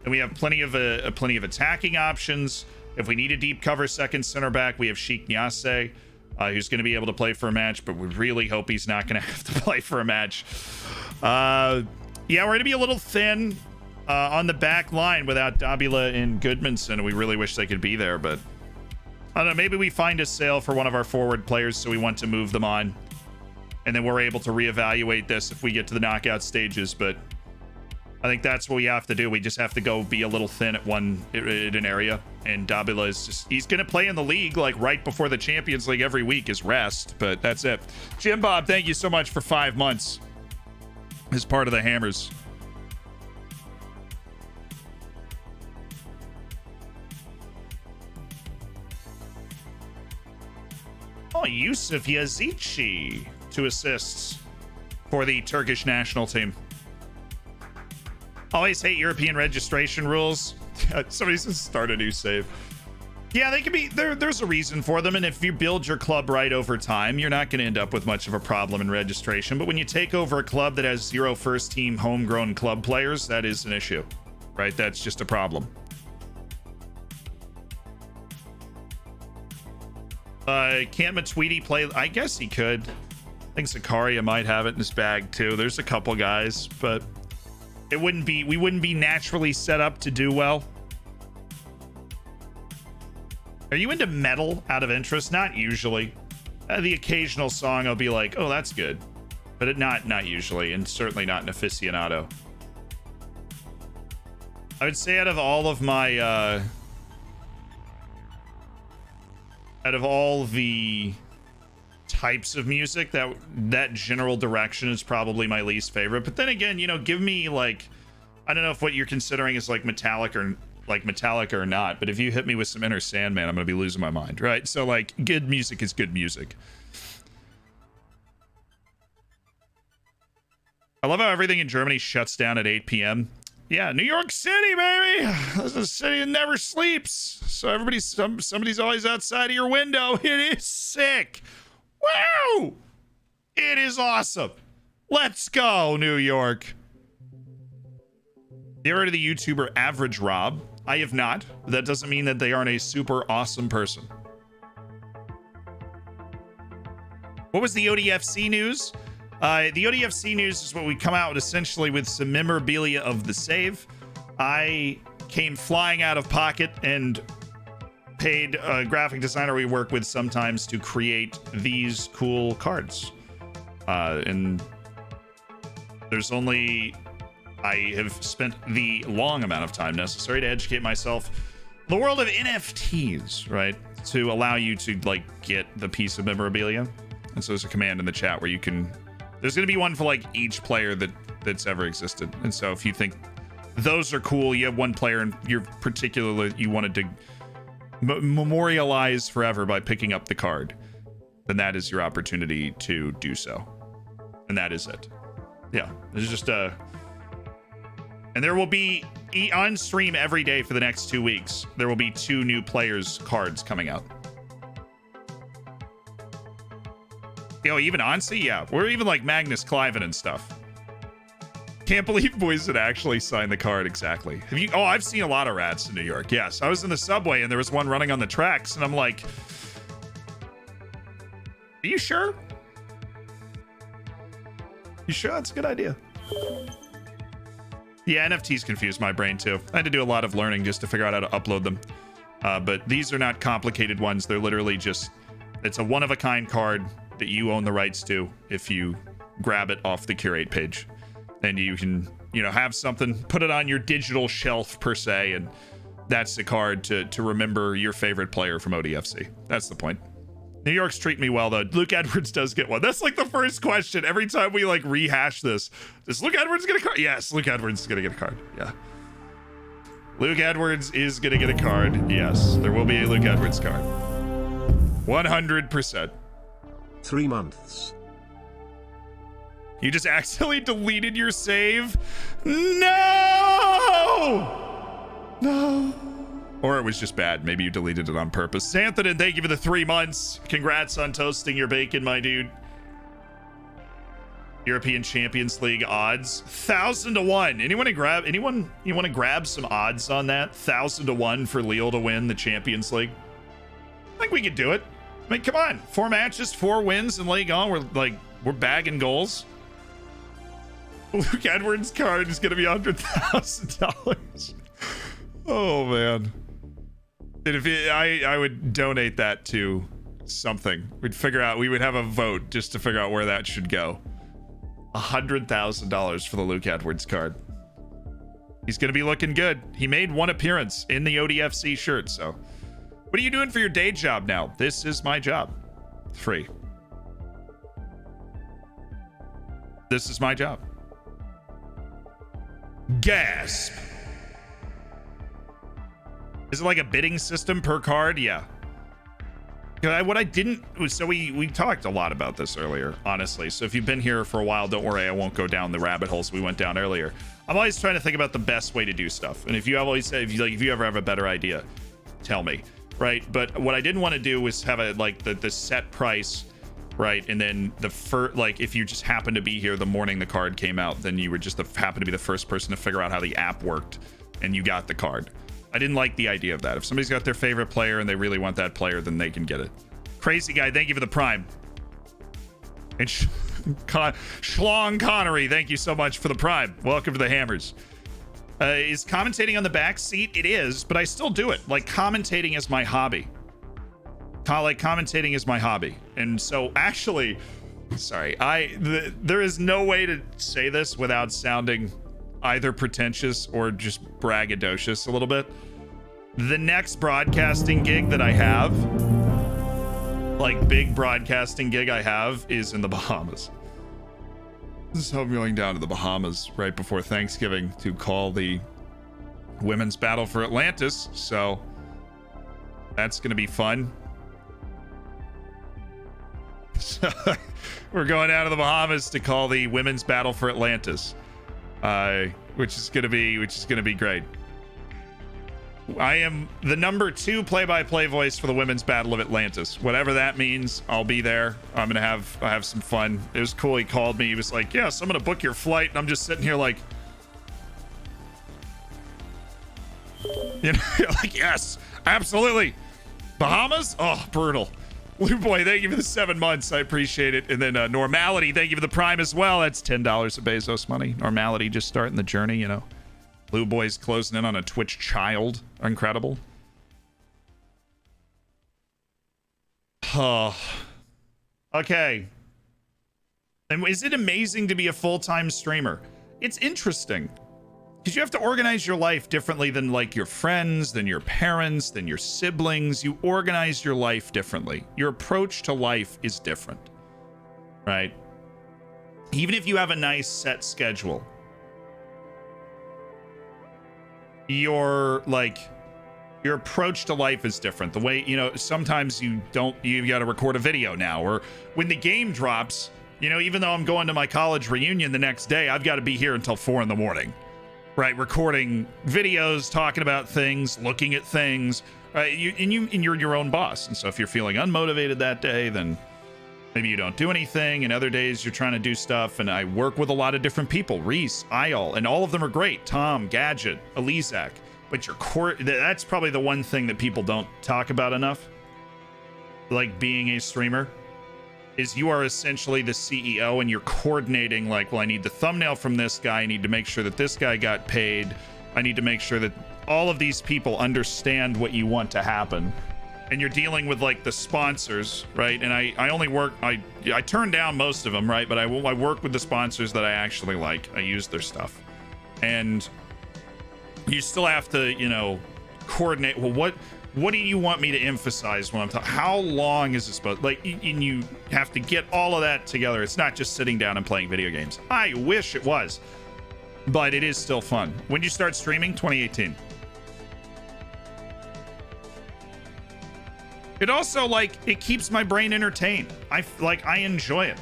Speaker 1: And we have plenty of attacking options. If we need a deep cover second center back, we have Sheikh Nyase, who's going to be able to play for a match, but we really hope he's not going to have to play for a match. Yeah, we're going to be a little thin on the back line without Davila and Goodmanson. We really wish they could be there, but I don't know. Maybe we find a sale for one of our forward players, so we want to move them on, and then we're able to reevaluate this if we get to the knockout stages, but I think that's what we have to do. We just have to go be a little thin at an area. And Davila is just, he's going to play in the league like right before the Champions League every week is rest, but that's it. Jim Bob, thank you so much for 5 months as part of the Hammers. Oh, Yusuf Yazici, 2 assists for the Turkish national team. Always hate European registration rules. Somebody says start a new save. Yeah, they can be there's a reason for them, and if you build your club right over time, you're not going to end up with much of a problem in registration. But when you take over a club that has 0 first team homegrown club players, that is an issue, right? That's just a problem. Can't Matweedy play? I guess he could. I think Zakaria might have it in his bag too. There's a couple guys, but we wouldn't be naturally set up to do well. Are you into metal out of interest? Not usually. The occasional song I'll be like, oh, that's good. But not usually, and certainly not an aficionado. I would say out of all of my out of all the types of music, that general direction is probably my least favorite. But then again, you know, give me like, I don't know if what you're considering is like Metallica or not, but if you hit me with some Inner Sandman, I'm gonna be losing my mind, right? So like, good music is good music. I love how everything in Germany shuts down at 8 p.m. Yeah, New York City, baby. This is a city that never sleeps. So somebody's always outside of your window. It is sick. Wow. It is awesome. Let's go, New York. You ever heard of the YouTuber Average Rob? I have not. But that doesn't mean that they aren't a super awesome person. What was the ODFC news? The ODFC news is what we come out essentially with some memorabilia of the save. I came flying out of pocket and paid a graphic designer we work with sometimes to create these cool cards. And there's only... I have spent the long amount of time necessary to educate myself in the world of NFTs, right? To allow you to, like, get the piece of memorabilia. And so there's a command in the chat where you can... There's going to be one for like each player that's ever existed. And so if you think those are cool, you have one player and you're particularly, you wanted to memorialize forever by picking up the card, then that is your opportunity to do so. And that is it. Yeah, there's just and there will be on stream every day for the next 2 weeks. There will be 2 new players' cards coming out. Yo, even Ansi? Yeah. We're even like Magnus Cliven and stuff. Can't believe Boysen actually signed the card exactly. Have you? Oh, I've seen a lot of rats in New York. Yes. I was in the subway and there was one running on the tracks and I'm like, are you sure? You sure that's a good idea? Yeah, NFTs confuse my brain too. I had to do a lot of learning just to figure out how to upload them. But these are not complicated ones. They're literally just, it's a one-of-a-kind card that you own the rights to if you grab it off the curate page. And you can, you know, have something, put it on your digital shelf per se, and that's the card to remember your favorite player from ODFC. That's the point. New York's treat me well, though. Luke Edwards does get one. That's like the first question every time we like rehash this. Does Luke Edwards get a card? Yes, Luke Edwards is gonna get a card. Yeah. Luke Edwards is gonna get a card. Yes, there will be a Luke Edwards card. 100%.
Speaker 2: 3 months.
Speaker 1: You just accidentally deleted your save? No! No. Or it was just bad. Maybe you deleted it on purpose. Xanthodon, thank you for the 3 months. Congrats on toasting your bacon, my dude. European Champions League odds 1,000 to 1. You want to grab some odds on that? 1,000 to 1 for Lille to win the Champions League. I think we could do it. I mean, come on. 4 matches, 4 wins in Ligue 1. We're bagging goals. Luke Edwards' card is going to be $100,000. Oh, man. And if I would donate that to something. We would have a vote just to figure out where that should go. $100,000 for the Luke Edwards card. He's going to be looking good. He made 1 appearance in the ODFC shirt, so... What are you doing for your day job now? This is my job. Free. This is my job. Gasp. Is it like a bidding system per card? Yeah. What I didn't... So we talked a lot about this earlier, honestly. So if you've been here for a while, don't worry. I won't go down the rabbit holes we went down earlier. I'm always trying to think about the best way to do stuff. And if you ever have a better idea, tell me. Right, but what I didn't want to do was have the set price, right? And then if you just happened to be here the morning the card came out, then you were just happen to be the first person to figure out how the app worked, and you got the card. I didn't like the idea of that. If somebody's got their favorite player and they really want that player, then they can get it. Crazy guy, thank you for the prime. And Schlong Connery, thank you so much for the prime. Welcome to the Hammers. Is commentating on the back seat? It is, but I still do it. Like, commentating is my hobby. Like commentating is my hobby. And so actually, sorry, there is no way to say this without sounding either pretentious or just braggadocious a little bit. The next broadcasting gig that I have, like big broadcasting gig I have, is in the Bahamas. So I'm going down to the Bahamas right before Thanksgiving to call the women's battle for Atlantis. So that's going to be fun. So we're going down to the Bahamas to call the women's battle for Atlantis, which is going to be great. I am the number 2 play-by-play voice for the women's battle of Atlantis. Whatever that means, I'll be there. I'll have some fun. It was cool. He called me. He was like, "Yes, I'm gonna book your flight," and I'm just sitting here like, you know, like, yes, absolutely. Bahamas? Oh, brutal. Blue Boy, thank you for the 7 months. I appreciate it. And then Normality, thank you for the Prime as well. That's $10 of Bezos money. Normality just starting the journey, you know. Blue Boy's closing in on a Twitch child. Incredible. Oh. Okay. And is it amazing to be a full-time streamer? It's interesting. Because you have to organize your life differently than like your friends, than your parents, than your siblings. You organize your life differently. Your approach to life is different. Right? Even if you have a nice set schedule, your approach to life is different. The way, you know, sometimes you got to record a video now, or when the game drops, you know, even though I'm going to my college reunion the next day, I've got to be here until 4 a.m, right? Recording videos, talking about things, looking at things, right? You're your own boss. And so if you're feeling unmotivated that day, then maybe you don't do anything, and other days you're trying to do stuff. And I work with a lot of different people, Reese, Ayal, and all of them are great. Tom, Gadget, Elizak. But your core, that's probably the one thing that people don't talk about enough, like being a streamer, is you are essentially the CEO and you're coordinating, like, well, I need the thumbnail from this guy. I need to make sure that this guy got paid. I need to make sure that all of these people understand what you want to happen. And you're dealing with like the sponsors, right? And I only work, I turn down most of them, right? But I work with the sponsors that I actually like. I use their stuff. And you still have to, you know, coordinate. Well, what do you want me to emphasize when I'm talking? How long is this supposed? Like, and you have to get all of that together. It's not just sitting down and playing video games. I wish it was, but it is still fun. When did you start streaming? 2018. It also, like, it keeps my brain entertained. I enjoy it.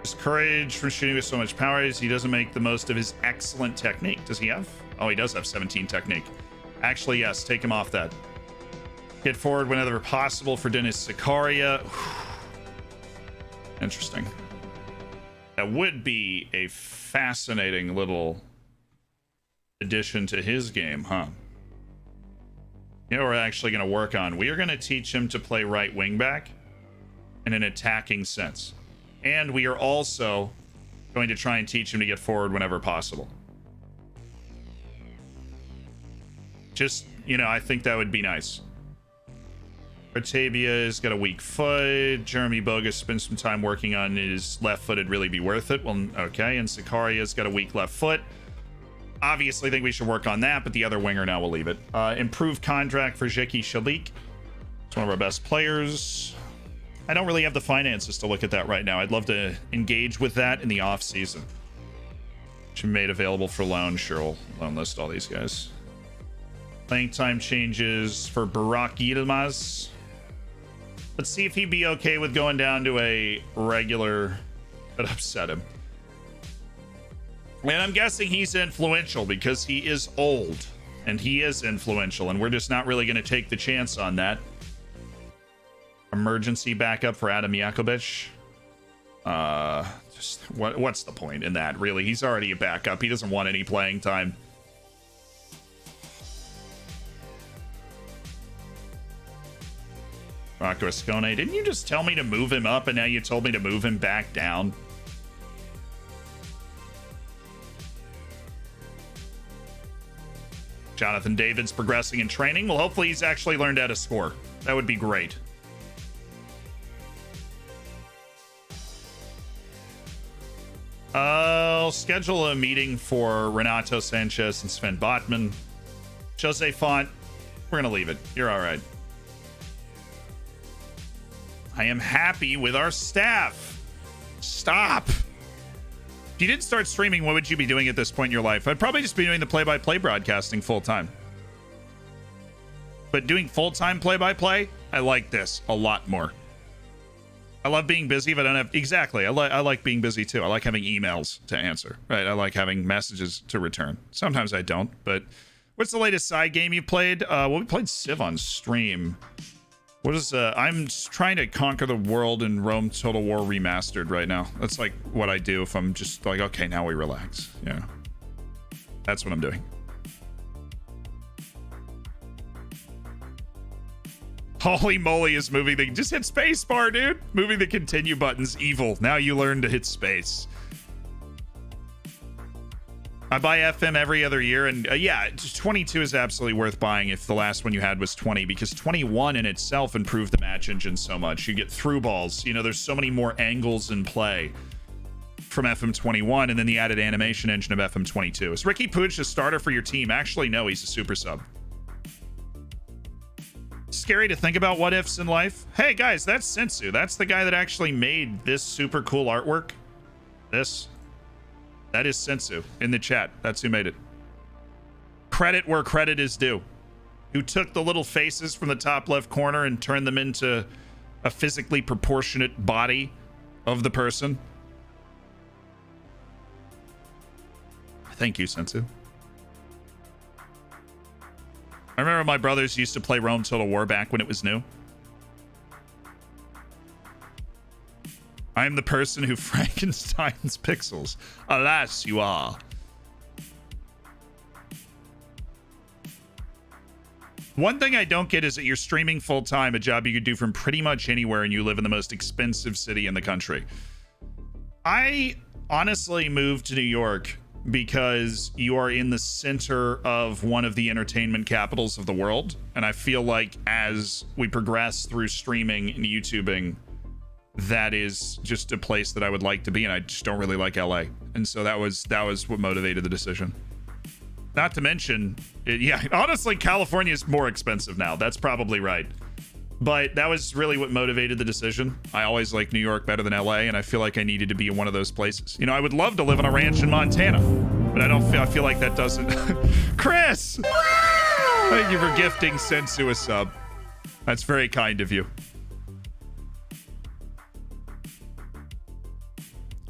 Speaker 1: His courage for shooting with so much power is he doesn't make the most of his excellent technique. Does he have? Oh, he does have 17 technique. Actually, yes, take him off that. Hit forward whenever possible for Dennis Sicaria. Interesting. That would be a fascinating little addition to his game, huh? You know, we're actually going to work on. We are going to teach him to play right wing back in an attacking sense. And we are also going to try and teach him to get forward whenever possible. Just, you know, I think that would be nice. Batavia has got a weak foot. Jeremy Bogus spent some time working on his left foot. It'd really be worth it. Well, okay. And Sicaria's got a weak left foot. Obviously, I think we should work on that, but the other winger now, we'll leave it. Improved contract for Zeki Shalik. It's one of our best players. I don't really have the finances to look at that right now. I'd love to engage with that in the off season. Should be made available for loan. Sure, we'll loan list all these guys. Playing time changes for Barak Yilmaz. Let's see if he'd be okay with going down to a regular. That upset him. And I'm guessing he's influential because he is old and he is influential, and we're just not really going to take the chance on that. Emergency backup for Adam Yakovich. Just what's the point in that, really? He's already a backup. He doesn't want any playing time. Rocco Ascone, didn't you just tell me to move him up and now you told me to move him back down? Jonathan David's progressing in training. Well, hopefully he's actually learned how to score. That would be great. I'll schedule a meeting for Renato Sanchez and Sven Botman. Jose Font, we're going to leave it. You're all right. I am happy with our staff. Stop. If you didn't start streaming, what would you be doing at this point in your life? I'd probably just be doing the play-by-play broadcasting full-time. But doing full-time play-by-play, I like this a lot more. I love being busy, but I don't have... Exactly. I like being busy, too. I like having emails to answer, right? I like having messages to return. Sometimes I don't, but... What's the latest side game you played? Well, we played Civ on stream. What is... I'm trying to conquer the world in Rome Total War Remastered right now. That's, like, what I do if I'm just like, okay, now we relax. Yeah. That's what I'm doing. Holy moly is moving the... Just hit space bar, dude. Moving the continue button's evil. Now you learn to hit space. I buy FM every other year, and yeah, 22 is absolutely worth buying if the last one you had was 20, because 21 in itself improved the match engine so much. You get through balls. You know, there's so many more angles in play from FM 21, and then the added animation engine of FM 22. Is Ricky Pooch a starter for your team? Actually, no, he's a super sub. Scary to think about what ifs in life. Hey guys, that's Sensu. That's the guy that actually made this super cool artwork. That is Sensu in the chat. That's who made it. Credit where credit is due. Who took the little faces from the top left corner and turned them into a physically proportionate body of the person. Thank you, Sensu. I remember my brothers used to play Rome Total War back when it was new. I am the person who Frankenstein's pixels. Alas, you are. One thing I don't get is that you're streaming full-time, a job you could do from pretty much anywhere, and you live in the most expensive city in the country. I honestly moved to New York because you are in the center of one of the entertainment capitals of the world. And I feel like as we progress through streaming and YouTubing, that is just a place that I would like to be. And I just don't really like LA. And so that was what motivated the decision. Not to mention, honestly, California is more expensive now. That's probably right. But that was really what motivated the decision. I always liked New York better than LA, and I feel like I needed to be in one of those places. You know, I would love to live on a ranch in Montana, but I feel like that doesn't. Chris! Thank you for gifting Sensu a sub. That's very kind of you.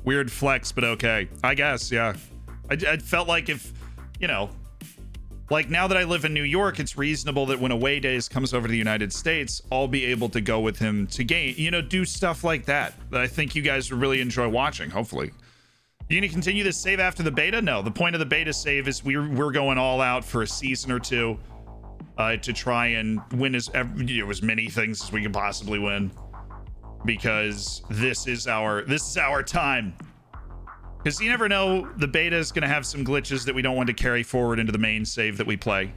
Speaker 1: Weird flex, but okay. I guess, yeah. I felt like if, you know, like now that I live in New York, it's reasonable that when Away Days comes over to the United States, I'll be able to go with him to game, you know, do stuff like that I think you guys would really enjoy watching, hopefully. You gonna continue this save after the beta? No, the point of the beta save is we're going all out for a season or two to try and win as many things as we can possibly win, because this is our time. Because you never know, the beta is going to have some glitches that we don't want to carry forward into the main save that we play.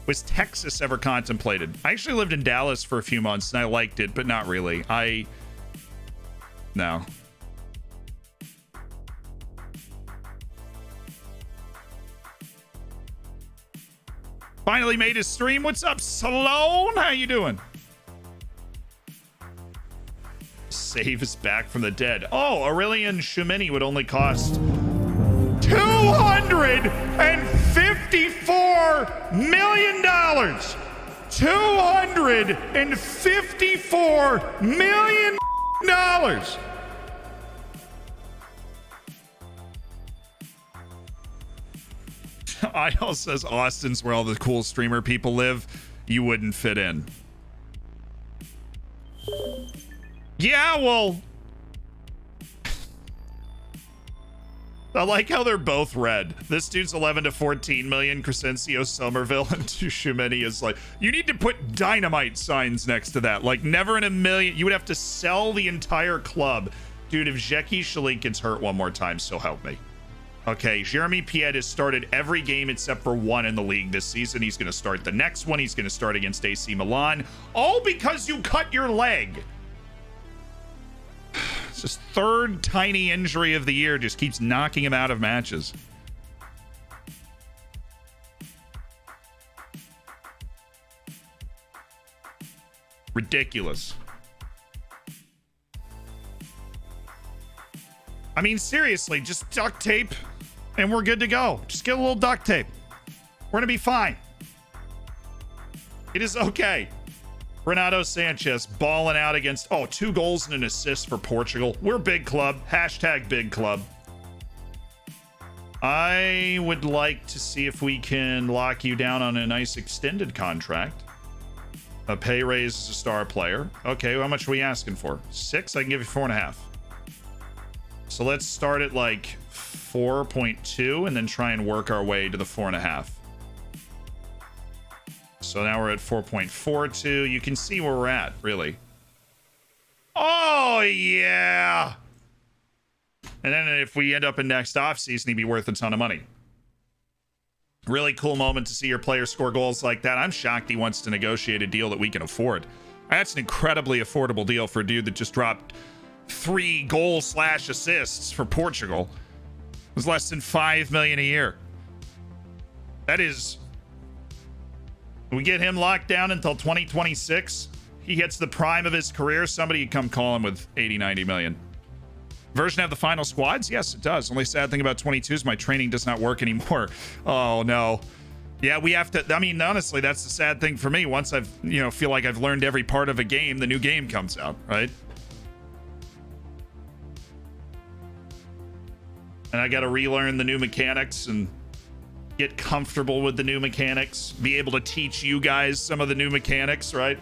Speaker 1: Was Texas ever contemplated? I actually lived in Dallas for a few months and I liked it, but not really. No. Finally made his stream. What's up, Sloan? How you doing? Save is back from the dead. Oh, Aurelian Shumini would only cost $254 million. $254 million. IL says Austin's where all the cool streamer people live. You wouldn't fit in. Yeah, well, I like how they're both red. This dude's 11 to 14 million, Crescencio Somerville, and Shumini is like, you need to put dynamite signs next to that. Like, never in a million. You would have to sell the entire club. Dude, if Zeki Shalik gets hurt one more time, so help me. Okay, Jeremy Piet has started every game except for one in the league this season. He's going to start the next one. He's going to start against AC Milan. All because you cut your leg. It's his third tiny injury of the year. Just keeps knocking him out of matches. Ridiculous. I mean, seriously, just duct tape and we're good to go. Just get a little duct tape. We're going to be fine. It is okay. Renato Sanchez balling out against, 2 goals and an assist for Portugal. We're big club. Hashtag big club. I would like to see if we can lock you down on a nice extended contract. A pay raise as a star player. Okay, how much are we asking for? 6? I can give you 4.5. So let's start at like 4.2 and then try and work our way to the 4.5. So now we're at 4.42. You can see where we're at, really. Oh, yeah. And then if we end up in next offseason, he'd be worth a ton of money. Really cool moment to see your player score goals like that. I'm shocked he wants to negotiate a deal that we can afford. That's an incredibly affordable deal for a dude that just dropped 3 goals/assists for Portugal. It was less than $5 million a year. That is, we get him locked down until 2026. He hits the prime of his career. Somebody come call him with 80-90 million. Version have the final squads? Yes, it does. Only sad thing about 22 is my training does not work anymore. Oh no. Yeah, we have to. I mean, honestly, that's the sad thing for me. Once I've, feel like I've learned every part of a game, the new game comes out, right? And I got to relearn the new mechanics and get comfortable with the new mechanics. Be able to teach you guys some of the new mechanics, right?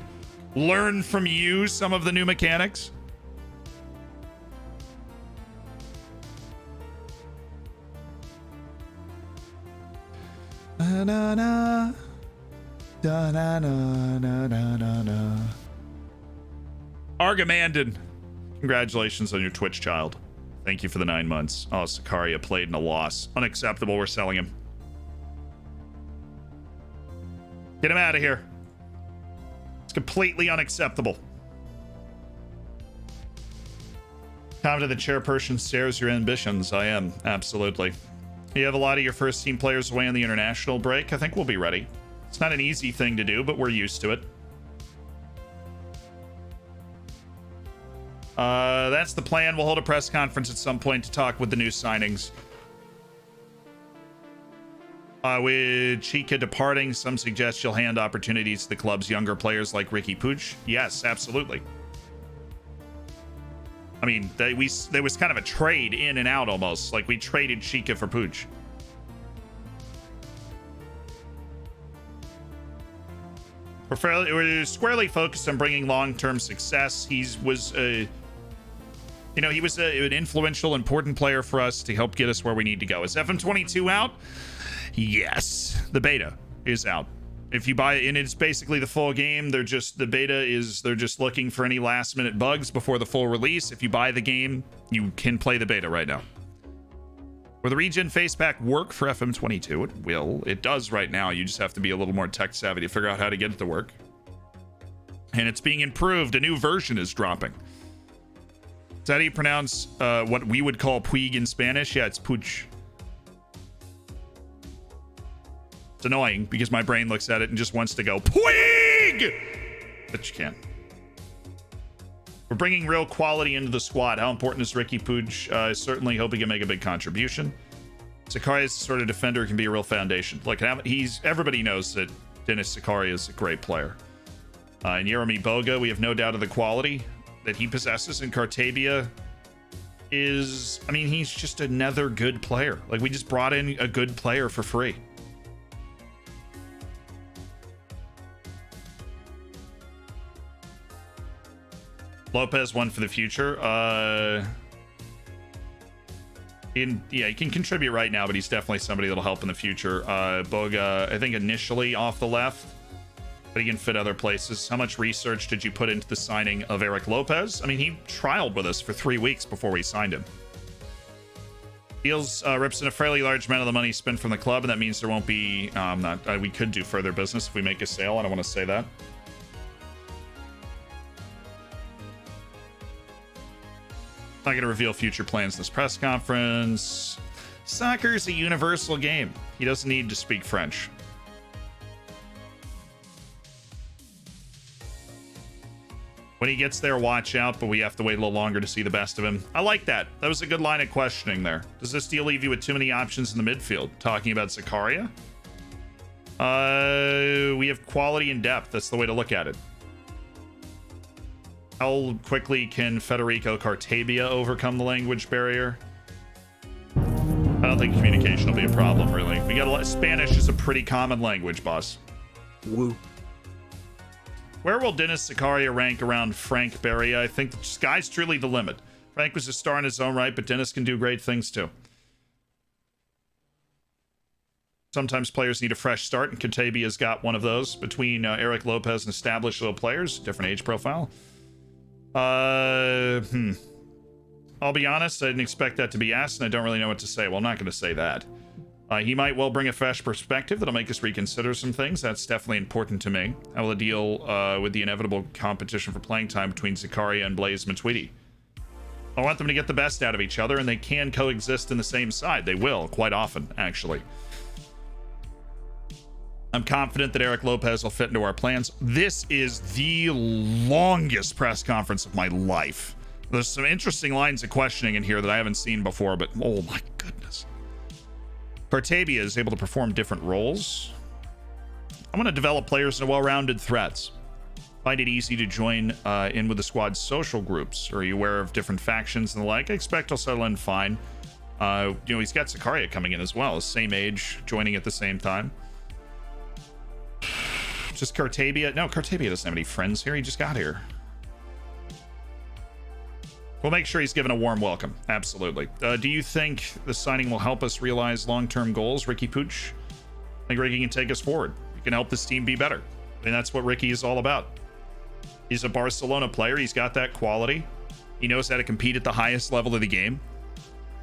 Speaker 1: Learn from you some of the new mechanics. Da-na-na. Da-na-na-na-na-na-na. Argamandon, congratulations on your Twitch child. Thank you for the 9 months. Oh, Sakaria played in a loss. Unacceptable. We're selling him. Get him out of here. It's completely unacceptable. Time to the chairperson stares your ambitions. I am. Absolutely. You have a lot of your first team players away on the international break. I think we'll be ready. It's not an easy thing to do, but we're used to it. That's the plan. We'll hold a press conference at some point to talk with the new signings. With Chica departing, some suggest she'll hand opportunities to the club's younger players like Ricky Puig. Yes, absolutely. I mean, there was kind of a trade in and out almost. Like we traded Chica for Puig. We're squarely focused on bringing long-term success. He was an influential, important player for us to help get us where we need to go. Is FM22 out? Yes, the beta is out. If you buy it, and it's basically the full game. They're just looking for any last-minute bugs before the full release. If you buy the game, you can play the beta right now. Will the regen face pack work for FM22? It will. It does right now. You just have to be a little more tech savvy to figure out how to get it to work. And it's being improved. A new version is dropping. Is that how you pronounce what we would call Puig in Spanish? Yeah, it's Puig. It's annoying because my brain looks at it and just wants to go Puig, but you can't. We're bringing real quality into the squad. How important is Ricky Puig? I certainly hope he can make a big contribution. Sakaria's the sort of defender who can be a real foundation. Like everybody knows that Dennis Sakaria is a great player. And Jeremy Boga, we have no doubt of the quality that he possesses. And Cartabia is, he's just another good player. Like we just brought in a good player for free. Lopez, one for the future. He can contribute right now, but he's definitely somebody that'll help in the future. Boga, I think initially off the left, but he can fit other places. How much research did you put into the signing of Eric Lopez? He trialed with us for 3 weeks before we signed him. Deals rips in a fairly large amount of the money spent from the club, and that means there won't be we could do further business if we make a sale. I don't want to say that. Not going to reveal future plans in this press conference. Soccer is a universal game. He doesn't need to speak French. When he gets there, watch out, but we have to wait a little longer to see the best of him. I like that. That was a good line of questioning there. Does this deal leave you with too many options in the midfield? Talking about Zakaria? We have quality and depth. That's the way to look at it. How quickly can Federico Cartabia overcome the language barrier? I don't think communication will be a problem, really. We got a lot. Spanish is a pretty common language, boss.
Speaker 2: Woo.
Speaker 1: Where will Dennis Zakaria rank around Frank Berria? I think the sky's truly the limit. Frank was a star in his own right, but Dennis can do great things too. Sometimes players need a fresh start, and Catabia's got one of those. Between Eric Lopez and established little players, different age profile. I'll be honest, I didn't expect that to be asked, and I don't really know what to say. Well, I'm not going to say that. He might well bring a fresh perspective that'll make us reconsider some things. That's definitely important to me. How will it deal with the inevitable competition for playing time between Zakaria and Blaise Matuidi? I want them to get the best out of each other, and they can coexist in the same side. They will, quite often, actually. I'm confident that Eric Lopez will fit into our plans. This is the longest press conference of my life. There's some interesting lines of questioning in here that I haven't seen before, but oh my goodness. Cartabia is able to perform different roles. I'm going to develop players into well-rounded threats. Find it easy to join in with the squad's social groups. Are you aware of different factions and the like? I expect I'll settle in fine. He's got Zakaria coming in as well. Same age, joining at the same time. Just Cartabia. No, Cartabia doesn't have any friends here. He just got here. We'll make sure he's given a warm welcome. Absolutely. Do you think the signing will help us realize long-term goals, Ricky Pooch? I think Ricky can take us forward. He can help this team be better. And that's what Ricky is all about. He's a Barcelona player. He's got that quality. He knows how to compete at the highest level of the game.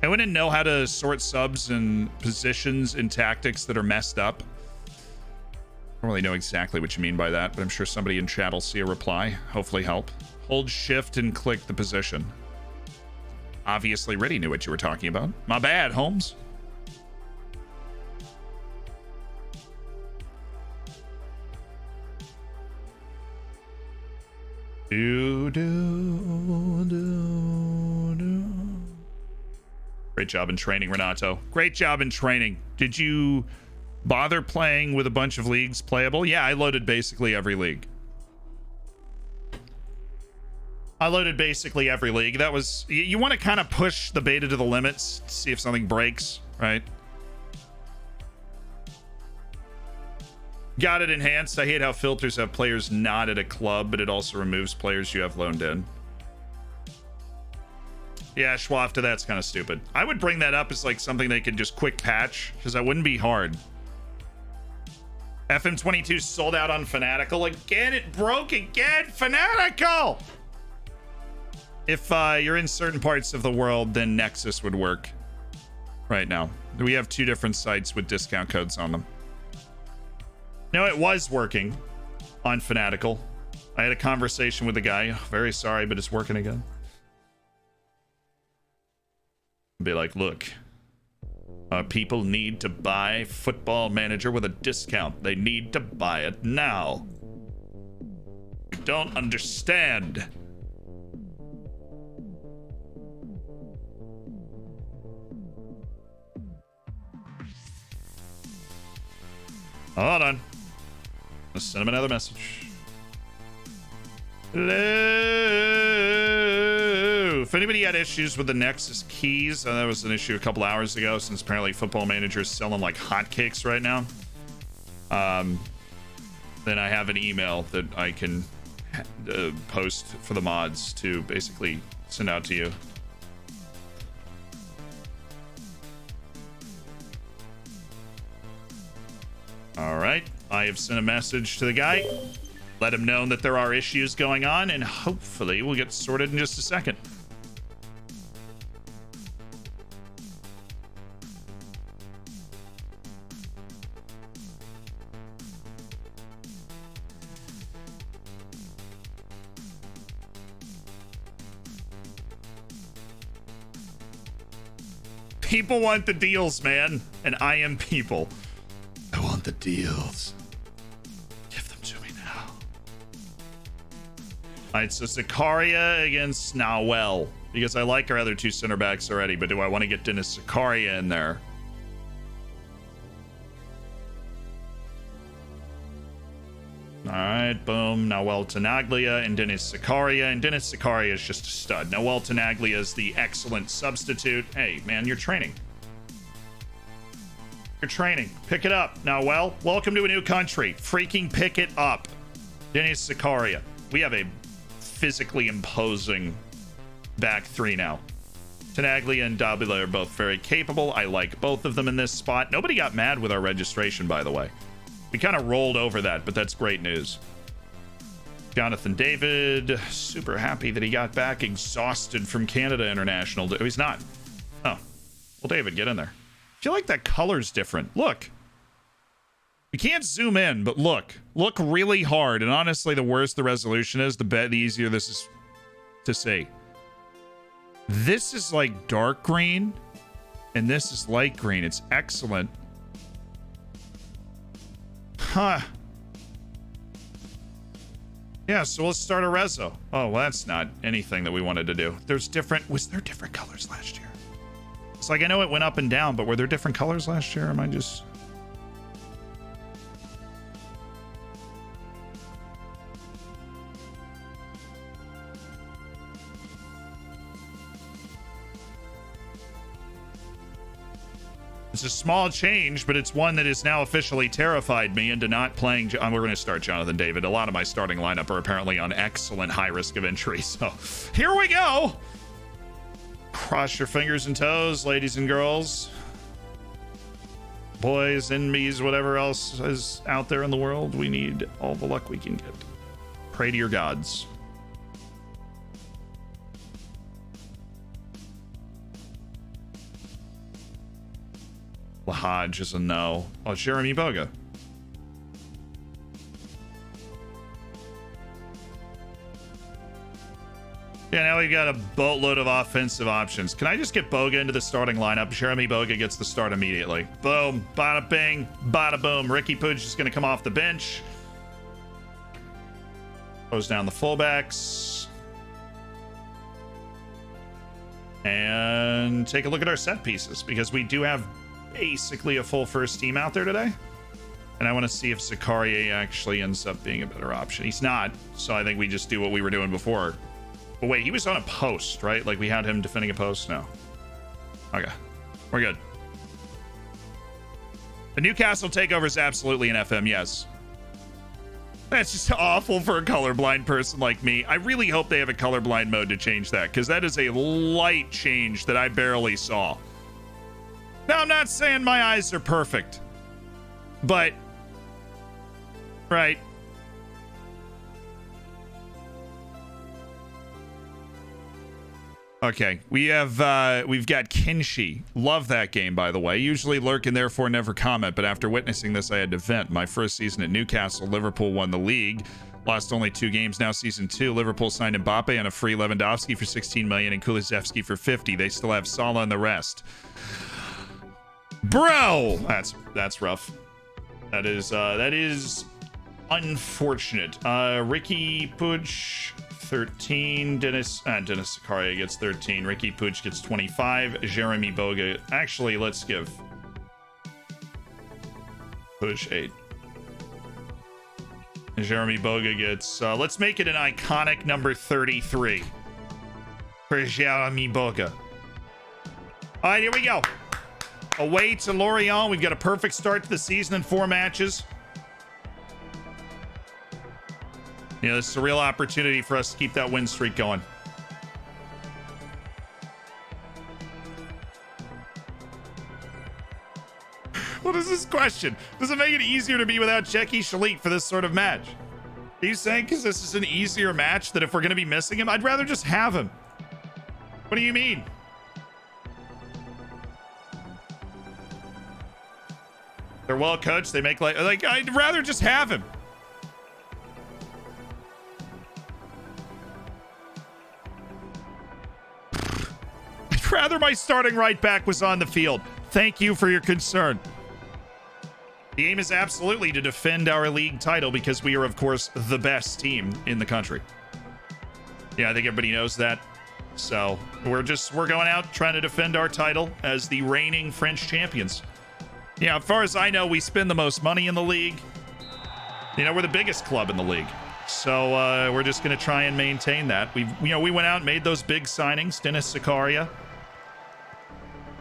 Speaker 1: I wouldn't know how to sort subs and positions and tactics that are messed up. I don't really know exactly what you mean by that, but I'm sure somebody in chat will see a reply. Hopefully help. Hold shift and click the position. Obviously, Riddy knew what you were talking about. My bad, Holmes. Great job in training, Renato. Great job in training. Did you bother playing with a bunch of leagues playable? Yeah, I loaded basically every league. That was, you want to kind of push the beta to the limits to see if something breaks, right? Got it enhanced. I hate how filters have players not at a club, but it also removes players you have loaned in. Yeah, Schwafta, that's kind of stupid. I would bring that up as like something they could just quick patch, because that wouldn't be hard. FM22 sold out on Fanatical again. It broke again. Fanatical. If you're in certain parts of the world, then Nexus would work right now. We have two different sites with discount codes on them. No, it was working on Fanatical. I had a conversation with the guy. Very sorry, but it's working again. Be like, look, people need to buy Football Manager with a discount. They need to buy it now. You don't understand. Hold on. Let's send him another message. Hello. If anybody had issues with the Nexus keys, that was an issue a couple hours ago, since apparently Football Manager is selling like hotcakes right now. Then I have an email that I can post for the mods to basically send out to you. All right, I have sent a message to the guy. Let him know that there are issues going on, and hopefully we'll get sorted in just a second. People want the deals, man. And I am people. I want the deals. Give them to me now. All right, so Zakaria against Nawel. Because I like our other two center backs already, but do I want to get Dennis Zakaria in there? All right, boom. Nawel Tenaglia and Dennis Zakaria. And Dennis Zakaria is just a stud. Nawel Tenaglia is the excellent substitute. Hey, man, you're training. You're training. Pick it up. Nawel, welcome to a new country. Freaking pick it up. Dennis Zakaria. We have a physically imposing back three now. Tenaglia and Dabila are both very capable. I like both of them in this spot. Nobody got mad with our registration, by the way. We kind of rolled over that, but that's great news. Jonathan David, super happy that he got back exhausted from Canada International. Oh, he's not. Oh, well, David, get in there. I feel like that color's different. Look. We can't zoom in, but look. Look really hard. And honestly, the worse the resolution is, the easier this is to see. This is like dark green, and this is light green. It's excellent. Huh. Yeah, so let's start a rezo. Oh, well, that's not anything that we wanted to do. Was there different colors last year? It's like, I know it went up and down, but were there different colors last year? Am I just... It's a small change, but it's one that has now officially terrified me into not playing. We're going to start Jonathan David. A lot of my starting lineup are apparently on excellent high risk of injury. So here we go. Cross your fingers and toes, ladies and girls. Boys, enemies, whatever else is out there in the world. We need all the luck we can get. Pray to your gods. Lahaj is a no. Oh, Jeremy Boga. Yeah, now we've got a boatload of offensive options. Can I just get Boga into the starting lineup? Jeremy Boga gets the start immediately. Boom. Bada bing. Bada boom. Ricky Puig is going to come off the bench. Goes down the fullbacks. And take a look at our set pieces, because we do have basically a full first team out there today. And I want to see if Zakaria actually ends up being a better option. He's not, so I think we just do what we were doing before. But wait, he was on a post, right? Like we had him defending a post? No. Okay. We're good. The Newcastle takeover is absolutely an FM, yes. That's just awful for a colorblind person like me. I really hope they have a colorblind mode to change that, because that is a light change that I barely saw. Now, I'm not saying my eyes are perfect, but, right. Okay, we've got Kinshi. Love that game, by the way. Usually lurk and therefore never comment, but after witnessing this, I had to vent. My first season at Newcastle, Liverpool won the league. Lost only 2 games. Now season 2, Liverpool signed Mbappe and a free Lewandowski for 16 million and Kulusevski for 50. They still have Salah and the rest. Bro, that's rough. That is unfortunate. Ricky Puig 13. Dennis Zakaria gets 13. Ricky Puig gets 25. Jeremy Boga. Actually, let's give Puig 8. Jeremy Boga gets. Let's make it an iconic number 33 for Jeremy Boga. All right, here we go. Away to Lorient. We've got a perfect start to the season in 4 matches. Yeah, this is a real opportunity for us to keep that win streak going. What is this question? Does it make it easier to be without Checky Shalit for this sort of match? Are you saying because this is an easier match that if we're going to be missing him, I'd rather just have him? What do you mean? They're well coached. They make like I'd rather just have him. I'd rather my starting right back was on the field. Thank you for your concern. The aim is absolutely to defend our league title because we are, of course, the best team in the country. Yeah, I think everybody knows that. So we're going out trying to defend our title as the reigning French champions. Yeah, as far as I know, we spend the most money in the league. You know, we're the biggest club in the league. So we're just going to try and maintain that. We went out and made those big signings. Dennis Zakaria.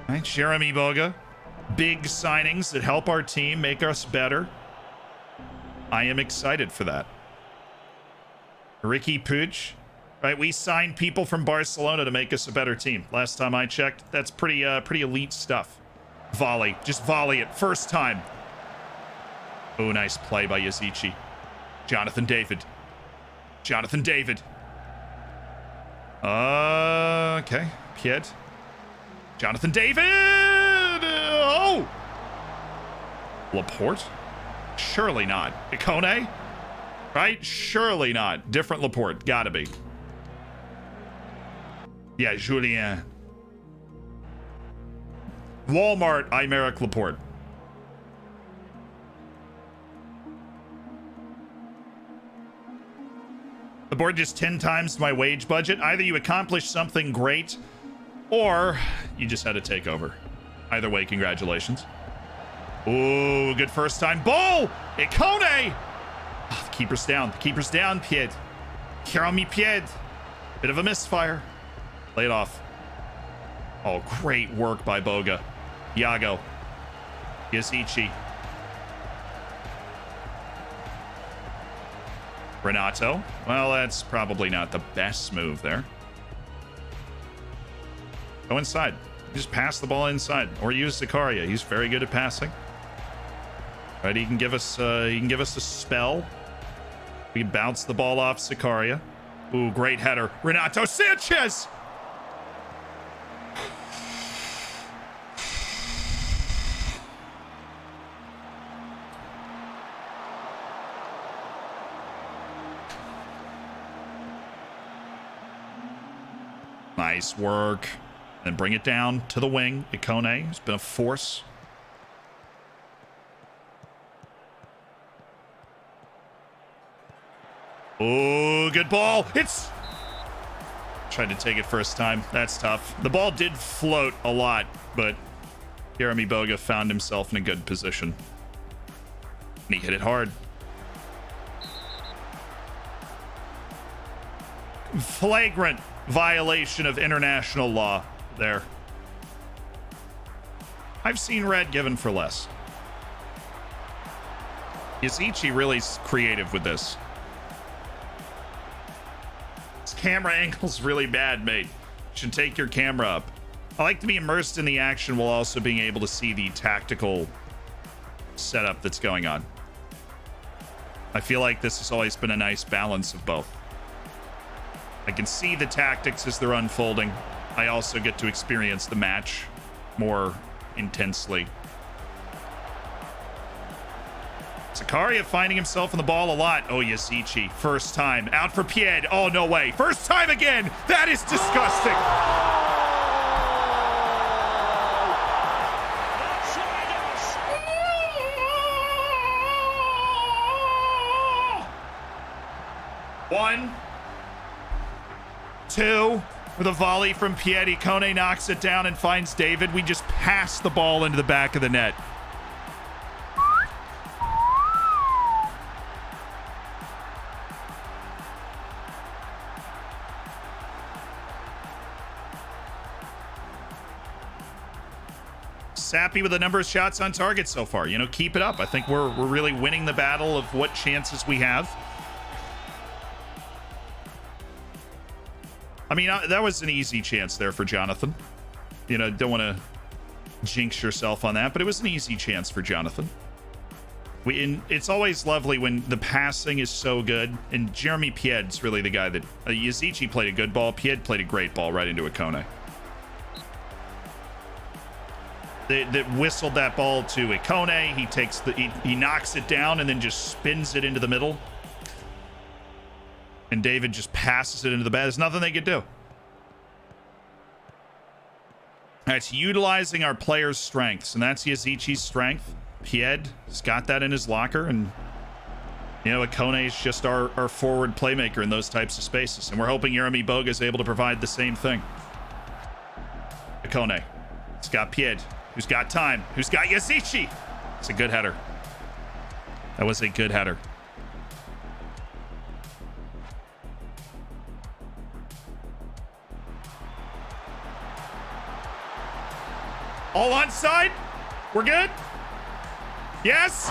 Speaker 1: Right, Jeremy Boga. Big signings that help our team, make us better. I am excited for that. Ricky Puig. Right, we signed people from Barcelona to make us a better team. Last time I checked, that's pretty elite stuff. Volley, just volley it, first time. Oh, nice play by Yazici. Jonathan David. Jonathan David. Okay, Pied. Jonathan David! Oh! Laporte? Surely not. Ikone? Right? Surely not. Different Laporte. Gotta be. Yeah, Julien. Walmart, Aymeric Laporte. The board just 10 times my wage budget. Either you accomplished something great, or you just had to take over. Either way, congratulations. Ooh, good first time ball! Ikone! Oh, the keeper's down. The keeper's down, Pied. Here on me, Pied. Bit of a misfire. Lay it off. Oh, great work by Boga. Iago. Yazici. Renato. Well, that's probably not the best move there. Go inside. Just pass the ball inside, or use Zakaria. He's very good at passing. Right, he can give us a spell. We can bounce the ball off Zakaria. Ooh, great header. Renato Sanchez. Nice work. And bring it down to the wing. Ikone has been a force. Oh, good ball. It's... Tried to take it first time. That's tough. The ball did float a lot, but Jeremy Boga found himself in a good position. And he hit it hard. Flagrant violation of international law there. I've seen red given for less. Yazici really creative with this. This camera angle's really bad, mate. You should take your camera up. I like to be immersed in the action while also being able to see the tactical setup that's going on. I feel like this has always been a nice balance of both. I can see the tactics as they're unfolding. I also get to experience the match more intensely. Zakaria finding himself in the ball a lot. Oh, Yazici, first time. Out for Pied. Oh, no way. First time again. That is disgusting. 1, 2, with a volley from Pied. Ikone knocks it down and finds David. We just pass the ball into the back of the net. Happy with the number of shots on target so far. You know, keep it up. I think we're really winning the battle of what chances we have. I mean, that was an easy chance there for Jonathan. You know, don't want to jinx yourself on that, but it was an easy chance for Jonathan. It's always lovely when the passing is so good, and Jeremy Pied's really the guy that... Yazici played a good ball. Pied played a great ball right into Ikone. That whistled that ball to Ikone. He takes he knocks it down and then just spins it into the middle. And David just passes it into the bed. There's nothing they could do. That's utilizing our players' strengths, and that's Yazichi's strength. Pied has got that in his locker, and you know, Akone is just our forward playmaker in those types of spaces, and we're hoping Yeremy Boga is able to provide the same thing. Akone, he's got Pied, who's got time, who's got Yazichi. It's a good header. That was a good header. All onside? We're good? Yes?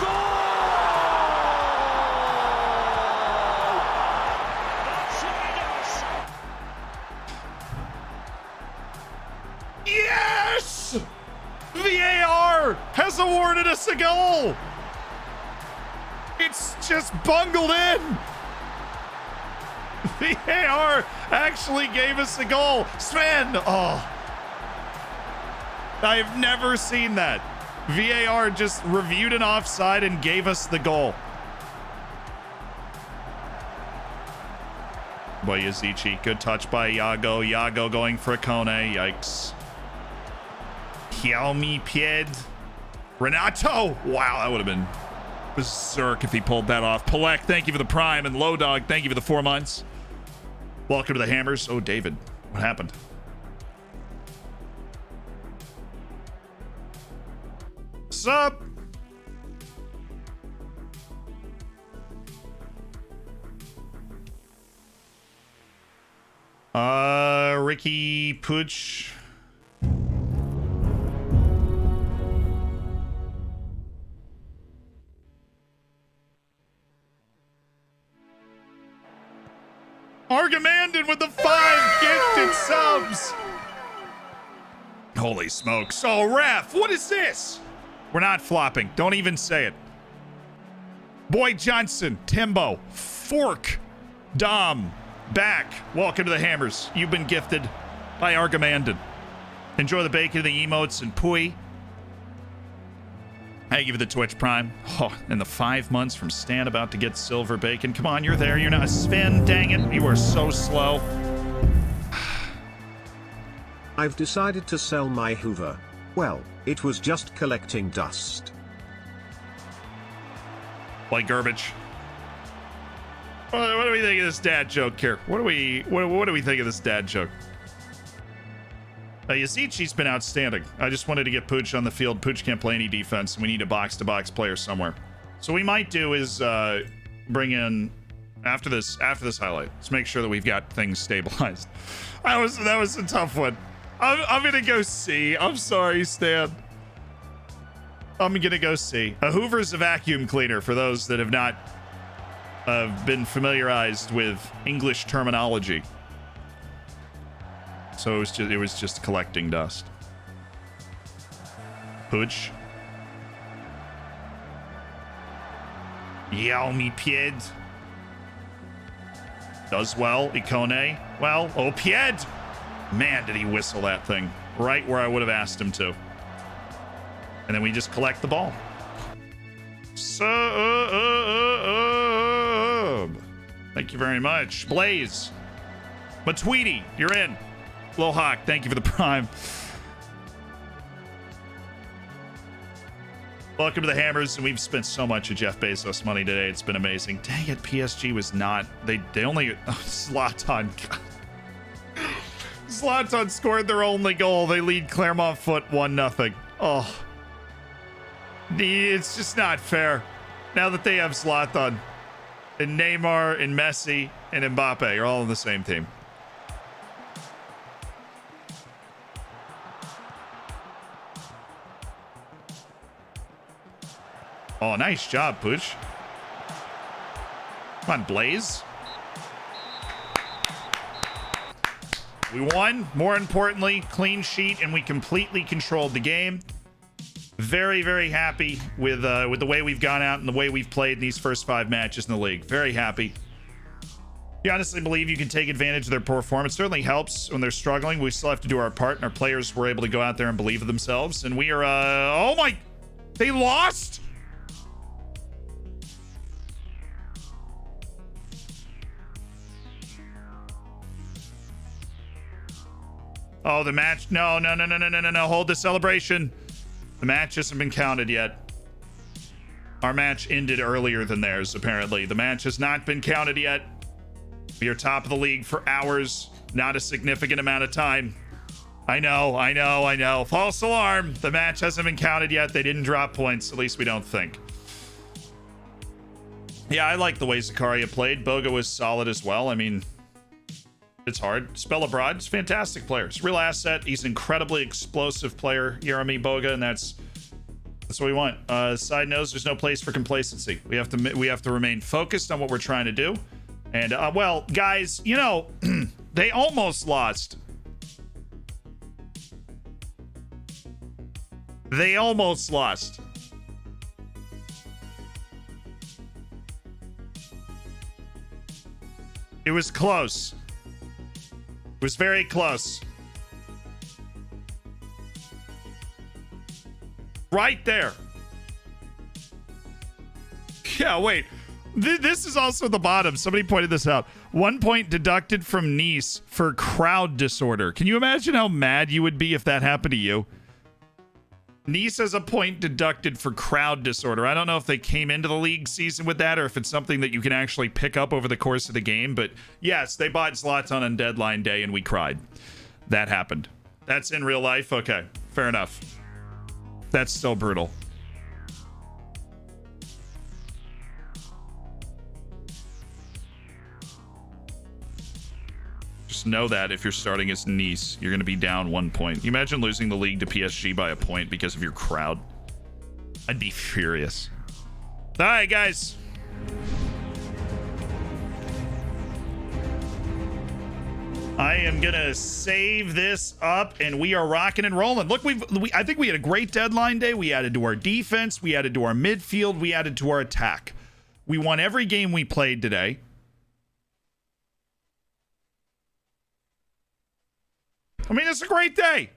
Speaker 1: Yes! VAR has awarded us a goal. It's just bungled in. VAR actually gave us a goal. Sven, oh. I've never seen that. VAR just reviewed an offside and gave us the goal. Boy, Yazici. Good touch by Iago. Iago going for Akone. Yikes. Xiaomi Pied. Renato. Wow, that would have been berserk if he pulled that off. Palek, thank you for the prime. And Low Dog, thank you for the 4 months. Welcome to the Hammers. Oh, David. What happened? Sup? Ricky Pooch. Argamandon with the 5 gifted subs. Holy smokes. Oh, ref, what is this? We're not flopping. Don't even say it. Boyd Johnson, Timbo, Fork, Dom, back. Welcome to the Hammers. You've been gifted by Argamandon. Enjoy the bacon, the emotes, and Pui. Thank you for the Twitch Prime. Oh, and the 5 months from Stan about to get silver bacon. Come on, you're there. You're not. Sven, dang it. You are so slow.
Speaker 2: I've decided to sell my Hoover. Well, it was just collecting dust.
Speaker 1: Like garbage. What do we think of this dad joke here? What do we think of this dad joke? Yazichi's been outstanding. I just wanted to get Pooch on the field. Pooch can't play any defense, and we need a box-to-box player somewhere. So what we might do is bring in after this highlight. Let's make sure that we've got things stabilized. That was a tough one. I'm gonna go C. I'm sorry, Stan. I'm gonna go C. A Hoover's a vacuum cleaner for those that have not been familiarized with English terminology. So it was just collecting dust. Pooch. Yao mi Pied. Does well. Ikone. Well, oh, Pied. Man, did he whistle that thing right where I would have asked him to. And then we just collect the ball. Sub. Thank you very much. Blaze. Matweety, you're in. Lil Hawk, thank you for the prime. Welcome to the Hammers, and we've spent so much of Jeff Bezos money today. It's been amazing. Dang it, PSG was not. They only. Oh, Zlatan. Zlatan scored their only goal. They lead Clermont Foot 1-0. Oh. It's just not fair. Now that they have Zlatan, and Neymar, and Messi, and Mbappe are all on the same team. Oh, nice job, Pooch. Come on, Blaze. We won. More importantly, clean sheet, and we completely controlled the game. Very, very happy with the way we've gone out and the way we've played in these first 5 matches in the league. Very happy. You honestly believe you can take advantage of their performance. It certainly helps when they're struggling. We still have to do our part, and our players were able to go out there and believe in themselves. And we are, oh my, they lost? Oh, the match. No. Hold the celebration. The match hasn't been counted yet. Our match ended earlier than theirs, apparently. The match has not been counted yet. We are top of the league for hours. Not a significant amount of time. I know. False alarm. The match hasn't been counted yet. They didn't drop points. At least we don't think. Yeah, I like the way Zakaria played. Boga was solid as well. I mean, it's hard. Spell Abroad is a fantastic player. He's a real asset. He's an incredibly explosive player, Jeremy Boga, and that's what we want. Side notes, there's no place for complacency. We have to remain focused on what we're trying to do. And well, guys, you know, they almost lost. They almost lost. It was close. It was very close. Right there. Yeah, wait. This is also the bottom. Somebody pointed this out. 1 point deducted from Nice for crowd disorder. Can you imagine how mad you would be if that happened to you? Nice has a point deducted for crowd disorder. I don't know if they came into the league season with that or if it's something that you can actually pick up over the course of the game. But yes, they bought Zlatan on deadline day and we cried. That happened. That's in real life? Okay, fair enough. That's still brutal. Just know that if you're starting as Nice, you're going to be down 1 point. You imagine losing the league to PSG by a point because of your crowd? I'd be furious. All right, guys. I am going to save this up, and we are rocking and rolling. Look, I think we had a great deadline day. We added to our defense. We added to our midfield. We added to our attack. We won every game we played today. I mean, it's a great day.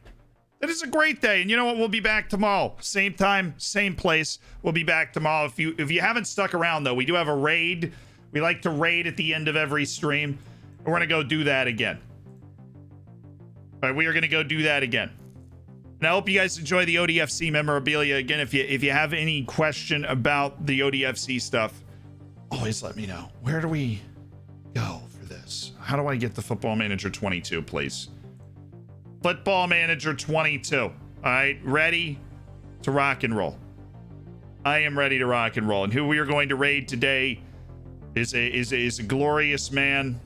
Speaker 1: It is a great day. And you know what? We'll be back tomorrow. Same time, same place. We'll be back tomorrow. If you haven't stuck around, though, we do have a raid. We like to raid at the end of every stream. We're going to go do that again. All right, we are going to go do that again. And I hope you guys enjoy the ODFC memorabilia. Again, if you have any question about the ODFC stuff, always let me know. Where do we go for this? How do I get the Football Manager 22, please? Football Manager 22. All right, ready to rock and roll. I am ready to rock and roll. And who we are going to raid today is a glorious man.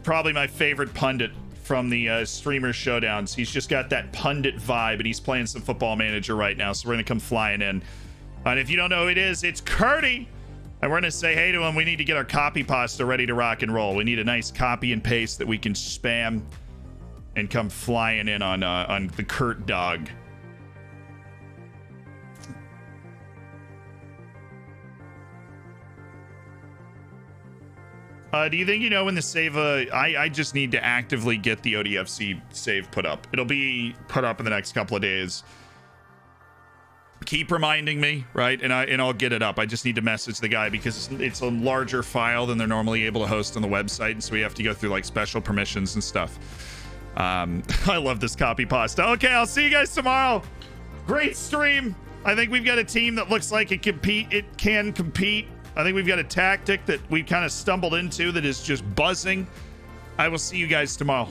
Speaker 1: Probably my favorite pundit from the streamer showdowns. He's just got that pundit vibe, and he's playing some Football Manager right now. So we're gonna come flying in. And if you don't know who it is, it's Curdy. And we're gonna say hey to him. We need to get our copy pasta ready to rock and roll. We need a nice copy and paste that we can spam and come flying in on the Kurt dog. Do you think you know when the save? I just need to actively get the ODFC save put up. It'll be put up in the next couple of days. Keep reminding me, right? And I'll get it up. I just need to message the guy because it's a larger file than they're normally able to host on the website, and so we have to go through like special permissions and stuff. I love this copy pasta. Okay, I'll see you guys tomorrow. Great stream. I think we've got a team that looks like it can compete. I think we've got a tactic that we kind of stumbled into that is just buzzing. I will see you guys tomorrow.